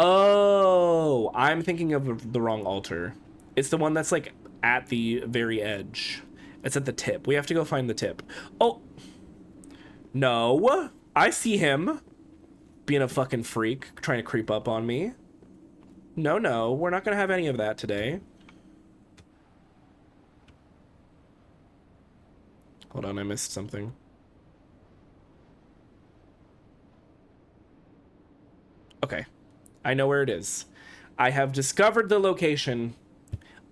Oh, I'm thinking of the wrong altar. It's the one that's, like, at the very edge. It's at the tip. We have to go find the tip. Oh! No! I see him! Being a fucking freak, trying to creep up on me. No, no, we're not gonna have any of that today. Hold on, I missed something. Okay, I know where it is. I have discovered the location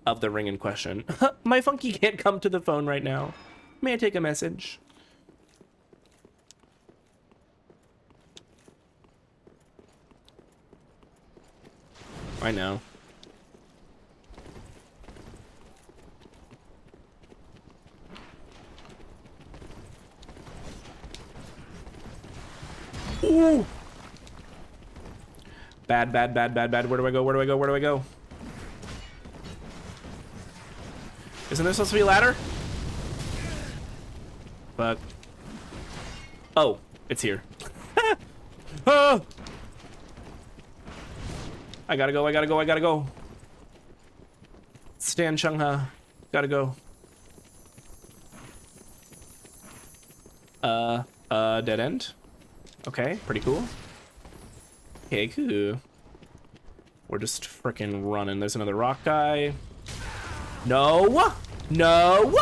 of the ring in question. My funky can't come to the phone right now. May I take a message? I know. Ooh! Bad, bad, bad, bad, bad. Where do I go? Where do I go? Where do I go? Isn't there supposed to be a ladder? Fuck. Oh, it's here. Oh! I gotta go, I gotta go, I gotta go. Stan Chungha. Gotta go. Dead end? Okay, pretty cool. Okay, cool. We're just freaking running. There's another rock guy. No! No!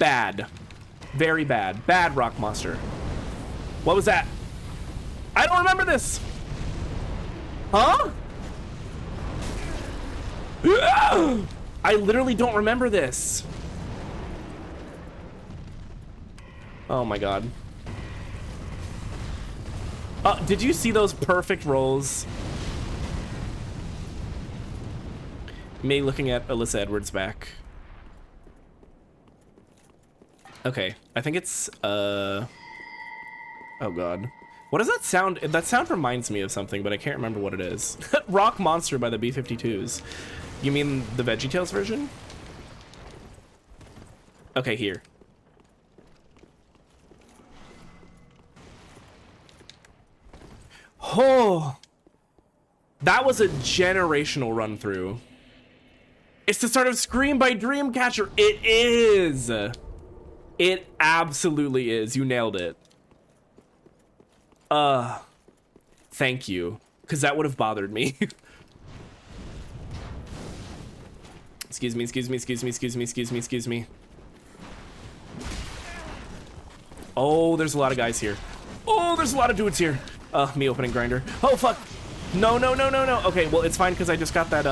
Bad. Very bad. Bad rock monster. What was that? I don't remember this! Huh? I literally don't remember this. Oh my god. Did you see those perfect rolls? Me looking at Alyssa Edwards' back. Okay, I think it's, oh god. What does that sound? That sound reminds me of something, but I can't remember what it is. Rock Monster by the B-52s. You mean the VeggieTales version? Okay, here. Oh! That was a generational run through. It's the start of Scream by Dreamcatcher. It is! It absolutely is. You nailed it. Thank you. Because that would have bothered me. Excuse me, excuse me, excuse me, excuse me, excuse me, excuse me. Oh, there's a lot of guys here. Oh, there's a lot of dudes here. Me opening grinder. Oh, fuck. No, no, no, no, no. Okay, well, it's fine because I just got that,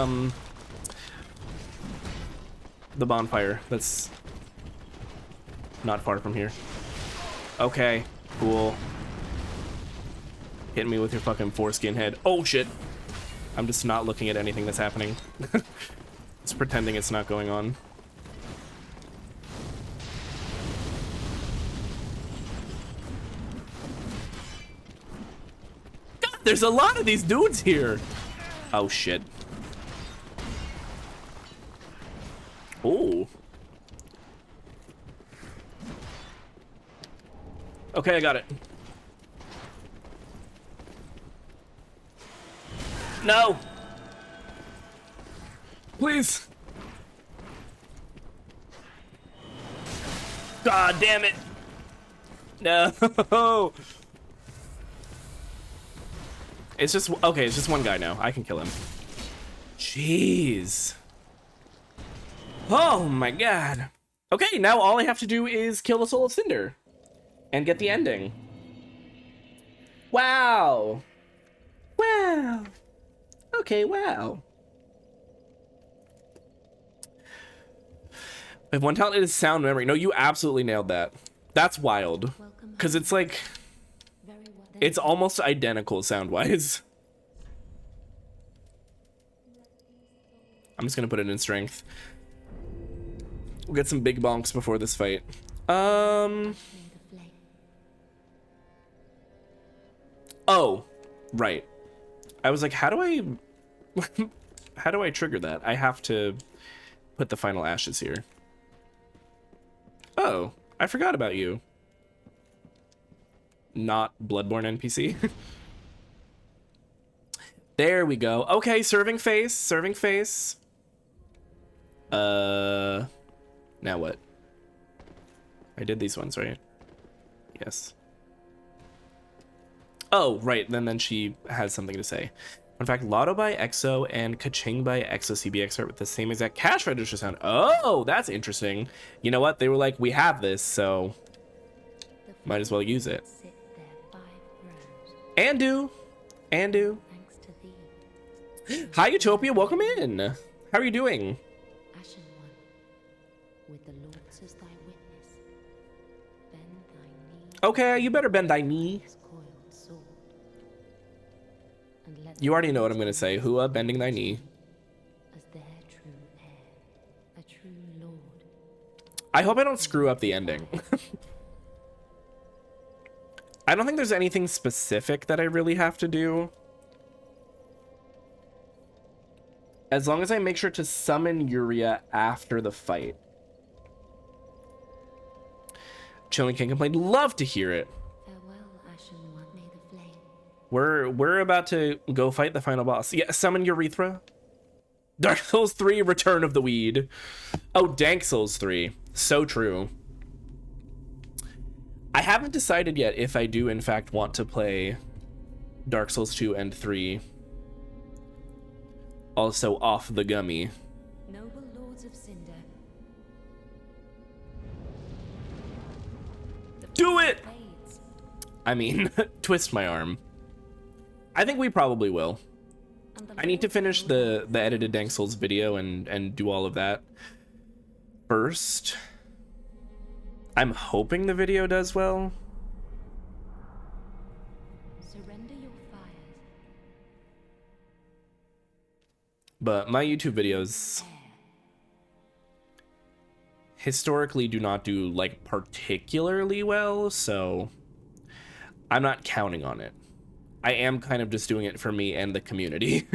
the bonfire. That's not far from here. Okay, cool. Hitting me with your fucking foreskin head. Oh, shit. I'm just not looking at anything that's happening. Just pretending it's not going on. God, there's a lot of these dudes here. Oh, shit. Oh. Okay, I got it. No. Please. God damn it. No. It's just, okay, it's just one guy now. I can kill him. Jeez. Oh my god. Okay, now all I have to do is kill the Soul of Cinder and get the ending. Wow. Wow. Okay, wow. If one talent is sound memory. No, you absolutely nailed that. That's wild. Because it's like, it's almost identical sound-wise. I'm just going to put it in strength. We'll get some big bonks before this fight. Oh, right. I was like, how do I... how do I trigger that? I have to put the final ashes here. Oh, I forgot about you. Not Bloodborne NPC. There we go. Okay, serving face, serving face. Now what? I did these ones, right? Yes. Oh, right. Then she has something to say. In fact, Lotto by EXO and Kaching by EXO CBX are with the same exact cash register sound. Oh, that's interesting. You know what? They were like, we have this, so might as well use it. Andu. Hi, Utopia. Welcome in. How are you doing? Ashen one, with the Lords as thy witness, bend thy knee. Okay, you better bend thy knee. You already know what I'm gonna say. Hua, bending thy knee. As their true heir, a true lord. I hope I don't screw up the ending. I don't think there's anything specific that I really have to do. As long as I make sure to summon Yuria after the fight. Chilling can't complain. Love to hear it. We're about to go fight the final boss. Yeah, summon Urethra. Dark Souls 3, Return of the Weed. Oh, Dank Souls 3. So true. I haven't decided yet if I do in fact want to play Dark Souls 2 and 3. Also off the gummy. Noble Lords of Cinder. Do it! I mean, twist my arm. I think we probably will. I need to finish the edited Dank Souls video and do all of that first. I'm hoping the video does well. Surrender your fires. But my YouTube videos historically do not do like particularly well, so I'm not counting on it. I am kind of just doing it for me and the community.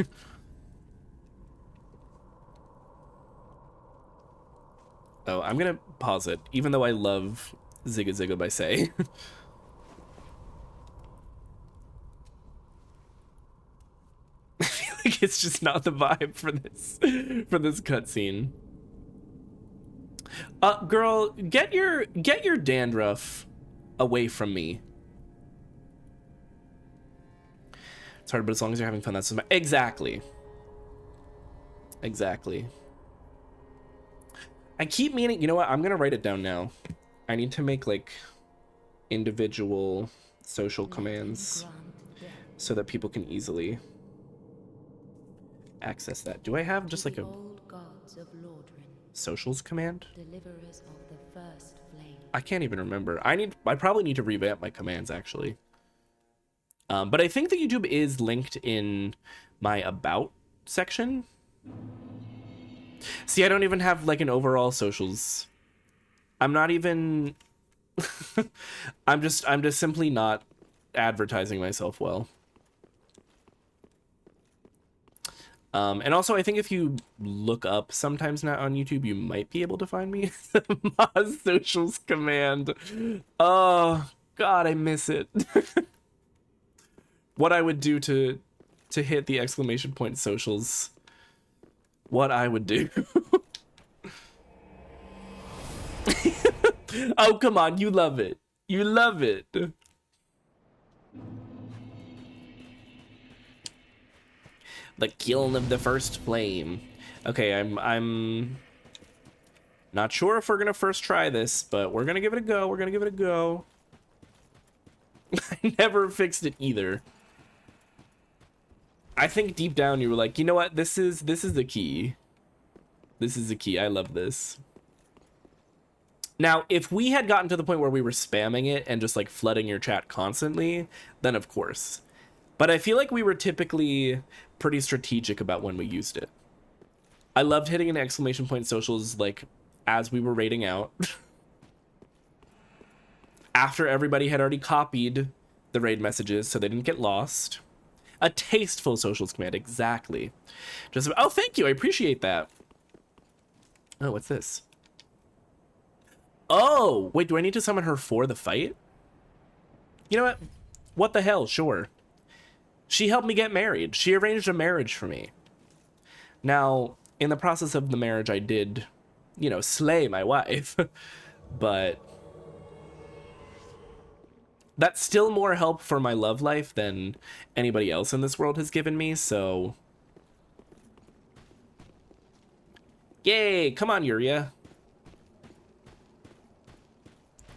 Oh, I'm gonna pause it, even though I love Zigga Zigga by Say. I feel like it's just not the vibe for this cutscene. Girl, get your dandruff away from me. It's hard, but as long as you're having fun, that's exactly. I keep meaning, you know what? I'm gonna write it down now. I need to make like individual social commands so that people can easily access that. Do I have just like a socials command? I can't even remember. I probably need to revamp my commands actually. But I think that YouTube is linked in my about section. See, I don't even have like an overall socials. I'm not even I'm just simply not advertising myself well. And also I think if you look up sometimes now on YouTube, you might be able to find me. Moz socials command. Oh God, I miss it. What I would do to hit the exclamation point socials. What I would do. Oh, come on. You love it. You love it. The kiln of the first flame. Okay, I'm not sure if we're gonna first try this, but we're gonna give it a go. We're gonna give it a go. I never fixed it either. I think deep down you were like, you know what? This is the key. This is the key. I love this. Now, if we had gotten to the point where we were spamming it and just like flooding your chat constantly, then of course. But I feel like we were typically pretty strategic about when we used it. I loved hitting an exclamation point socials like as we were raiding out. After everybody had already copied the raid messages so they didn't get lost. A tasteful socials command, exactly. Just, oh, thank you, I appreciate that. Oh, what's this? Oh, wait, do I need to summon her for the fight? You know what? What the hell, sure. She helped me get married. She arranged a marriage for me. Now, in the process of the marriage, I did, you know, slay my wife. But that's still more help for my love life than anybody else in this world has given me, so... Yay! Come on, Yuria.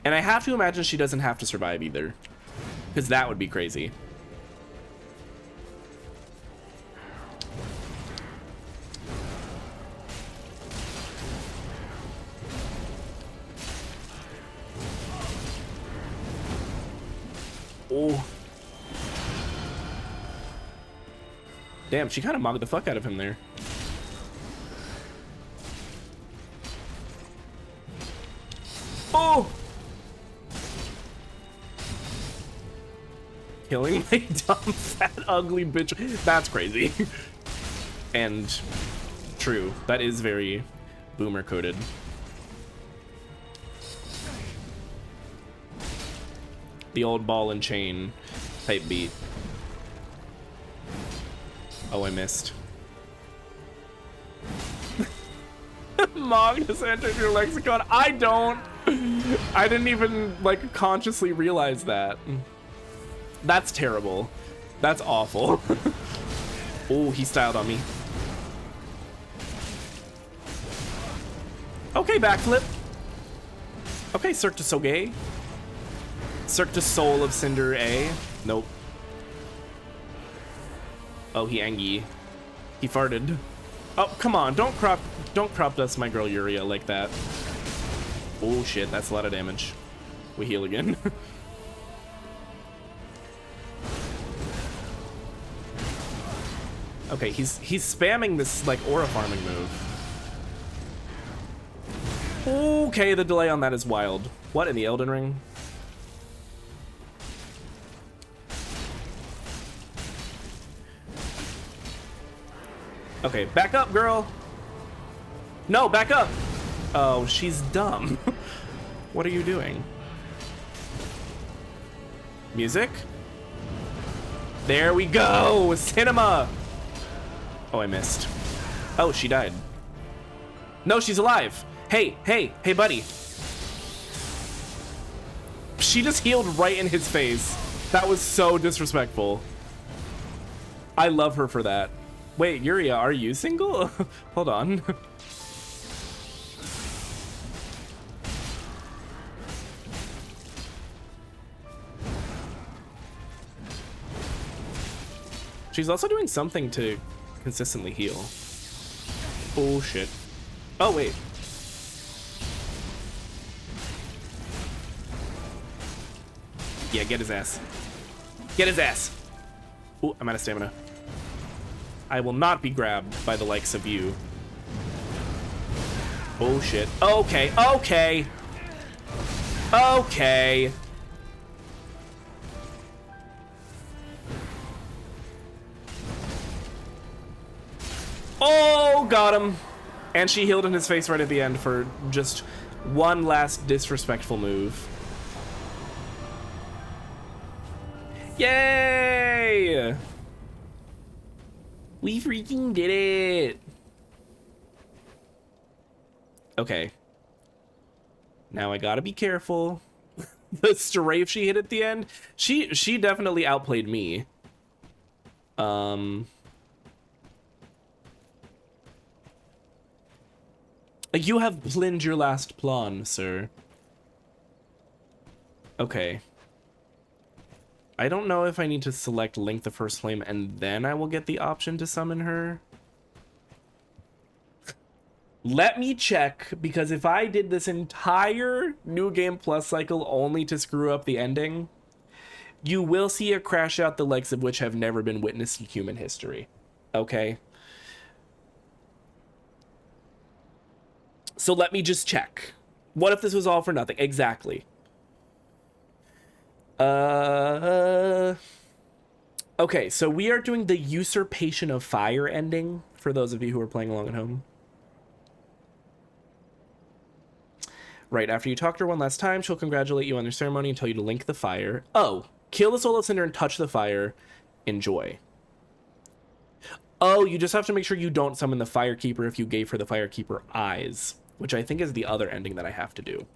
And I have to imagine she doesn't have to survive either. Because that would be crazy. Oh. Damn, she kind of mogged the fuck out of him there. Oh! Killing my dumb, fat, ugly bitch. That's crazy. And true. That is very boomer coded. The old ball and chain type beat. Oh, I missed. Mog has entered your lexicon. I don't. I didn't even like consciously realize that. That's terrible. That's awful. Oh, he styled on me. Okay, backflip. Okay, Cirque du Soleil. Cirque du Soul of Cinder A. Nope. Oh, he angy. He farted. Oh, come on. Don't crop dust my girl Yuria like that. Oh shit, that's a lot of damage. We heal again. Okay, he's spamming this like aura farming move. Okay, the delay on that is wild. What in the Elden Ring? Okay, back up, girl. No, back up. Oh, she's dumb. What are you doing? Music? There we go! Cinema! Oh, I missed. Oh, she died. No, she's alive. Hey, hey, hey, buddy. She just healed right in his face. That was so disrespectful. I love her for that. Wait, Yuria, are you single? Hold on. She's also doing something to consistently heal. Oh, shit. Oh, wait. Yeah, get his ass. Get his ass. Ooh, I'm out of stamina. I will not be grabbed by the likes of you. Oh, shit. Okay, okay. Okay. Oh, got him. And she healed in his face right at the end for just one last disrespectful move. Yay! We freaking did it! Okay. Now I gotta be careful. The strafe she hit at the end, she definitely outplayed me. You have planned your last plan, sir. Okay. I don't know if I need to select Link the First Flame and then I will get the option to summon her. Let me check, because if I did this entire New Game Plus cycle only to screw up the ending, you will see a crash out the likes of which have never been witnessed in human history. Okay? So let me just check. What if this was all for nothing? Exactly. Okay, so we are doing the Usurpation of Fire ending, for those of you who are playing along at home. Right, after you talk to her one last time, she'll congratulate you on your ceremony and tell you to link the fire. Oh, kill the Soul of Cinder and touch the fire. Enjoy. Oh, you just have to make sure you don't summon the Firekeeper if you gave her the Firekeeper eyes, which I think is the other ending that I have to do.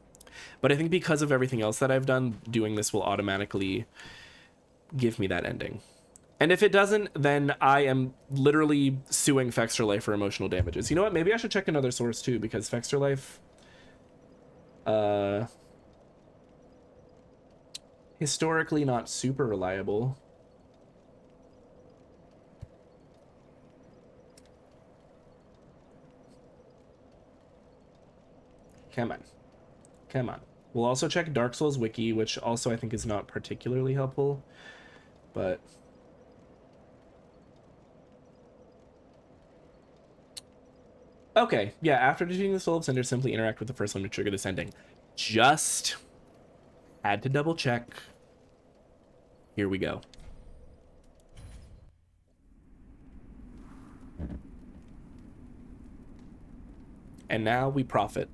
But I think because of everything else that I've done, doing this will automatically give me that ending. And if it doesn't, then I am literally suing Fexterlife for emotional damages. You know what? Maybe I should check another source too, because Fexterlife... historically not super reliable. Come on. Come on. We'll also check Dark Souls Wiki, which also I think is not particularly helpful, but... Okay, yeah, after defeating the Soul of Cinder, simply interact with the first one to trigger this ending. Just had to double check. Here we go. And now we profit.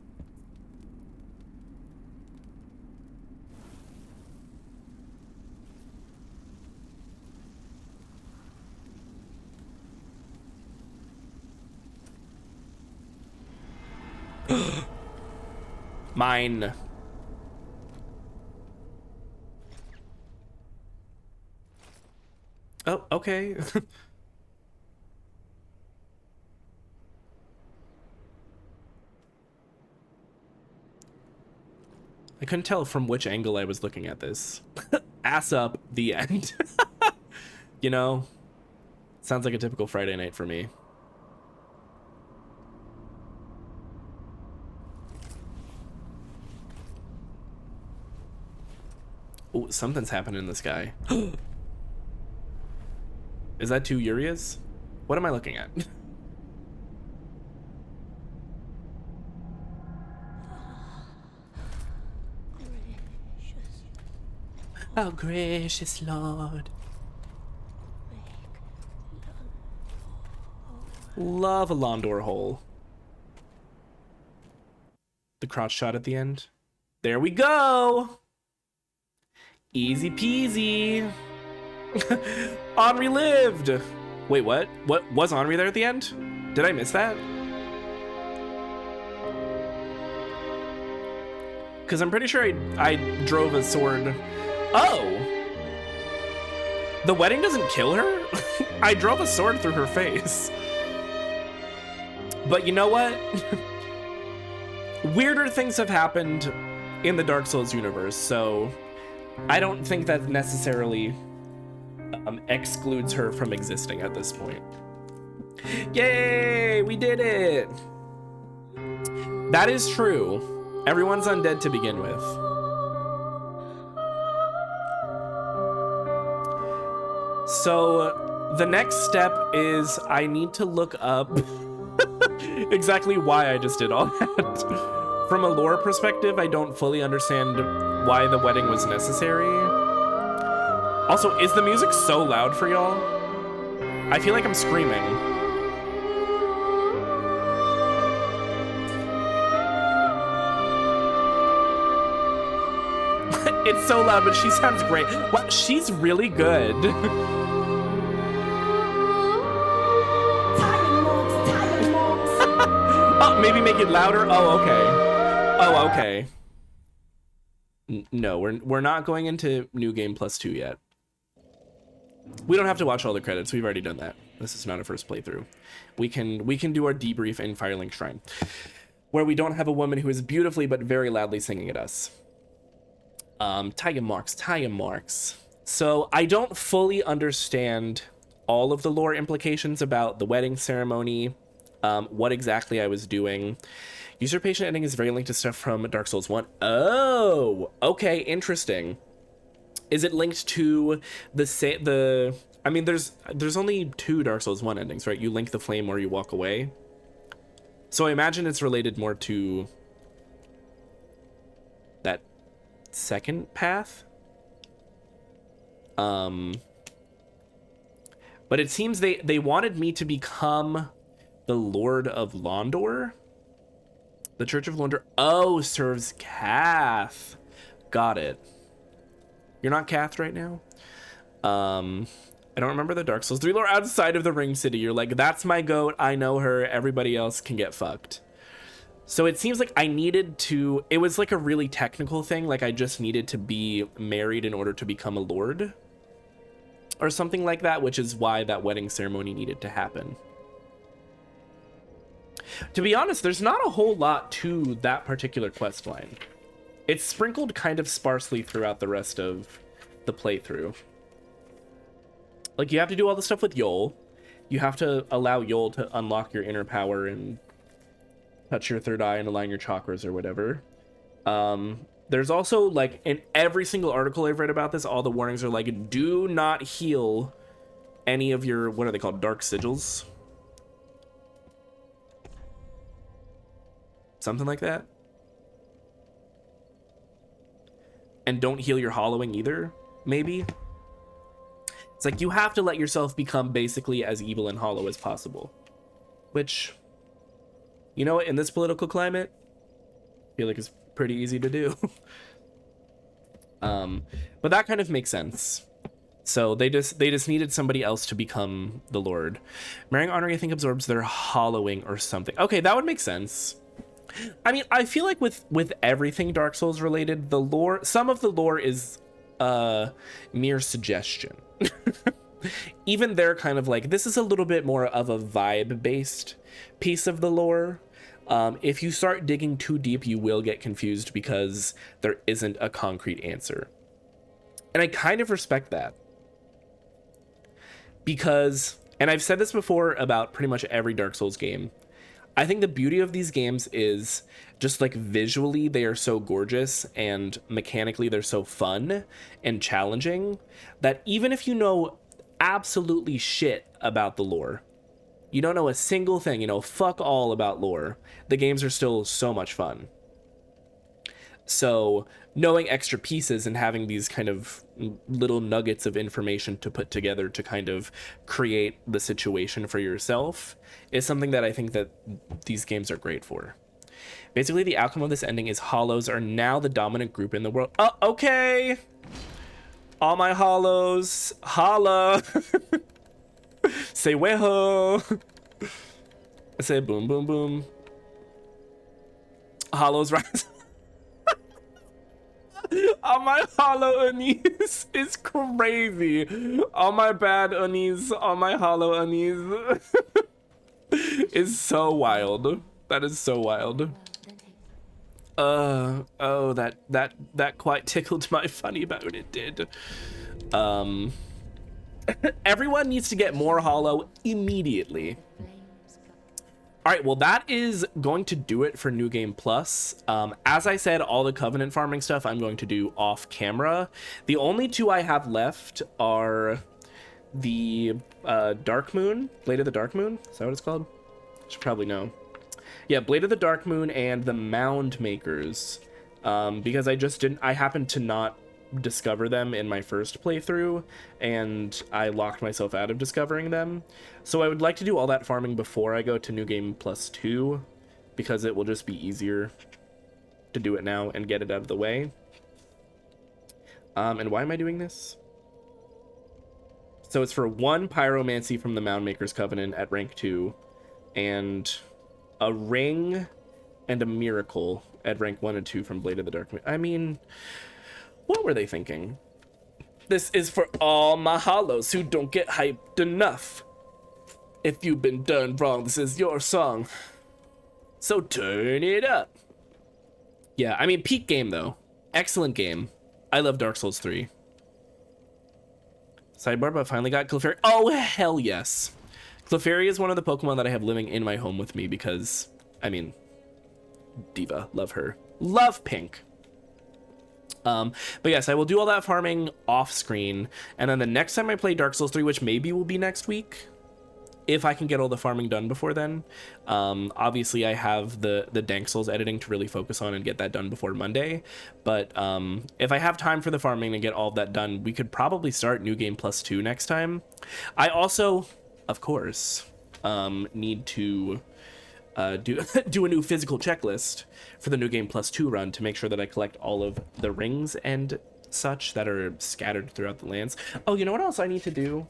Mine. Oh, okay. I couldn't tell from which angle I was looking at this. Ass up, the end. You know, sounds like a typical Friday night for me. Oh, something's happening in the sky. Is that two Urias? What am I looking at? Oh, gracious Lord. Love a Londor hole. The crotch shot at the end. There we go. Easy peasy. Henri lived. Wait, what? What was Henri there at the end? Did I miss that? Because I'm pretty sure I drove a sword. Oh! The wedding doesn't kill her? I drove a sword through her face. But you know what? Weirder things have happened in the Dark Souls universe, so I don't think that necessarily excludes her from existing at this point. Yay! We did it! That is true. Everyone's undead to begin with. So the next step is I need to look up exactly why I just did all that. From a lore perspective, I don't fully understand why the wedding was necessary. Also, is the music so loud for y'all? I feel like I'm screaming. It's so loud, but she sounds great. Wow, she's really good. Oh, maybe make it louder? Oh, okay. Oh, okay. No, we're not going into New Game Plus 2 yet. We don't have to watch all the credits. We've already done that. This is not a first playthrough. We can do our debrief in Firelink Shrine. where we don't have a woman who is beautifully but very loudly singing at us. Tiger marks. So I don't fully understand all of the lore implications about the wedding ceremony, what exactly I was doing. Usurpation ending is very linked to stuff from Dark Souls 1. Oh, okay, interesting. Is it linked to I mean, there's only 2 Dark Souls 1 endings, right? You link the flame or you walk away. So I imagine it's related more to that second path. But it seems they wanted me to become the Lord of Londor. The Church of Londor. Oh, serves Cath. Got it. You're not Cath right now? I don't remember the Dark Souls 3 lore outside of the Ring City. You're like, that's my goat. I know her. Everybody else can get fucked. So it seems like I needed to... It was like a really technical thing. Like I just needed to be married in order to become a lord. Or something like that, which is why that wedding ceremony needed to happen. To be honest, there's not a whole lot to that particular quest line. It's sprinkled kind of sparsely throughout the rest of the playthrough. Like, you have to do all the stuff with Yol. You have to allow Yol to unlock your inner power and touch your third eye and align your chakras or whatever. There's also, like, in every single article I've read about this, all the warnings are like, do not heal any of your, what are they called, dark sigils? Something like that. And don't heal your hollowing either, maybe. It's like you have to let yourself become basically as evil and hollow as possible. Which, you know what, in this political climate, I feel like it's pretty easy to do. But that kind of makes sense. So they just needed somebody else to become the Lord. Marrying Honoring, I think, absorbs their hollowing or something. Okay, that would make sense. I mean, I feel like with everything Dark Souls related, the lore, some of the lore is mere suggestion. Even they're kind of like, this is a little bit more of a vibe based piece of the lore. If you start digging too deep, you will get confused because there isn't a concrete answer. And I kind of respect that. Because, and I've said this before about pretty much every Dark Souls game, I think the beauty of these games is just like visually they are so gorgeous and mechanically they're so fun and challenging that even if you know absolutely shit about the lore, you don't know a single thing, you know, fuck all about lore, the games are still so much fun. So knowing extra pieces and having these kind of little nuggets of information to put together to kind of create the situation for yourself is something that I think that these games are great for. Basically, the outcome of this ending is hollows are now the dominant group in the world. Oh, okay. All my hollows, holla. Say weho. I say boom, boom, boom. Hollows rise. All my hollow unis is crazy. All my bad unis, all my hollow unis is so wild. That is so wild. Oh, that quite tickled my funny bone, it did. Everyone needs to get more hollow immediately. All right, well, that is going to do it for New Game Plus. As I said, all the Covenant farming stuff I'm going to do off camera. The only two I have left are the Dark Moon, Blade of the Dark Moon. Is that what it's called? Should probably know. Yeah, Blade of the Dark Moon and the Mound Makers. Because I happened to not discover them in my first playthrough, and I locked myself out of discovering them. So I would like to do all that farming before I go to New Game Plus 2, because it will just be easier to do it now and get it out of the way. And why am I doing this? So it's for 1 Pyromancy from the Mound Maker's Covenant at rank 2, and a ring and a miracle at rank 1 and 2 from Blade of the Dark Moon. I mean, what were they thinking? This is for all my hollows who don't get hyped enough. If you've been done wrong, this is your song. So turn it up. Yeah, I mean, peak game though. Excellent game. I love Dark Souls 3. Sidebar, but I finally got Clefairy. Oh, hell yes. Clefairy is one of the Pokemon that I have living in my home with me because, I mean, diva, love her. Love Pink. But yes, I will do all that farming off screen, and then the next time I play Dark Souls 3, which maybe will be next week, if I can get all the farming done before then. Obviously I have the Dank Souls editing to really focus on and get that done before Monday, but if I have time for the farming and get all of that done, we could probably start New Game Plus 2 next time. I also, of course, need to do a new physical checklist for the New Game Plus 2 run to make sure that I collect all of the rings and such that are scattered throughout the lands. Oh, you know what else I need to do?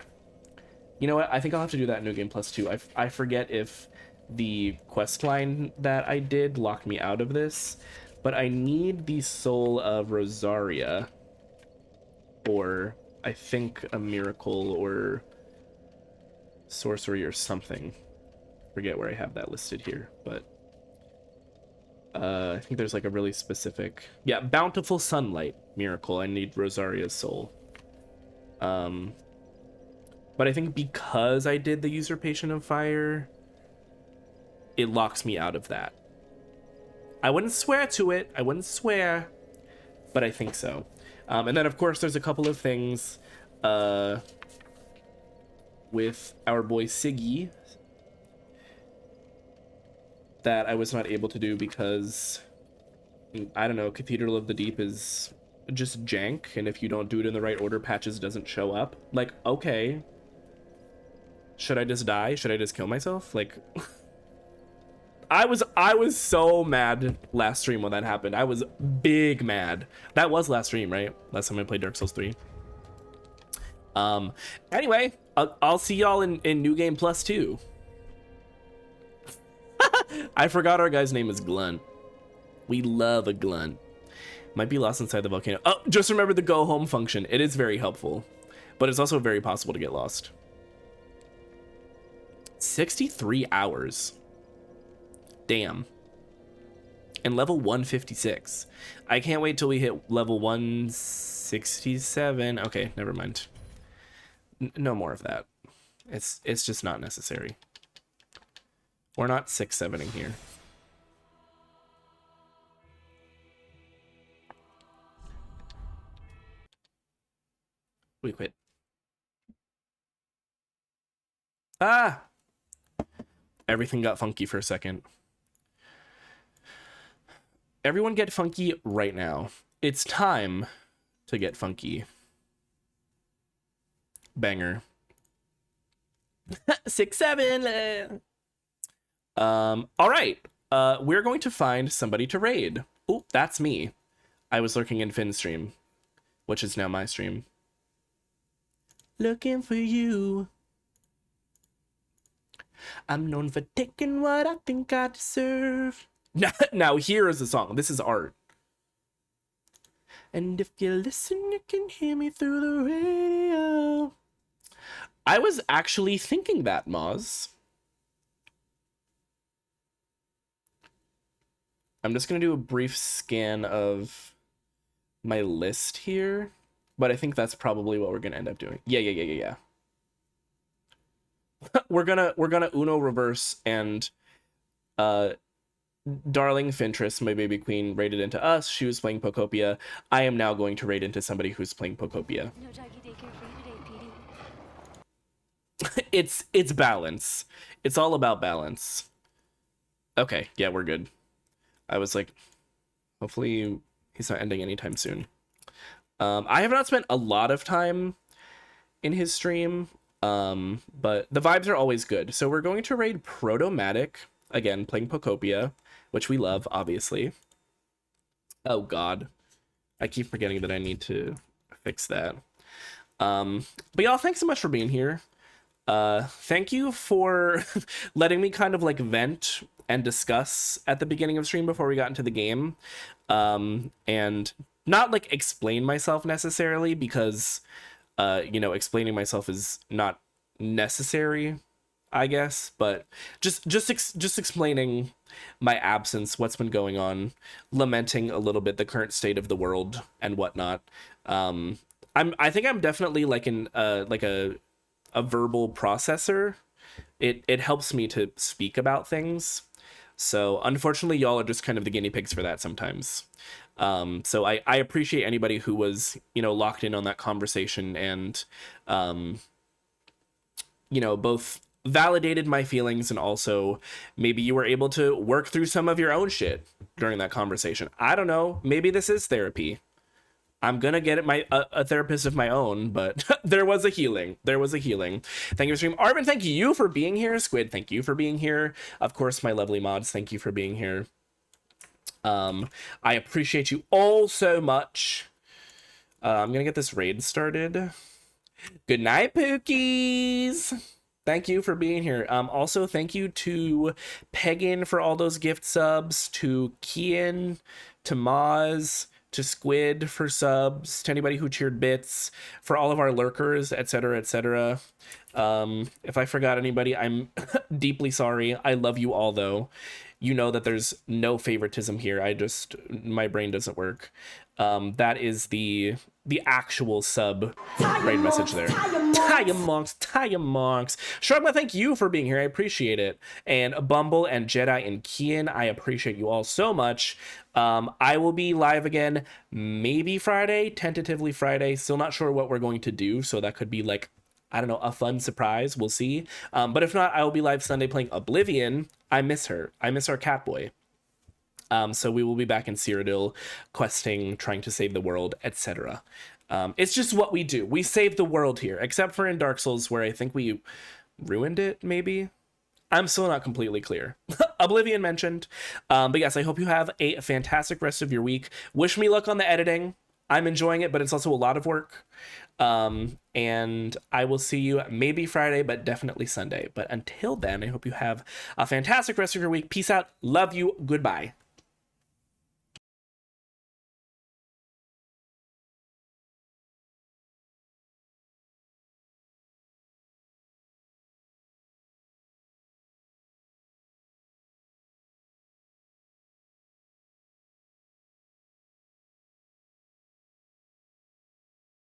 You know what? I think I'll have to do that in New Game Plus 2. I forget if the quest line that I did locked me out of this, but I need the Soul of Rosaria, or I think a Miracle or Sorcery or something. Forget where I have that listed here, but I think there's like a really specific, yeah, Bountiful Sunlight Miracle. I need Rosaria's soul. But I think because I did the Usurpation of Fire, it locks me out of that. I wouldn't swear to it. I wouldn't swear, but I think so. And then of course there's a couple of things with our boy Siggy that I was not able to do because, I don't know, Cathedral of the Deep is just jank, and if you don't do it in the right order, patches doesn't show up. Like, okay. Should I just die? Should I just kill myself? Like, I was so mad last stream when that happened. I was big mad. That was last stream, right? Last time I played Dark Souls 3. Anyway, I'll see y'all in New Game Plus 2. I forgot our guy's name is Glunt. We love a Glunt. Might be lost inside the volcano. Oh, just remember the go home function. It is very helpful, but it's also very possible to get lost. 63 hours. Damn. And level 156. I can't wait till we hit level 167. Okay, never mind. No more of that. It's just not necessary. We're not 6-7ing here. We quit. Ah! Everything got funky for a second. Everyone get funky right now. It's time to get funky. Banger. 6-7. All right. We're going to find somebody to raid. Oh, that's me. I was lurking in Finn's stream, which is now my stream. Looking for you. I'm known for taking what I think I deserve. Now here is the song. This is art. And if you listen, you can hear me through the radio. I was actually thinking that, Moz. I'm just going to do a brief scan of my list here, but I think that's probably what we're going to end up doing. Yeah. we're gonna Uno reverse, and Darling Fintress, my baby queen, raided into us. She was playing Pokopia. I am now going to raid into somebody who's playing Pokopia. No doggy daycare for you today, Petey. It's balance. It's all about balance. Okay, yeah, we're good. I was like, hopefully he's not ending anytime soon. I have not spent a lot of time in his stream, but the vibes are always good. So we're going to raid Protomatic, again, playing Pokopia, which we love, obviously. Oh, God. I keep forgetting that I need to fix that. But y'all, thanks so much for being here. Thank you for letting me kind of like vent and discuss at the beginning of stream before we got into the game. And not like explain myself necessarily, because, you know, explaining myself is not necessary I guess, but just explaining my absence, what's been going on, lamenting a little bit the current state of the world and whatnot. I think I'm definitely like a verbal processor. It helps me to speak about things. So unfortunately, y'all are just kind of the guinea pigs for that sometimes. So I appreciate anybody who was, you know, locked in on that conversation and, you know, both validated my feelings and also maybe you were able to work through some of your own shit during that conversation. I don't know. Maybe this is therapy. I'm gonna get a therapist of my own, but there was a healing. There was a healing. Thank you for stream. Arvin, thank you for being here. Squid, thank you for being here. Of course, my lovely mods, thank you for being here. I appreciate you all so much. I'm gonna get this raid started. Good night, Pookies. Thank you for being here. Also, thank you to Pagan for all those gift subs, to Kian, to Maz, to Squid for subs, to anybody who cheered bits, for all of our lurkers, etc., etc. If I forgot anybody, I'm deeply sorry. I love you all, though. You know that there's no favoritism here. My brain doesn't work. That is the actual sub raid message there. Taya monks. Shrugma, thank you for being here. I appreciate it. And Bumble and Jedi and Kian, I appreciate you all so much. I will be live again maybe Friday, tentatively Friday. Still not sure what we're going to do, so that could be like, I don't know, a fun surprise. We'll see. But if not, I will be live Sunday playing Oblivion. I miss her. I miss our Catboy. So we will be back in Cyrodiil, questing, trying to save the world, etc. It's just what we do. We save the world here, except for in Dark Souls, where I think we ruined it, maybe? I'm still not completely clear. Oblivion mentioned. But yes, I hope you have a fantastic rest of your week. Wish me luck on the editing. I'm enjoying it, but it's also a lot of work. And I will see you maybe Friday, but definitely Sunday. But until then, I hope you have a fantastic rest of your week. Peace out. Love you. Goodbye.